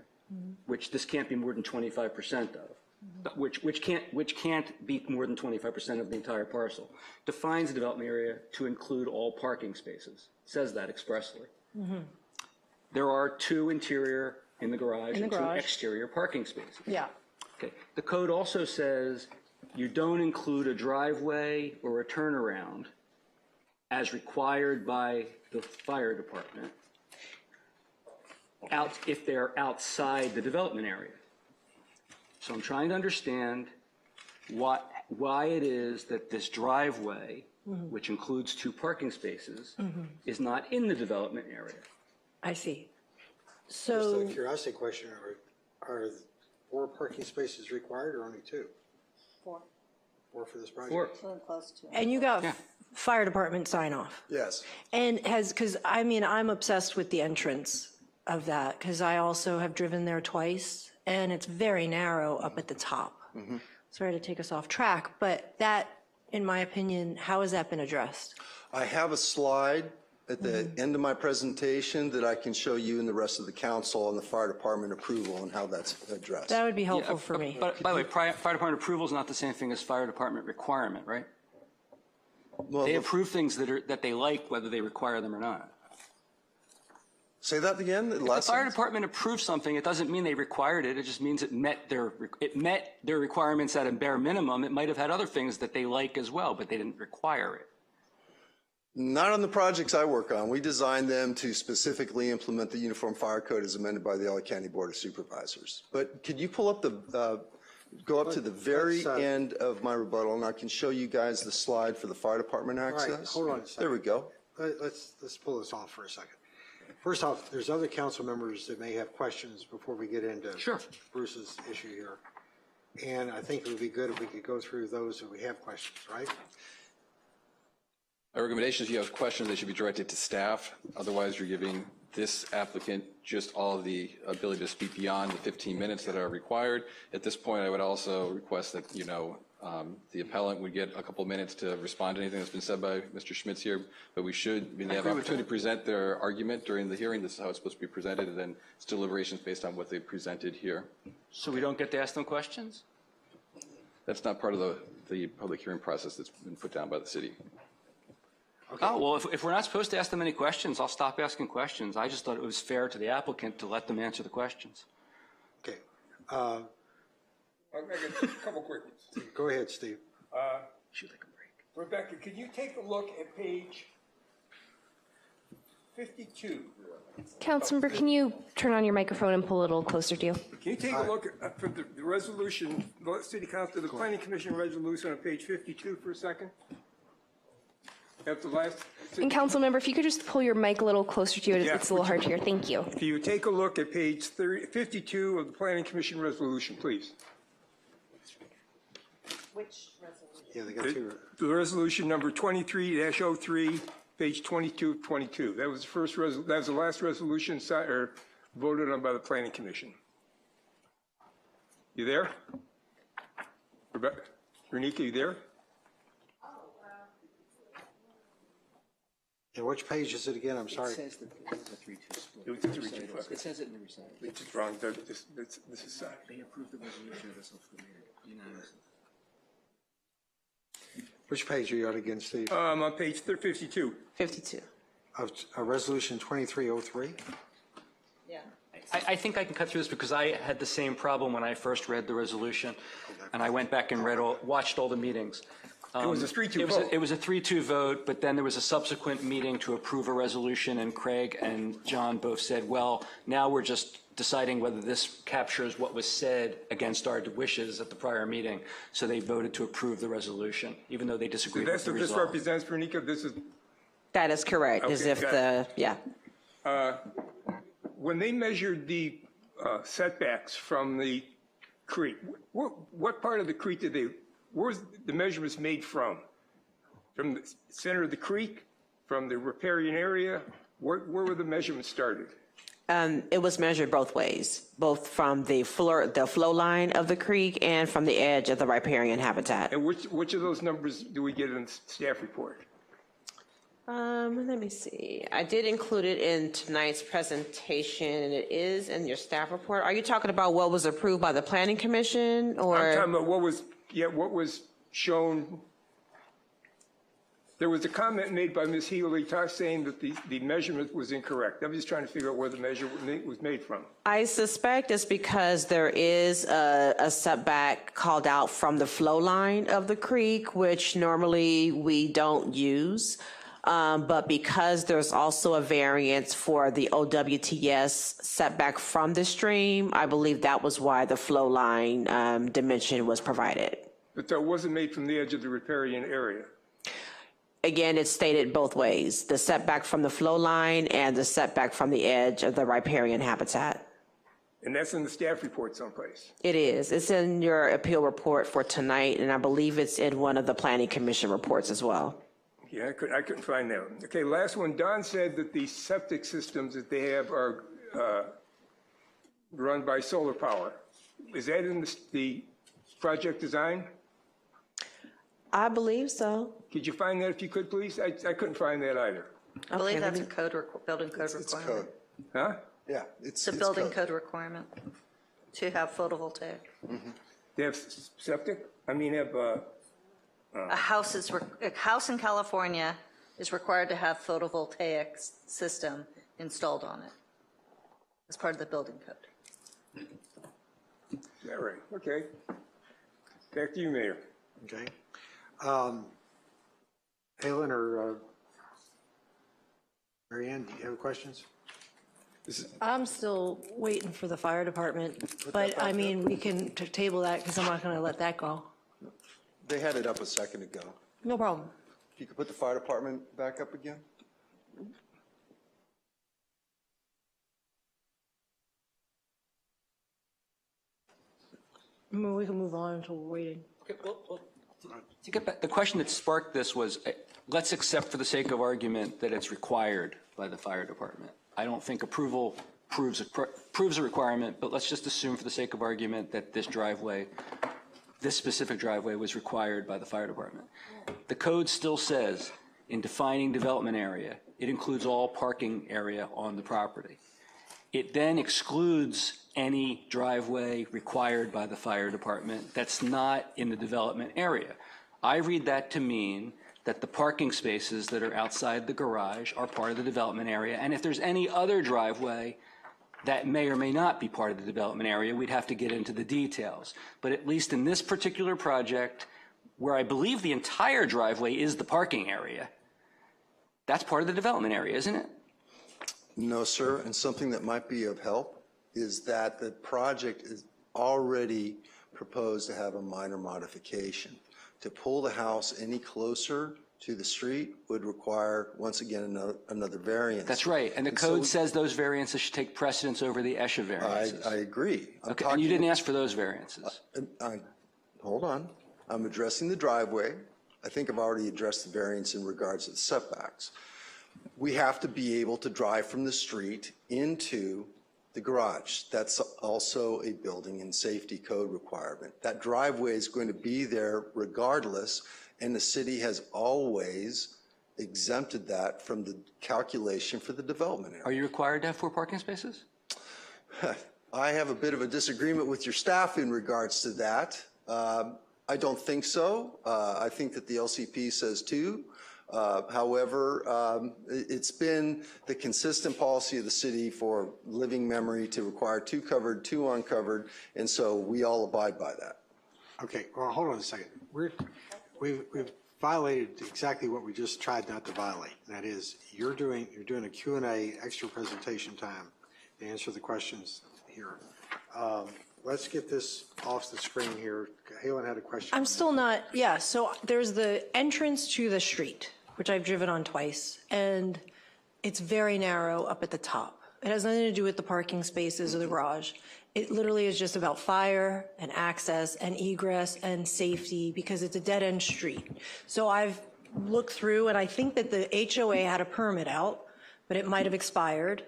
which this can't be more than 25% of, which can't be more than 25% of the entire parcel. Defines a development area to include all parking spaces. Says that expressly. There are 2 interior in the garage and 2 exterior parking spaces. Yeah. Okay. The code also says you don't include a driveway or a turnaround as required by the fire department if they're outside the development area. So I'm trying to understand why it is that this driveway, which includes 2 parking spaces, is not in the development area. I see. So, just a curiosity question, are 4 parking spaces required or only 2? 4. 4 for this project? 4. So close to. And you got fire department sign off? Yes. And because I'm obsessed with the entrance of that, because I also have driven there twice, and it's very narrow up at the top. Sorry to take us off track, but that, in my opinion, how has that been addressed? I have a slide at the end of my presentation that I can show you and the rest of the council on the fire department approval and how that's addressed. That would be helpful for me. But by the way, fire department approval is not the same thing as fire department requirement, right? Well, they approve things that they like, whether they require them or not. Say that again? If the fire department approves something, it doesn't mean they required it. It just means it met their requirements at a bare minimum. It might have had other things that they like as well, but they didn't require it. Not on the projects I work on. We designed them to specifically implement the Uniform Fire Code as amended by the LA County Board of Supervisors. But could you pull up go up to the very end of my rebuttal, and I can show you guys the slide for the fire department access? All right, hold on a second. There we go. Let's pull this off for a second. First off, there's other council members that may have questions before we get into Bruce's issue here. And I think it would be good if we could go through those if we have questions, right? My recommendation is if you have questions, they should be directed to staff. Otherwise, you're giving this applicant just all of the ability to speak beyond the 15 minutes that are required. At this point, I would also request that, the appellant would get a couple minutes to respond to anything that's been said by Mr. Schmitz here, but they have an opportunity to present their argument during the hearing. This is how it's supposed to be presented, and then it's deliberations based on what they presented here. So we don't get to ask them questions? That's not part of the public hearing process that's been put down by the city. Okay. Oh, well, if we're not supposed to ask them any questions, I'll stop asking questions. I just thought it was fair to the applicant to let them answer the questions. Okay. I'll make a couple quick ones. Go ahead, Steve. Should take a break. Rebecca, can you take a look at page 52? Councilmember, can you turn on your microphone and pull a little closer to you? Can you take a look at for the resolution, the City Council, the Planning Commission resolution on page 52 for a second? At the last. And Councilmember, if you could just pull your mic a little closer to you, it's a little hard to hear. Thank you. Can you take a look at page 52 of the Planning Commission resolution, please? Which resolution? Yeah, they got two. The resolution number 23-03, page 22 of 22. That was the first that was the last resolution voted on by the Planning Commission. You there? Rebecca? Renika, you there? And which page is it again? I'm sorry. It says that it's a 3-2 split. It was a 3-2. It says it in the recital. It's just wrong. This is signed. They approved the resolution of this unanimously. Which page are you on again, Steve? I'm on page 52. 52. Of Resolution 2303? Yeah. I think I can cut through this because I had the same problem when I first read the resolution, and I went back and watched all the meetings. It was a 3-2 vote. It was a 3-2 vote, but then there was a subsequent meeting to approve a resolution, and Craig and John both said, well, now we're just deciding whether this captures what was said against our wishes at the prior meeting. So they voted to approve the resolution, even though they disagreed with the That's result. what this represents, Renika? This is... That is correct, as Okay, if got the, it. yeah. When they measured the setbacks from the creek, what part of the creek did they, where was the measurements made from? From the center of the creek? From the riparian area? Where were the measurements started? It was measured both ways, both from the flow line of the creek and from the edge of the riparian habitat. And which of those numbers do we get in the staff report? Let me see. I did include it in tonight's presentation, and it is in your staff report. Are you talking about what was approved by the Planning Commission, or? I'm talking about what was shown. There was a comment made by Ms. Healy saying that the measurement was incorrect. I'm just trying to figure out where the measurement was made from. I suspect it's because there is a setback called out from the flow line of the creek, which normally we don't use. But because there's also a variance for the OWTS setback from the stream, I believe that was why the flow line dimension was provided. But that wasn't made from the edge of the riparian area. Again, it's stated both ways, the setback from the flow line and the setback from the edge of the riparian habitat. And that's in the staff report someplace. It is. It's in your appeal report for tonight, and I believe it's in one of the Planning Commission reports as well. Yeah, I couldn't find that one. Okay, last one. Don said that the septic systems that they have are run by solar power. Is that in the project design? I believe so. Could you find that if you could, please? I couldn't find that either. I believe that's a building code It's requirement. code. Huh? Yeah, It's a building code requirement to have photovoltaic. They have septic? I mean, have A house in California is required to have photovoltaic system installed on it as part of the building code. is that right? Okay. Back to you, Mayor. Okay. Halen or Mary Ann, do you have questions? I'm still waiting for the fire department, but I mean, we can table that because I'm not going to let that go. They had it up a second ago. No problem. If you could put the fire department back up again? I mean, we can move on until we're waiting. Okay, well, to get back, the question that sparked this was, let's accept for the sake of argument that it's required by the fire department. I don't think approval proves a requirement, but let's just assume for the sake of argument that this specific driveway was required by the fire department. The code still says in defining development area, it includes all parking area on the property. It then excludes any driveway required by the fire department that's not in the development area. I read that to mean that the parking spaces that are outside the garage are part of the development area, and if there's any other driveway that may or may not be part of the development area, we'd have to get into the details. But at least in this particular project, where I believe the entire driveway is the parking area, that's part of the development area, isn't it? No, sir, and something that might be of help is that the project is already proposed to have a minor modification. To pull the house any closer to the street would require, once again, another variance. That's right, and the code says those variances should take precedence over the ESHA variances. I agree. Okay, and you didn't ask for those variances. Hold on. I'm addressing the driveway. I think I've already addressed the variance in regards to the setbacks. We have to be able to drive from the street into the garage. That's also a building and safety code requirement. That driveway is going to be there regardless, and the city has always exempted that from the calculation for the development area. Are you required to have 4 parking spaces? I have a bit of a disagreement with your staff in regards to that. I don't think so. I think that the LCP says 2. However, it's been the consistent policy of the city for living memory to require 2 covered, 2 uncovered, and so we all abide by that. Okay, well, hold on a second. We've violated exactly what we just tried not to violate. That is, you're doing a Q&A, extra presentation time to answer the questions here. Let's get this off the screen here. Halen had a question. I'm still not, yeah, so there's the entrance to the street, which I've driven on twice, and it's very narrow up at the top. It has nothing to do with the parking spaces or the garage. It literally is just about fire and access and egress and safety because it's a dead-end street. So I've looked through, and I think that the HOA had a permit out, but it might have expired.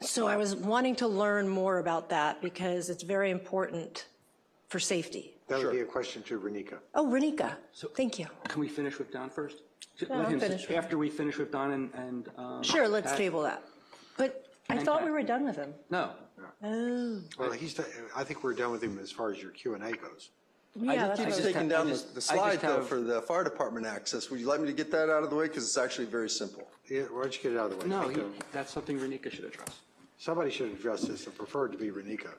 So I was wanting to learn more about that because it's very important for safety. That would be a question to Renika. Oh, Renika, thank you. Can we finish with Don first? No, Let him finish with after we finish with Don and Sure, let's Pat? table that. But I And thought Pat. we were done with him. No. Oh. Well, I think we're done with him as far as your Q&A goes. Yeah, that's Keeps right. taking down the slide, though, for the fire department access. Would you like me to get that out of the way? Because it's actually very simple. Yeah, why don't you get it out of the way? No, that's something Renika should address. Somebody should address this. I prefer it to be Renika.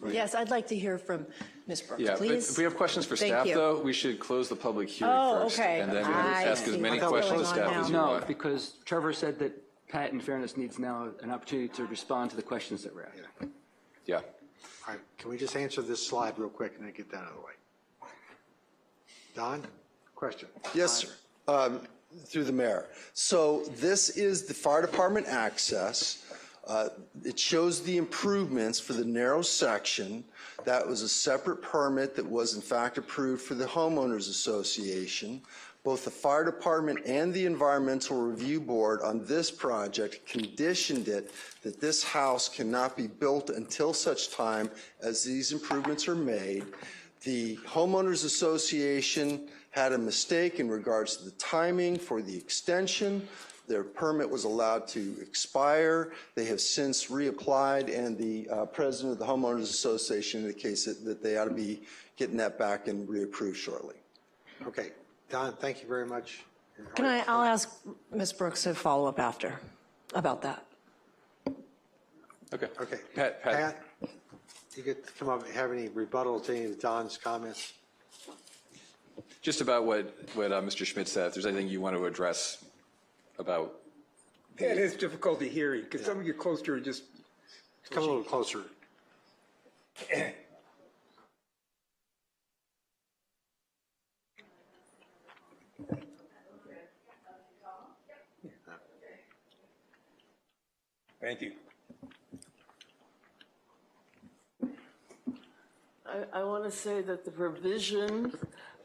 Yes, I'd like to hear from Ms. Brooks, Yeah, but please. if we have questions for Thank staff, you. though, we should close the public hearing Oh, first. okay. And then I ask as see many what's questions to going staff on as you No, want. because Trevor said that Pat, in fairness, needs now an opportunity to respond to the questions that were asked. Yeah. All right, can we just answer this slide real quick and then get that out of the way? Don, question? Yes, sir. Through the mayor. So this is the fire department access. It shows the improvements for the narrow section. That was a separate permit that was in fact approved for the homeowners association. Both the fire department and the environmental review board on this project conditioned it that this house cannot be built until such time as these improvements are made. The homeowners association had a mistake in regards to the timing for the extension. Their permit was allowed to expire. They have since reapplied, and the president of the homeowners association indicates that they ought to be getting that back and reapproved shortly. Okay, Don, thank you very much. I'll ask Ms. Brooks to follow up after about that. Okay. Okay. Pat. You could come up and have any rebuttal to any of Don's comments? Just about what Mr. Schmidt said, if there's anything you want to address about. Pat has difficulty hearing. Could someone get closer and just. Come a little closer. Thank you. I want to say that the provisions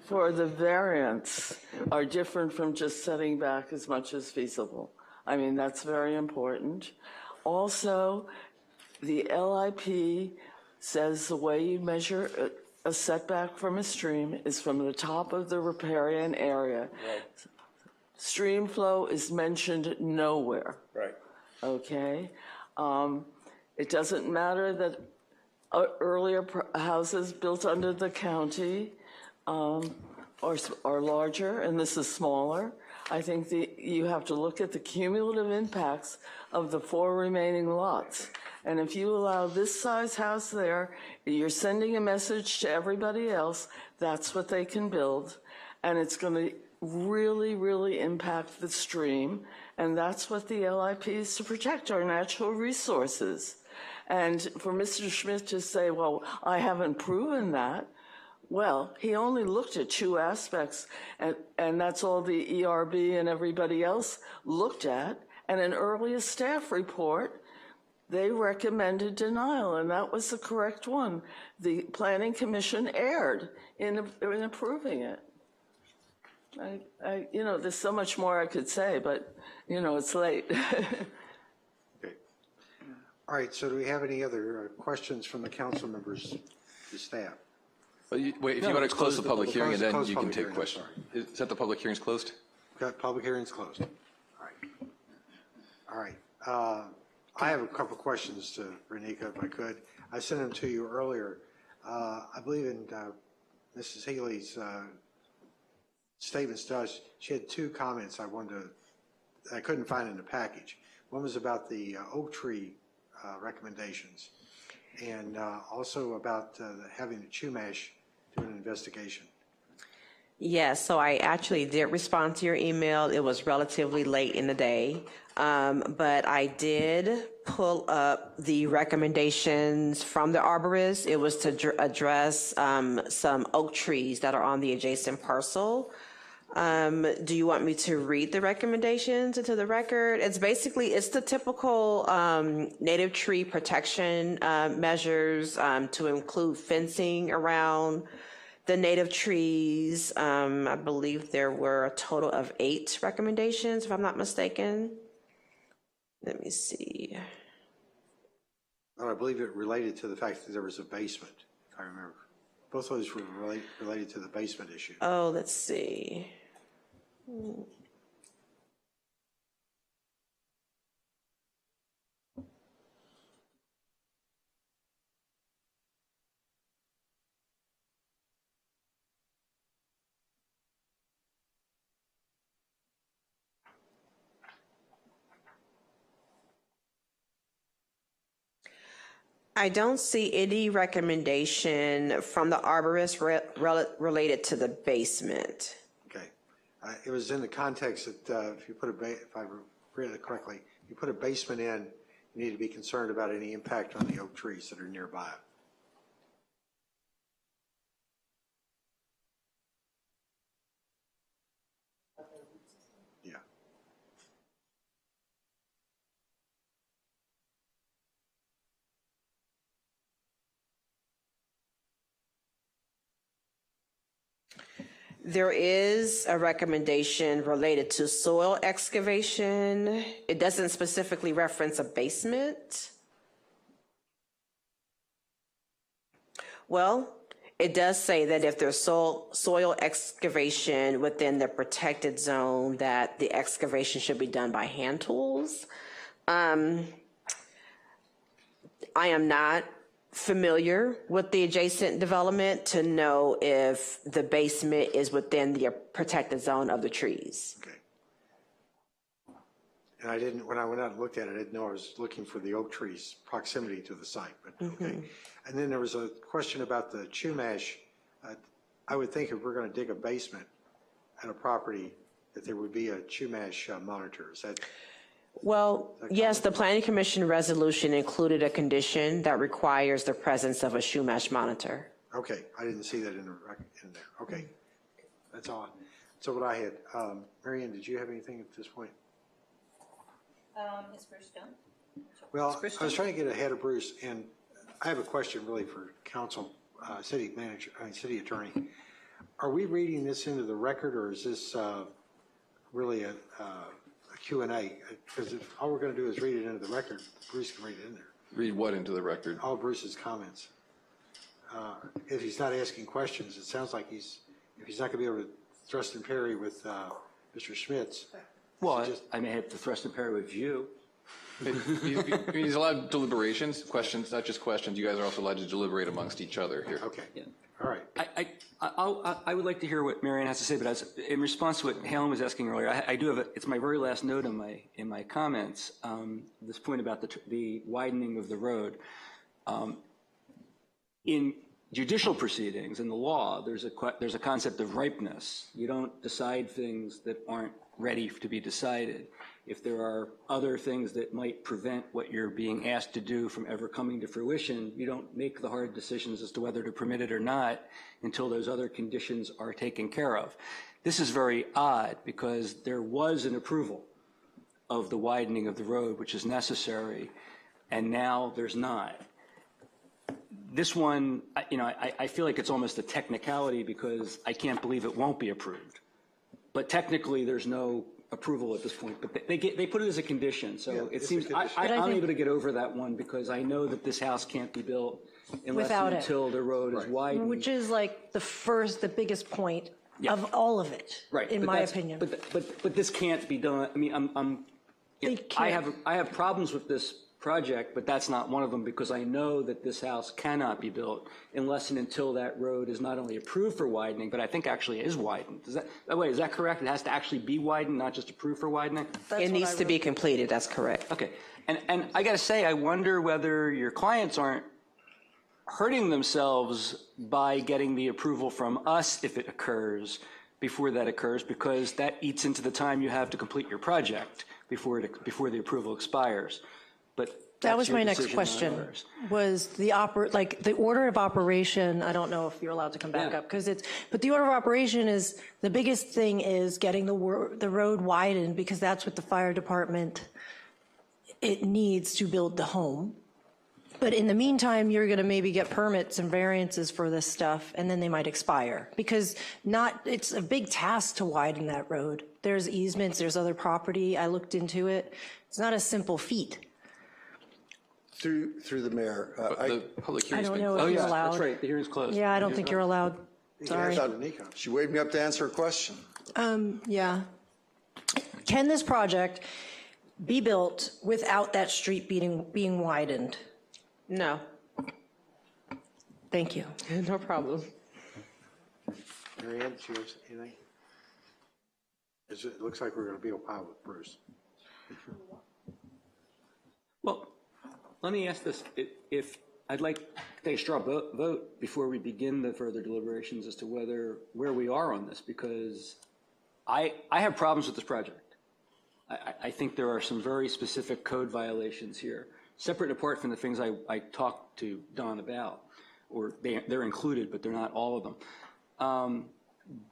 for the variance are different from just setting back as much as feasible. I mean, that's very important. Also, the LIP says the way you measure a setback from a stream is from the top of the riparian area. Right. Stream flow is mentioned nowhere. Right. Okay? It doesn't matter that earlier houses built under the county are larger, and this is smaller. I think you have to look at the cumulative impacts of the 4 remaining lots. And if you allow this size house there, you're sending a message to everybody else, that's what they can build. And it's going to really, really impact the stream. And that's what the LIP is to protect, our natural resources. And for Mr. Schmidt to say, well, I haven't proven that, well, he only looked at 2 aspects, and that's all the ERB and everybody else looked at. And an earlier staff report, they recommended denial, and that was the correct one. The Planning Commission erred in approving it. You know, there's so much more I could say, but, you know, it's late. Okay. All right, so do we have any other questions from the council members to staff? Wait, if you want to close the public hearing, and then you can take questions. Is that the public hearing's closed? Got public hearings closed. All right. All right. I have a couple of questions to Renika, if I could. I sent them to you earlier. I believe in Mrs. Healy's statements to us, she had two comments I couldn't find in the package. One was about the oak tree recommendations, and also about having the Chumash do an investigation. Yes, so I actually did respond to your email. It was relatively late in the day, but I did pull up the recommendations from the arborist. It was to address some oak trees that are on the adjacent parcel. Do you want me to read the recommendations into the record? It's the typical native tree protection measures to include fencing around the native trees. I believe there were a total of 8 recommendations, if I'm not mistaken. Let me see. Oh, I believe it related to the fact that there was a basement, if I remember. Both of those were related to the basement issue. Oh, let's see. I don't see any recommendation from the arborist related to the basement. Okay. It was in the context that if you put if I read it correctly, if you put a basement in, you need to be concerned about any impact on the oak trees that are nearby. Yeah. There is a recommendation related to soil excavation. It doesn't specifically reference a basement. Well, it does say that if there's soil excavation within the protected zone, that the excavation should be done by hand tools. I am not familiar with the adjacent development to know if the basement is within the protected zone of the trees. Okay. And when I went out and looked at it, I didn't know I was looking for the oak trees proximity to the site, but okay. And then there was a question about the Chumash. I would think if we're going to dig a basement at a property, that there would be a Chumash monitor. Is that? Well, yes, the Planning Commission resolution included a condition that requires the presence of a Chumash monitor. Okay, I didn't see that in there. Okay, that's all. So what I had, Marianne, did you have anything at this point? Is Bruce done? Well, I was trying to get ahead of Bruce, and I have a question really for council, city attorney. Are we reading this into the record, or is this really a Q&A? Because if all we're going to do is read it into the record, Bruce can read it in there. Read what into the record? All Bruce's comments. If he's not asking questions, it sounds like if he's not going to be able to thrust and parry with Mr. Schmitz. Well, I may have to thrust and parry with you. He's allowed deliberations, questions, not just questions. You guys are also allowed to deliberate amongst each other here. Okay. Yeah. All right. I would like to hear what Marianne has to say, but in response to what Helen was asking earlier, I do have it's my very last note in my comments. This point about the widening of the road. In judicial proceedings, in the law, there's a concept of ripeness. You don't decide things that aren't ready to be decided. If there are other things that might prevent what you're being asked to do from ever coming to fruition, you don't make the hard decisions as to whether to permit it or not until those other conditions are taken care of. This is very odd because there was an approval of the widening of the road, which is necessary, and now there's not. This one, I feel like it's almost a technicality because I can't believe it won't be approved. But technically, there's no approval at this point, but they put it as a condition, so it it's a seems, condition. I'm able to get over that one because I know that this house can't be built unless Without and it. until the road is widened. Which is like the biggest point of all of it, Right, in but my that's- opinion. But this can't be done, I mean, I have problems with this project, but that's not one of them because I know that this house cannot be built unless and until that road is not only approved for widening, but I think actually is widened. Is that correct? It has to actually be widened, not just approved for widening? It needs to be completed, that's correct. Okay, and I gotta say, I wonder whether your clients aren't hurting themselves by getting the approval from us if it occurs, before that occurs, because that eats into the time you have to complete your project before the approval expires. But That was that's your my next decision, not question, ours. was the order of operation. I don't know if you're allowed to come back up, but the order of operation is, the biggest thing is getting the road widened, because that's what the fire department, it needs to build the home. But in the meantime, you're going to maybe get permits and variances for this stuff, and then they might expire, because it's a big task to widen that road. There's easements, there's other property. I looked into it. It's not a simple feat. Through the mayor. The public I hearing's don't been know closed. if you're allowed. That's right, the hearing's closed. Yeah, I don't think you're allowed. Sorry. She waved me up to answer a question. Yeah. Can this project be built without that street being widened? No. Thank you. No problem. Mary Ann, do you have anything? It looks like we're going to be a pile with Bruce. Well, let me ask this, if I'd like to take a straw vote before we begin the further deliberations as to where we are on this, because I have problems with this project. I think there are some very specific code violations here, separate and apart from the things I talked to Don about, or they're included, but they're not all of them.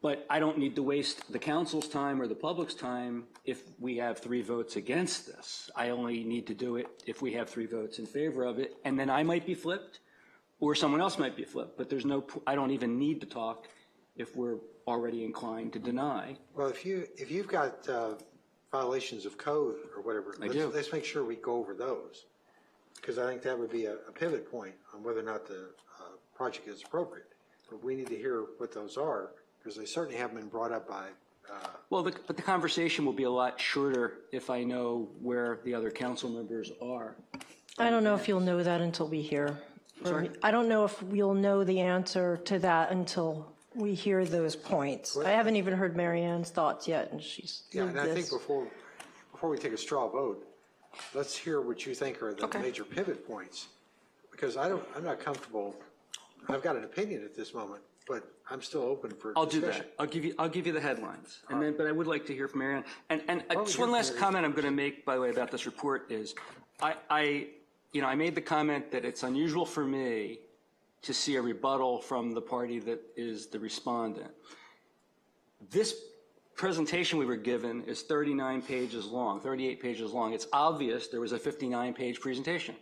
But I don't need to waste the council's time or the public's time if we have 3 votes against this. I only need to do it if we have 3 votes in favor of it, and then I might be flipped, or someone else might be flipped. But I don't even need to talk if we're already inclined to deny. Well, if you've got violations of code or whatever, let's make sure we go over those, because I think that would be a pivot point on whether or not the project is appropriate. But we need to hear what those are, because they certainly haven't been brought up by. But the conversation will be a lot shorter if I know where the other council members are. I don't know if you'll know that until we hear. Sorry? I don't know if we'll know the answer to that until we hear those points. I haven't even heard Mary Ann's thoughts yet, and she's And I think before we take a straw vote, let's hear what you think are the major pivot points, because I'm not comfortable. I've got an opinion at this moment, but I'm still open for I'll do discussion. that. I'll give you the headlines, but I would like to hear from Mary Ann. And just one last comment I'm going to make, by the way, about this report is, I made the comment that it's unusual for me to see a rebuttal from the party that is the respondent. This presentation we were given is 39 pages long, 38 pages long. It's obvious there was a 59-page presentation.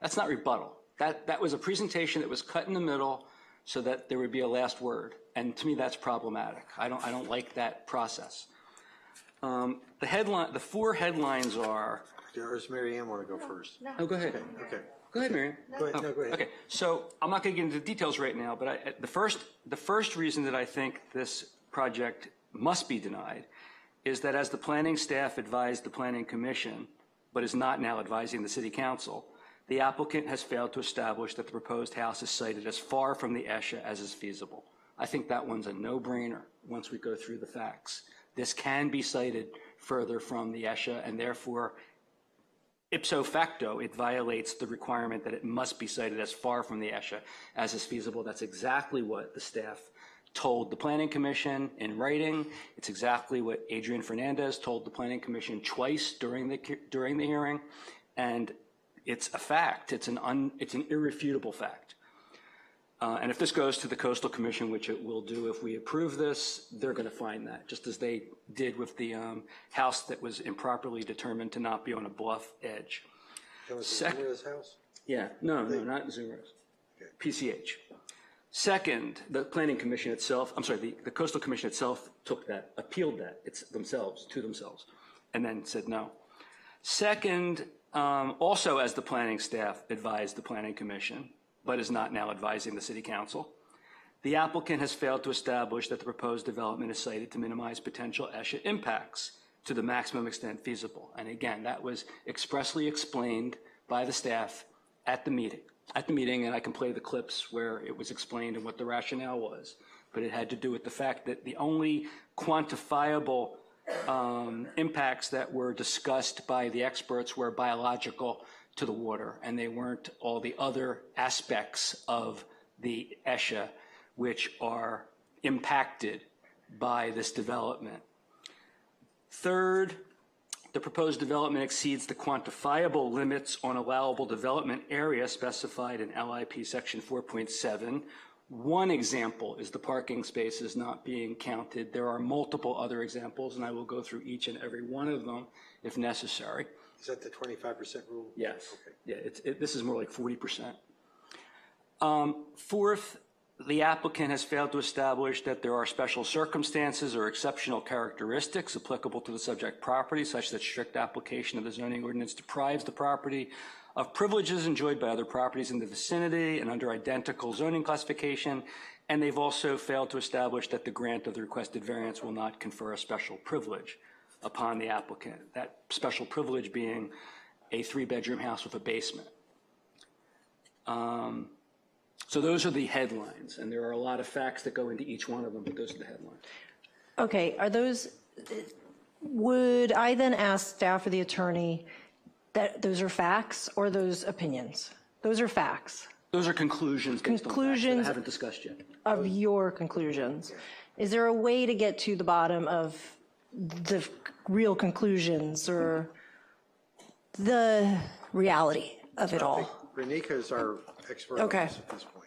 That's not rebuttal. That was a presentation that was cut in the middle so that there would be a last word. And to me, that's problematic. I don't like that process. The 4 headlines are. Does Mary Ann want to go first? No. Oh, go ahead. Okay. Go ahead, Mary Ann. Go ahead. No, go ahead. Okay. So I'm not going to get into the details right now, but the first reason that I think this project must be denied is that as the planning staff advised the Planning Commission, but is not now advising the City Council, the applicant has failed to establish that the proposed house is sited as far from the ESHA as is feasible. I think that one's a no-brainer once we go through the facts. This can be sited further from the ESHA, and therefore, ipso facto, it violates the requirement that it must be sited as far from the ESHA as is feasible. That's exactly what the staff told the Planning Commission in writing. It's exactly what Adrian Fernandez told the Planning Commission twice during the hearing, and it's a fact. It's an irrefutable fact. And if this goes to the Coastal Commission, which it will do if we approve this, they're going to find that, just as they did with the house that was improperly determined to not be on a bluff edge. That was Zumara's house? Yeah, no, not Zumara's. Okay. PCH. Second, the Planning Commission itself, I'm sorry, the Coastal Commission itself took that, appealed that to themselves, and then said no. Second, also as the planning staff advised the Planning Commission, but is not now advising the City Council, the applicant has failed to establish that the proposed development is sited to minimize potential ESHA impacts to the maximum extent feasible. And again, that was expressly explained by the staff at the meeting. And I can play the clips where it was explained and what the rationale was. But it had to do with the fact that the only quantifiable impacts that were discussed by the experts were biological to the water, and they weren't all the other aspects of the ESHA which are impacted by this development. Third, the proposed development exceeds the quantifiable limits on allowable development area specified in LIP section 4.7. One example is the parking spaces not being counted. There are multiple other examples, and I will go through each and every one of them if necessary. Is that the 25% rule? Yes. Okay. Yeah, this is more like 40%. Fourth, the applicant has failed to establish that there are special circumstances or exceptional characteristics applicable to the subject property, such that strict application of the zoning ordinance deprives the property of privileges enjoyed by other properties in the vicinity and under identical zoning classification. And they've also failed to establish that the grant of the requested variance will not confer a special privilege upon the applicant, that special privilege being a 3-bedroom house with a basement. So those are the headlines, and there are a lot of facts that go into each one of them, but those are the headlines. Okay, would I then ask staff or the attorney that those are facts or those opinions? Those are facts. Those are conclusions based on facts that I haven't discussed yet. Of your conclusions. Is there a way to get to the bottom of the real conclusions or the reality of it all? Renika is our expert Okay. on this at this point.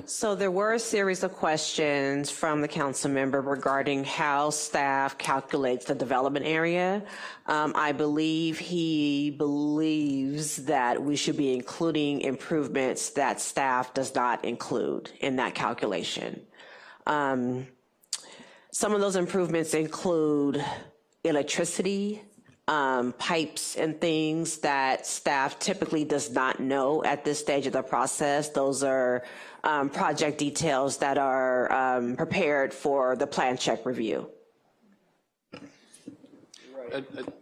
So there were a series of questions from the council member regarding how staff calculates the development area. I believe he believes that we should be including improvements that staff does not include in that calculation. Some of those improvements include electricity, pipes and things that staff typically does not know at this stage of the process. Those are project details that are prepared for the plan check review.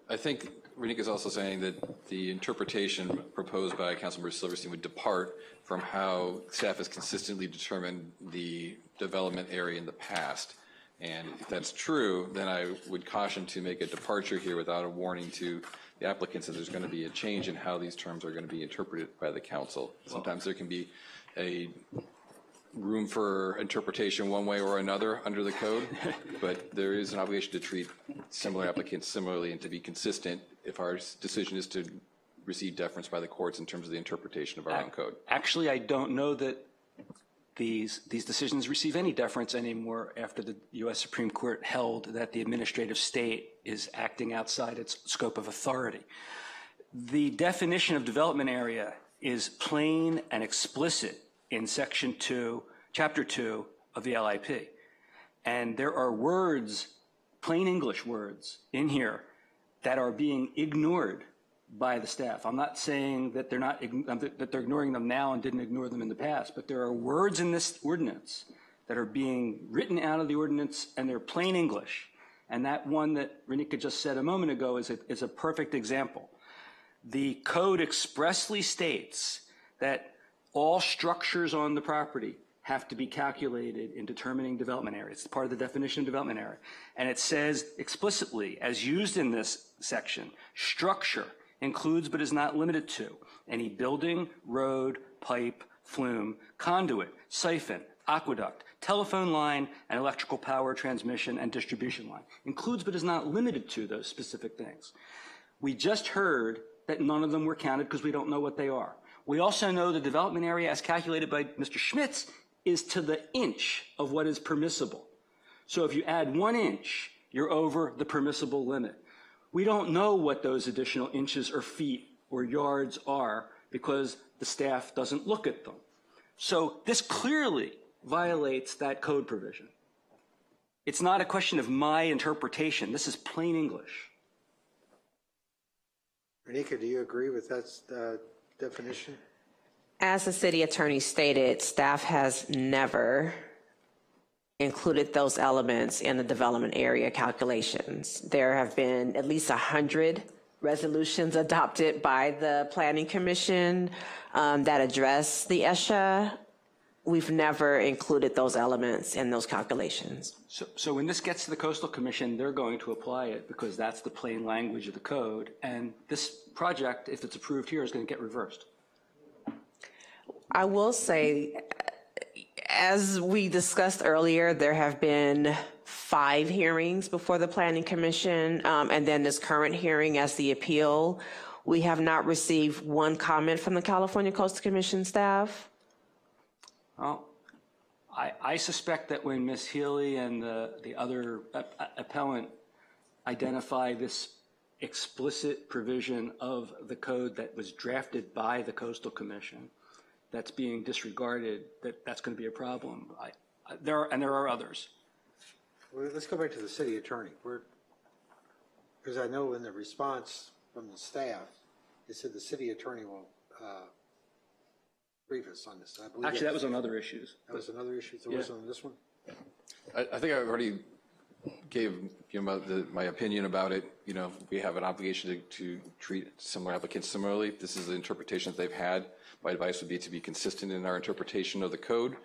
I think Renika is also saying that the interpretation proposed by Councilmember Silverstein would depart from how staff has consistently determined the development area in the past. And if that's true, then I would caution to make a departure here without a warning to the applicants that there's going to be a change in how these terms are going to be interpreted by the council. Sometimes there can be a room for interpretation one way or another under the code, but there is an obligation to treat similar applicants similarly and to be consistent if our decision is to receive deference by the courts in terms of the interpretation of our own code. Actually, I don't know that these decisions receive any deference anymore after the U.S. Supreme Court held that the administrative state is acting outside its scope of authority. The definition of development area is plain and explicit in Section 2, Chapter 2 of the LIP. And there are words, plain English words, in here that are being ignored by the staff. I'm not saying that they're ignoring them now and didn't ignore them in the past, but there are words in this ordinance that are being written out of the ordinance, and they're plain English. And that one that Renika just said a moment ago is a perfect example. The code expressly states that all structures on the property have to be calculated in determining development area. It's part of the definition of development area. And it says explicitly, as used in this section, structure includes but is not limited to any building, road, pipe, flume, conduit, siphon, aqueduct, telephone line, and electrical power transmission and distribution line. Includes but is not limited to those specific things. We just heard that none of them were counted because we don't know what they are. We also know the development area as calculated by Mr. Schmitz is to the inch of what is permissible. So if you add 1 inch, you're over the permissible limit. We don't know what those additional inches or feet or yards are because the staff doesn't look at them. So this clearly violates that code provision. It's not a question of my interpretation. This is plain English. Renika, do you agree with that definition? As the city attorney stated, staff has never included those elements in the development area calculations. There have been at least 100 resolutions adopted by the Planning Commission that address the ESHA. We've never included those elements in those calculations. So when this gets to the Coastal Commission, they're going to apply it because that's the plain language of the code. And this project, if it's approved here, is going to get reversed. I will say, as we discussed earlier, there have been 5 hearings before the Planning Commission, and then this current hearing as the appeal. We have not received one comment from the California Coastal Commission staff. Well, I suspect that when Ms. Healy and the other appellant identify this explicit provision of the code that was drafted by the Coastal Commission that's being disregarded, that's going to be a problem. There are others. Well, let's go back to the city attorney. Because I know in the response from the staff, it said the city attorney will brief us on this. I believe Actually, that was on other issues. That was another issue. So was on this one? I think I already gave my opinion about it. You know, we have an obligation to treat similar applicants similarly. This is the interpretation that they've had. My advice would be to be consistent in our interpretation of the code.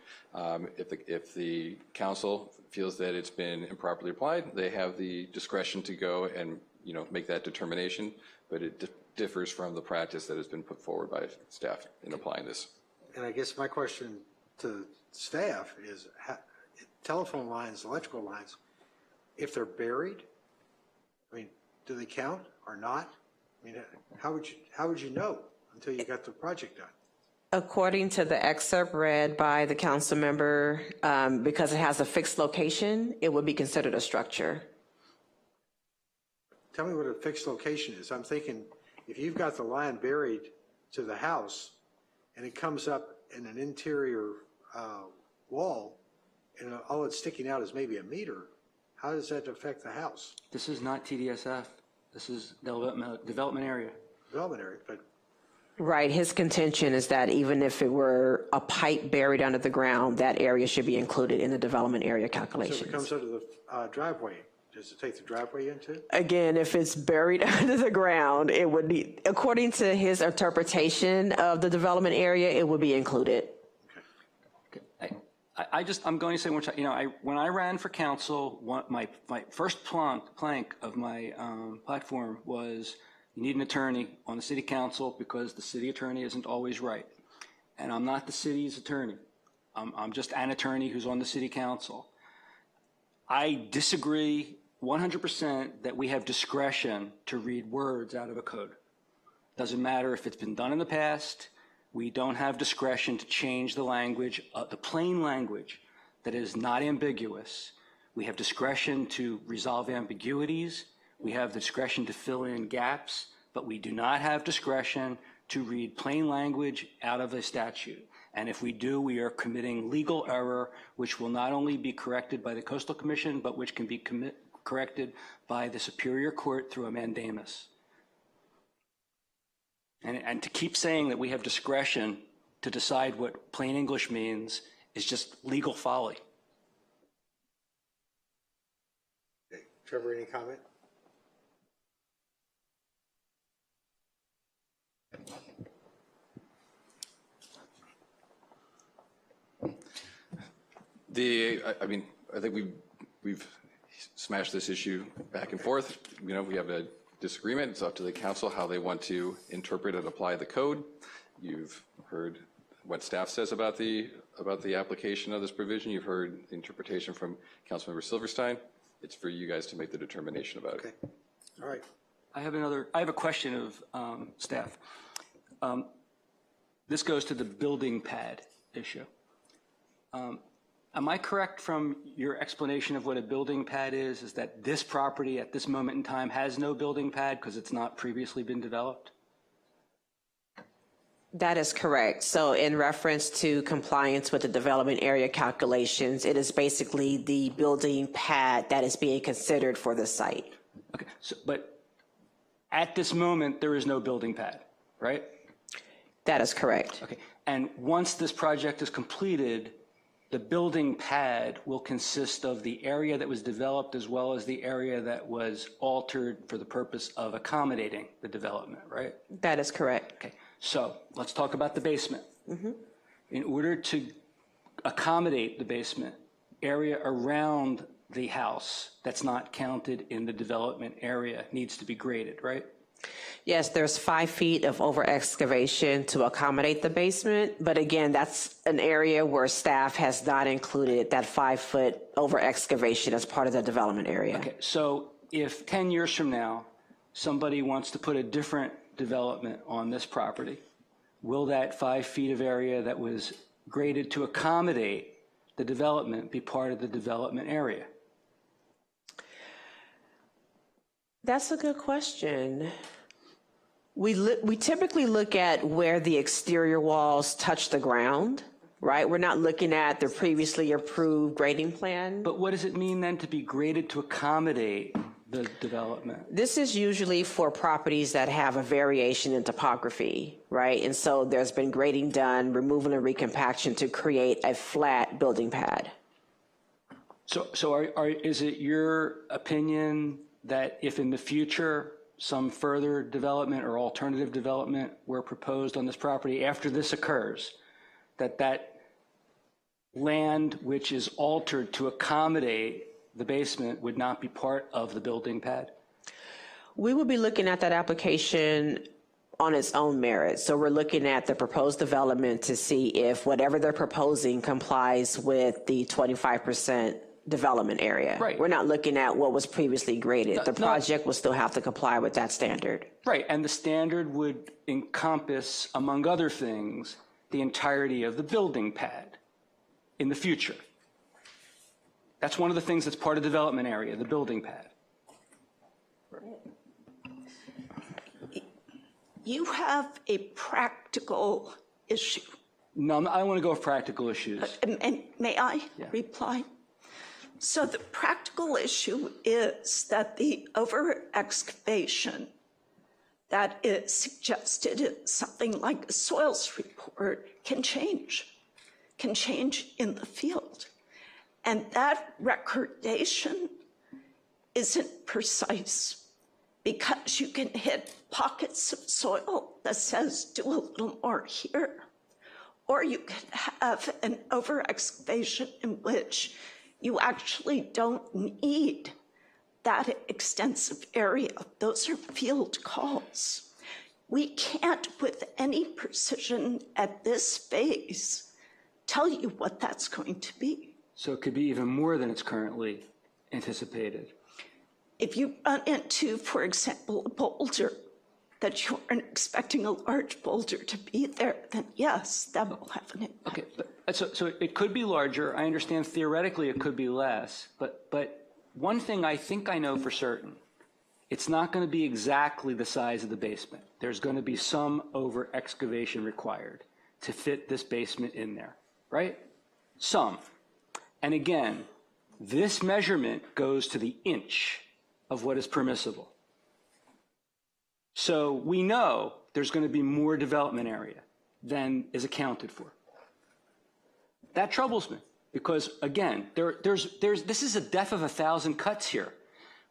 If the council feels that it's been improperly applied, they have the discretion to go and make that determination. But it differs from the practice that has been put forward by staff in applying this. And I guess my question to staff is, telephone lines, electrical lines, if they're buried, I mean, do they count or not? I mean, how would you know until you got the project done? According to the excerpt read by the council member, because it has a fixed location, it would be considered a structure. Tell me what a fixed location is. I'm thinking if you've got the line buried to the house and it comes up in an interior wall and all it's sticking out is maybe a meter, how does that affect the house? This is not TDSF. This is development area. Development area, but Right. His contention is that even if it were a pipe buried under the ground, that area should be included in the development area calculations. so if it comes under the driveway, does it take the driveway into? Again, if it's buried under the ground, it would be, according to his interpretation of the development area, it would be included. I'm going to say one time, when I ran for council, my first plank of my platform was, you need an attorney on the city council because the city attorney isn't always right. And I'm not the city's attorney. I'm just an attorney who's on the city council. I disagree 100% that we have discretion to read words out of a code. Doesn't matter if it's been done in the past. We don't have discretion to change the language, the plain language that is not ambiguous. We have discretion to resolve ambiguities. We have discretion to fill in gaps, but we do not have discretion to read plain language out of a statute. And if we do, we are committing legal error, which will not only be corrected by the Coastal Commission, but which can be corrected by the Superior Court through a mandamus. And to keep saying that we have discretion to decide what plain English means is just legal folly. Okay. Trevor, any comment? I think we've smashed this issue back and forth. We have a disagreement. It's up to the council how they want to interpret and apply the code. You've heard what staff says about the application of this provision. You've heard the interpretation from Councilmember Silverstein. It's for you guys to make the determination about it. Okay. All right. I have a question of staff. This goes to the building pad issue. Am I correct from your explanation of what a building pad is that this property at this moment in time has no building pad because it's not previously been developed? That is correct. So in reference to compliance with the development area calculations, it is basically the building pad that is being considered for the site. Okay, but at this moment, there is no building pad, right? That is correct. Okay, and once this project is completed, the building pad will consist of the area that was developed as well as the area that was altered for the purpose of accommodating the development, right? That is correct. Okay, so let's talk about the basement. Mm-hmm. In order to accommodate the basement, area around the house that's not counted in the development area needs to be graded, right? Yes, there's 5 feet of over excavation to accommodate the basement, but again, that's an area where staff has not included that 5-foot over excavation as part of the development area. Okay, so if 10 years from now, somebody wants to put a different development on this property, will that 5 feet of area that was graded to accommodate the development be part of the development area? That's a good question. We typically look at where the exterior walls touch the ground, right? We're not looking at the previously approved grading plan. But what does it mean then to be graded to accommodate the development? This is usually for properties that have a variation in topography, right? And so there's been grading done, removal and recompaction to create a flat building pad. So is it your opinion that if in the future some further development or alternative development were proposed on this property after this occurs, that land which is altered to accommodate the basement would not be part of the building pad? We will be looking at that application on its own merit. So we're looking at the proposed development to see if whatever they're proposing complies with the 25% development area. Right. We're not looking at what was previously graded. The project will still have to comply with that standard. Right, and the standard would encompass, among other things, the entirety of the building pad in the future. That's one of the things that's part of the development area, the building pad. You have a practical issue. No, I don't want to go with practical issues. And may I reply? So the practical issue is that the over-excavation that is suggested in something like a soils report can change in the field. And that recordation isn't precise because you can hit pockets of soil that says do a little more here, or you can have an over-excavation in which you actually don't need that extensive area. Those are field calls. We can't, with any precision at this phase, tell you what that's going to be. So it could be even more than it's currently anticipated. If you run into, for example, a boulder that you aren't expecting a large boulder to be there, then yes, that will have an impact. Okay, but, so it could be larger. I understand theoretically it could be less, but one thing I think I know for certain, it's not going to be exactly the size of the basement. There's going to be some over excavation required to fit this basement in there, right? Some. And again, this measurement goes to the inch of what is permissible. So we know there's going to be more development area than is accounted for. That troubles me because, again, this is a death of 1,000 cuts here.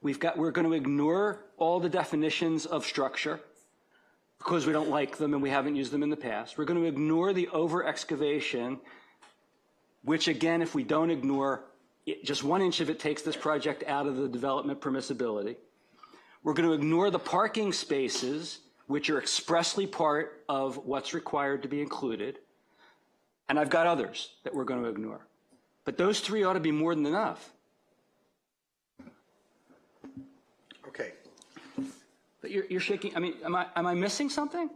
We're going to ignore all the definitions of structure because we don't like them and we haven't used them in the past. We're going to ignore the over-excavation, which, again, if we don't ignore, just 1 inch of it takes this project out of the development permissibility. We're going to ignore the parking spaces, which are expressly part of what's required to be included. And I've got others that we're going to ignore. But those 3 ought to be more than enough. Okay. But you're shaking. I mean, am I missing something?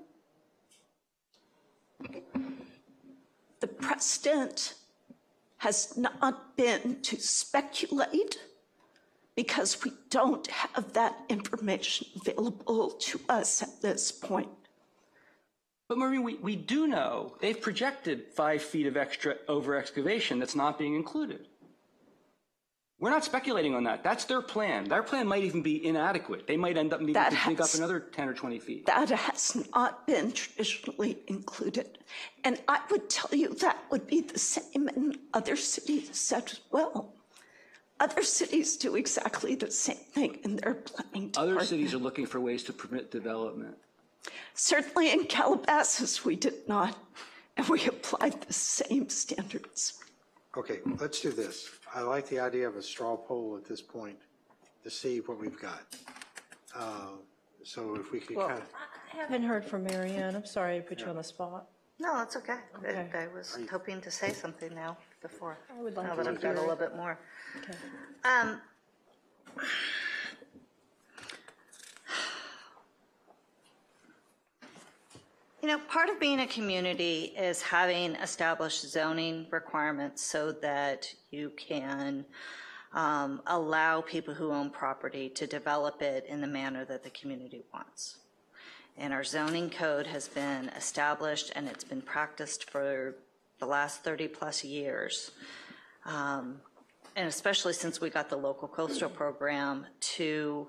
The precedent has not been to speculate because we don't have that information available to us at this point. But Maureen, we do know they've projected 5 feet of extra over excavation that's not being included. We're not speculating on that. That's their plan. Their plan might even be inadequate. They might end up needing to dig up another 10 or 20 feet. That has not been traditionally included. And I would tell you that would be the same in other cities as well. Other cities do exactly the same thing in their planning department. Other cities are looking for ways to permit development. Certainly in Calabasas, we did not, and we applied the same standards. Okay, let's do this. I like the idea of a straw poll at this point to see what we've got. So if we could kind of. I haven't heard from Mary Ann. I'm sorry to put you on the spot. No, that's okay. Okay. I was hoping to say something now before. I would like now to that I've got a hear little it. bit more. Okay. You know, part of being a community is having established zoning requirements so that you can allow people who own property to develop it in the manner that the community wants. And our zoning code has been established and it's been practiced for the last 30 plus years. And especially since we got the local coastal program to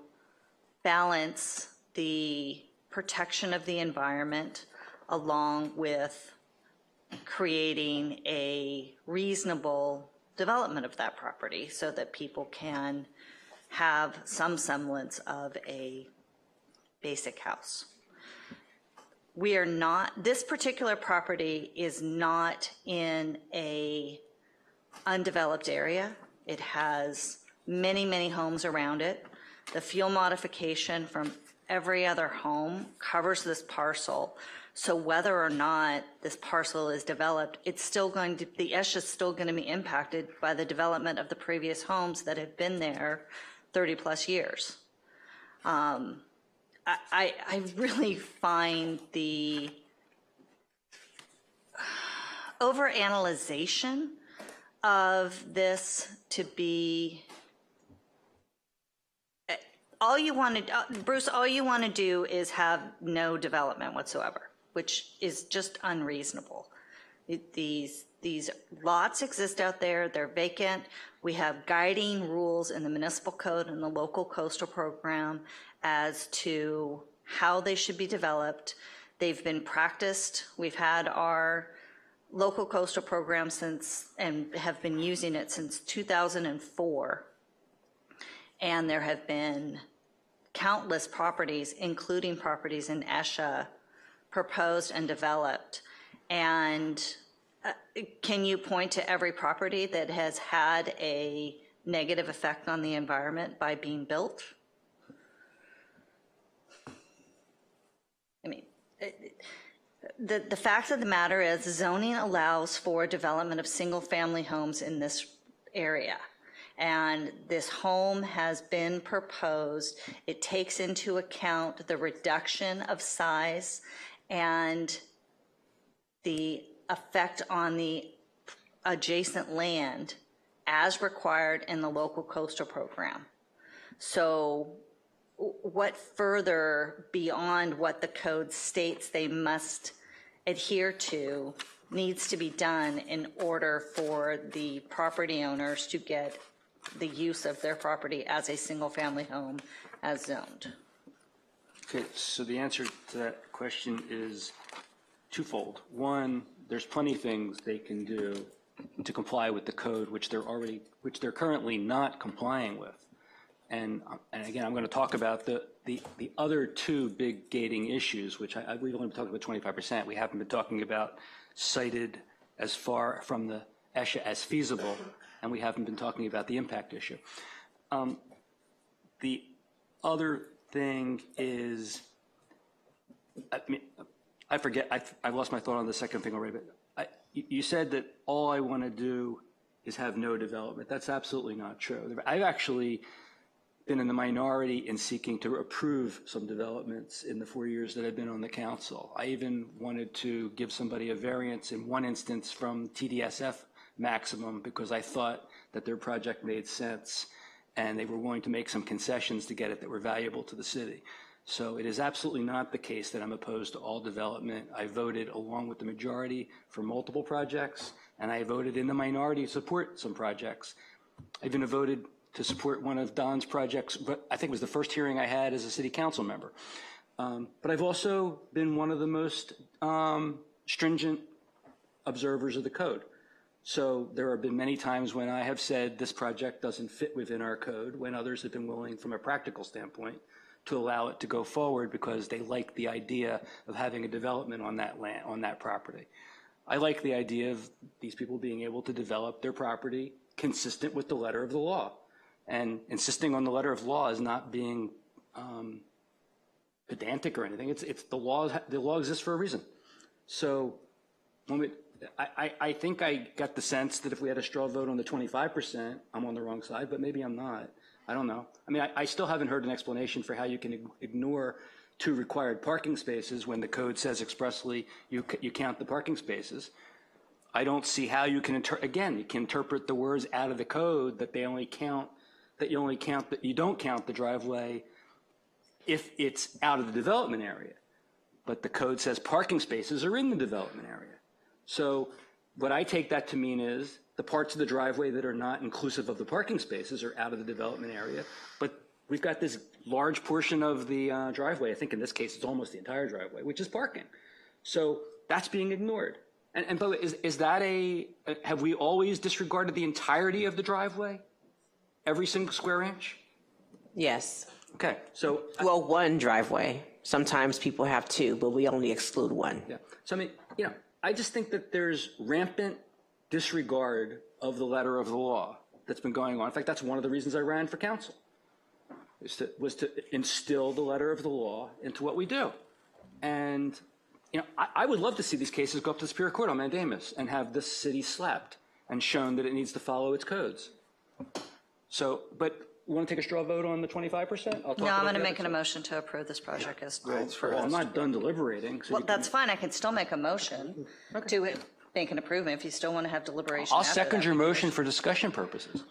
balance the protection of the environment along with creating a reasonable development of that property so that people can have some semblance of a basic house. We are not, this particular property is not in a undeveloped area. It has many, many homes around it. The fuel modification from every other home covers this parcel. So whether or not this parcel is developed, it's still going to, the ESHA is still going to be impacted by the development of the previous homes that have been there 30 plus years. I really find the overanalyzation of this to be all you want to, Bruce, all you want to do is have no development whatsoever, which is just unreasonable. These lots exist out there, they're vacant. We have guiding rules in the municipal code and the local coastal program as to how they should be developed. They've been practiced. We've had our local coastal program since, and have been using it since 2004. And there have been countless properties, including properties in ESHA, proposed and developed. And can you point to every property that has had a negative effect on the environment by being built? I mean, the fact of the matter is zoning allows for development of single-family homes in this area. And this home has been proposed. It takes into account the reduction of size and the effect on the adjacent land as required in the local coastal program. So what further beyond what the code states they must adhere to needs to be done in order for the property owners to get the use of their property as a single-family home as zoned? Okay, so the answer to that question is twofold. One, there's plenty of things they can do to comply with the code, which they're currently not complying with. And again, I'm going to talk about the other two big gating issues, which we've only been talking about 25%. We haven't been talking about cited as far from the ESHA as feasible, and we haven't been talking about the impact issue. The other thing is, I mean, I forget, I lost my thought on the second thing already, but you said that all I want to do is have no development. That's absolutely not true. I've actually been in the minority in seeking to approve some developments in the 4 years that I've been on the council. I even wanted to give somebody a variance in one instance from TDSF maximum because I thought that their project made sense and they were willing to make some concessions to get it that were valuable to the city. So it is absolutely not the case that I'm opposed to all development. I voted along with the majority for multiple projects, and I voted in the minority to support some projects. I even voted to support one of Don's projects, but I think it was the first hearing I had as a city council member. But I've also been one of the most stringent observers of the code. So there have been many times when I have said this project doesn't fit within our code, when others have been willing from a practical standpoint to allow it to go forward because they like the idea of having a development on that land, on that property. I like the idea of these people being able to develop their property consistent with the letter of the law. And insisting on the letter of law is not being pedantic or anything. It's the law exists for a reason. So I think I got the sense that if we had a straw vote on the 25%, I'm on the wrong side, but maybe I'm not. I don't know. I mean, I still haven't heard an explanation for how you can ignore 2 required parking spaces when the code says expressly you count the parking spaces. I don't see how you can, again, you can interpret the words out of the code that you don't count the driveway if it's out of the development area. But the code says parking spaces are in the development area. So what I take that to mean is the parts of the driveway that are not inclusive of the parking spaces are out of the development area. But we've got this large portion of the driveway, I think in this case it's almost the entire driveway, which is parking. So that's being ignored. And by the way, is that have we always disregarded the entirety of the driveway? Every single square inch? Yes. Okay, so. Well, one driveway. Sometimes people have 2, but we only exclude 1. Yeah, so I mean, I just think that there's rampant disregard of the letter of the law that's been going on. In fact, that's one of the reasons I ran for council, was to instill the letter of the law into what we do. And, I would love to see these cases go up to the Superior Court on mandamus and have this city slapped and shown that it needs to follow its codes. So, but you want to take a straw vote on the 25%? No, I'm going to make a motion to approve this project as called for. Well, I'm not done deliberating. So well, that's fine. I can still make a motion to make an improvement if you still want to have deliberation. I'll second your motion for discussion purposes.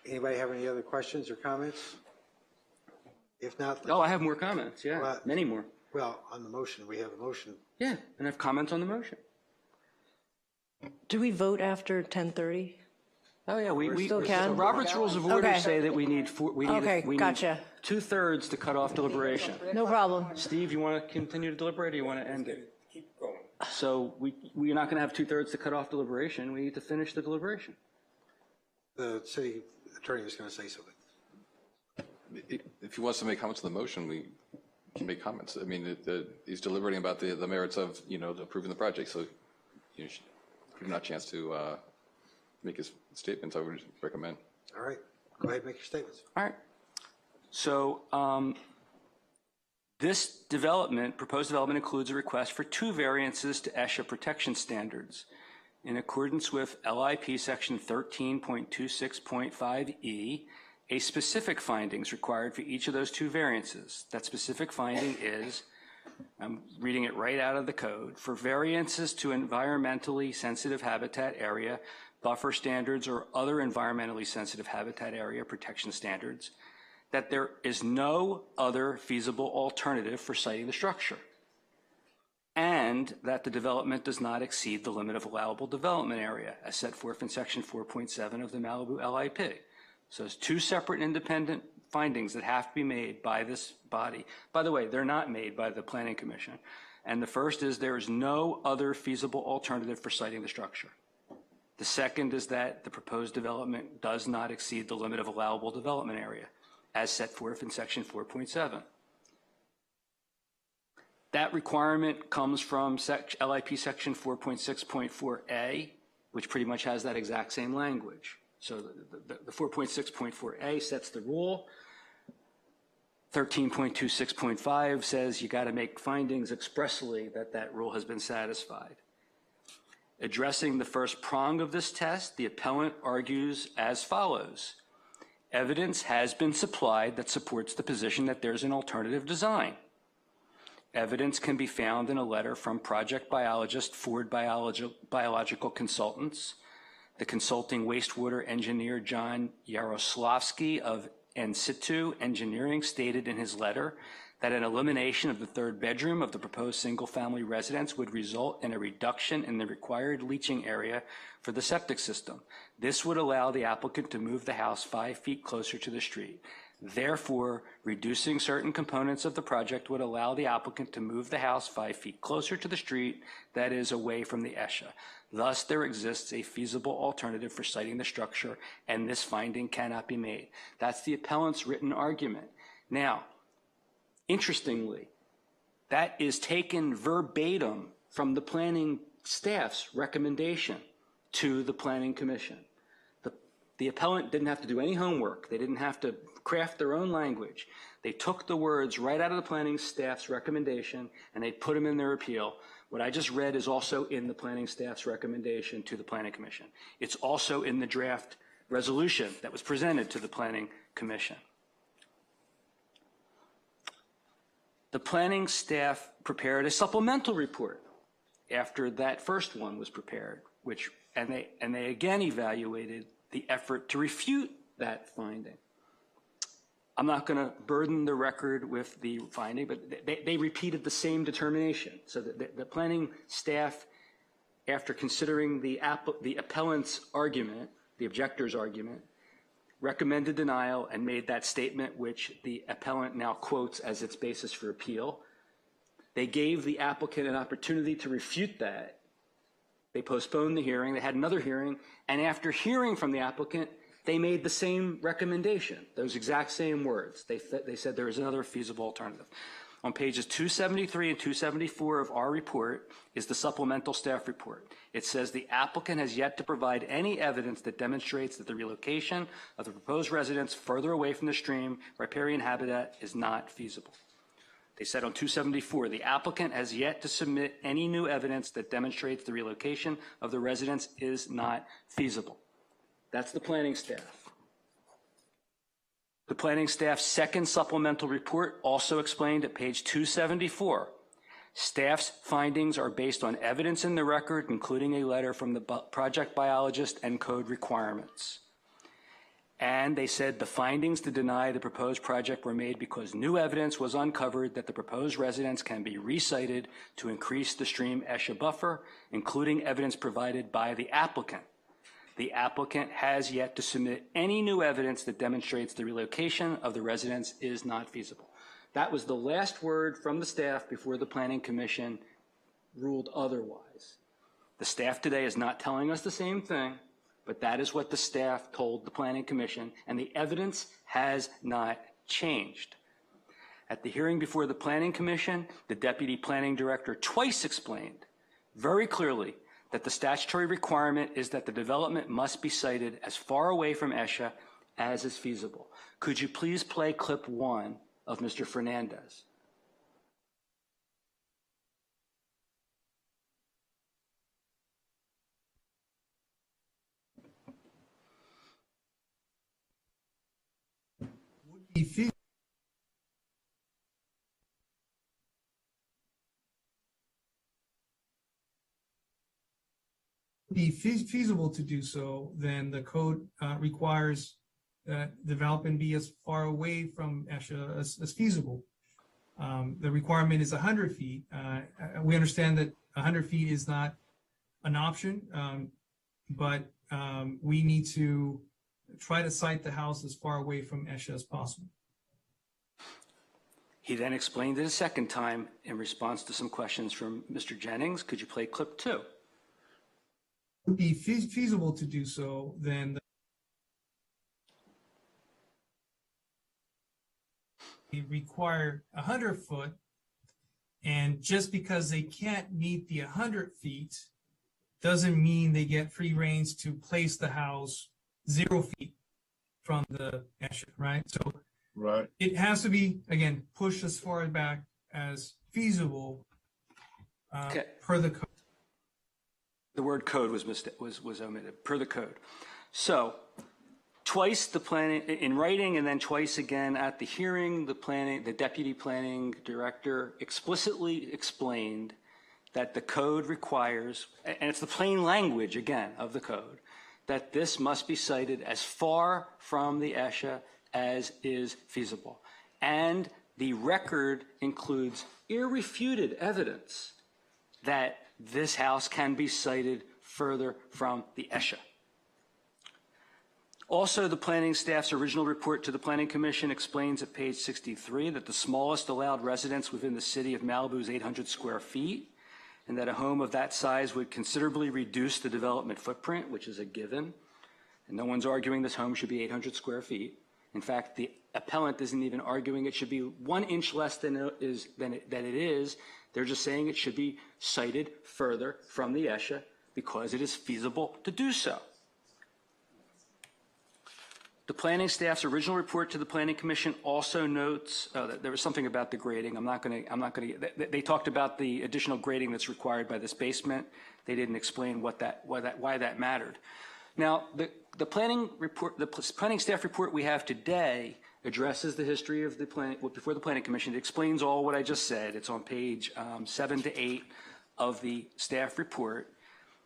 Anybody have any other questions or comments? If not. Oh, I have more comments, yeah, well, many more. Well, on the motion, we have a motion. Yeah, and I have comments on the motion. Do we vote after 10:30? Oh, yeah, we still can. Robert's Rules of Order say that we need 2/3 to cut off deliberation. No problem. Steve, you want to continue to deliberate or you want to end it? Keep going. So we're not going to have 2/3 to cut off deliberation. We need to finish the deliberation. The city attorney was going to say something. If he wants to make comments on the motion, we can make comments. I mean, he's deliberating about the merits of, approving the project. So you should give him a chance to make his statements. I would recommend. All right. Go ahead and make your statements. All right. So this proposed development includes a request for 2 variances to ESHA protection standards in accordance with LIP section 13.26.5E. A specific findings required for each of those 2 variances. That specific finding is, I'm reading it right out of the code, for variances to environmentally sensitive habitat area, buffer standards, or other environmentally sensitive habitat area protection standards, that there is no other feasible alternative for siting the structure, and that the development does not exceed the limit of allowable development area as set forth in section 4.7 of the Malibu LIP. So it's 2 separate independent findings that have to be made by this body. By the way, they're not made by the Planning Commission. And the first is there is no other feasible alternative for siting the structure. The second is that the proposed development does not exceed the limit of allowable development area as set forth in section 4.7. That requirement comes from LIP section 4.6.4A, which pretty much has that exact same language. So the 4.6.4A sets the rule. 13.26.5 says you got to make findings expressly that rule has been satisfied. Addressing the first prong of this test, the appellant argues as follows. Evidence has been supplied that supports the position that there's an alternative design. Evidence can be found in a letter from project biologist Ford Biological Consultants, the consulting wastewater engineer John Yaroslavsky of in situ engineering stated in his letter that an elimination of the third bedroom of the proposed single-family residence would result in a reduction in the required leaching area for the septic system. This would allow the applicant to move the house 5 feet closer to the street. Therefore, reducing certain components of the project would allow the applicant to move the house 5 feet closer to the street, that is, away from the ESHA. Thus, there exists a feasible alternative for siting the structure, and this finding cannot be made. That's the appellant's written argument. Now, interestingly, that is taken verbatim from the planning staff's recommendation to the Planning Commission. The appellant didn't have to do any homework. They didn't have to craft their own language. They took the words right out of the planning staff's recommendation and they put them in their appeal. What I just read is also in the planning staff's recommendation to the Planning Commission. It's also in the draft resolution that was presented to the Planning Commission. The planning staff prepared a supplemental report after that first one was prepared, and they again evaluated the effort to refute that finding. I'm not going to burden the record with the finding, but they repeated the same determination. So the planning staff, after considering the appellant's argument, the objector's argument, recommended denial and made that statement, which the appellant now quotes as its basis for appeal. They gave the applicant an opportunity to refute that. They postponed the hearing. They had another hearing. And after hearing from the applicant, they made the same recommendation, those exact same words. They said there is another feasible alternative. On pages 273 and 274 of our report is the supplemental staff report. It says the applicant has yet to provide any evidence that demonstrates that the relocation of the proposed residence further away from the stream, riparian habitat, is not feasible. They said on 274, the applicant has yet to submit any new evidence that demonstrates the relocation of the residence is not feasible. That's the planning staff. The planning staff's second supplemental report also explained at page 274, staff's findings are based on evidence in the record, including a letter from the project biologist and code requirements. And they said the findings to deny the proposed project were made because new evidence was uncovered that the proposed residence can be resited to increase the stream ESHA buffer, including evidence provided by the applicant. The applicant has yet to submit any new evidence that demonstrates the relocation of the residence is not feasible. That was the last word from the staff before the Planning Commission ruled otherwise. The staff today is not telling us the same thing, but that is what the staff told the Planning Commission, and the evidence has not changed. At the hearing before the Planning Commission, the Deputy Planning Director twice explained very clearly that the statutory requirement is that the development must be sited as far away from ESHA as is feasible. Could you please play clip 1 of Mr. Fernandez? Be feasible to do so, then the code requires that development be as far away from ESHA as feasible. The requirement is 100 feet. We understand that 100 feet is not an option, but we need to try to site the house as far away from ESHA as possible. He then explained it a second time in response to some questions from Mr. Jennings. Could you play clip 2? Be feasible to do so, then they require 100 foot, and just because they can't meet the 100 feet doesn't mean they get free reins to place the house 0 feet from the ESHA, right? So it has to be, again, pushed as far back as feasible per the code. The word code was omitted, per the code. So twice the planning, in writing and then twice again at the hearing, the Deputy Planning Director explicitly explained that the code requires, and it's the plain language again of the code, that this must be sited as far from the ESHA as is feasible. And the record includes irrefuted evidence that this house can be sited further from the ESHA. Also, the planning staff's original report to the Planning Commission explains at page 63 that the smallest allowed residence within the city of Malibu is 800 square feet, and that a home of that size would considerably reduce the development footprint, which is a given. And no one's arguing this home should be 800 square feet. In fact, the appellant isn't even arguing it should be 1 inch less than it is. They're just saying it should be sited further from the ESHA because it is feasible to do so. The planning staff's original report to the Planning Commission also notes that there was something about the grading. They talked about the additional grading that's required by this basement. They didn't explain why that mattered. Now, the planning staff report we have today addresses the history of the plan before the Planning Commission. It explains all what I just said. It's on page 7 to 8 of the staff report.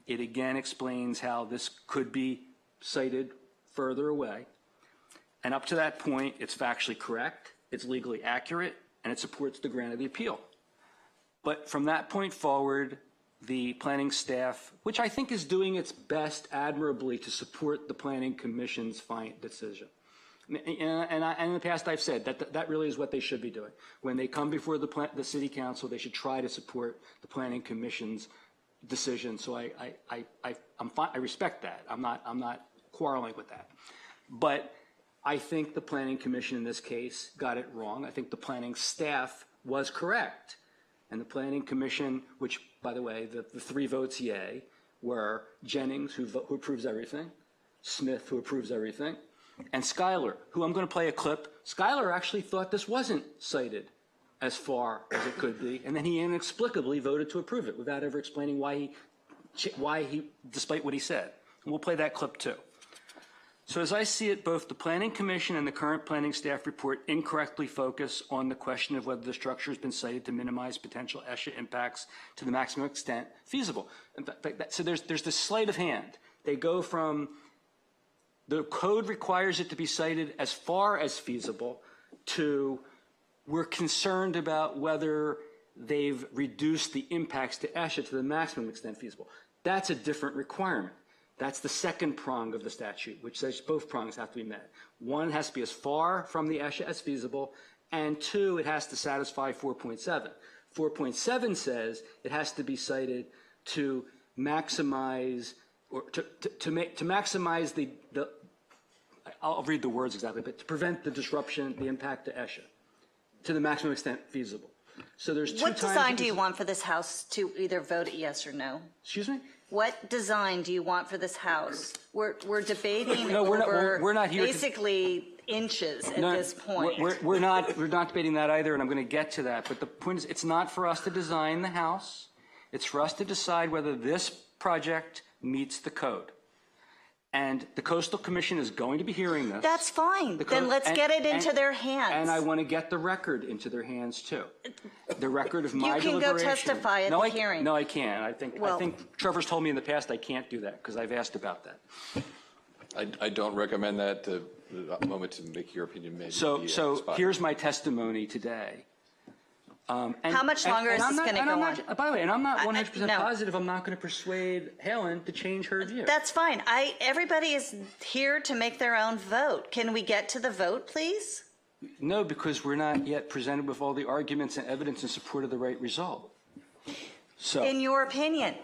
It again explains how this could be sited further away. And up to that point, it's factually correct, it's legally accurate, and it supports the grant of the appeal. But from that point forward, the planning staff, which I think is doing its best admirably to support the Planning Commission's decision. And in the past I've said that really is what they should be doing. When they come before the City Council, they should try to support the Planning Commission's decision. So I respect that. I'm not quarreling with that. But I think the Planning Commission in this case got it wrong. I think the planning staff was correct. And the Planning Commission, which, by the way, the 3 votes yay, were Jennings, who approves everything, Smith, who approves everything, and Schuyler, who I'm going to play a clip. Schuyler actually thought this wasn't cited as far as it could be, and then he inexplicably voted to approve it without ever explaining why he, despite what he said. And we'll play that clip too. So as I see it, both the Planning Commission and the current planning staff report incorrectly focus on the question of whether the structure has been cited to minimize potential ESHA impacts to the maximum extent feasible. In fact, so there's this sleight of hand. They go from the code requires it to be cited as far as feasible to we're concerned about whether they've reduced the impacts to ESHA to the maximum extent feasible. That's a different requirement. That's the second prong of the statute, which says both prongs have to be met. 1, it has to be as far from the ESHA as feasible, and 2, it has to satisfy 4.7. 4.7 says it has to be cited to maximize, or to maximize the I'll read the words exactly, but to prevent the disruption, the impact to ESHA, to the maximum extent feasible. So there's 2 What design do you want for this house to either vote yes or no? Excuse me? What design do you want for this house? We're debating No, over we're not here basically inches at this point. We're not debating that either, and I'm going to get to that. But the point is, it's not for us to design the house. It's for us to decide whether this project meets the code. And the Coastal Commission is going to be hearing this. That's fine. Then let's get it into their hands. And I want to get the record into their hands too. The record of my deliberation. You can go testify at the hearing. No, I can't. I think Trevor's told me in the past I can't do that because I've asked about that. I don't recommend that to the moment to make your opinion maybe. So here's my testimony today. How much longer is this going to go on? By the way, and I'm not 100% positive I'm not going to persuade Helen to change her view. That's fine. Everybody is here to make their own vote. Can we get to the vote, please? No, because we're not yet presented with all the arguments and evidence in support of the right result. So, in your opinion?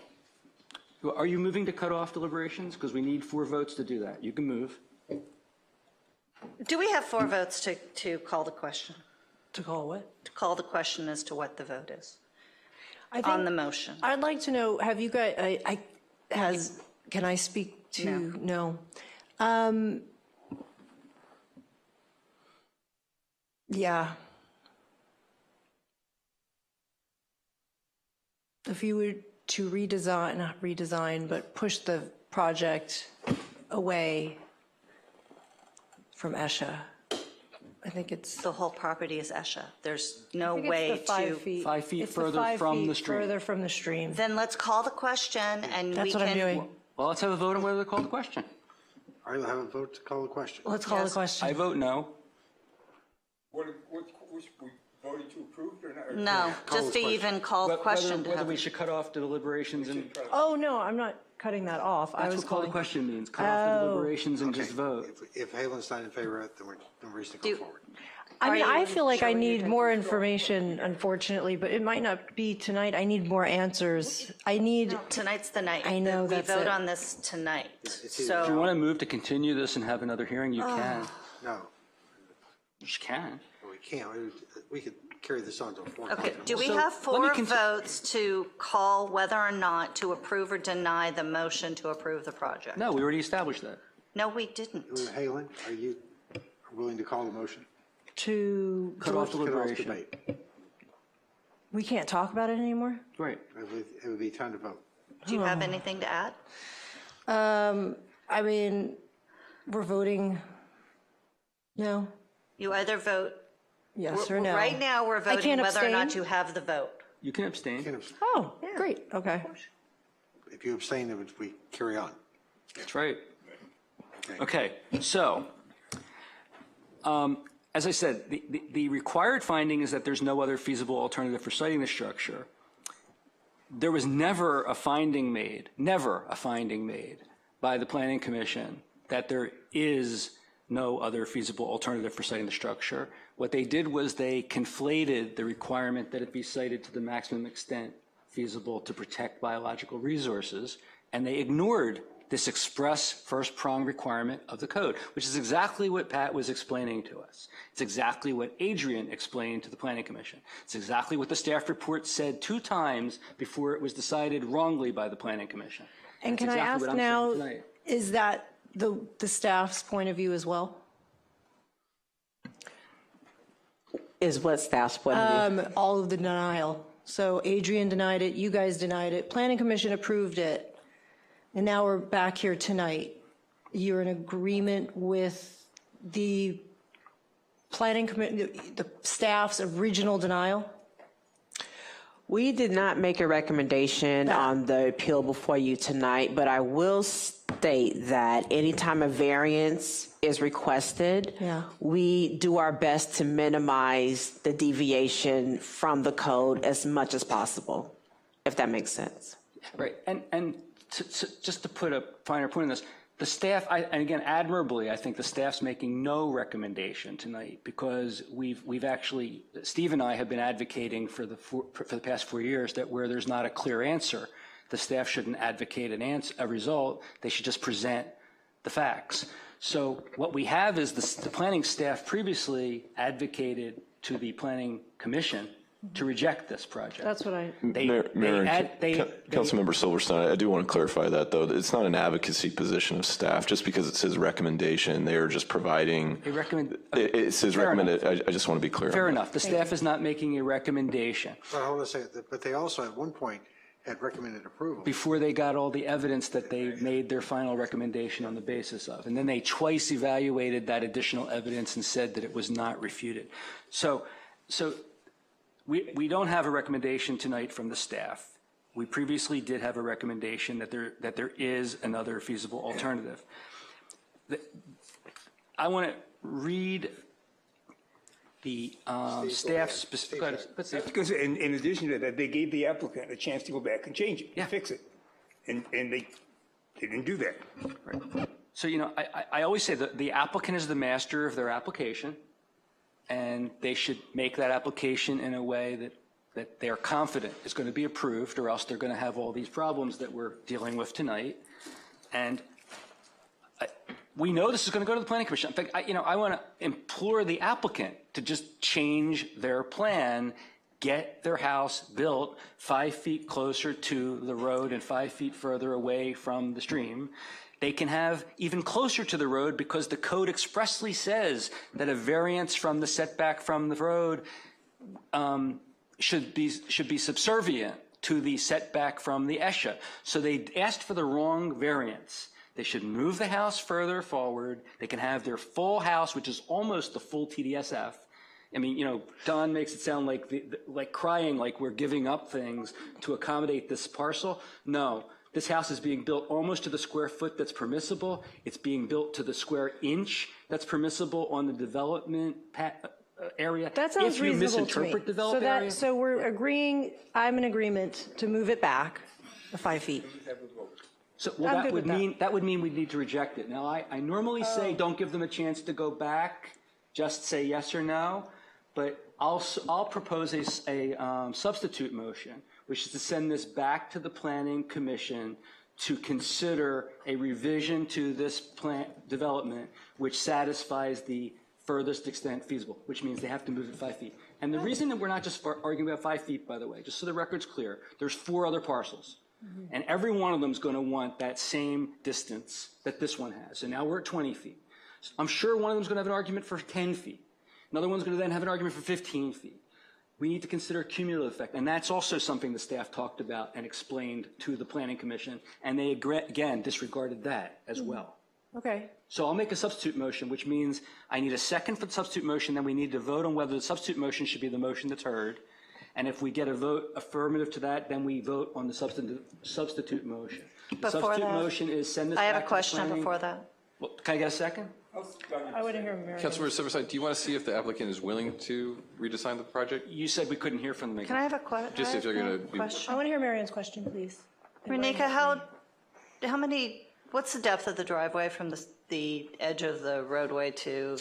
Are you moving to cut off deliberations? Because we need 4 votes to do that. You can move. Do we have 4 votes to call the question? To call what? To call the question as to what the vote is on the motion. I'd like to know, have you guys, can I speak to, no. Yeah. If you were to redesign, not redesign, but push the project away from ESHA, I think it's the whole property is ESHA. There's no way it's the 5 feet. 5 feet It's further 5 from feet the stream. Further from the stream. Then let's call the question and That's we what can. I'm doing. Well, let's have a vote on whether to call the question. All right, we'll have a vote to call the question. Let's call the question. I vote no. What we voted to approve or not? No, just to even call the question. Whether we should cut off deliberations and. Oh, no, I'm not cutting that off. I That's was what call the calling. question means, cut off the deliberations and just vote. If Halen's not in favor of it, then we're no reason to go forward. I mean, I feel like I need more information, unfortunately, but it might not be tonight. I need more answers. I need. Tonight's the night. I know We that's vote it. on this tonight. If you want to move to continue this and have another hearing, you can. No, You just can. we can't. We could carry this on to a fourth. Okay, do we So, have let me 4 votes to call whether or not to approve or deny the motion to approve the project? No, we already established that. No, we didn't. Halen, are you willing to call the motion? To. Cut off Cut off deliberation. debate. We can't talk about it anymore? Right. It would be time to vote. Do you have anything to add? I mean, we're voting. No. You either vote. Yes or no. Right now, we're I voting can't whether or not abstain? to have the vote. You can abstain. Oh, great. Okay. If you abstain, then we carry on. That's right. Okay, so, as I said, the required finding is that there's no other feasible alternative for siting the structure. There was never a finding made by the Planning Commission that there is no other feasible alternative for siting the structure. What they did was they conflated the requirement that it be sited to the maximum extent feasible to protect biological resources, and they ignored this express first prong requirement of the code, which is exactly what Pat was explaining to us. It's exactly what Adrian explained to the Planning Commission. It's exactly what the staff report said 2 times before it was decided wrongly by the Planning Commission. And That's can I exactly ask what I'm now, saying tonight. is that the staff's point of view as well? Is what staff's point of view? All of the denial. So Adrian denied it, you guys denied it, Planning Commission approved it, and now we're back here tonight. You're in agreement with the Planning Commission, the staff's original denial? We did not make a recommendation on the appeal before you tonight, but I will state that anytime a variance is requested, we do our best to minimize the deviation from the code as much as possible, if that makes sense. Right, and just to put a finer point on this, the staff, and again, admirably, I think the staff's making no recommendation tonight because we've actually, Steve and I have been advocating for the past 4 years that where there's not a clear answer, the staff shouldn't advocate a result, they should just present the facts. So what we have is the planning staff previously advocated to the Planning Commission to reject this project. That's what I. Mayor and Councilmember Silverstein, I do want to clarify that, though. It's not an advocacy position of staff. Just because it says recommendation, they're just providing. It says recommended. I just want to be clear. Fair enough. The staff is not making a recommendation. But hold on a second. But they also at one point had recommended approval. Before they got all the evidence that they made their final recommendation on the basis of. And then they twice evaluated that additional evidence and said that it was not refuted. So we don't have a recommendation tonight from the staff. We previously did have a recommendation that there is another feasible alternative. I want to read the staff specific. That's because in addition to that, they gave the applicant a chance to go back and change it, fix it, and they didn't do that. Right. So I always say that the applicant is the master of their application. And they should make that application in a way that they are confident is going to be approved, or else they're going to have all these problems that we're dealing with tonight. And we know this is going to go to the Planning Commission. In fact, I want to implore the applicant to just change their plan, get their house built 5 feet closer to the road and 5 feet further away from the stream. They can have even closer to the road because the code expressly says that a variance from the setback from the road should be subservient to the setback from the ESHA. So they asked for the wrong variance. They should move the house further forward. They can have their full house, which is almost the full TDSF. I mean, Don makes it sound like crying, like we're giving up things to accommodate this parcel. No. This house is being built almost to the square foot that's permissible. It's being built to the square inch that's permissible on the development area. That sounds if you reasonable to me. misinterpret develop area. So we're agreeing, I'm in agreement to move it back 5 feet. So, well, I'm that good would with that. mean, that would mean we'd need to reject it. Now, I normally say don't give them a chance to go back, just say yes or no, but I'll propose a substitute motion, which is to send this back to the Planning Commission to consider a revision to this plan development which satisfies the furthest extent feasible, which means they have to move it 5 feet. And the reason that we're not just arguing about 5 feet, by the way, just so the record's clear, there's 4 other parcels. And every one of them is going to want that same distance that this one has. So now we're at 20 feet. So I'm sure one of them is going to have an argument for 10 feet. Another one's going to then have an argument for 15 feet. We need to consider cumulative effect. And that's also something the staff talked about and explained to the Planning Commission. And they, again, disregarded that as well. Okay. So I'll make a substitute motion, which means I need a second for the substitute motion. Then we need to vote on whether the substitute motion should be the motion that's heard. And if we get a vote affirmative to that, then we vote on the substitute motion. The substitute motion is send this back to the planning. I have a question before that. Well, can I get a second? I want to hear Mary. Councilmember Silverside, do you want to see if the applicant is willing to redesign the project? You said we couldn't hear from them. Can I have a question? Just if you're going to I want to hear Marion's question, please. Renika, how many, what's the depth of the driveway from the edge of the roadway to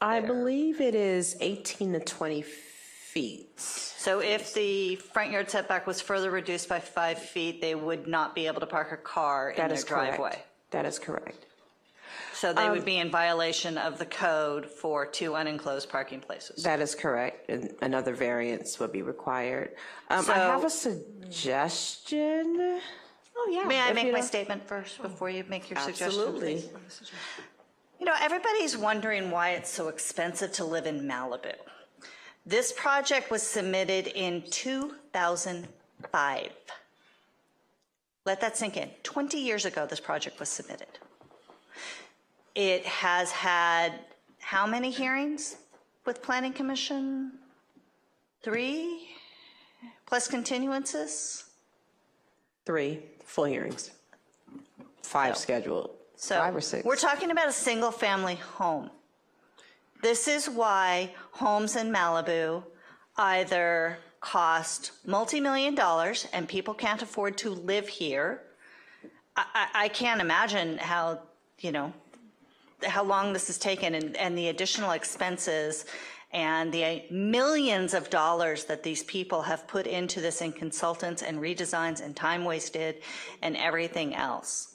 I believe it is 18 to 20 feet. So if the front yard setback was further reduced by 5 feet, they would not be able to park a car in their driveway? That is correct. So they would be in violation of the code for 2 unenclosed parking places? That is correct. And another variance would be required. I have a suggestion. Oh, yeah. May I make my statement first before you make your suggestion? Absolutely. You know, everybody's wondering why it's so expensive to live in Malibu. This project was submitted in 2005. Let that sink in. 20 years ago, this project was submitted. It has had how many hearings with Planning Commission? 3 plus continuances? 3 full hearings. 5 scheduled. So 5 or 6. We're talking about a single family home. This is why homes in Malibu either cost multi-million dollars and people can't afford to live here. I can't imagine how, you know, how long this has taken and the additional expenses and the millions of dollars that these people have put into this in consultants and redesigns and time wasted and everything else.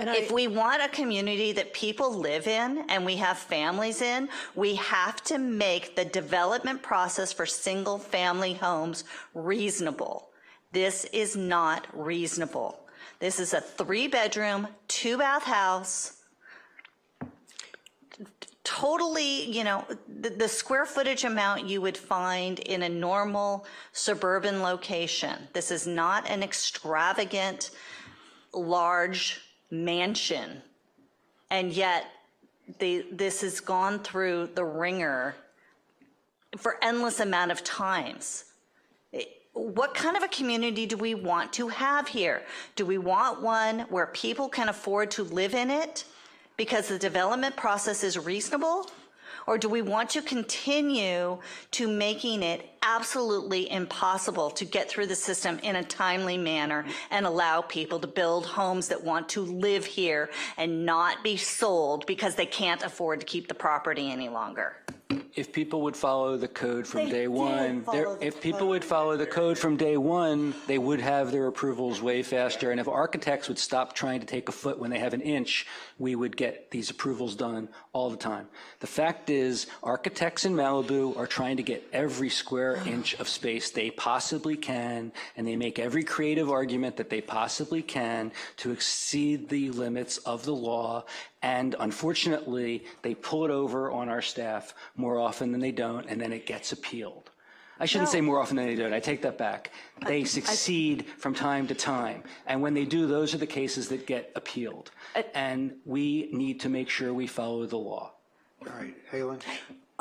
And if we want a community that people live in and we have families in, we have to make the development process for single family homes reasonable. This is not reasonable. This is a 3-bedroom, 2-bath house. Totally, you know, the square footage amount you would find in a normal suburban location. This is not an extravagant, large mansion. And yet, this has gone through the ringer for endless amount of times. What kind of a community do we want to have here? Do we want one where people can afford to live in it because the development process is reasonable? Or do we want to continue to making it absolutely impossible to get through the system in a timely manner and allow people to build homes that want to live here and not be sold because they can't afford to keep the property any longer? If people would follow the code from day one, if people would follow the code from day one, they would have their approvals way faster. And if architects would stop trying to take a foot when they have an inch, we would get these approvals done all the time. The fact is, architects in Malibu are trying to get every square inch of space they possibly can, and they make every creative argument that they possibly can to exceed the limits of the law. And unfortunately, they pull it over on our staff more often than they don't, and then it gets appealed. I shouldn't say more often than they don't. I take that back. They succeed from time to time. And when they do, those are the cases that get appealed. And we need to make sure we follow the law. All right, Halen.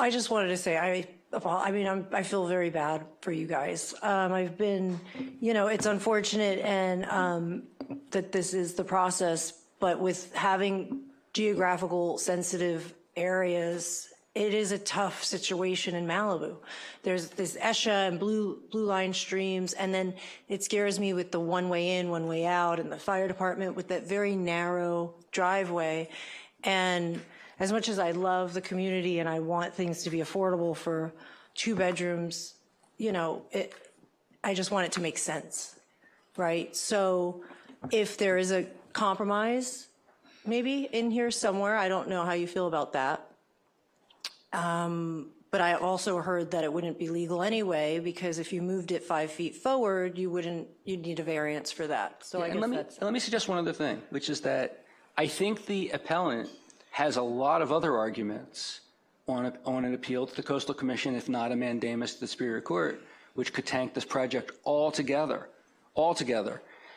I just wanted to say, I feel very bad for you guys. I've been, you know, it's unfortunate and that this is the process, but with having geographical sensitive areas it is a tough situation in Malibu. There's this ESHA and blue line streams, and then it scares me with the one way in, one way out, and the fire department with that very narrow driveway. And as much as I love the community and I want things to be affordable for 2 bedrooms, you know, I just want it to make sense, right? So if there is a compromise, maybe in here somewhere, I don't know how you feel about that. But I also heard that it wouldn't be legal anyway, because if you moved it 5 feet forward, you'd need a variance for that. So I guess let me suggest one other thing, which is that I think the appellant has a lot of other arguments on an appeal to the Coastal Commission, if not a mandamus to the Superior Court, which could tank this project altogether.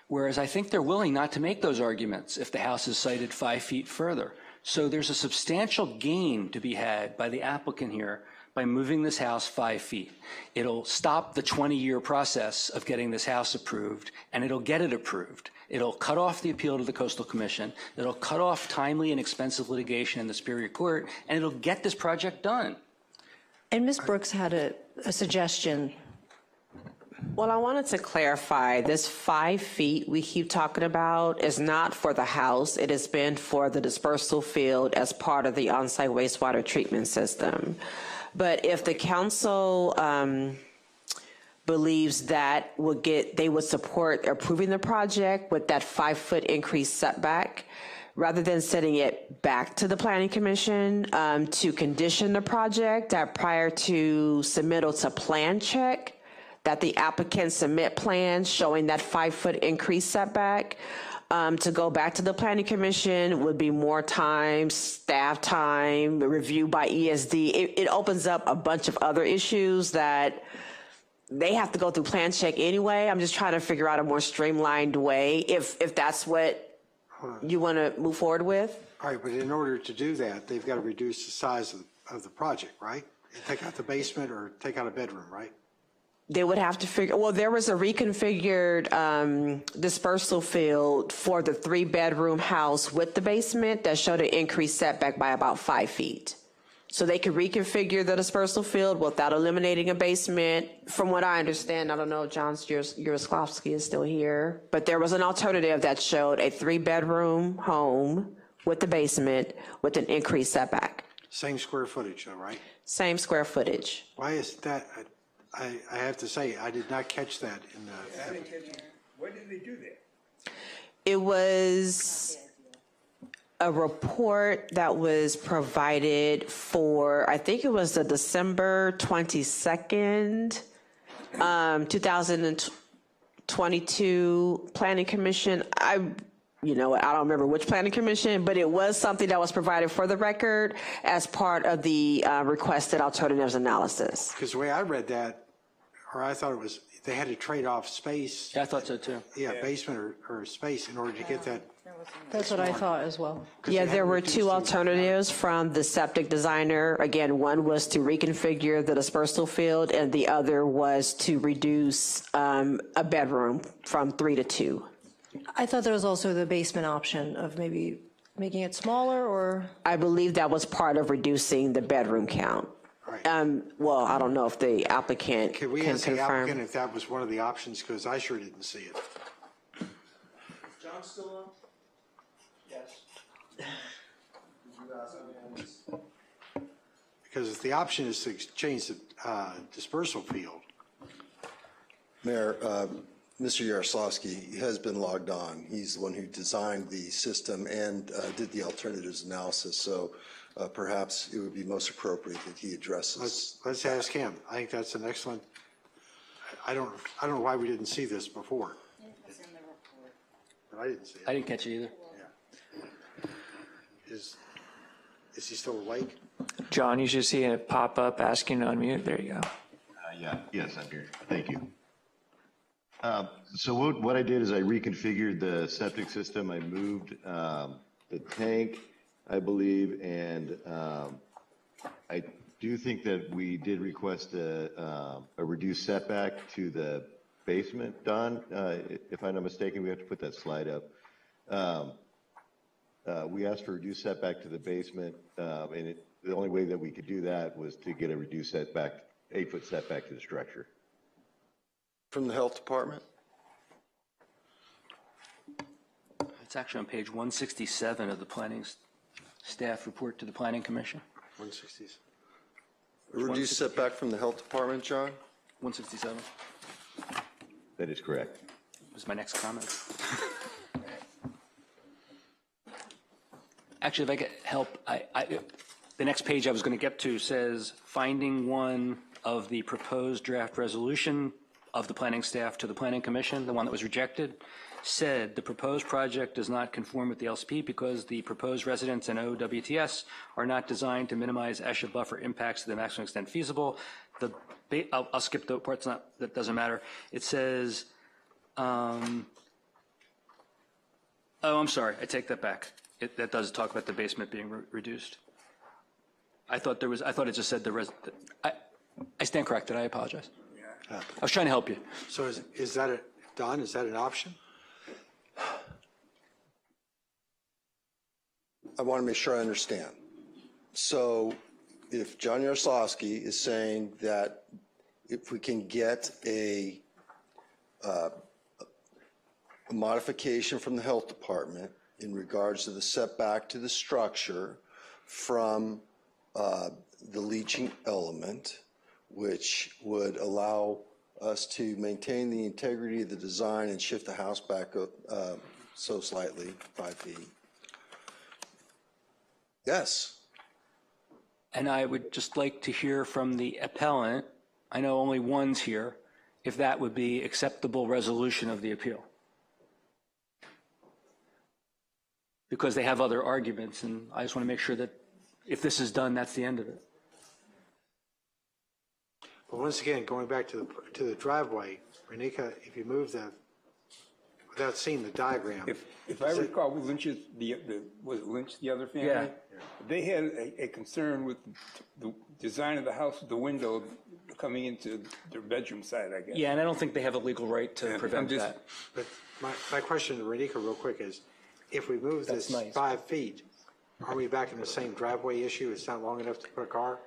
Whereas I think they're willing not to make those arguments if the house is sited 5 feet further. So there's a substantial gain to be had by the applicant here by moving this house 5 feet. It'll stop the 20-year process of getting this house approved, and it'll get it approved. It'll cut off the appeal to the Coastal Commission. It'll cut off timely and expensive litigation in the Superior Court, and it'll get this project done. And Ms. Brooks had a suggestion. Well, I wanted to clarify, this 5 feet we keep talking about is not for the house. It has been for the dispersal field as part of the on-site wastewater treatment system. But if the council believes that they would support approving the project with that 5-foot increased setback, rather than sending it back to the Planning Commission to condition the project that prior to submittal to plan check, that the applicant submit plans showing that 5-foot increase setback, to go back to the Planning Commission would be more time, staff time, review by ESD. It opens up a bunch of other issues that they have to go through plan check anyway. I'm just trying to figure out a more streamlined way, if that's what you want to move forward with. All right, but in order to do that, they've got to reduce the size of the project, right? Take out the basement or take out a bedroom, right? They would have to figure, well, there was a reconfigured dispersal field for the 3-bedroom house with the basement that showed an increased setback by about 5 feet. So they could reconfigure the dispersal field without eliminating a basement. From what I understand, I don't know if John Yaroslavsky is still here, but there was an alternative that showed a 3-bedroom home with the basement with an increased setback. Same square footage though, right? Same square footage. Why is that? I have to say, I did not catch that in the. I didn't catch it. Why did they do that? It was a report that was provided for, I think it was the December 22nd, 2022 Planning Commission. I don't remember which Planning Commission, but it was something that was provided for the record as part of the requested alternatives analysis. Because the way I read that, or I thought it was, they had to trade off space. Yeah, I thought so too. Yeah, basement or space in order to get that. That's what I thought as well. Yeah, there were 2 alternatives from the septic designer. Again, one was to reconfigure the dispersal field, and the other was to reduce a bedroom from 3 to 2. I thought there was also the basement option of maybe making it smaller, or? I believe that was part of reducing the bedroom count. Right. Well, I don't know if the applicant Can we can ask the confirm. applicant if that was one of the options, because I sure didn't see it. John still on? Yes. Because if the option is to change the dispersal field. Mayor, Mr. Yaroslavsky has been logged on. He's the one who designed the system and did the alternatives analysis. So perhaps it would be most appropriate that he addresses. Let's ask him. I think that's an excellent. I don't know why we didn't see this before. But I didn't see it. I didn't catch it either. Yeah. Is he still awake? John, you should see it pop up asking to unmute. There you go. Yes, I'm here. Thank you. So what I did is I reconfigured the septic system. I moved the tank, I believe, and I do think that we did request a reduced setback to the basement, Don. If I'm not mistaken, we have to put that slide up. We asked for a reduced setback to the basement, and the only way that we could do that was to get a reduced setback, 8-foot setback to the structure. From the health department? It's actually on page 167 of the planning staff report to the Planning Commission. 160s. Reduced setback from the health department, John? 167 That is correct. was my next comment. Actually, if I could help, the next page I was going to get to says, finding one of the proposed draft resolution of the planning staff to the Planning Commission, the one that was rejected, said the proposed project does not conform with the LCP because the proposed residents and OWTS are not designed to minimize ESHA buffer impacts to the maximum extent feasible. I'll skip the parts that doesn't matter. It says, oh, I'm sorry, I take that back. That does talk about the basement being reduced. I thought it just said I stand corrected, I apologize. I was trying to help you. So is that Don, is that an option? I want to make sure I understand. So if John Yaroslavsky is saying that if we can get a modification from the health department in regards to the setback to the structure from the leaching element, which would allow us to maintain the integrity of the design and shift the house back up so slightly, 5 feet. Yes. And I would just like to hear from the appellant, I know only one's here, if that would be acceptable resolution of the appeal. Because they have other arguments, and I just want to make sure that if this is done, that's the end of it. But once again, going back to the driveway, Renika, if you move without seeing the diagram. If I recall, Lynch's, was it Lynch, the other family? Yeah. They had a concern with the design of the house, the window coming into their bedroom side, I guess. Yeah, and I don't think they have a legal right to prevent that. But my question to Renika real quick is, if we move this 5 feet, are we back in the same driveway issue? It's not long enough to put a car?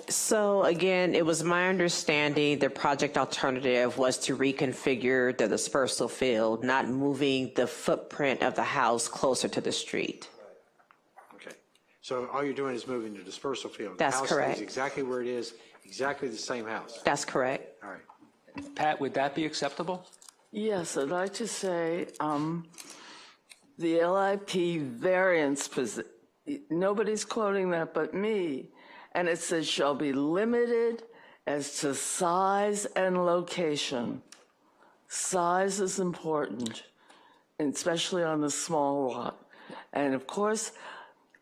So again, it was my understanding the project alternative was to reconfigure the dispersal field, not moving the footprint of the house closer to the street. Okay. So all you're doing is moving the dispersal field. That's the house correct. Stays exactly where it is, exactly the same house. That's correct. All right. Pat, would that be acceptable? Yes, I'd like to say the LIP variance, nobody's quoting that but me, and it says shall be limited as to size and location. Size is important, especially on the small lot. And of course,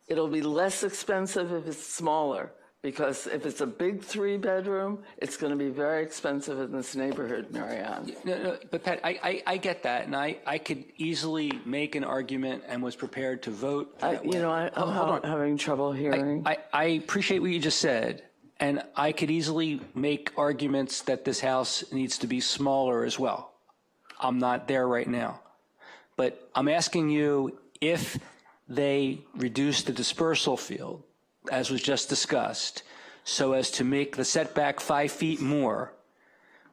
it'll be less expensive if it's smaller, because if it's a big 3-bedroom, it's going to be very expensive in this neighborhood, Marianne. No, but Pat, I get that, and I could easily make an argument and was prepared to vote that way. I'm having trouble hearing. I appreciate what you just said, and I could easily make arguments that this house needs to be smaller as well. I'm not there right now. But I'm asking you, if they reduce the dispersal field, as was just discussed, so as to make the setback 5 feet more,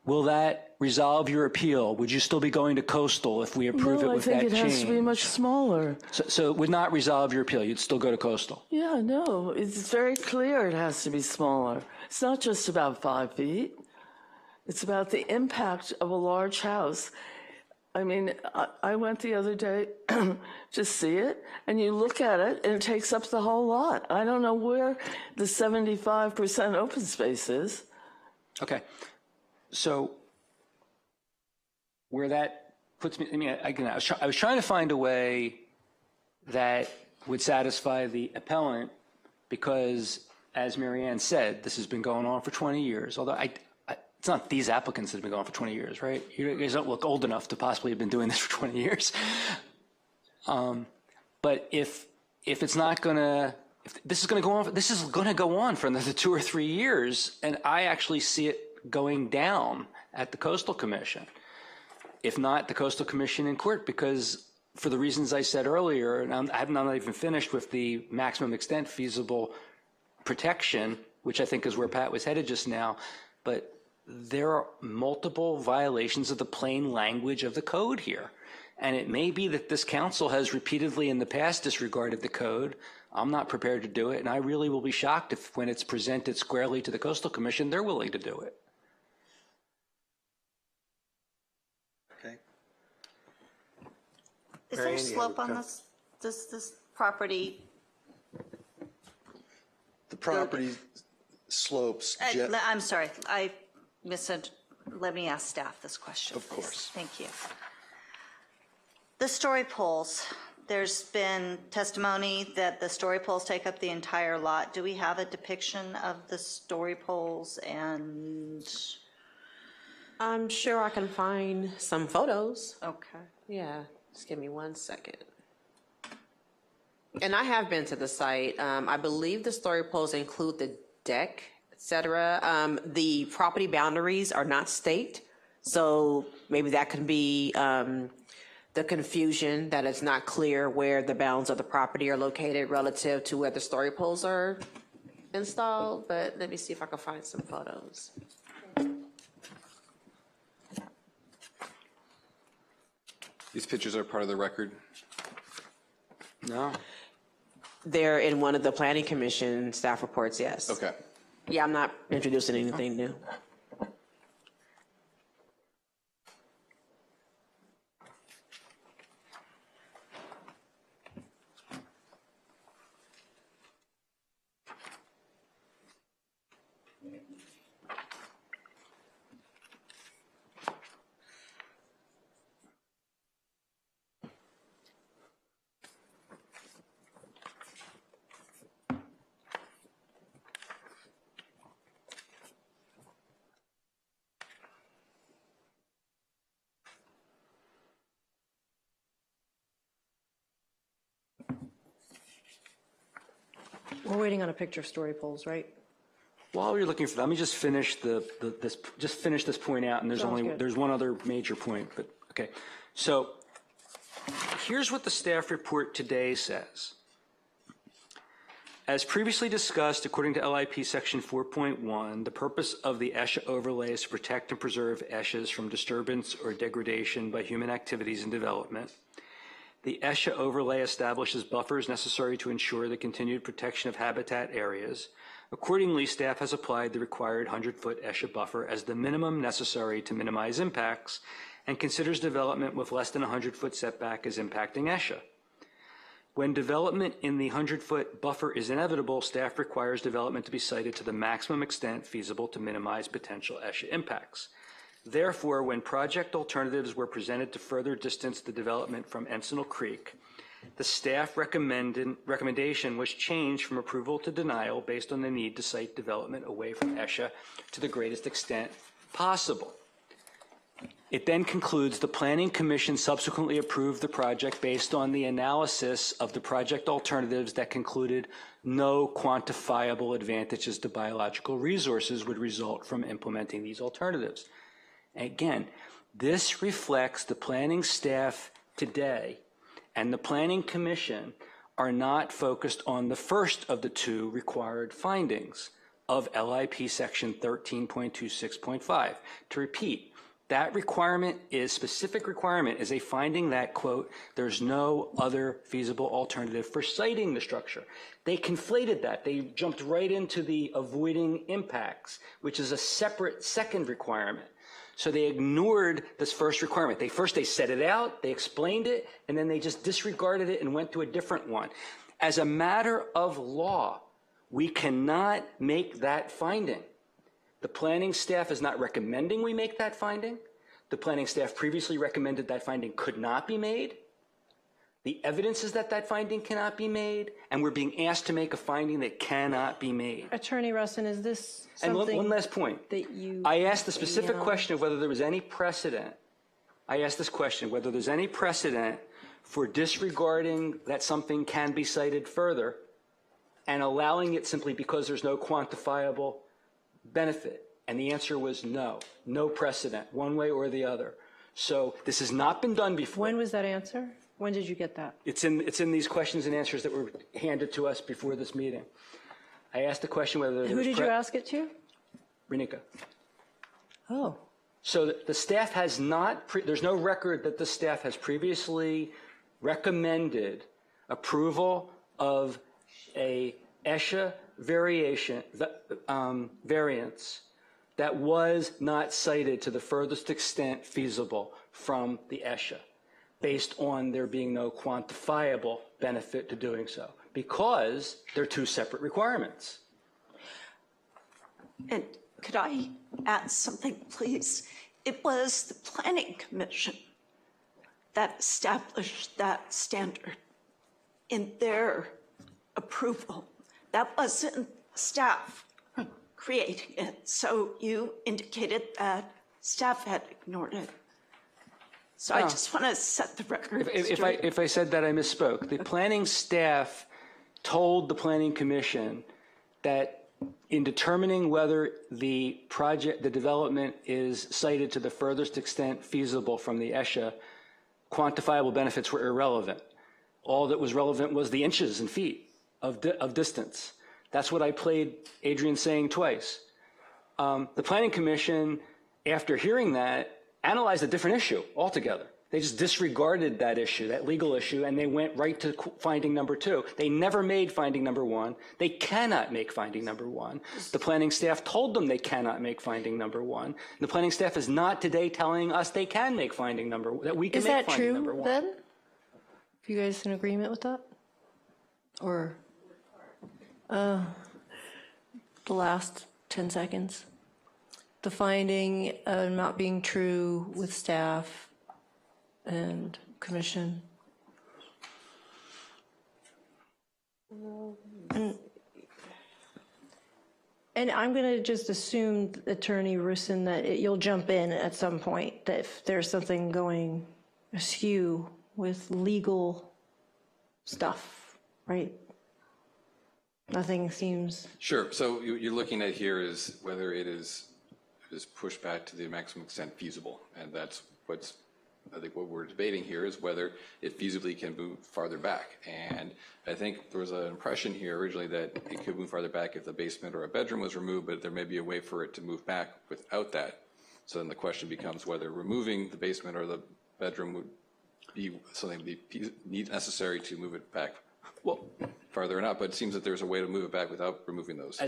will that resolve your appeal? Would you still be going to coastal if we approve it with that change? No, I think it has to be much smaller. So it would not resolve your appeal. You'd still go to coastal. Yeah, no, it's very clear it has to be smaller. It's not just about 5 feet. It's about the impact of a large house. I mean, I went the other day to see it, and you look at it, and it takes up the whole lot. I don't know where the 75% open space is. Okay. So where that puts me, I mean, I was trying to find a way that would satisfy the appellant because, as Marianne said, this has been going on for 20 years, although it's not these applicants that have been going for 20 years, right? You guys don't look old enough to possibly have been doing this for 20 years. But if it's not going to, if this is going to go on, this is going to go on for another 2 or 3 years, and I actually see it going down at the Coastal Commission, if not the Coastal Commission in court, because for the reasons I said earlier, and I'm not even finished with the maximum extent feasible protection, which I think is where Pat was headed just now, but there are multiple violations of the plain language of the code here. And it may be that this council has repeatedly in the past disregarded the code. I'm not prepared to do it, and I really will be shocked if when it's presented squarely to the Coastal Commission, they're willing to do it. Okay. Is there a slope on this property? The property slopes. I'm sorry, I misunderstood. Let me ask staff this question. Of course. Thank you. The story poles, there's been testimony that the story poles take up the entire lot. Do we have a depiction of the story poles? And I'm sure I can find some photos. Okay. Yeah, just give me 1 second. And I have been to the site. I believe the story poles include the deck, etc. The property boundaries are not staked, so maybe that could be the confusion that it's not clear where the bounds of the property are located relative to where the story poles are installed. But let me see if I can find some photos. These pictures are part of the record? No. They're in one of the Planning Commission staff reports, yes. Okay. Yeah, I'm not introducing anything new. We're waiting on a picture of story poles, right? While you're looking for that, let me just finish this point out, and there's one other major point, but okay. So here's what the staff report today says. As previously discussed, according to LIP section 4.1, the purpose of the ESHA overlay is to protect and preserve ESHAs from disturbance or degradation by human activities and development. The ESHA overlay establishes buffers necessary to ensure the continued protection of habitat areas. Accordingly, staff has applied the required 100-foot ESHA buffer as the minimum necessary to minimize impacts and considers development with less than a 100-foot setback as impacting ESHA. When development in the 100-foot buffer is inevitable, staff requires development to be sited to the maximum extent feasible to minimize potential ESHA impacts. Therefore, when project alternatives were presented to further distance the development from Encinal Creek, the staff recommendation was changed from approval to denial based on the need to site development away from ESHA to the greatest extent possible. It then concludes the Planning Commission subsequently approved the project based on the analysis of the project alternatives that concluded no quantifiable advantages to biological resources would result from implementing these alternatives. Again, this reflects the planning staff today and the Planning Commission are not focused on the first of the two required findings of LIP section 13.26.5. To repeat, that requirement is, specific requirement is a finding that, quote, there's no other feasible alternative for siting the structure. They conflated that. They jumped right into the avoiding impacts, which is a separate second requirement. So they ignored this first requirement. They set it out, they explained it, and then they just disregarded it and went to a different one. As a matter of law, we cannot make that finding. The planning staff is not recommending we make that finding. The planning staff previously recommended that finding could not be made. The evidence is that that finding cannot be made, and we're being asked to make a finding that cannot be made. Attorney Russin, is this something? And one last point. That you? I asked the specific question of whether there was any precedent. I asked this question, whether there's any precedent for disregarding that something can be cited further and allowing it simply because there's no quantifiable benefit. And the answer was no, no precedent, one way or the other. So this has not been done before. When was that answer? When did you get that? It's in these questions and answers that were handed to us before this meeting. I asked the question whether Who did you ask it to? Renika. Oh. So the staff has not, there's no record that the staff has previously recommended approval of a ESHA variance that was not cited to the furthest extent feasible from the ESHA, based on there being no quantifiable benefit to doing so, because they're two separate requirements. And could I add something, please? It was the Planning Commission that established that standard in their approval. That wasn't staff creating it. So you indicated that staff had ignored it. So I just want to set the record straight. If I said that, I misspoke. The planning staff told the Planning Commission that in determining whether the development is cited to the furthest extent feasible from the ESHA, quantifiable benefits were irrelevant. All that was relevant was the inches and feet of distance. That's what I played Adrian saying twice. The Planning Commission, after hearing that, analyzed a different issue altogether. They just disregarded that issue, that legal issue, and they went right to finding number 2. They never made finding number 1. They cannot make finding number 1. The planning staff told them they cannot make finding number 1. The planning staff is not today telling us they can make finding number 1, that we can make finding number 1. Is that true then? Are you guys in agreement with that? Or the last 10 seconds? The finding not being true with staff and commission. And I'm going to just assume, Attorney Russin, that you'll jump in at some point, that if there's something going askew with legal stuff, right? Nothing seems... Sure. So you're looking at here is whether it is pushed back to the maximum extent feasible. And that's what's, I think what we're debating here is whether it feasibly can move farther back. And I think there was an impression here originally that it could move farther back if the basement or a bedroom was removed, but there may be a way for it to move back without that. So then the question becomes whether removing the basement or the bedroom would be something to be necessary to move it back, well, farther or not, but it seems that there's a way to move it back without removing those.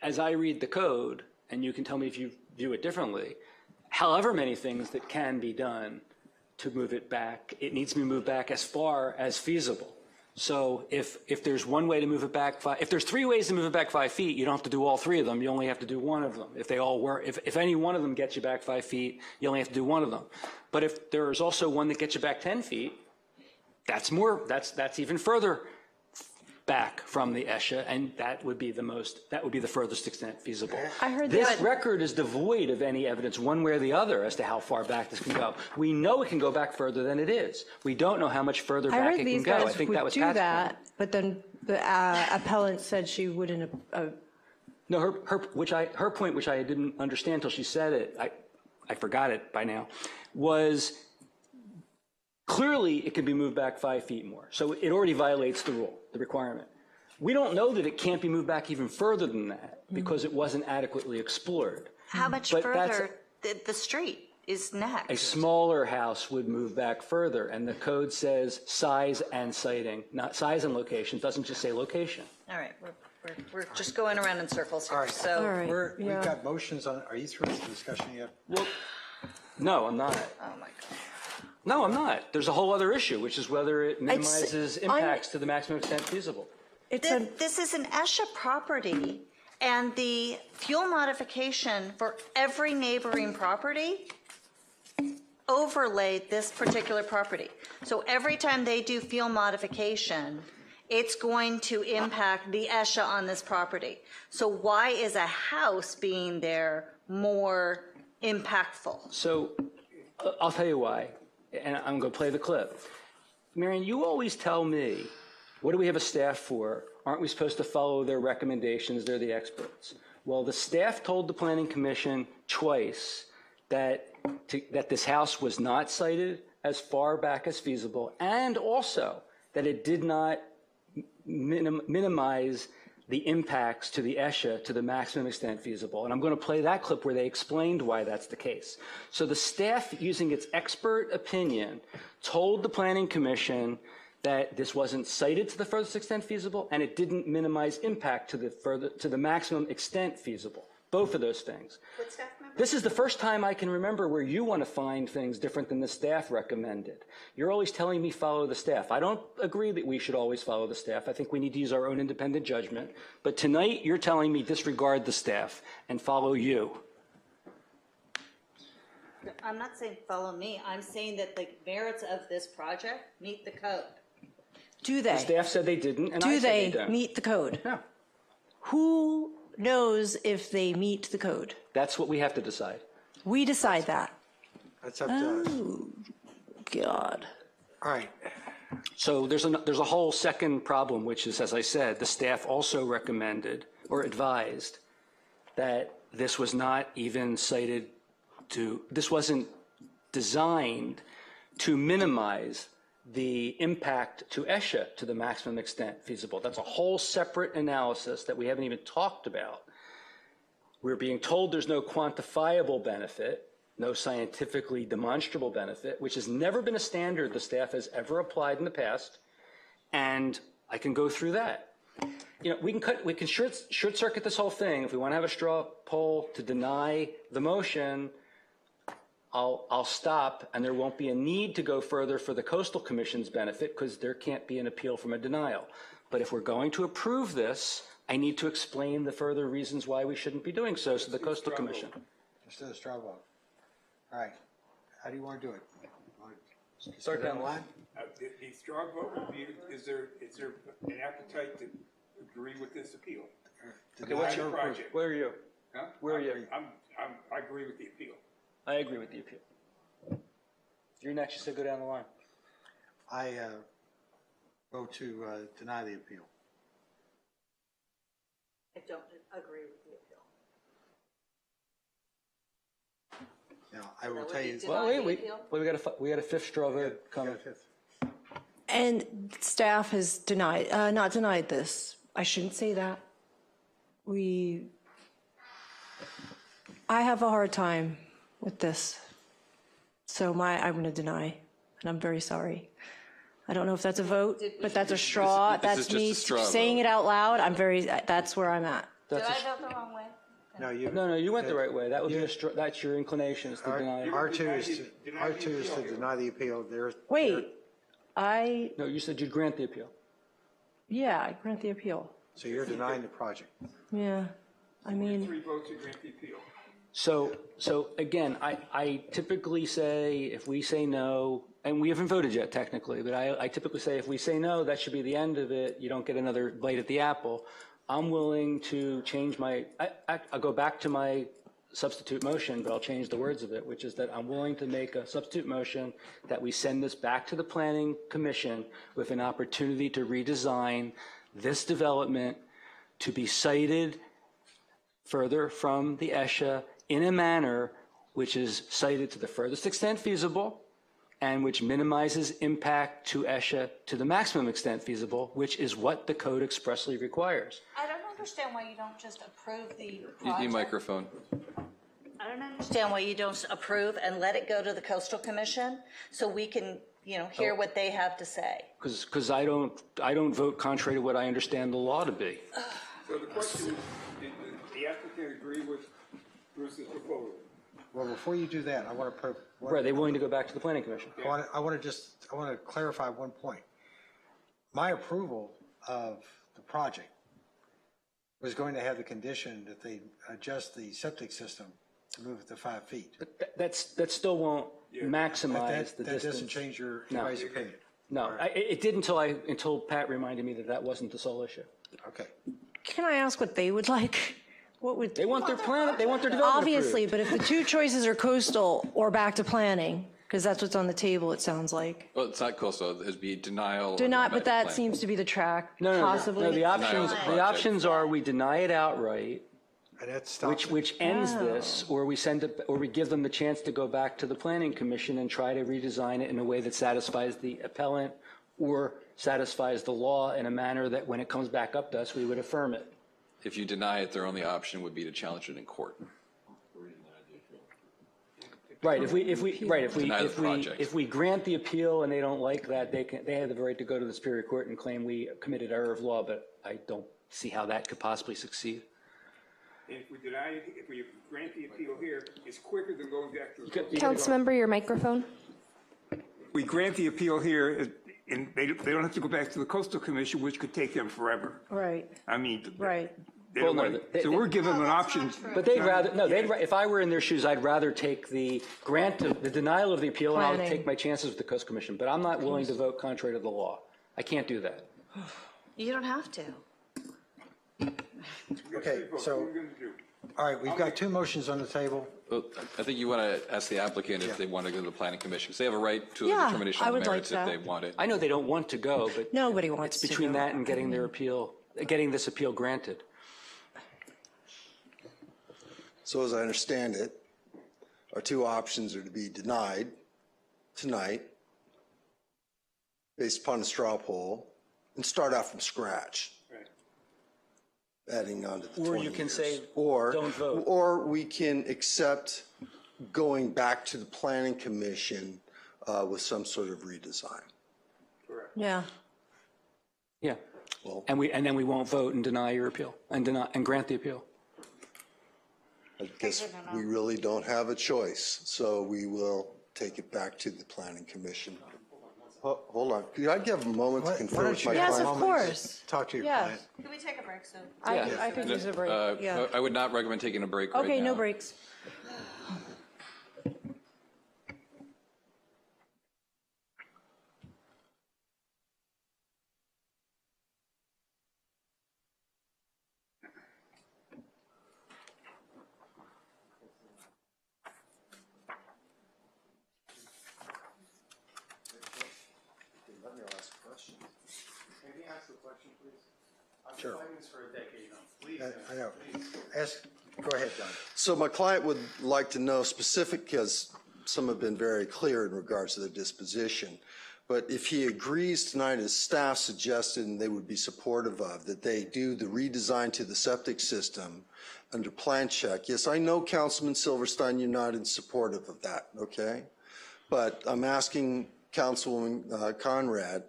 As I read the code, and you can tell me if you view it differently, however many things that can be done to move it back, it needs to be moved back as far as feasible. So if there's one way to move it back, if there's 3 ways to move it back 5 feet, you don't have to do all 3 of them. You only have to do one of them. If they all work, if any one of them gets you back 5 feet, you only have to do one of them. But if there is also one that gets you back 10 feet, that's even further back from the ESHA, and that would be the furthest extent feasible. I heard this record is devoid of any evidence one way or the other as to how far back this can go. We know it can go back further than it is. We don't know how much further back it can go. I think that was Pat's point. But then the appellant said she wouldn't. No, her point, which I didn't understand until she said it, I forgot it by now, was clearly it can be moved back 5 feet more. So it already violates the rule, the requirement. We don't know that it can't be moved back even further than that because it wasn't adequately explored. How much further? The street is next. A smaller house would move back further, and the code says size and siting, not size and location. It doesn't just say location. All right, we're just going around in circles here. All right. So We've got motions on. Are you through with the discussion yet? Well, no, I'm not. Oh my God. No, I'm not. There's a whole other issue, which is whether it minimizes impacts to the maximum extent feasible. This is an ESHA property, and the fuel modification for every neighboring property overlaid this particular property. So every time they do fuel modification, it's going to impact the ESHA on this property. So why is a house being there more impactful? So I'll tell you why. And I'm going to play the clip. Marion, you always tell me, what do we have a staff for? Aren't we supposed to follow their recommendations? They're the experts. Well, the staff told the Planning Commission twice that this house was not cited as far back as feasible, and also that it did not minimize the impacts to the ESHA to the maximum extent feasible. And I'm going to play that clip where they explained why that's the case. So the staff, using its expert opinion, told the Planning Commission that this wasn't cited to the furthest extent feasible, and it didn't minimize impact to the maximum extent feasible. Both of those things. This is the first time I can remember where you want to find things different than the staff recommended. You're always telling me follow the staff. I don't agree that we should always follow the staff. I think we need to use our own independent judgment. But tonight you're telling me disregard the staff and follow you. I'm not saying follow me. I'm saying that the merits of this project meet the code. Do they? The staff said they didn't, and I said they don't. Do they meet the code? No. Who knows if they meet the code? That's what we have to decide. We decide that. That's up to us. Oh, God. All right. So there's a whole second problem, which is, as I said, the staff also recommended or advised that this was not even cited this wasn't designed to minimize the impact to ESHA to the maximum extent feasible. That's a whole separate analysis that we haven't even talked about. We're being told there's no quantifiable benefit, no scientifically demonstrable benefit, which has never been a standard the staff has ever applied in the past, and I can go through that. You know, we can short circuit this whole thing. If we want to have a straw poll to deny the motion, I'll stop, and there won't be a need to go further for the Coastal Commission's benefit because there can't be an appeal from a denial. But if we're going to approve this, I need to explain the further reasons why we shouldn't be doing so to the Coastal Commission. Let's do a straw vote. All right. How do you want to do it? Start down the line. The straw vote would be, is there an appetite to agree with this appeal? Okay, what's your project? Where are you? Huh? Where are you? I agree with the appeal. I agree with the appeal. You're next. You said go down the line. I vote to deny the appeal. I don't agree with the appeal. Now, I will tell you. Well, we got a fifth straw vote coming. And staff has denied, not denied this. I shouldn't say that. I have a hard time with this. So I'm going to deny, and I'm very sorry. I don't know if that's a vote, but that's a straw. That's me saying it out loud. That's where I'm at. Did I vote the wrong way? No, you went the right way. That would be that's your inclination is to deny. R2 is to deny the appeal. Wait, No, you said you'd grant the appeal. Yeah, I grant the appeal. So you're denying the project. Yeah, I mean. 3 votes to grant the appeal. So again, I typically say if we say no, and we haven't voted yet technically, but I typically say if we say no, that should be the end of it. You don't get another bite at the apple. I'm willing to change I'll go back to my substitute motion, but I'll change the words of it, which is that I'm willing to make a substitute motion that we send this back to the Planning Commission with an opportunity to redesign this development to be cited further from the ESHA in a manner which is cited to the furthest extent feasible and which minimizes impact to ESHA to the maximum extent feasible, which is what the code expressly requires. I don't understand why you don't just approve the project. microphone. I don't understand why you don't approve and let it go to the Coastal Commission so we can, hear what they have to say. Because I don't vote contrary to what I understand the law to be. So the question is, did the applicant agree with Bruce's proposal? Well, before you do that, I want to Are they willing to go back to the Planning Commission? I want to clarify one point. My approval of the project was going to have the condition that they adjust the septic system to move it to 5 feet. But that still won't maximize the distance. That doesn't change your everybody's opinion. No, it did until Pat reminded me that wasn't the sole issue. Okay. Can I ask what they would like? They want their plan. They want their development Obviously, approved. but if the two choices are coastal or back to planning, because that's what's on the table, it sounds like. Well, it's not coastal. It'd be denial. But that seems to be the track, No, possibly. the options are we deny it outright, And that stops it. Which ends this, or we send it, or we give them the chance to go back to the planning commission and try to redesign it in a way that satisfies the appellant or satisfies the law in a manner that when it comes back up to us, we would affirm it. If you deny it, their only option would be to challenge it in court. Right, if Deny the project. we grant the appeal and they don't like that, they have the right to go to the Superior Court and claim we committed error of law, but I don't see how that could possibly succeed. And if we grant the appeal here, it's quicker than going back to the. Councilmember, your microphone. We grant the appeal here, and they don't have to go back to the Coastal Commission, which could take them forever. Right, I mean. right. So we're giving them an option. But they'd rather, no, if I were in their shoes, I'd rather take the the denial of the appeal, and I'll take my chances with the Coast Commission. But I'm not willing to vote contrary to the law. I can't do that. You don't have to. Okay, so, all right, we've got two motions on the table. Well, I think you want to ask the applicant if they want to go to the planning commission, because they have a right to a Yeah, determination I on the would like merits if that. they want it. I know they don't want to go, but Nobody wants it's to between go. that and getting their appeal, getting this appeal granted. So as I understand it, our two options are to be denied tonight based upon a straw poll and start out from scratch. Adding on to the 20 Or you can years. say, Or, don't vote. Or we can accept going back to the planning commission with some sort of redesign. Yeah. Yeah. Well, And then we won't vote and deny your appeal and grant the appeal. I guess we really don't have a choice, so we will take it back to the planning commission. Hold on, could I give a moment to confer with my client? Yes, of course. Talk to your Yes. client. Can we take a break soon? I could use a break, yeah. I would not recommend taking a break right now. Okay, no breaks. Let me ask a question. Can you ask the question, please? I've Sure. been fighting this for a decade now. Please. I know. Go ahead, Don. So my client would like to know specific, because some have been very clear in regards to their disposition, but if he agrees tonight, as staff suggested, and they would be supportive of, that they do the redesign to the septic system under plan check. Yes, I know, Councilman Silverstein, you're not in supportive of that, okay? But I'm asking Councilwoman Conrad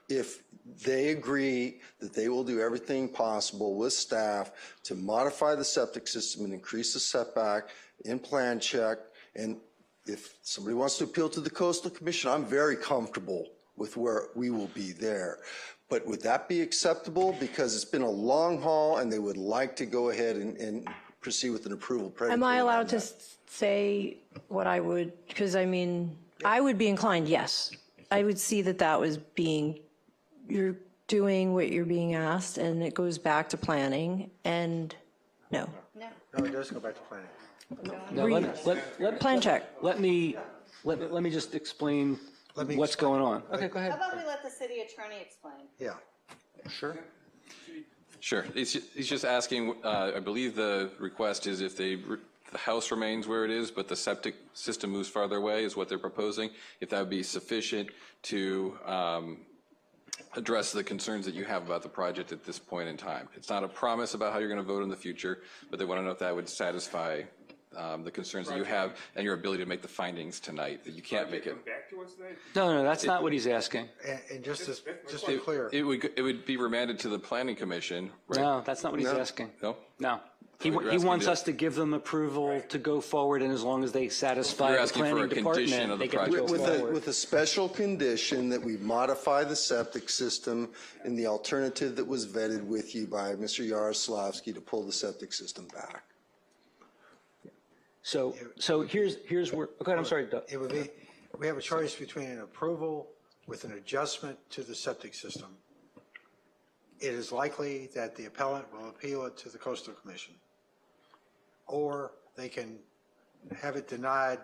if they agree that they will do everything possible with staff to modify the septic system and increase the setback in plan check. And if somebody wants to appeal to the Coastal Commission, I'm very comfortable with where we will be there. But would that be acceptable? Because it's been a long haul and they would like to go ahead and proceed with an approval. Am I allowed to say what I would, because I mean, I would be inclined, yes. I would see that that was being, you're doing what you're being asked, and it goes back to planning, and no. No, it does go back to planning. No, Plan check. Let me just explain what's going on. Okay, go ahead. How about we let the city attorney explain? Yeah. Sure. Sure. He's just asking, I believe the request is if the house remains where it is, but the septic system moves farther away is what they're proposing, if that would be sufficient to address the concerns that you have about the project at this point in time. It's not a promise about how you're going to vote in the future, but they want to know if that would satisfy the concerns that you have and your ability to make the findings tonight, that you can't make it. No, that's not what he's asking. And just to be clear. It would be remanded to the planning commission, right? No, that's not what he's asking. No? No. He You're asking wants to- us to give them approval to go forward, and as long as they satisfy You're the asking for planning a condition department, of the they get to go project. forward. With a special condition that we modify the septic system in the alternative that was vetted with you by Mr. Yaroslavsky to pull the septic system back. So here's where, okay, I'm sorry, Doug. It would be, we have a choice between an approval with an adjustment to the septic system. It is likely that the appellant will appeal it to the Coastal Commission. Or they can have it denied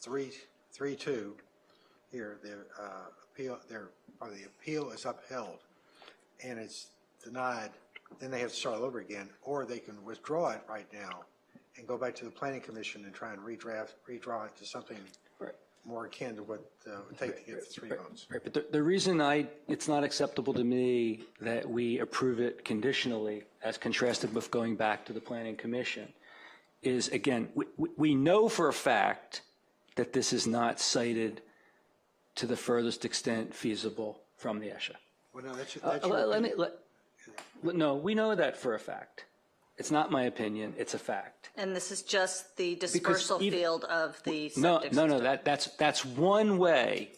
3-2 here. The appeal is upheld, and it's denied then they have to start all over again, or they can withdraw it right now and go back to the planning commission and try and redraw it to something more akin to what it would take to get the 3 votes. Right, but the reason it's not acceptable to me that we approve it conditionally as contrasted with going back to the planning commission is, again, we know for a fact that this is not cited to the furthest extent feasible from the ESHA. Well, no, that's no, we know that for a fact. It's not my opinion, it's a fact. And this is just the dispersal field of the septic No, system? that's one way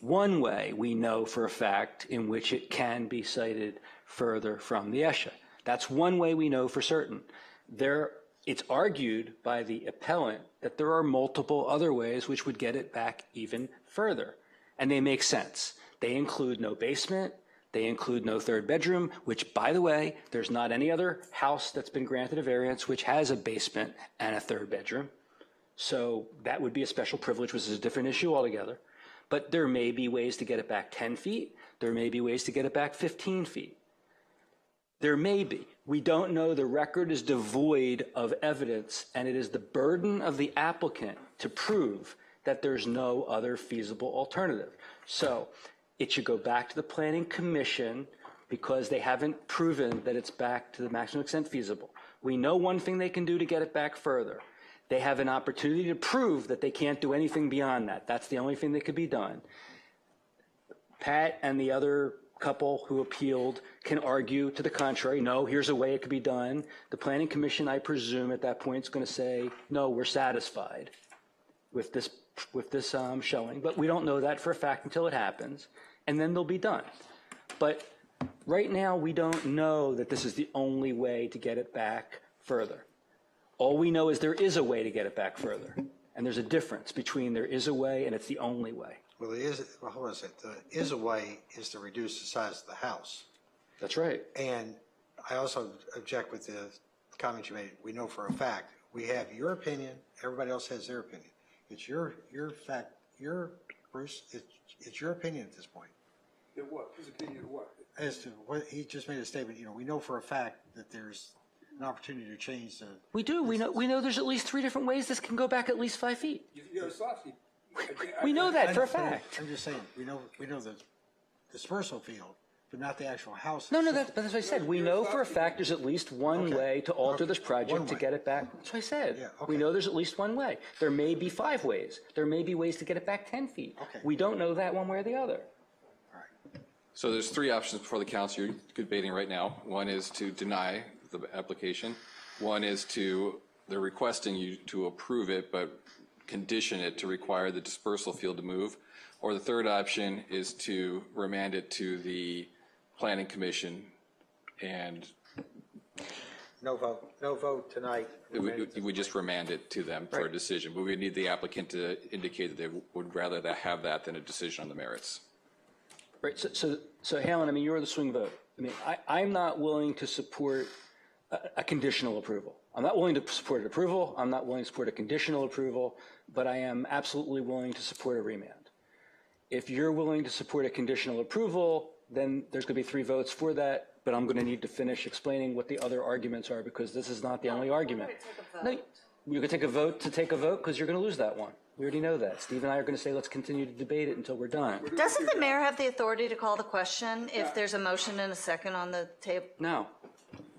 we know for a fact in which it can be cited further from the ESHA. That's one way we know for certain. It's argued by the appellant that there are multiple other ways which would get it back even further, and they make sense. They include no basement, they include no third bedroom, which, by the way, there's not any other house that's been granted a variance which has a basement and a third bedroom. So that would be a special privilege, which is a different issue altogether. But there may be ways to get it back 10 feet. There may be ways to get it back 15 feet. There may be. We don't know. The record is devoid of evidence, and it is the burden of the applicant to prove that there's no other feasible alternative. So it should go back to the Planning Commission because they haven't proven that it's back to the maximum extent feasible. We know one thing they can do to get it back further. They have an opportunity to prove that they can't do anything beyond that. That's the only thing that could be done. Pat and the other couple who appealed can argue to the contrary. No, here's a way it could be done. The Planning Commission, I presume, at that point is going to say, no, we're satisfied with this showing. But we don't know that for a fact until it happens, and then they'll be done. But right now, we don't know that this is the only way to get it back further. All we know is there is a way to get it back further, and there's a difference between there is a way and it's the only way. Well, hold on a second. The is a way is to reduce the size of the house. That's right. And I also object with the comment you made. We know for a fact. We have your opinion. Everybody else has their opinion. It's your fact. Bruce, it's your opinion at this point. What? His opinion of what? As to what he just made a statement. We know for a fact that there's an opportunity to change the. We do. We know there's at least 3 different ways this can go back at least 5 feet. You're a softie. We know that for a fact. I'm just saying, we know the dispersal field, but not the actual house. No, that's what I said. We know for a fact there's at least one way to alter this project to get it back. That's what I said. Yeah, okay. We know there's at least one way. There may be 5 ways. There may be ways to get it back 10 feet. Okay. We don't know that one way or the other. So there's 3 options before the council you're debating right now. One is to deny the application. One is they're requesting you to approve it, but condition it to require the dispersal field to move. Or the third option is to remand it to the Planning Commission and no vote tonight. We would just remand it to them for a decision. But we need the applicant to indicate that they would rather have that than a decision on the merits. Right. So Helen, you're the swing vote. I'm not willing to support a conditional approval. I'm not willing to support an approval. I'm not willing to support a conditional approval, but I am absolutely willing to support a remand. If you're willing to support a conditional approval, then there's going to be 3 votes for that, but I'm going to need to finish explaining what the other arguments are because this is not the only argument. No, you're going to take a vote because you're going to lose that one. We already know that. Steve and I are going to say, let's continue to debate it until we're done. Doesn't the mayor have the authority to call the question if there's a motion and a second on the table? No.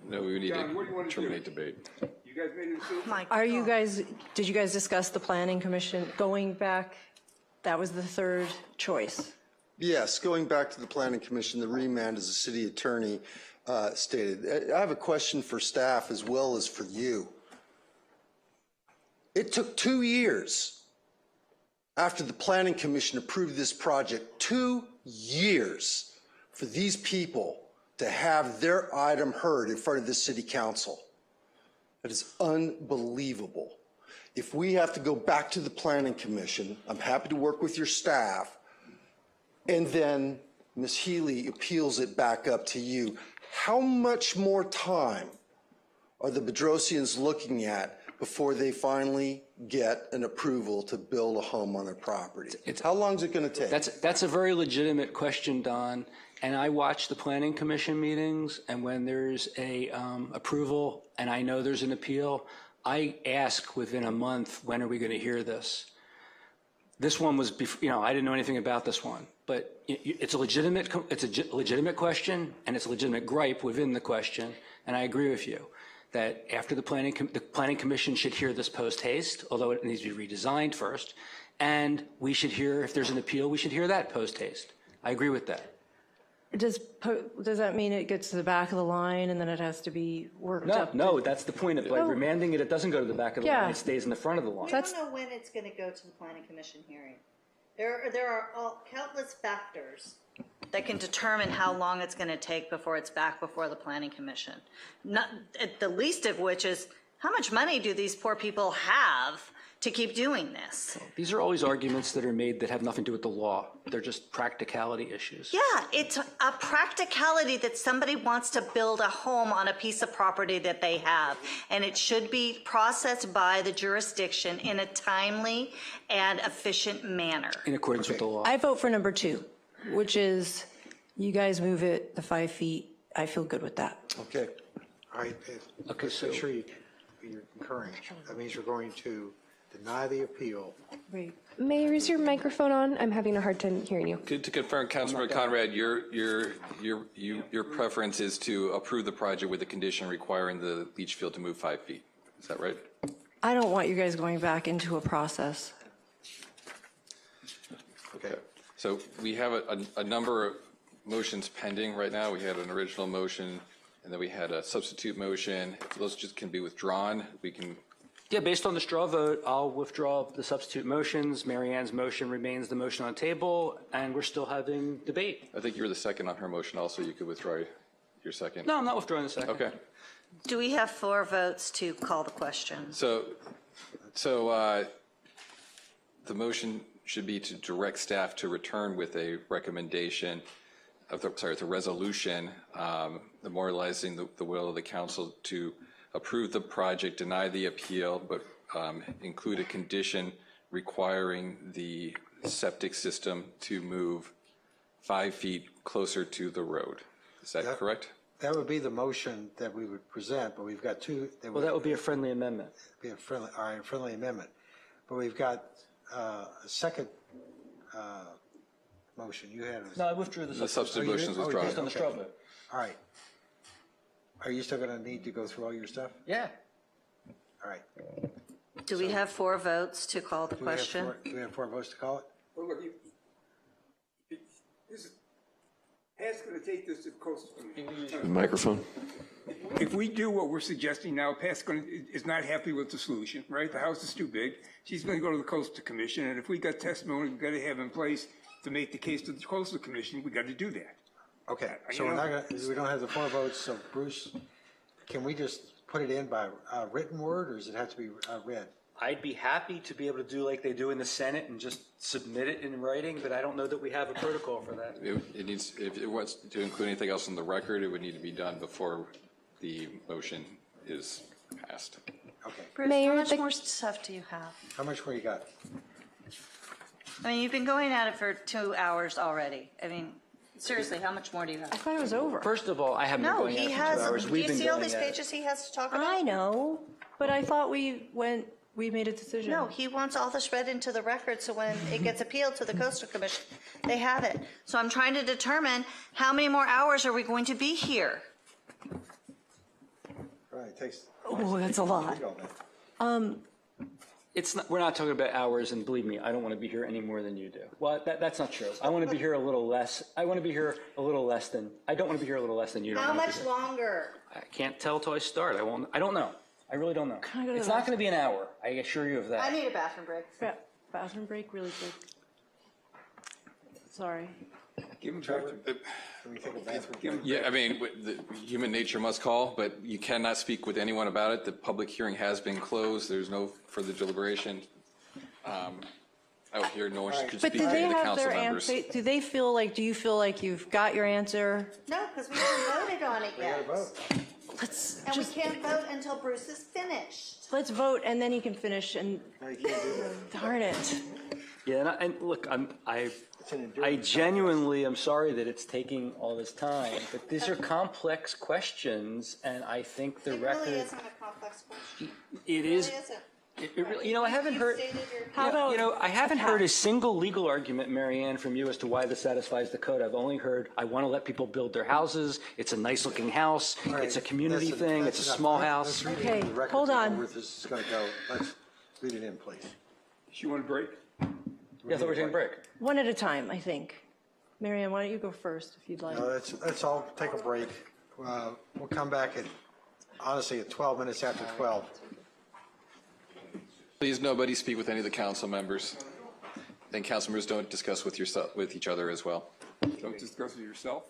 No, we need to terminate debate. You guys made a decision? Did you guys discuss the Planning Commission going back? That was the third choice. Yes, going back to the Planning Commission, the remand, as the city attorney stated. I have a question for staff as well as for you. It took 2 years after the Planning Commission approved this project, 2 years for these people to have their item heard in front of the city council. That is unbelievable. If we have to go back to the Planning Commission, I'm happy to work with your staff, and then Ms. Healy appeals it back up to you. How much more time are the Bedrosians looking at before they finally get an approval to build a home on their property? How long is it going to take? That's a very legitimate question, Don. and I watch the planning commission meetings, and when there's a approval and I know there's an appeal, I ask within a month, when are we going to hear this? This one was, I didn't know anything about this one, but it's a legitimate question, and it's a legitimate gripe within the question, and I agree with you that after the planning commission should hear this post haste, although it needs to be redesigned first, and we should hear, if there's an appeal, we should hear that post haste. I agree with that. Does that mean it gets to the back of the line and then it has to be worked up? No, that's the point of it. By remanding it, it doesn't go to the back of the line. It stays in the front of the line. We don't know when it's going to go to the planning commission hearing. There are countless factors that can determine how long it's going to take before it's back before the planning commission. Not, the least of which is, how much money do these poor people have to keep doing this? These are always arguments that are made that have nothing to do with the law. They're just practicality issues. Yeah, it's a practicality that somebody wants to build a home on a piece of property that they have, and it should be processed by the jurisdiction in a timely and efficient manner. In accordance with the law. I vote for number 2, which is you guys move it the 5 feet. I feel good with that. Okay. All right. Okay, so make sure you're concurring. That means you're going to deny the appeal. Right. Mayor, is your microphone on? I'm having a hard time hearing you. To confirm, Councilmember Conrad, your preference is to approve the project with the condition requiring the leach field to move 5 feet. Is that right? I don't want you guys going back into a process. Okay. So we have a number of motions pending right now. We had an original motion, and then we had a substitute motion. If those just can be withdrawn, we can. Yeah, based on the straw vote, I'll withdraw the substitute motions. Mary Ann's motion remains the motion on the table, and we're still having debate. I think you were the second on her motion also. You could withdraw your second. No, I'm not withdrawing the second. Okay. Do we have 4 votes to call the question? So the motion should be to direct staff to return with a recommendation of the resolution memorializing the will of the council to approve the project, deny the appeal, but include a condition requiring the septic system to move 5 feet closer to the road. Is that correct? That would be the motion that we would present, but we've got 2. Well, that would be a friendly amendment. Be a friendly amendment. But we've got a second motion. You had No, I withdrew the substitute motion is withdrawn. Based on the straw vote. All right. Are you still going to need to go through all your stuff? Yeah. All right. Do we have 4 votes to call the question? Do we have 4 votes to call it? Well, look, Pat's going to take this to the coastal commission. Microphone. If we do what we're suggesting now, Pat's is not happy with the solution, right? The house is too big. She's going to go to the coastal commission, and if we got testimony we've got to have in place to make the case to the coastal commission, we got to do that. Okay, so we don't have the 4 votes, so Bruce, can we just put it in by written word, or does it have to be read? I'd be happy to be able to do like they do in the Senate and just submit it in writing, but I don't know that we have a protocol for that. It needs, if it wants to include anything else in the record, it would need to be done before the motion is passed. Okay. Bruce, Mayor, how much more stuff do you have? How much more you got? I mean, you've been going at it for 2 hours already. I mean, seriously, how much more do you have? I thought it was over. First of all, I haven't been No, going he at it for has. 2 hours. Do We've you been see all going these at it. pages he has to talk about? I know, but I thought we made a decision. No, he wants all this read into the record so when it gets appealed to the Coastal Commission, they have it. So I'm trying to determine how many more hours are we going to be here? Right, it takes. Oh, that's a lot. It's not, we're not talking about hours, and believe me, I don't want to be here any more than you do. Well, that's not true. I want to be here a little less. I want to be here a little less than. I don't want to be here a little less than you. How much longer? I can't tell till I start. I won't. I don't know. I really don't know. Can I go to It's the not going to be an hour. I assure you of that. I need a bathroom break. Yeah, bathroom break really quick. Sorry. Give him back. Can we take a bathroom? Yeah, I mean, human nature must call, but you cannot speak with anyone about it. The public hearing has been closed. There's no further deliberation. I would hear no one should But speak do to they the have council their members. answer? Do they feel like? Do you feel like you've got your answer? No, because we haven't voted on it yet. Let's And we can't vote until Bruce is finished. let's vote, and then you can finish. And No, you can't do that. darn it. Yeah, and look, It's an enduring. I genuinely am sorry that it's taking all this time, but these are complex questions, and I think the record. It really isn't a complex question. It is. It isn't. It really, you know, I haven't heard. I haven't heard a single legal argument, Marianne, from you as to why this satisfies the code. I've only heard, I want to let people build their houses. It's a nice looking house. Right, It's a community thing. It's a enough. small house. Let's read it Okay, into the record hold to know on. where this is going to go. Let's read it in, please. You want a break? Yeah, I thought we were taking a break. One at a time, I think. Marianne, why don't you go first if you'd like? Let's all take a break. We'll come back honestly, at 12 minutes after 12. Please, nobody speak with any of the council members. And council members don't discuss with each other as well. Don't discuss with yourself.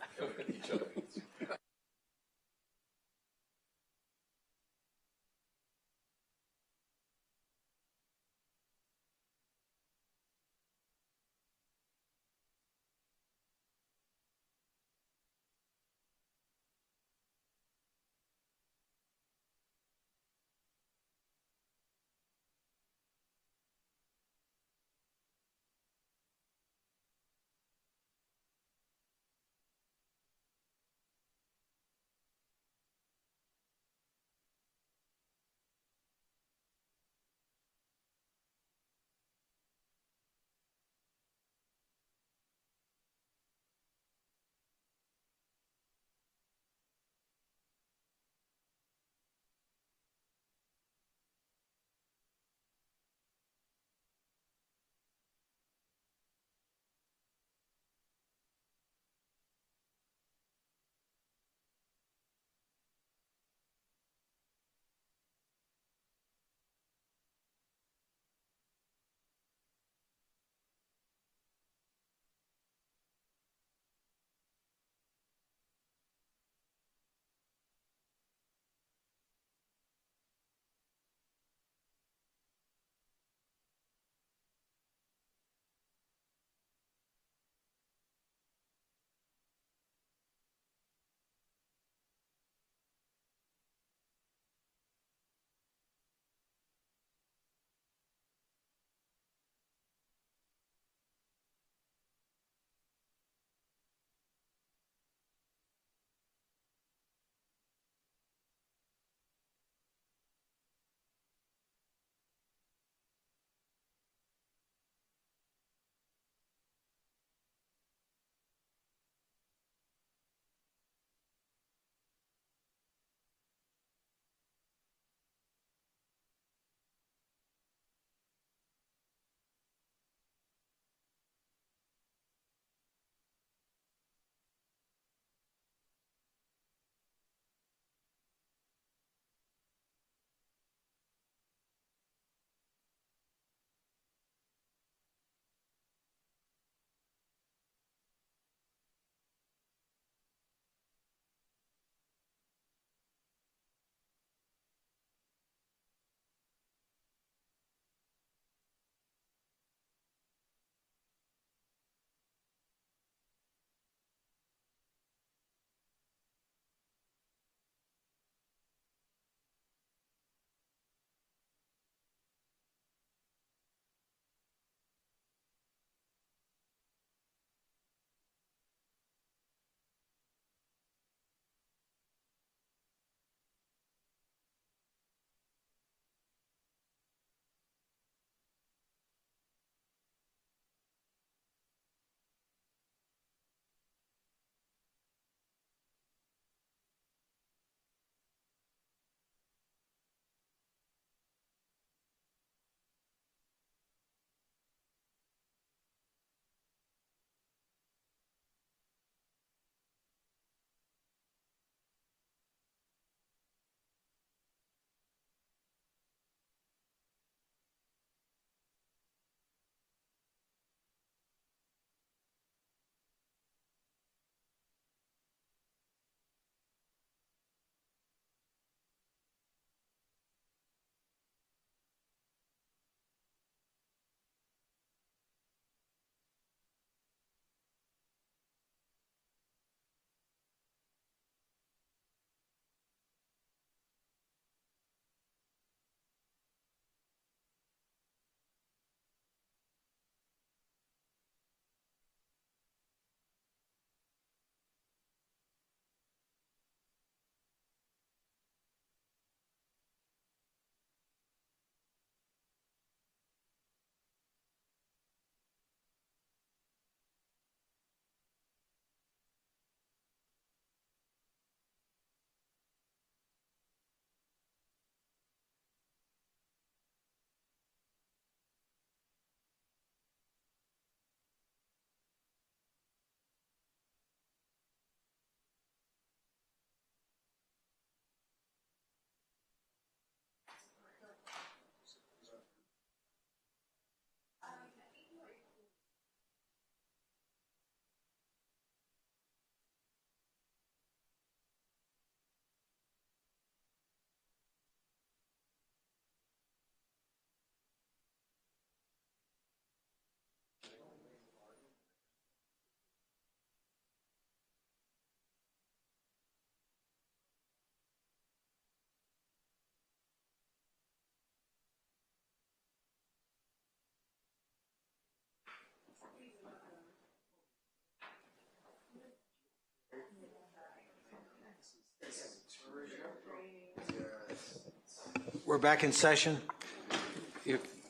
We're back in session.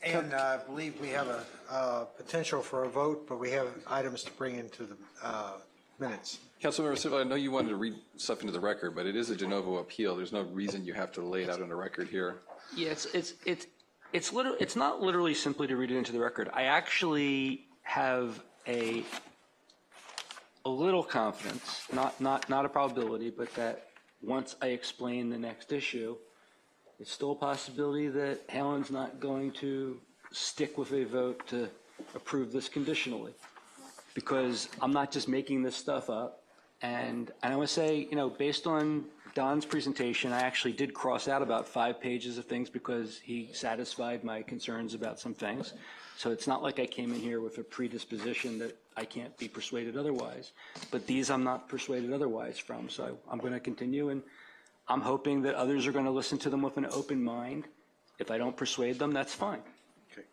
And I believe we have a potential for a vote, but we have items to bring into the minutes. Councilmember Silva, I know you wanted to read stuff into the record, but it is a de novo appeal. There's no reason you have to lay it out on the record here. Yeah, it's not literally simply to read it into the record. I actually have a little confidence, not a probability, but that once I explain the next issue, it's still a possibility that Helen's not going to stick with a vote to approve this conditionally, because I'm not just making this stuff up. And I want to say, you know, based on Don's presentation, I actually did cross out about 5 pages of things because he satisfied my concerns about some things. So it's not like I came in here with a predisposition that I can't be persuaded otherwise. But these I'm not persuaded otherwise from. So I'm going to continue, and I'm hoping that others are going to listen to them with an open mind. If I don't persuade them, that's fine. Okay.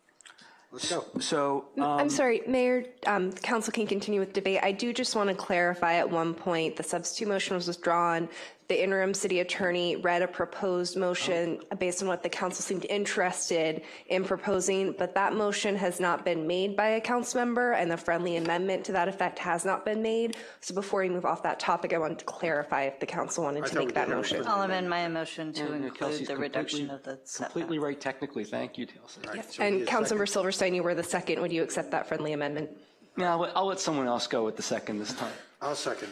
Let's go. So I'm sorry, Mayor, council can continue with debate. I do just want to clarify at one point, the substitute motion was withdrawn. The interim city attorney read a proposed motion based on what the council seemed interested in proposing, but that motion has not been made by a council member, and the friendly amendment to that effect has not been made. So before we move off that topic, I wanted to clarify if the council wanted to make that motion. I'll amend my motion to include the reduction of the setback. Completely right technically. Thank you, Kelsey. Right, so And Councilmember Silverstein, you were the second. Would you accept that friendly amendment? No, I'll let someone else go with the second this time. I'll second.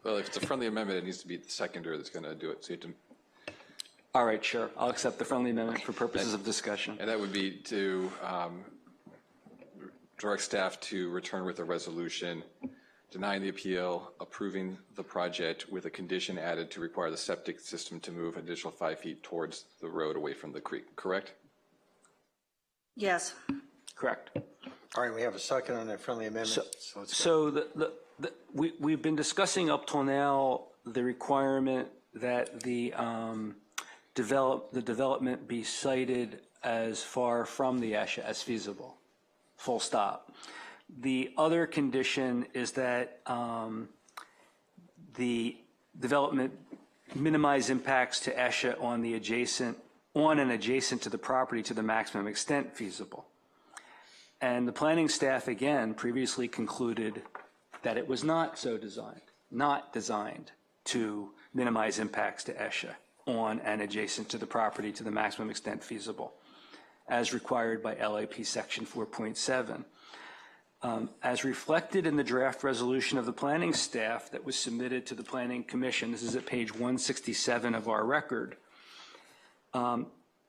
Well, if it's a friendly amendment, it needs to be the seconder that's going to do it. So you have to, All right, sure. I'll accept the friendly amendment for purposes of discussion. and that would be to direct staff to return with a resolution denying the appeal, approving the project with a condition added to require the septic system to move an additional 5 feet towards the road away from the creek, correct? Yes. Correct. All right, we have a second on that friendly amendment. So we've been discussing up till now the requirement that the development be sited as far from the ESHA as feasible, full stop. The other condition is that the development minimize impacts to ESHA on and adjacent to the property to the maximum extent feasible. And the planning staff, again, previously concluded that it was not designed to minimize impacts to ESHA on and adjacent to the property to the maximum extent feasible, as required by LAP Section 4.7. As reflected in the draft resolution of the planning staff that was submitted to the Planning Commission, this is at page 167 of our record,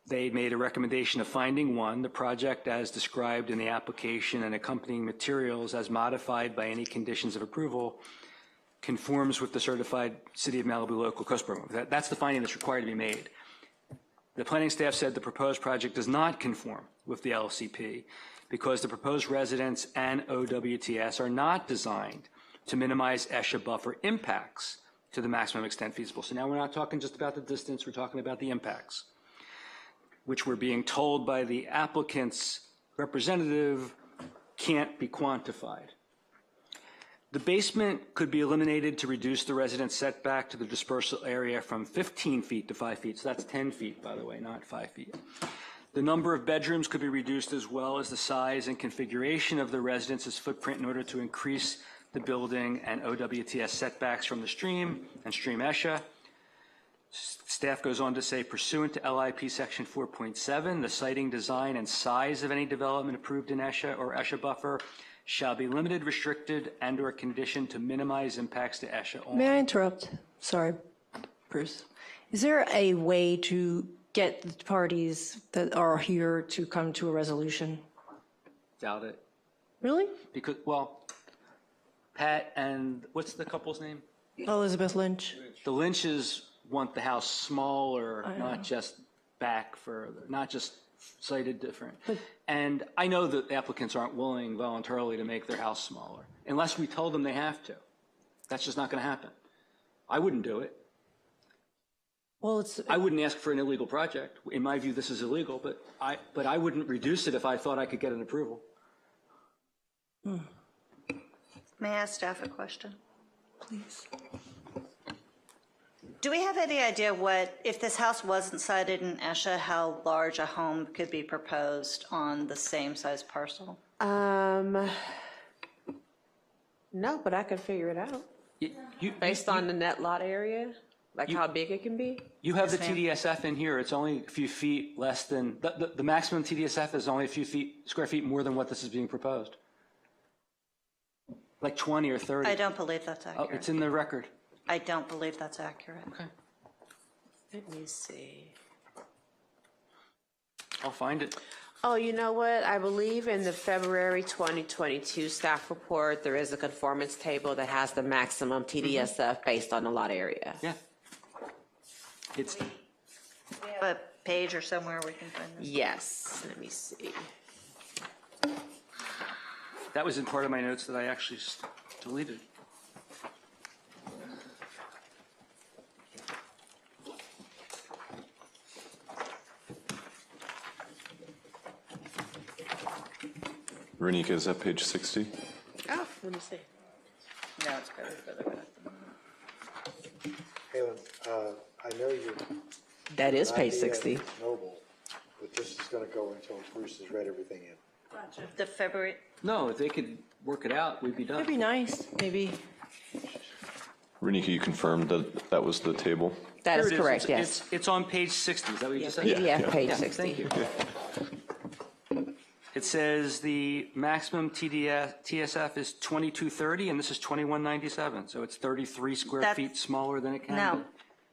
they made a recommendation of finding 1, the project as described in the application and accompanying materials as modified by any conditions of approval conforms with the certified City of Malibu local coast program. That's the finding that's required to be made. The planning staff said the proposed project does not conform with the LCP because the proposed residence and OWTS are not designed to minimize ESHA buffer impacts to the maximum extent feasible. So now we're not talking just about the distance, we're talking about the impacts, which we're being told by the applicant's representative can't be quantified. The basement could be eliminated to reduce the residence setback to the dispersal area from 15 feet to 5 feet. So that's 10 feet, by the way, not 5 feet. The number of bedrooms could be reduced as well as the size and configuration of the residence's footprint in order to increase the building and OWTS setbacks from the stream and stream ESHA. Staff goes on to say, pursuant to LIP Section 4.7, the siting, design, and size of any development approved in ESHA or ESHA buffer shall be limited, restricted, and/or conditioned to minimize impacts to ESHA. May I interrupt? Sorry, Bruce. Is there a way to get the parties that are here to come to a resolution? Doubt it. Really? Because, well, Pat and, what's the couple's name? Elizabeth Lynch. The Lynches want the house smaller, not just back further, not just sited different. And I know that applicants aren't willing voluntarily to make their house smaller, unless we tell them they have to. That's just not going to happen. I wouldn't do it. Well, I wouldn't ask for an illegal project. In my view, this is illegal, but I wouldn't reduce it if I thought I could get an approval. May I ask staff a question? Please. Do we have any idea what, if this house wasn't cited in ESHA, how large a home could be proposed on the same size parcel? No, but I can figure it out. Based on the net lot area, like how big it can be. You have the TDSF in here. It's only a few feet less than, the maximum TDSF is only a few square feet more than what this is being proposed. Like 20 or 30. I don't believe that's accurate. Oh, it's in the record. I don't believe that's accurate. Okay. Let me see. I'll find it. Oh, you know what? I believe in the February 2022 staff report, there is a conformance table that has the maximum TDSF based on the lot area. Yeah. It's. We have a page or somewhere we can find this? Yes, let me see. That was in part of my notes that I actually deleted. Renika, is that page 60? Oh, let me see. No, it's better further back. Halen, I know you're. That is page idea 60. is noble, but this is going to go until Bruce has read everything in. The February, No, if they could work it out, we'd be done. It'd be nice, maybe. Renika, you confirmed that that was the table? That Here is it correct, It's- yes. It's on page 60. Is that what you just said? PDF page Yeah, 60. Thank you. It says the maximum TSF is 2230, and this is 2197, so it's 33 square That- feet smaller than it can no,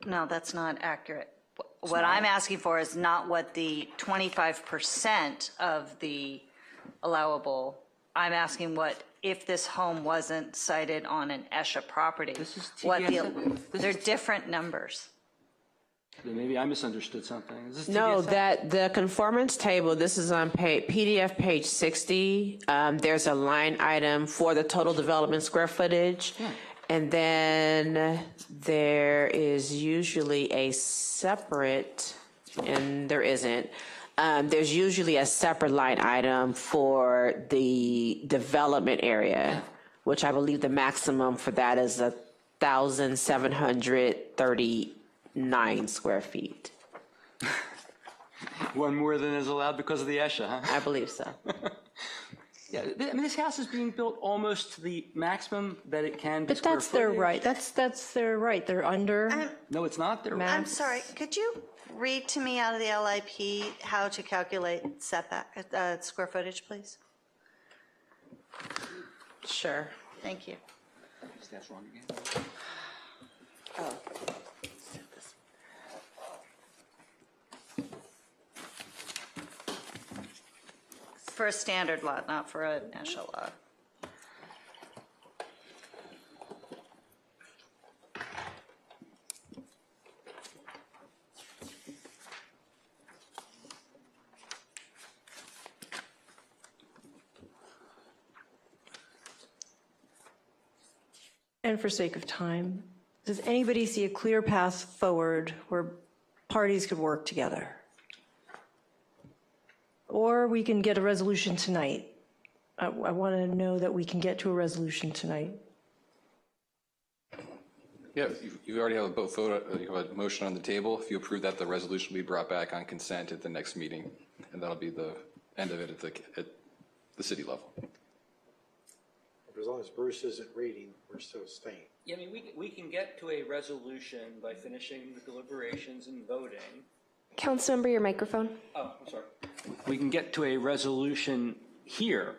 be. no, that's not accurate. What I'm asking for is not what the 25% of the allowable, I'm asking what, if this home wasn't cited on an ESHA property, This is what the, TDSF. they're different numbers. Then maybe I misunderstood something. Is this No, TDSF? that, the conformance table, this is on PDF page 60. There's a line item for the total development square footage. And then there is usually a separate, and there isn't, there's usually a separate line item for the development area, which I believe the maximum for that is 1,739 square feet. One more than is allowed because of the ESHA, huh? I believe so. Yeah, I mean, this house is being built almost to the maximum that it can be But square that's their footage. right. That's their right. They're under. No, it's not their right. I'm sorry, could you read to me out of the LIP how to calculate setback, square footage, please? Sure. Thank you. That's wrong again. Oh. For a standard lot, not for an ESHA lot. And for sake of time, does anybody see a clear path forward where parties could work together? Or we can get a resolution tonight. I want to know that we can get to a resolution tonight. Yeah, you already have a vote, you have a motion on the table. If you approve that, the resolution will be brought back on consent at the next meeting, and that'll be the end of it at the city level. As long as Bruce isn't reading, we're still staying. Yeah, I mean, we can get to a resolution by finishing the deliberations and voting. Councilmember, your microphone. Oh, I'm sorry. We can get to a resolution here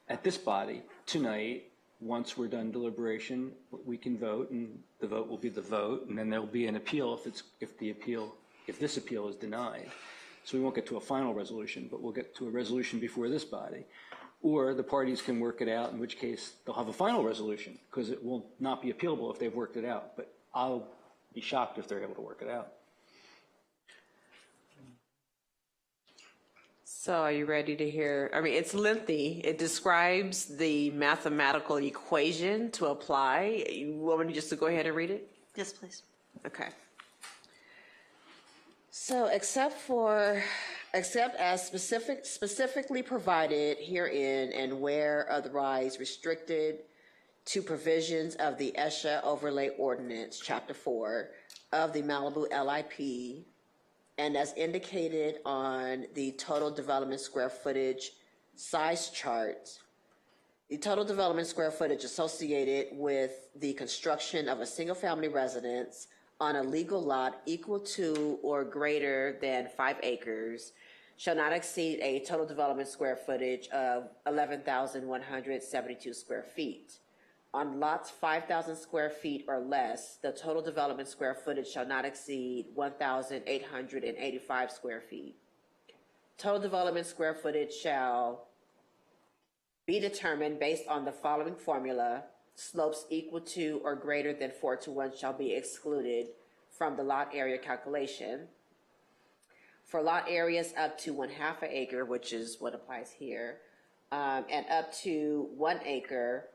at this body tonight. Once we're done deliberation, we can vote, and the vote will be the vote, and then there'll be an appeal if this appeal is denied. So we won't get to a final resolution, but we'll get to a resolution before this body. Or the parties can work it out, in which case they'll have a final resolution, because it will not be appealable if they've worked it out. But I'll be shocked if they're able to work it out. So are you ready to hear? I mean, it's lengthy. It describes the mathematical equation to apply. You want me just to go ahead and read it? Yes, please. Okay. So except as specifically provided herein and where otherwise restricted to provisions of the ESHA Overlay Ordinance, Chapter 4, of the Malibu LIP, and as indicated on the total development square footage size chart, the total development square footage associated with the construction of a single-family residence on a legal lot equal to or greater than 5 acres shall not exceed a total development square footage of 11,172 square feet. On lots 5,000 square feet or less, the total development square footage shall not exceed 1,885 square feet. Total development square footage shall be determined based on the following formula. Slopes equal to or greater than 4:1 shall be excluded from the lot area calculation. For lot areas up to 1/2 acre, which is what applies here, and up to 1 acre,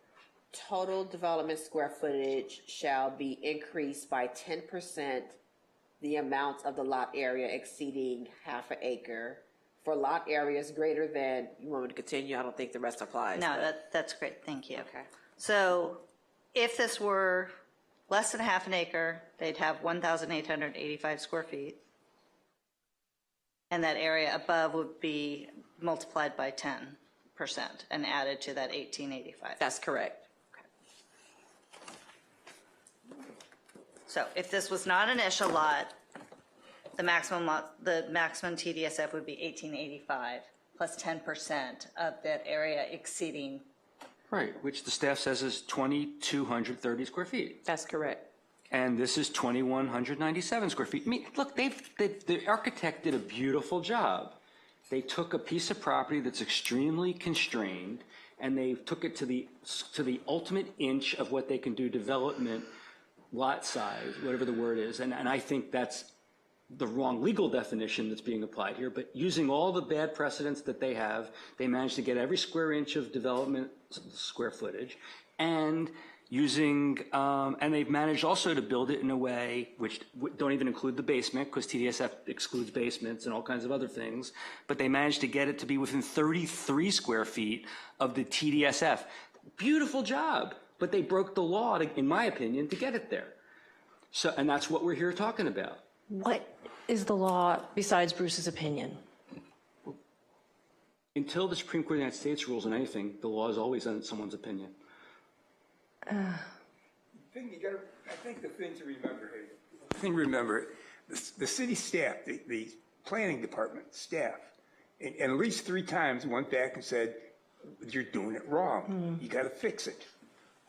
total development square footage shall be increased by 10% the amount of the lot area exceeding 1/2 acre. For lot areas greater than, you want me to continue? I don't think the rest applies. No, that's great, thank you. Okay. So if this were less than 1/2 acre, they'd have 1,885 square feet. And that area above would be multiplied by 10% and added to that 1,885. That's correct. So if this was not an ESHA lot, the maximum TDSF would be 1,885 plus 10% of that area exceeding. Right, which the staff says is 2,230 square feet. That's correct. And this is 2,197 square feet. I mean, look, the architect did a beautiful job. They took a piece of property that's extremely constrained, and they took it to the ultimate inch of what they can do development, lot size, whatever the word is. And I think that's the wrong legal definition that's being applied here. But using all the bad precedents that they have, they managed to get every square inch of development square footage, and using, and they've managed also to build it in a way which don't even include the basement, because TDSF excludes basements and all kinds of other things, but they managed to get it to be within 33 square feet of the TDSF. Beautiful job, but they broke the law, in my opinion, to get it there. So, and that's what we're here talking about. What is the law besides Bruce's opinion? Until the Supreme Court of the United States rules on anything, the law is always on someone's opinion. I think the thing to remember, the city staff, the planning department staff, and at least 3 times went back and said, you're doing it wrong. You got to fix it.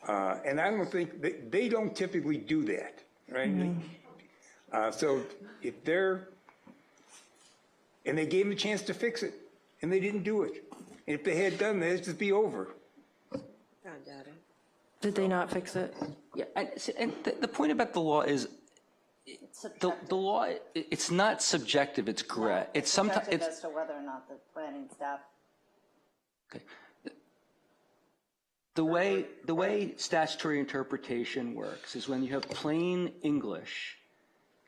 And I don't think, they don't typically do that, right? So if and they gave them a chance to fix it, and they didn't do it. And if they had done that, it'd just be over. I doubt it. Did they not fix it? Yeah, and the point about the law is, the law, it's not subjective, it's correct. It's sometimes, subjective as to whether or not the planning staff. Okay. The way statutory interpretation works is when you have plain English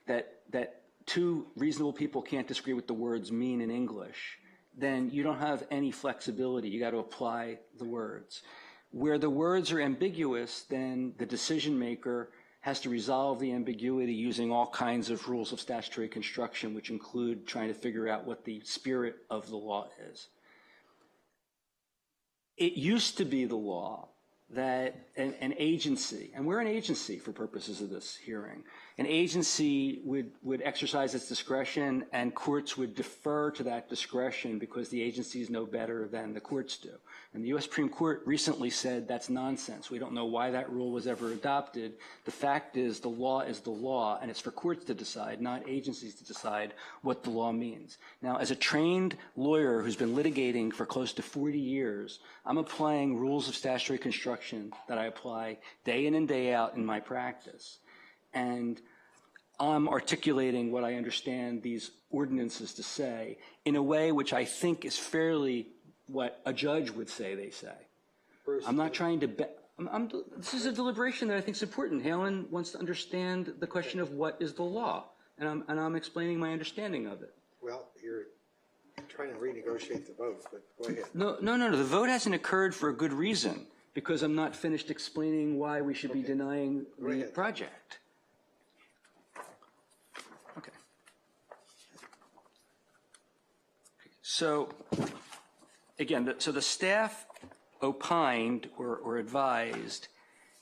that 2 reasonable people can't disagree what the words mean in English, then you don't have any flexibility. You got to apply the words. Where the words are ambiguous, then the decision maker has to resolve the ambiguity using all kinds of rules of statutory construction, which include trying to figure out what the spirit of the law is. It used to be the law that an agency, and we're an agency for purposes of this hearing, an agency would exercise its discretion, and courts would defer to that discretion because the agencies know better than the courts do. And the U.S. Supreme Court recently said that's nonsense. We don't know why that rule was ever adopted. The fact is the law, and it's for courts to decide, not agencies to decide what the law means. Now, as a trained lawyer who's been litigating for close to 40 years, I'm applying rules of statutory construction that I apply day in and day out in my practice. And I'm articulating what I understand these ordinances to say in a way which I think is fairly what a judge would say they say. Bruce, I'm not trying to this is a deliberation that I think is important. Helen wants to understand the question of what is the law, and I'm explaining my understanding of it. Well, you're trying to renegotiate the vote, but go ahead. No. The vote hasn't occurred for a good reason, because I'm not finished explaining why we should be denying the project. So, again, so the staff opined or advised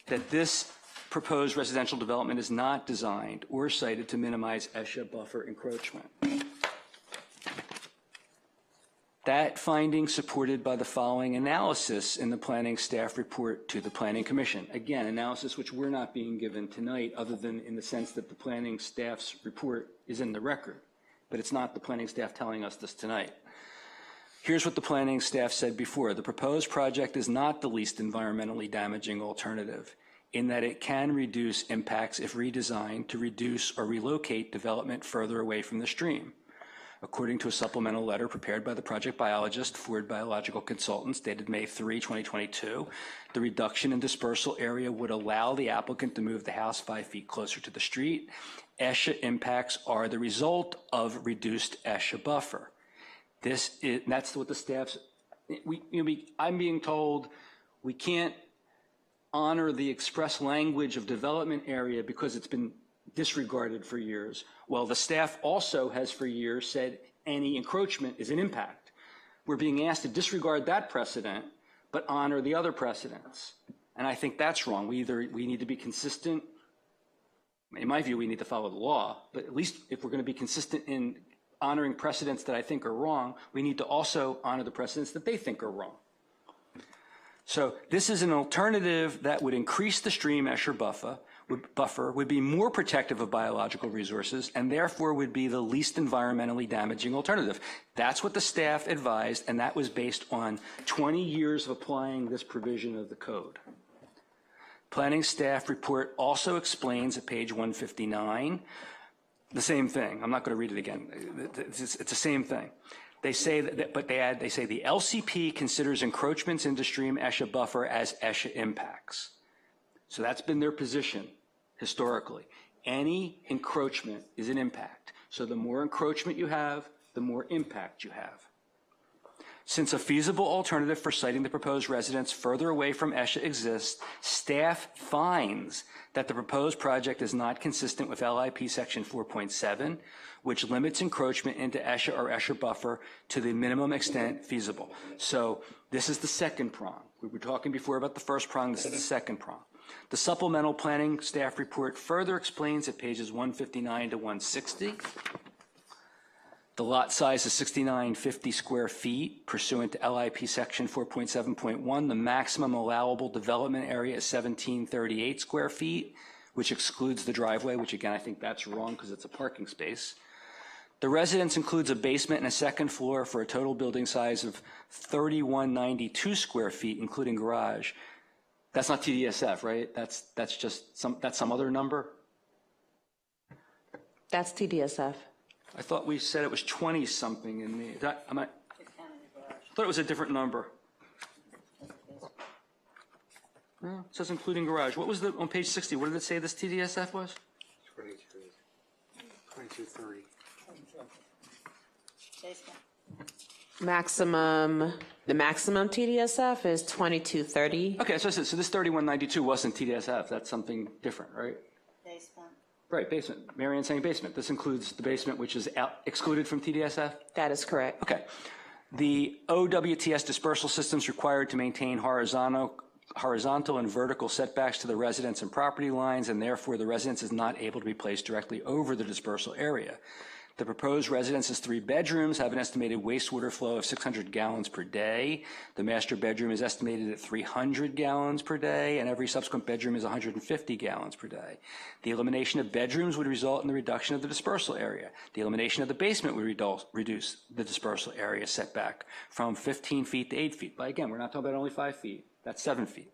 that this proposed residential development is not designed or sited to minimize ESHA buffer encroachment. That finding supported by the following analysis in the planning staff report to the Planning Commission. Again, analysis which we're not being given tonight other than in the sense that the planning staff's report is in the record, but it's not the planning staff telling us this tonight. Here's what the planning staff said before. The proposed project is not the least environmentally damaging alternative in that it can reduce impacts if redesigned to reduce or relocate development further away from the stream. According to a supplemental letter prepared by the project biologist, Ford Biological Consultants, dated May 3, 2022, the reduction in dispersal area would allow the applicant to move the house 5 feet closer to the street. ESHA impacts are the result of reduced ESHA buffer. That's what the staff's, I'm being told we can't honor the express language of development area because it's been disregarded for years. Well, the staff also has for years said any encroachment is an impact. We're being asked to disregard that precedent, but honor the other precedents. And I think that's wrong. We need to be consistent. In my view, we need to follow the law, but at least if we're going to be consistent in honoring precedents that I think are wrong, we need to also honor the precedents that they think are wrong. So this is an alternative that would increase the stream ESHA buffer, would be more protective of biological resources, and therefore would be the least environmentally damaging alternative. That's what the staff advised, and that was based on 20 years of applying this provision of the code. Planning staff report also explains at page 159 the same thing. I'm not going to read it again. It's the same thing. They say that, but they say the LCP considers encroachments into stream ESHA buffer as ESHA impacts. So that's been their position historically. Any encroachment is an impact. So the more encroachment you have, the more impact you have. Since a feasible alternative for siting the proposed residence further away from ESHA exists, staff finds that the proposed project is not consistent with LIP section 4.7, which limits encroachment into ESHA or ESHA buffer to the minimum extent feasible. So this is the second prong. We were talking before about the first prong. This is the second prong. The supplemental planning staff report further explains at pages 159 to 160. The lot size is 6,950 square feet pursuant to LIP section 4.7.1. The maximum allowable development area is 1,738 square feet, which excludes the driveway, which again, I think that's wrong because it's a parking space. The residence includes a basement and a second floor for a total building size of 3,192 square feet, including garage. That's not TDSF, right? That's just some other number? That's TDSF. I thought we said it was 20-something in the, I thought it was a different number. No, it says including garage. What was on page 60? What did it say this TDSF was? 2230. The maximum TDSF is 2230. Okay, so this 3192 wasn't TDSF. That's something different, right? Basement. Right, basement. Marianne's saying basement. This includes the basement, which is excluded from TDSF? That is correct. Okay. The OWTS dispersal systems required to maintain horizontal and vertical setbacks to the residence and property lines, and therefore the residence is not able to be placed directly over the dispersal area. The proposed residence has 3 bedrooms, have an estimated wastewater flow of 600 gallons per day. The master bedroom is estimated at 300 gallons per day, and every subsequent bedroom is 150 gallons per day. The elimination of bedrooms would result in the reduction of the dispersal area. The elimination of the basement would reduce the dispersal area setback from 15 feet to 8 feet. But again, we're not talking about only 5 feet. That's 7 feet.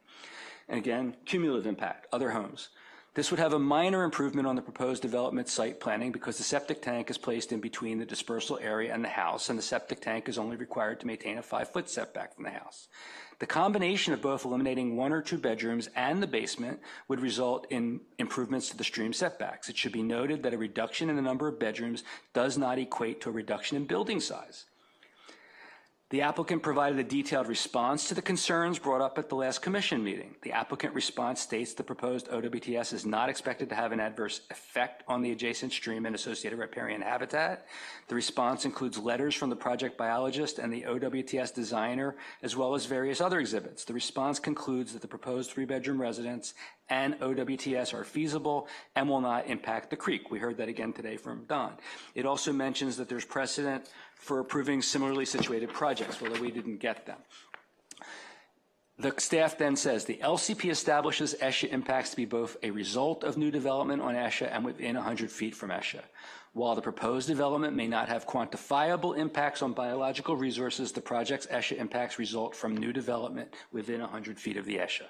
And again, cumulative impact, other homes. This would have a minor improvement on the proposed development site planning because the septic tank is placed in between the dispersal area and the house, and the septic tank is only required to maintain a 5-foot setback from the house. The combination of both eliminating 1 or 2 bedrooms and the basement would result in improvements to the stream setbacks. It should be noted that a reduction in the number of bedrooms does not equate to a reduction in building size. The applicant provided a detailed response to the concerns brought up at the last commission meeting. The applicant response states the proposed OWTS is not expected to have an adverse effect on the adjacent stream and associated riparian habitat. The response includes letters from the project biologist and the OWTS designer, as well as various other exhibits. The response concludes that the proposed three-bedroom residence and OWTS are feasible and will not impact the creek. We heard that again today from Don. It also mentions that there's precedent for approving similarly situated projects, although we didn't get them. The staff then says the LCP establishes ESHA impacts to be both a result of new development on ESHA and within 100 feet from ESHA. While the proposed development may not have quantifiable impacts on biological resources, the project's ESHA impacts result from new development within 100 feet of the ESHA.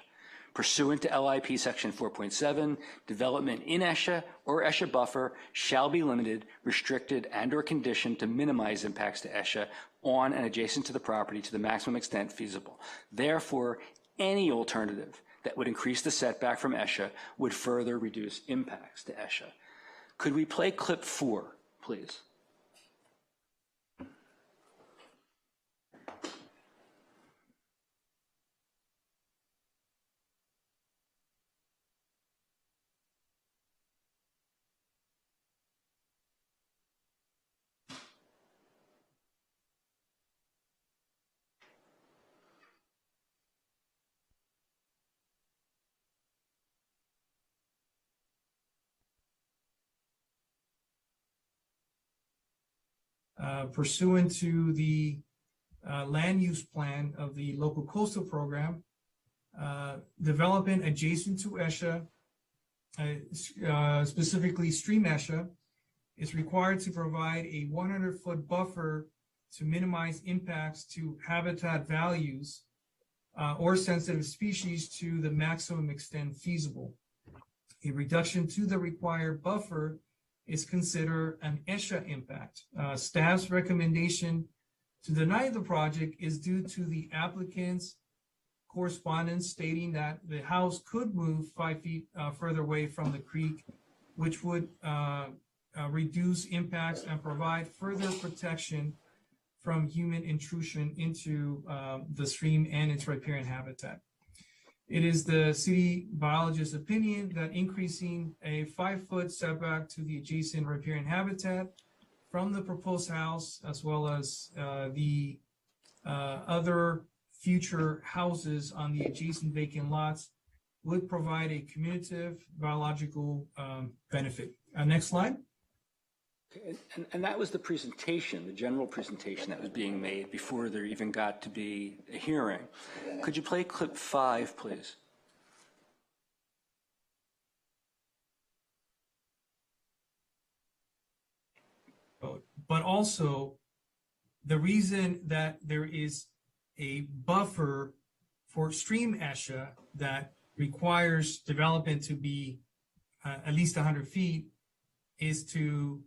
Pursuant to LIP Section 4.7, development in ESHA or ESHA buffer shall be limited, restricted, and/or conditioned to minimize impacts to ESHA on and adjacent to the property to the maximum extent feasible. Therefore, any alternative that would increase the setback from ESHA would further reduce impacts to ESHA. Could we play clip 4, please? Pursuant to the land use plan of the local coastal program, development adjacent to ESHA, specifically stream ESHA, is required to provide a 100-foot buffer to minimize impacts to habitat values or sensitive species to the maximum extent feasible. A reduction to the required buffer is considered an ESHA impact. Staff's recommendation to deny the project is due to the applicant's correspondence stating that the house could move 5 feet further away from the creek, which would reduce impacts and provide further protection from human intrusion into the stream and its riparian habitat. It is the city biologist's opinion that increasing a 5-foot setback to the adjacent riparian habitat from the proposed house, as well as the other future houses on the adjacent vacant lots, would provide a cumulative biological benefit. Next slide. And that was the presentation, the general presentation that was being made before there even got to be a hearing. Could you play clip 5, please? But also, the reason that there is a buffer for stream ESHA that requires development to be at least 100 feet is to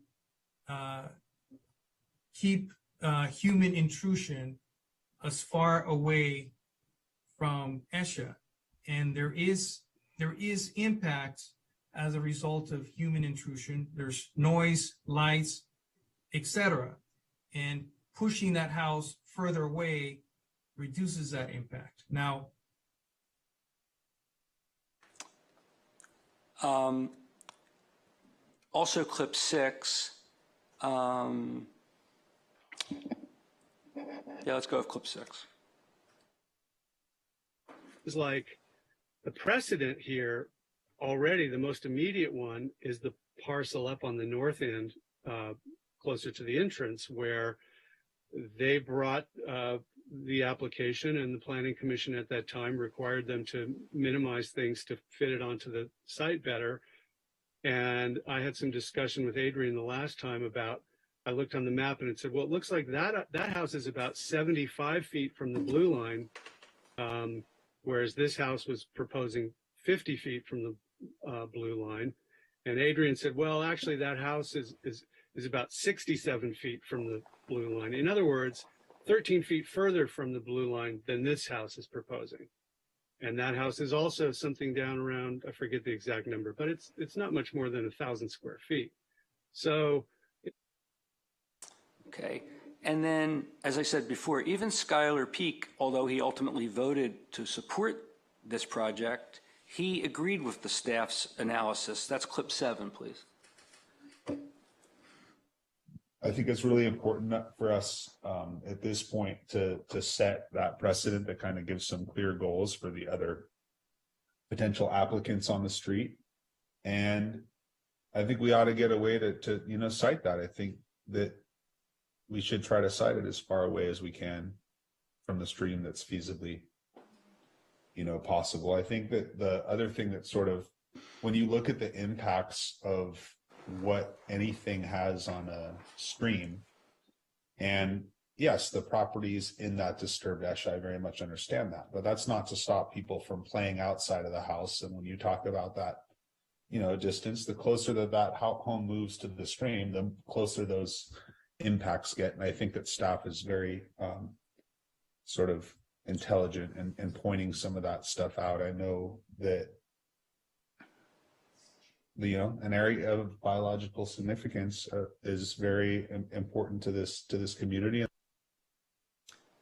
keep human intrusion as far away from ESHA. And there is impact as a result of human intrusion. There's noise, lights, etc. And pushing that house further away reduces that impact. Now, also clip 6. Yeah, let's go with clip 6. It's like the precedent here already, the most immediate one is the parcel up on the north end, closer to the entrance, where they brought the application, and the Planning Commission at that time required them to minimize things to fit it onto the site better. And I had some discussion with Adrian the last time about, I looked on the map and it said, well, it looks like that house is about 75 feet from the blue line, whereas this house was proposing 50 feet from the blue line. And Adrian said, well, actually that house is about 67 feet from the blue line. In other words, 13 feet further from the blue line than this house is proposing. And that house is also something down around, I forget the exact number, but it's not much more than 1,000 square feet. So. Okay. And then, as I said before, even Schuyler Peak, although he ultimately voted to support this project, he agreed with the staff's analysis. That's clip 7, please. I think it's really important for us at this point to set that precedent that kind of gives some clear goals for the other potential applicants on the street. And I think we ought to get a way to cite that. I think that we should try to cite it as far away as we can from the stream that's feasibly, possible. I think that the other thing that sort of, when you look at the impacts of what anything has on a stream, and yes, the properties in that disturbed area, I very much understand that, but that's not to stop people from playing outside of the house. And when you talk about that, distance, the closer that home moves to the stream, the closer those impacts get. And I think that staff is very sort of intelligent and pointing some of that stuff out. I know that an area of biological significance is very important to this community.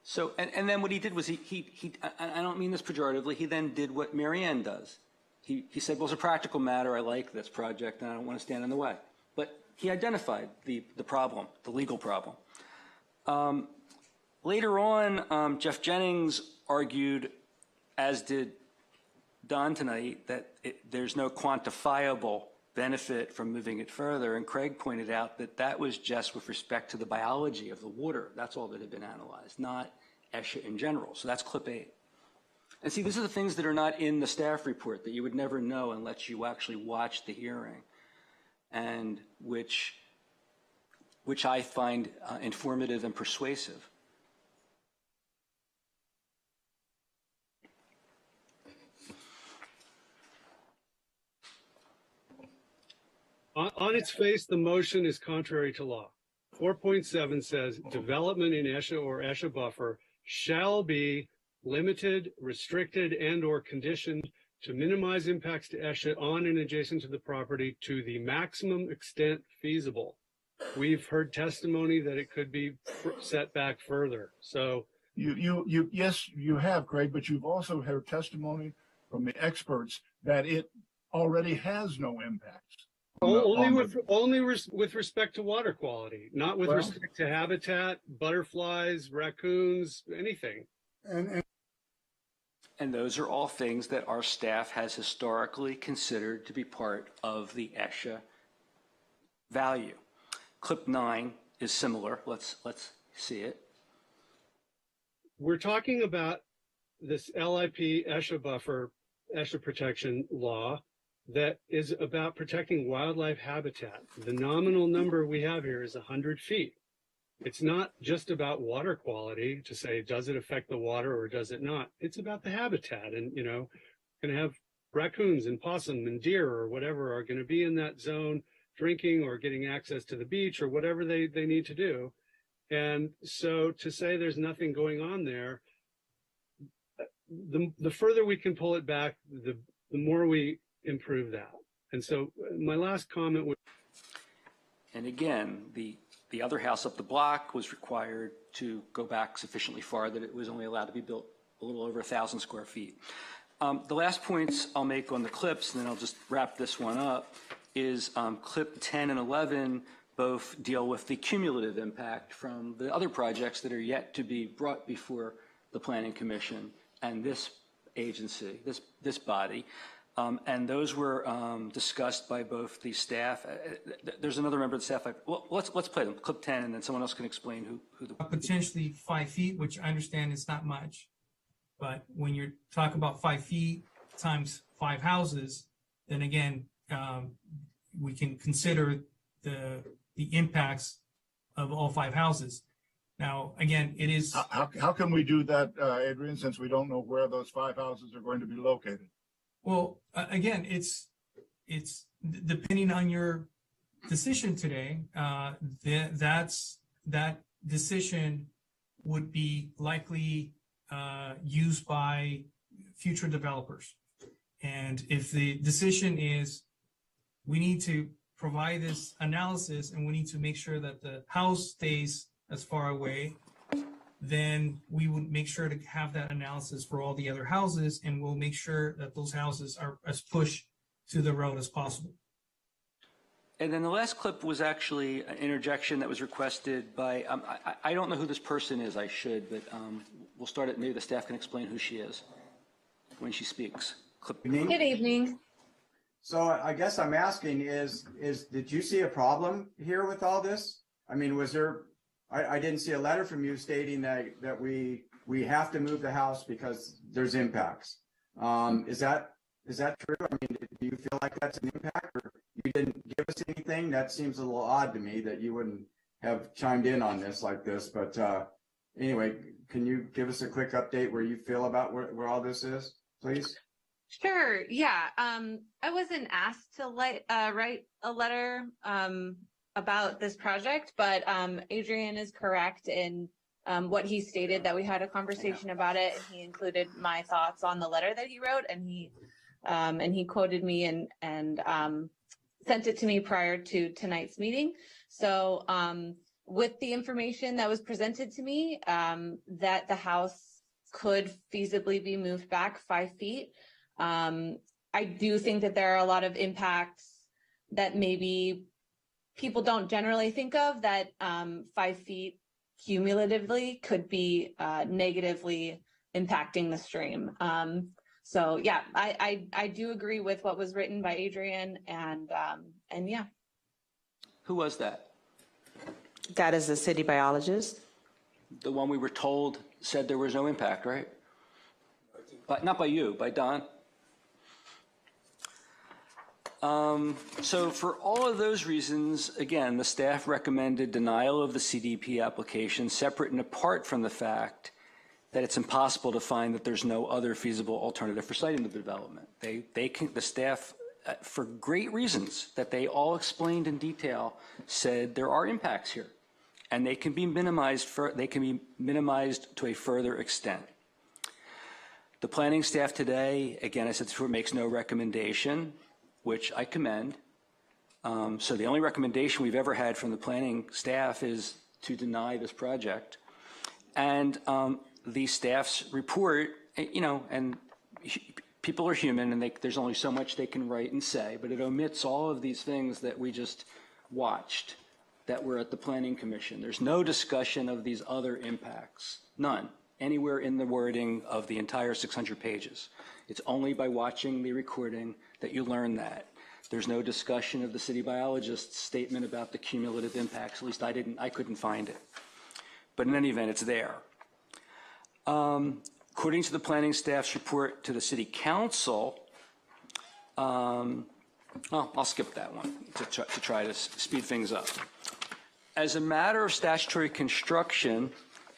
So, and then what he did was he I don't mean this pejoratively, he then did what Marianne does. He said, well, as a practical matter, I like this project and I don't want to stand in the way. But he identified the problem, the legal problem. Later on, Jeff Jennings argued, as did Don tonight, that there's no quantifiable benefit from moving it further. And Craig pointed out that that was just with respect to the biology of the water. That's all that had been analyzed, not ESHA in general. So that's clip 8. And see, these are the things that are not in the staff report that you would never know unless you actually watch the hearing, and which I find informative and persuasive. On its face, the motion is contrary to law. 4.7 says development in ESHA or ESHA buffer shall be limited, restricted, and or conditioned to minimize impacts to ESHA on and adjacent to the property to the maximum extent feasible. We've heard testimony that it could be set back further. So yes, you have, Craig, but you've also heard testimony from the experts that it already has no impacts. Only with respect to water quality, not with respect to habitat, butterflies, raccoons, anything. And those are all things that our staff has historically considered to be part of the ESHA value. Clip 9 is similar. Let's see it. We're talking about this LIP ESHA buffer, ESHA protection law that is about protecting wildlife habitat. The nominal number we have here is 100 feet. It's not just about water quality to say, does it affect the water or does it not? It's about the habitat. And, going to have raccoons and possum and deer or whatever are going to be in that zone drinking or getting access to the beach or whatever they need to do. And so to say there's nothing going on there, the further we can pull it back, the more we improve that. And so my last comment would. And again, the other house up the block was required to go back sufficiently far that it was only allowed to be built a little over 1,000 square feet. The last points I'll make on the clips, and then I'll just wrap this one up, is clip 10 and 11 both deal with the cumulative impact from the other projects that are yet to be brought before the Planning Commission and this agency, this body. And those were discussed by both the staff. There's another member of the staff. Well, let's play them. Clip 10, and then someone else can explain who the. Potentially 5 feet, which I understand is not much. But when you talk about 5 feet times 5 houses, then again, we can consider the impacts of all 5 houses. Now, again, it is. How can we do that, Adrian, since we don't know where those 5 houses are going to be located? Well, again, it's depending on your decision today. That decision would be likely used by future developers. And if the decision is we need to provide this analysis and we need to make sure that the house stays as far away, then we would make sure to have that analysis for all the other houses, and we'll make sure that those houses are as pushed to the road as possible. And then the last clip was actually an interjection that was requested by, I don't know who this person is, I should, but we'll start it, maybe the staff can explain who she is when she speaks. Clip. Good evening. So I guess I'm asking is did you see a problem here with all this? I mean, was there, I didn't see a letter from you stating that we have to move the house because there's impacts. Is that true? I mean, do you feel like that's an impact, or you didn't give us anything? That seems a little odd to me that you wouldn't have chimed in on this like this. But anyway, can you give us a quick update where you feel about where all this is, please? Sure. Yeah. I wasn't asked to write a letter about this project, but Adrian is correct in what he stated, that we had a conversation about it, and he included my thoughts on the letter that he wrote, and he quoted me and sent it to me prior to tonight's meeting. So with the information that was presented to me, that the house could feasibly be moved back 5 feet. I do think that there are a lot of impacts that maybe people don't generally think of, that 5 feet cumulatively could be negatively impacting the stream. So yeah, I do agree with what was written by Adrian, and yeah. Who was that? That is the city biologist. The one we were told said there was no impact, right? But not by you, by Don. So for all of those reasons, again, the staff recommended denial of the CDP application, separate and apart from the fact that it's impossible to find that there's no other feasible alternative for siting the development. The staff, for great reasons that they all explained in detail, said there are impacts here, and they can be minimized to a further extent. The planning staff today, again, I said before, makes no recommendation, which I commend. So the only recommendation we've ever had from the planning staff is to deny this project. And the staff's report, and people are human, and there's only so much they can write and say, but it omits all of these things that we just watched that were at the Planning Commission. There's no discussion of these other impacts, none, anywhere in the wording of the entire 600 pages. It's only by watching the recording that you learn that. There's no discussion of the city biologist's statement about the cumulative impacts. At least I couldn't find it. But in any event, it's there. According to the planning staff's report to the city council, I'll skip that one to try to speed things up. As a matter of statutory construction,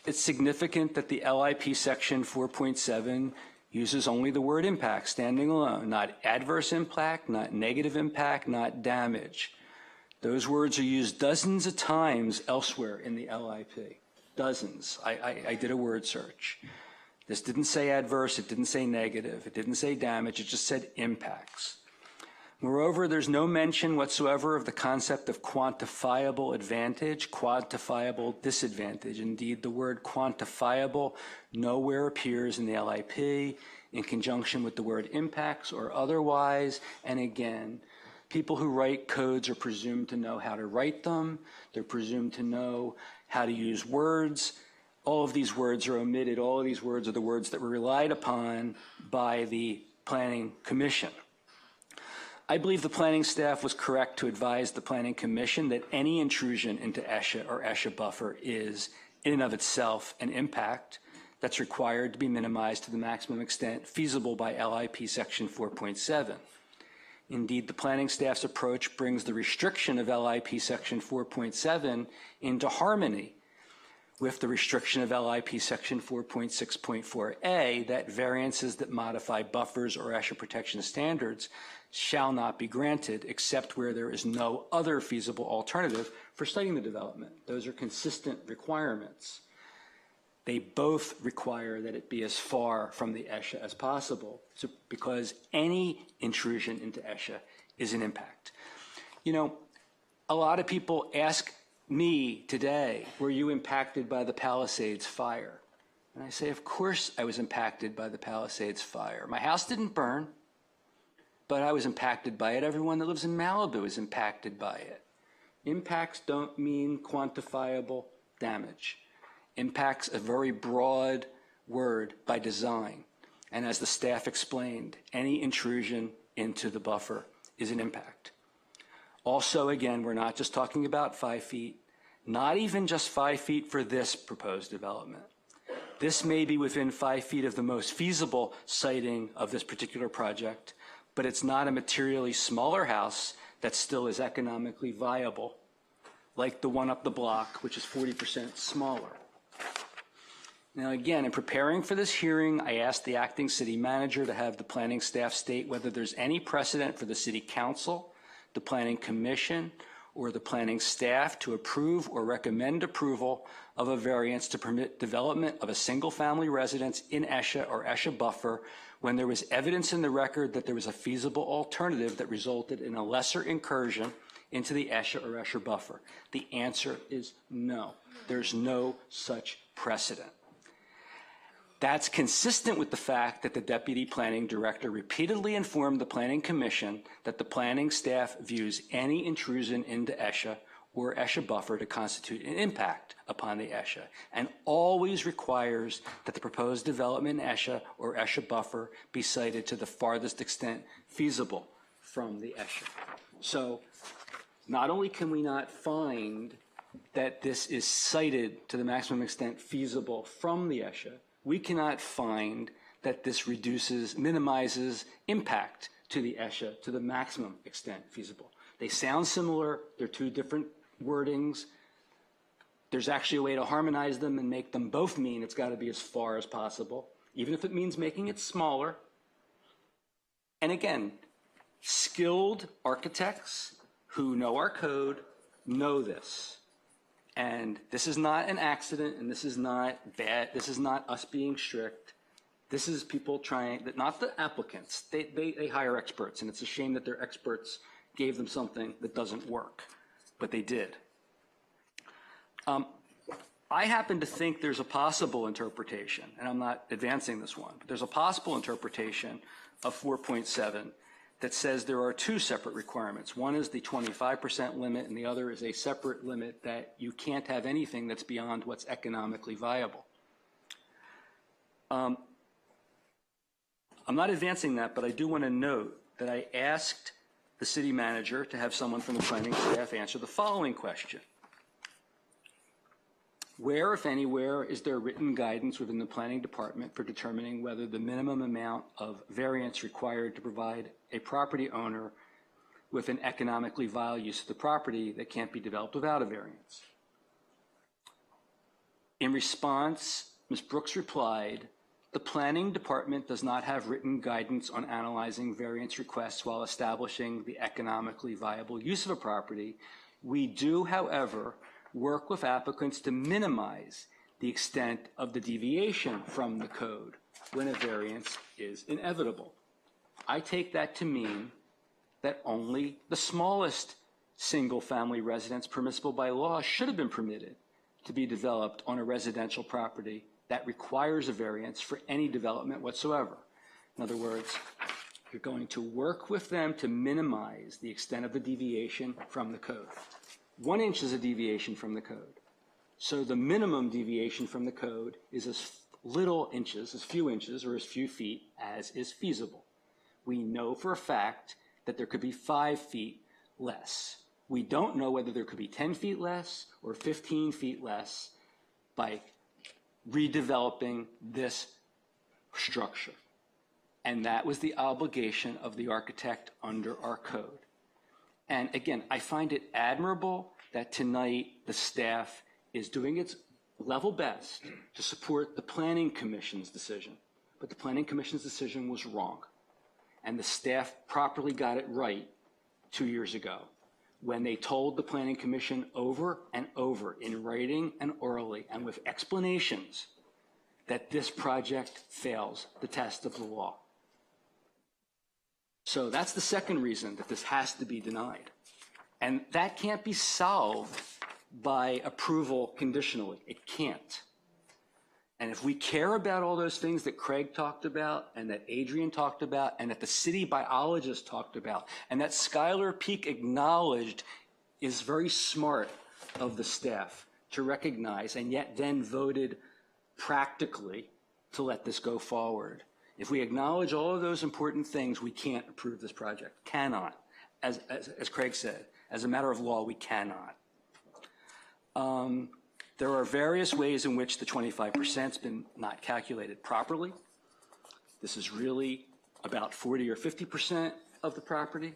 it's significant that the LIP section 4.7 uses only the word impact standing alone, not adverse impact, not negative impact, not damage. Those words are used dozens of times elsewhere in the LIP. Dozens. I did a word search. This didn't say adverse, it didn't say negative, it didn't say damage, it just said impacts. Moreover, there's no mention whatsoever of the concept of quantifiable advantage, quantifiable disadvantage. Indeed, the word quantifiable nowhere appears in the LIP in conjunction with the word impacts or otherwise. And again, people who write codes are presumed to know how to write them. They're presumed to know how to use words. All of these words are omitted. All of these words are the words that were relied upon by the Planning Commission. I believe the planning staff was correct to advise the Planning Commission that any intrusion into ESHA or ESHA buffer is, in and of itself, an impact that's required to be minimized to the maximum extent feasible by LIP Section 4.7. Indeed, the planning staff's approach brings the restriction of LIP Section 4.7 into harmony with the restriction of LIP Section 4.6.4a that variances that modify buffers or ESHA protection standards shall not be granted except where there is no other feasible alternative for siting the development. Those are consistent requirements. They both require that it be as far from the ESHA as possible, because any intrusion into ESHA is an impact. You know, a lot of people ask me today, were you impacted by the Palisades fire? And I say, of course I was impacted by the Palisades fire. My house didn't burn, but I was impacted by it. Everyone that lives in Malibu is impacted by it. Impacts don't mean quantifiable damage. Impact's a very broad word by design. And as the staff explained, any intrusion into the buffer is an impact. Also, again, we're not just talking about 5 feet, not even just 5 feet for this proposed development. This may be within 5 feet of the most feasible siting of this particular project, but it's not a materially smaller house that still is economically viable, like the one up the block, which is 40% smaller. Now, again, in preparing for this hearing, I asked the acting city manager to have the planning staff state whether there's any precedent for the city council, the planning commission, or the planning staff to approve or recommend approval of a variance to permit development of a single-family residence in ESHA or ESHA buffer when there was evidence in the record that there was a feasible alternative that resulted in a lesser incursion into the ESHA or ESHA buffer. The answer is no. There's no such precedent. That's consistent with the fact that the Deputy Planning Director repeatedly informed the Planning Commission that the planning staff views any intrusion into ESHA or ESHA buffer to constitute an impact upon the ESHA, and always requires that the proposed development in ESHA or ESHA buffer be sited to the farthest extent feasible from the ESHA. So not only can we not find that this is sited to the maximum extent feasible from the ESHA, we cannot find that this minimizes impact to the ESHA to the maximum extent feasible. They sound similar. They're two different wordings. There's actually a way to harmonize them and make them both mean it's got to be as far as possible, even if it means making it smaller. And again, skilled architects who know our code know this. And this is not an accident, and this is not bad. This is not us being strict. This is people trying, not the applicants. They hire experts, and it's a shame that their experts gave them something that doesn't work, but they did. I happen to think there's a possible interpretation, and I'm not advancing this one, but there's a possible interpretation of 4.7 that says there are two separate requirements. One is the 25% limit, and the other is a separate limit that you can't have anything that's beyond what's economically viable. I'm not advancing that, but I do want to note that I asked the city manager to have someone from the planning staff answer the following question. Where, if anywhere, is there written guidance within the planning department for determining whether the minimum amount of variance required to provide a property owner with an economically viable use of the property that can't be developed without a variance? In response, Ms. Brooks replied, the planning department does not have written guidance on analyzing variance requests while establishing the economically viable use of a property. We do, however, work with applicants to minimize the extent of the deviation from the code when a variance is inevitable. I take that to mean that only the smallest single-family residence permissible by law should have been permitted to be developed on a residential property that requires a variance for any development whatsoever. In other words, you're going to work with them to minimize the extent of the deviation from the code. 1 inch is a deviation from the code. So the minimum deviation from the code is as little inches, as few inches, or as few feet as is feasible. We know for a fact that there could be 5 feet less. We don't know whether there could be 10 feet less or 15 feet less by redeveloping this structure. And that was the obligation of the architect under our code. And again, I find it admirable that tonight the staff is doing its level best to support the Planning Commission's decision. But the Planning Commission's decision was wrong. And the staff properly got it right 2 years ago when they told the Planning Commission over and over in writing and orally and with explanations that this project fails the test of the law. So that's the second reason that this has to be denied. And that can't be solved by approval conditionally. It can't. And if we care about all those things that Craig talked about and that Adrian talked about and that the city biologist talked about and that Schuyler Peak acknowledged is very smart of the staff to recognize and yet then voted practically to let this go forward. If we acknowledge all of those important things, we can't approve this project. Cannot. As Craig said, as a matter of law, we cannot. There are various ways in which the 25%'s been not calculated properly. This is really about 40 or 50% of the property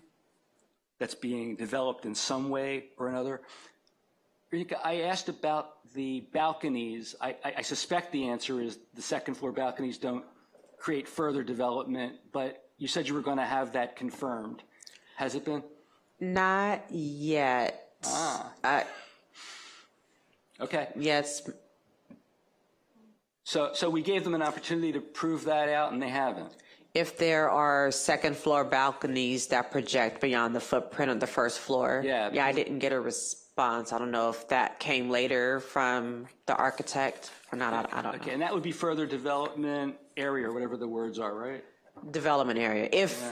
that's being developed in some way or another. I asked about the balconies. I suspect the answer is the second floor balconies don't create further development, but you said you were going to have that confirmed. Has it been? Not yet. Okay. Yes. So we gave them an opportunity to prove that out, and they haven't. If there are second floor balconies that project beyond the footprint of the first floor. Yeah, I didn't get a response. I don't know if that came later from the architect or not. I don't know. Okay, and that would be further development area or whatever the words are, right? Development area. If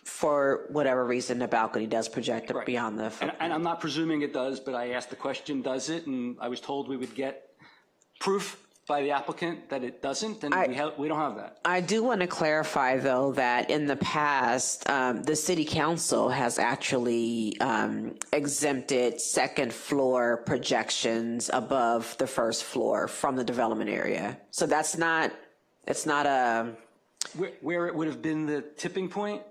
for whatever reason the balcony does project beyond the footprint. And I'm not presuming it does, but I asked the question, does it? And I was told we would get proof by the applicant that it doesn't, and we don't have that. I do want to clarify, though, that in the past, the city council has actually exempted second floor projections above the first floor from the development area. So that's not, it's not a... Where it would have been the tipping point?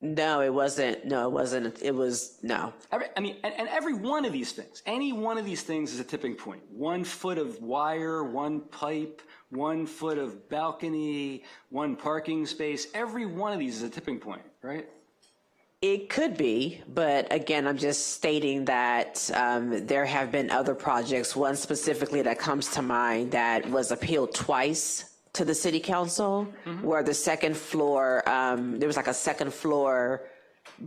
No, it wasn't. No, it wasn't. It was, no. I mean, and every one of these things, any one of these things is a tipping point. 1 foot of wire, 1 pipe, 1 foot of balcony, 1 parking space. Every one of these is a tipping point, right? It could be, but again, I'm just stating that there have been other projects, one specifically that comes to mind that was appealed twice to the city council, where the second floor, there was like a second floor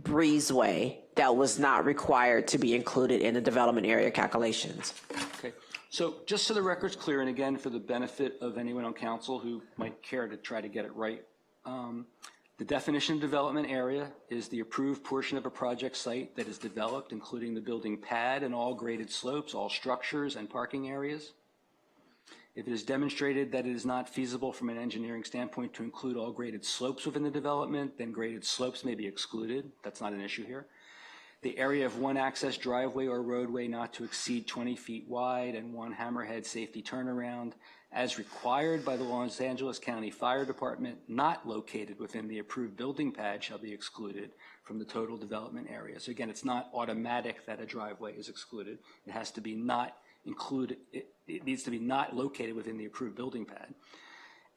breezeway that was not required to be included in the development area calculations. Okay, so just so the record's clear, and again, for the benefit of anyone on council who might care to try to get it right, the definition of development area is the approved portion of a project site that is developed, including the building pad and all graded slopes, all structures and parking areas. If it is demonstrated that it is not feasible from an engineering standpoint to include all graded slopes within the development, then graded slopes may be excluded. That's not an issue here. The area of 1 access driveway or roadway not to exceed 20 feet wide and 1 hammerhead safety turnaround as required by the Los Angeles County Fire Department not located within the approved building pad shall be excluded from the total development area. So again, it's not automatic that a driveway is excluded. It has to be not included, it needs to be not located within the approved building pad.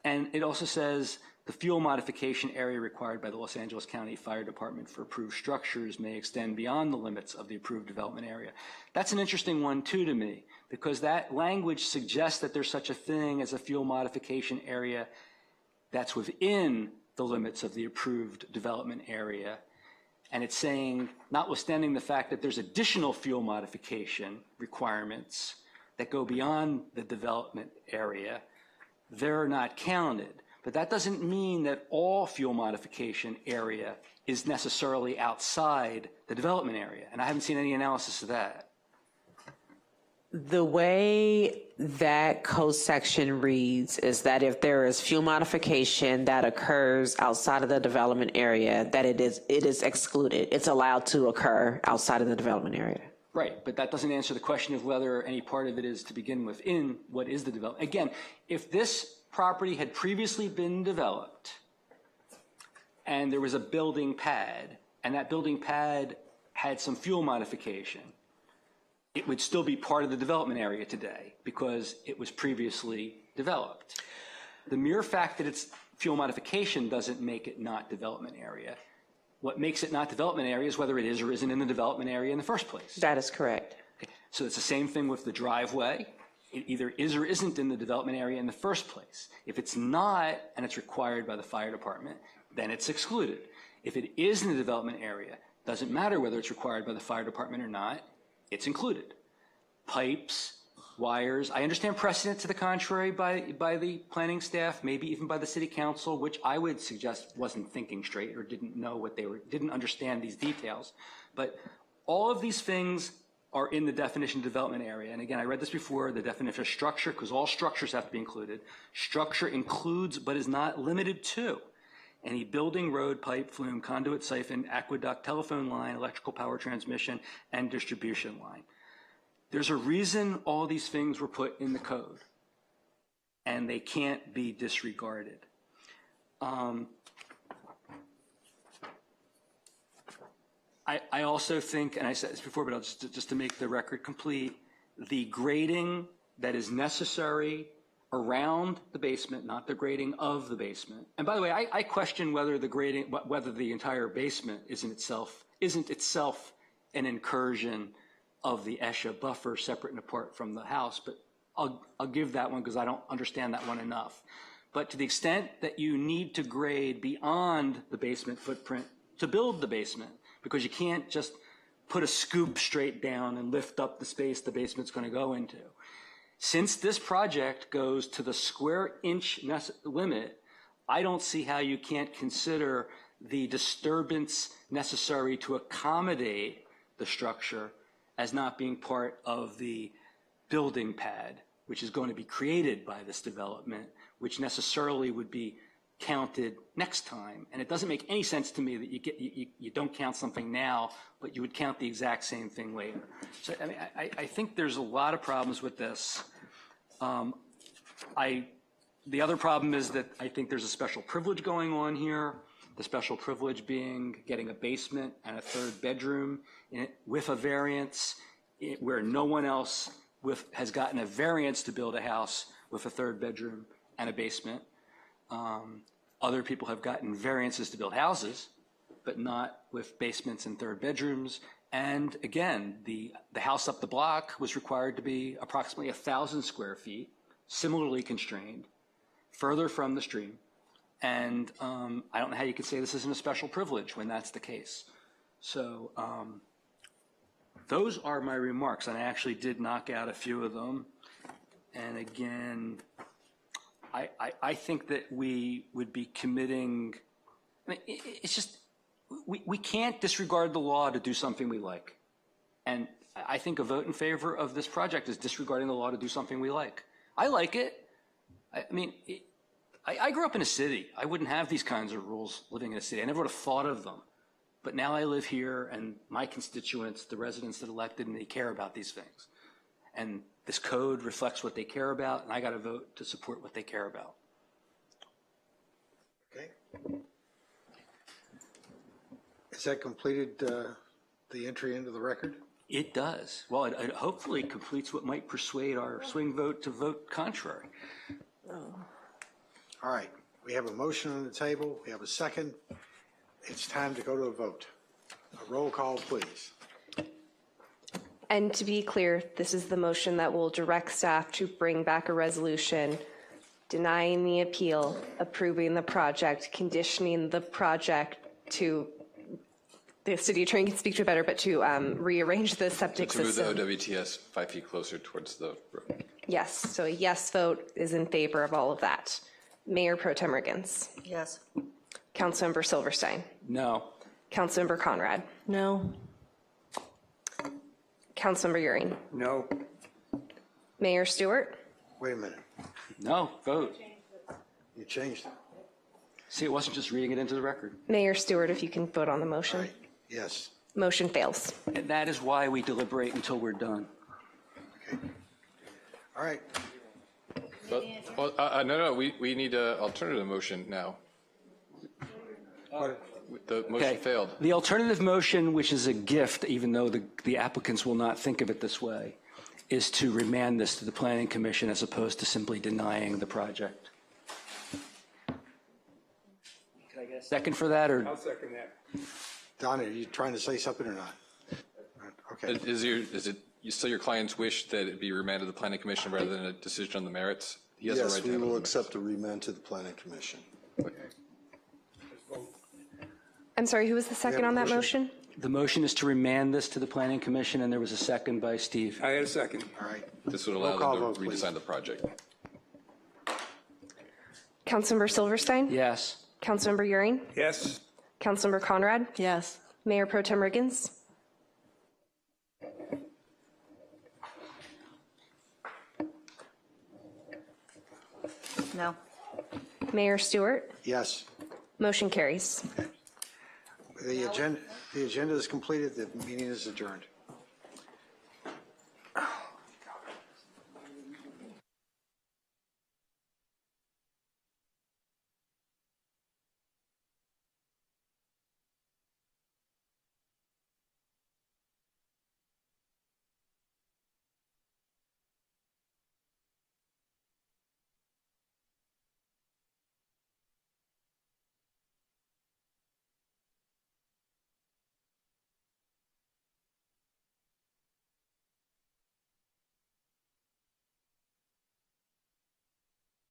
And it also says the fuel modification area required by the Los Angeles County Fire Department for approved structures may extend beyond the limits of the approved development area. That's an interesting one too to me, because that language suggests that there's such a thing as a fuel modification area that's within the limits of the approved development area. And it's saying, notwithstanding the fact that there's additional fuel modification requirements that go beyond the development area, they're not counted. But that doesn't mean that all fuel modification area is necessarily outside the development area. And I haven't seen any analysis of that. The way that code section reads is that if there is fuel modification that occurs outside of the development area, that it is excluded. It's allowed to occur outside of the development area. Right, but that doesn't answer the question of whether any part of it is to begin with in what is the development. Again, if this property had previously been developed and there was a building pad and that building pad had some fuel modification, it would still be part of the development area today because it was previously developed. The mere fact that it's fuel modification doesn't make it not development area. What makes it not development area is whether it is or isn't in the development area in the first place. That is correct. Okay. So it's the same thing with the driveway. It either is or isn't in the development area in the first place. If it's not and it's required by the fire department, then it's excluded. If it is in the development area, doesn't matter whether it's required by the fire department or not, it's included. pipes, wires. I understand precedent to the contrary by the planning staff, maybe even by the city council, which I would suggest wasn't thinking straight or didn't know what they were, didn't understand these details. But all of these things are in the definition development area. And again, I read this before, the definition of structure, because all structures have to be included. Structure includes, but is not limited to, any building, road, pipe, flume, conduit, siphon, aqueduct, telephone line, electrical power transmission, and distribution line. There's a reason all these things were put in the code, and they can't be disregarded. I also think, and I said this before, but I'll just to make the record complete, the grading that is necessary around the basement, not the grading of the basement. And by the way, I question whether the grading, whether the entire basement isn't itself an incursion of the ESHA buffer separate and apart from the house, but I'll give that one because I don't understand that one enough. But to the extent that you need to grade beyond the basement footprint to build the basement, because you can't just put a scoop straight down and lift up the space the basement's going to go into. Since this project goes to the square inch limit, I don't see how you can't consider the disturbance necessary to accommodate the structure as not being part of the building pad, which is going to be created by this development, which necessarily would be counted next time. And it doesn't make any sense to me that you don't count something now, but you would count the exact same thing later. So I mean, I think there's a lot of problems with this. The other problem is that I think there's a special privilege going on here. The special privilege being getting a basement and a third bedroom with a variance where no one else has gotten a variance to build a house with a third bedroom and a basement. Other people have gotten variances to build houses, but not with basements and third bedrooms. And again, the house up the block was required to be approximately 1,000 square feet, similarly constrained, further from the stream. And I don't know how you could say this isn't a special privilege when that's the case. So those are my remarks, and I actually did knock out a few of them. And again, I think that we would be committing, I mean, it's just, we can't disregard the law to do something we like. And I think a vote in favor of this project is disregarding the law to do something we like. I like it. I mean, I grew up in a city. I wouldn't have these kinds of rules living in a city. I never would have thought of them. But now I live here, and my constituents, the residents that elected me, care about these things. And this code reflects what they care about, and I got to vote to support what they care about. Okay. Has that completed the entry into the record? It does. Well, it hopefully completes what might persuade our swing vote to vote contrary. All right. We have a motion on the table. We have a second. It's time to go to a vote. A roll call, please. And to be clear, this is the motion that will direct staff to bring back a resolution denying the appeal, approving the project, conditioning the project to, the city attorney can speak to it better, but to rearrange the septic system. To move the OWTS 5 feet closer towards the road. Yes, so a yes vote is in favor of all of that. Mayor Pro Tem Riggins. Yes. Councilmember Silverstein. No. Councilmember Conrad. No. Councilmember Euring. No. Mayor Stewart. Wait a minute. No, vote. You changed it. See, it wasn't just reading it into the record. Mayor Stewart, if you can vote on the motion. Right. Yes. Motion fails. And that is why we deliberate until we're done. Okay. All right. But, no, we need an alternative motion now. The motion failed. The alternative motion, which is a gift, even though the applicants will not think of it this way, is to remand this to the Planning Commission as opposed to simply denying the project. Can I get a second for that? Or? I'll second that. Don, are you trying to say something or not? Okay. Is it still your client's wish that it be remanded to the Planning Commission rather than a decision on the merits? He has a right Yes, to we have will a accept a remand to the Planning Commission. I'm sorry, who was the second on that motion? The motion is to remand this to the Planning Commission, and there was a second by Steve. I had a second. All right. This would Roll allow call them vote, to please. redesign the project. Councilmember Silverstein? Yes. Councilmember Euring? Yes. Councilmember Conrad? Yes. Mayor Pro Tem Riggins? No. Mayor Stewart? Yes. Motion carries. The agenda is completed. The meeting is adjourned.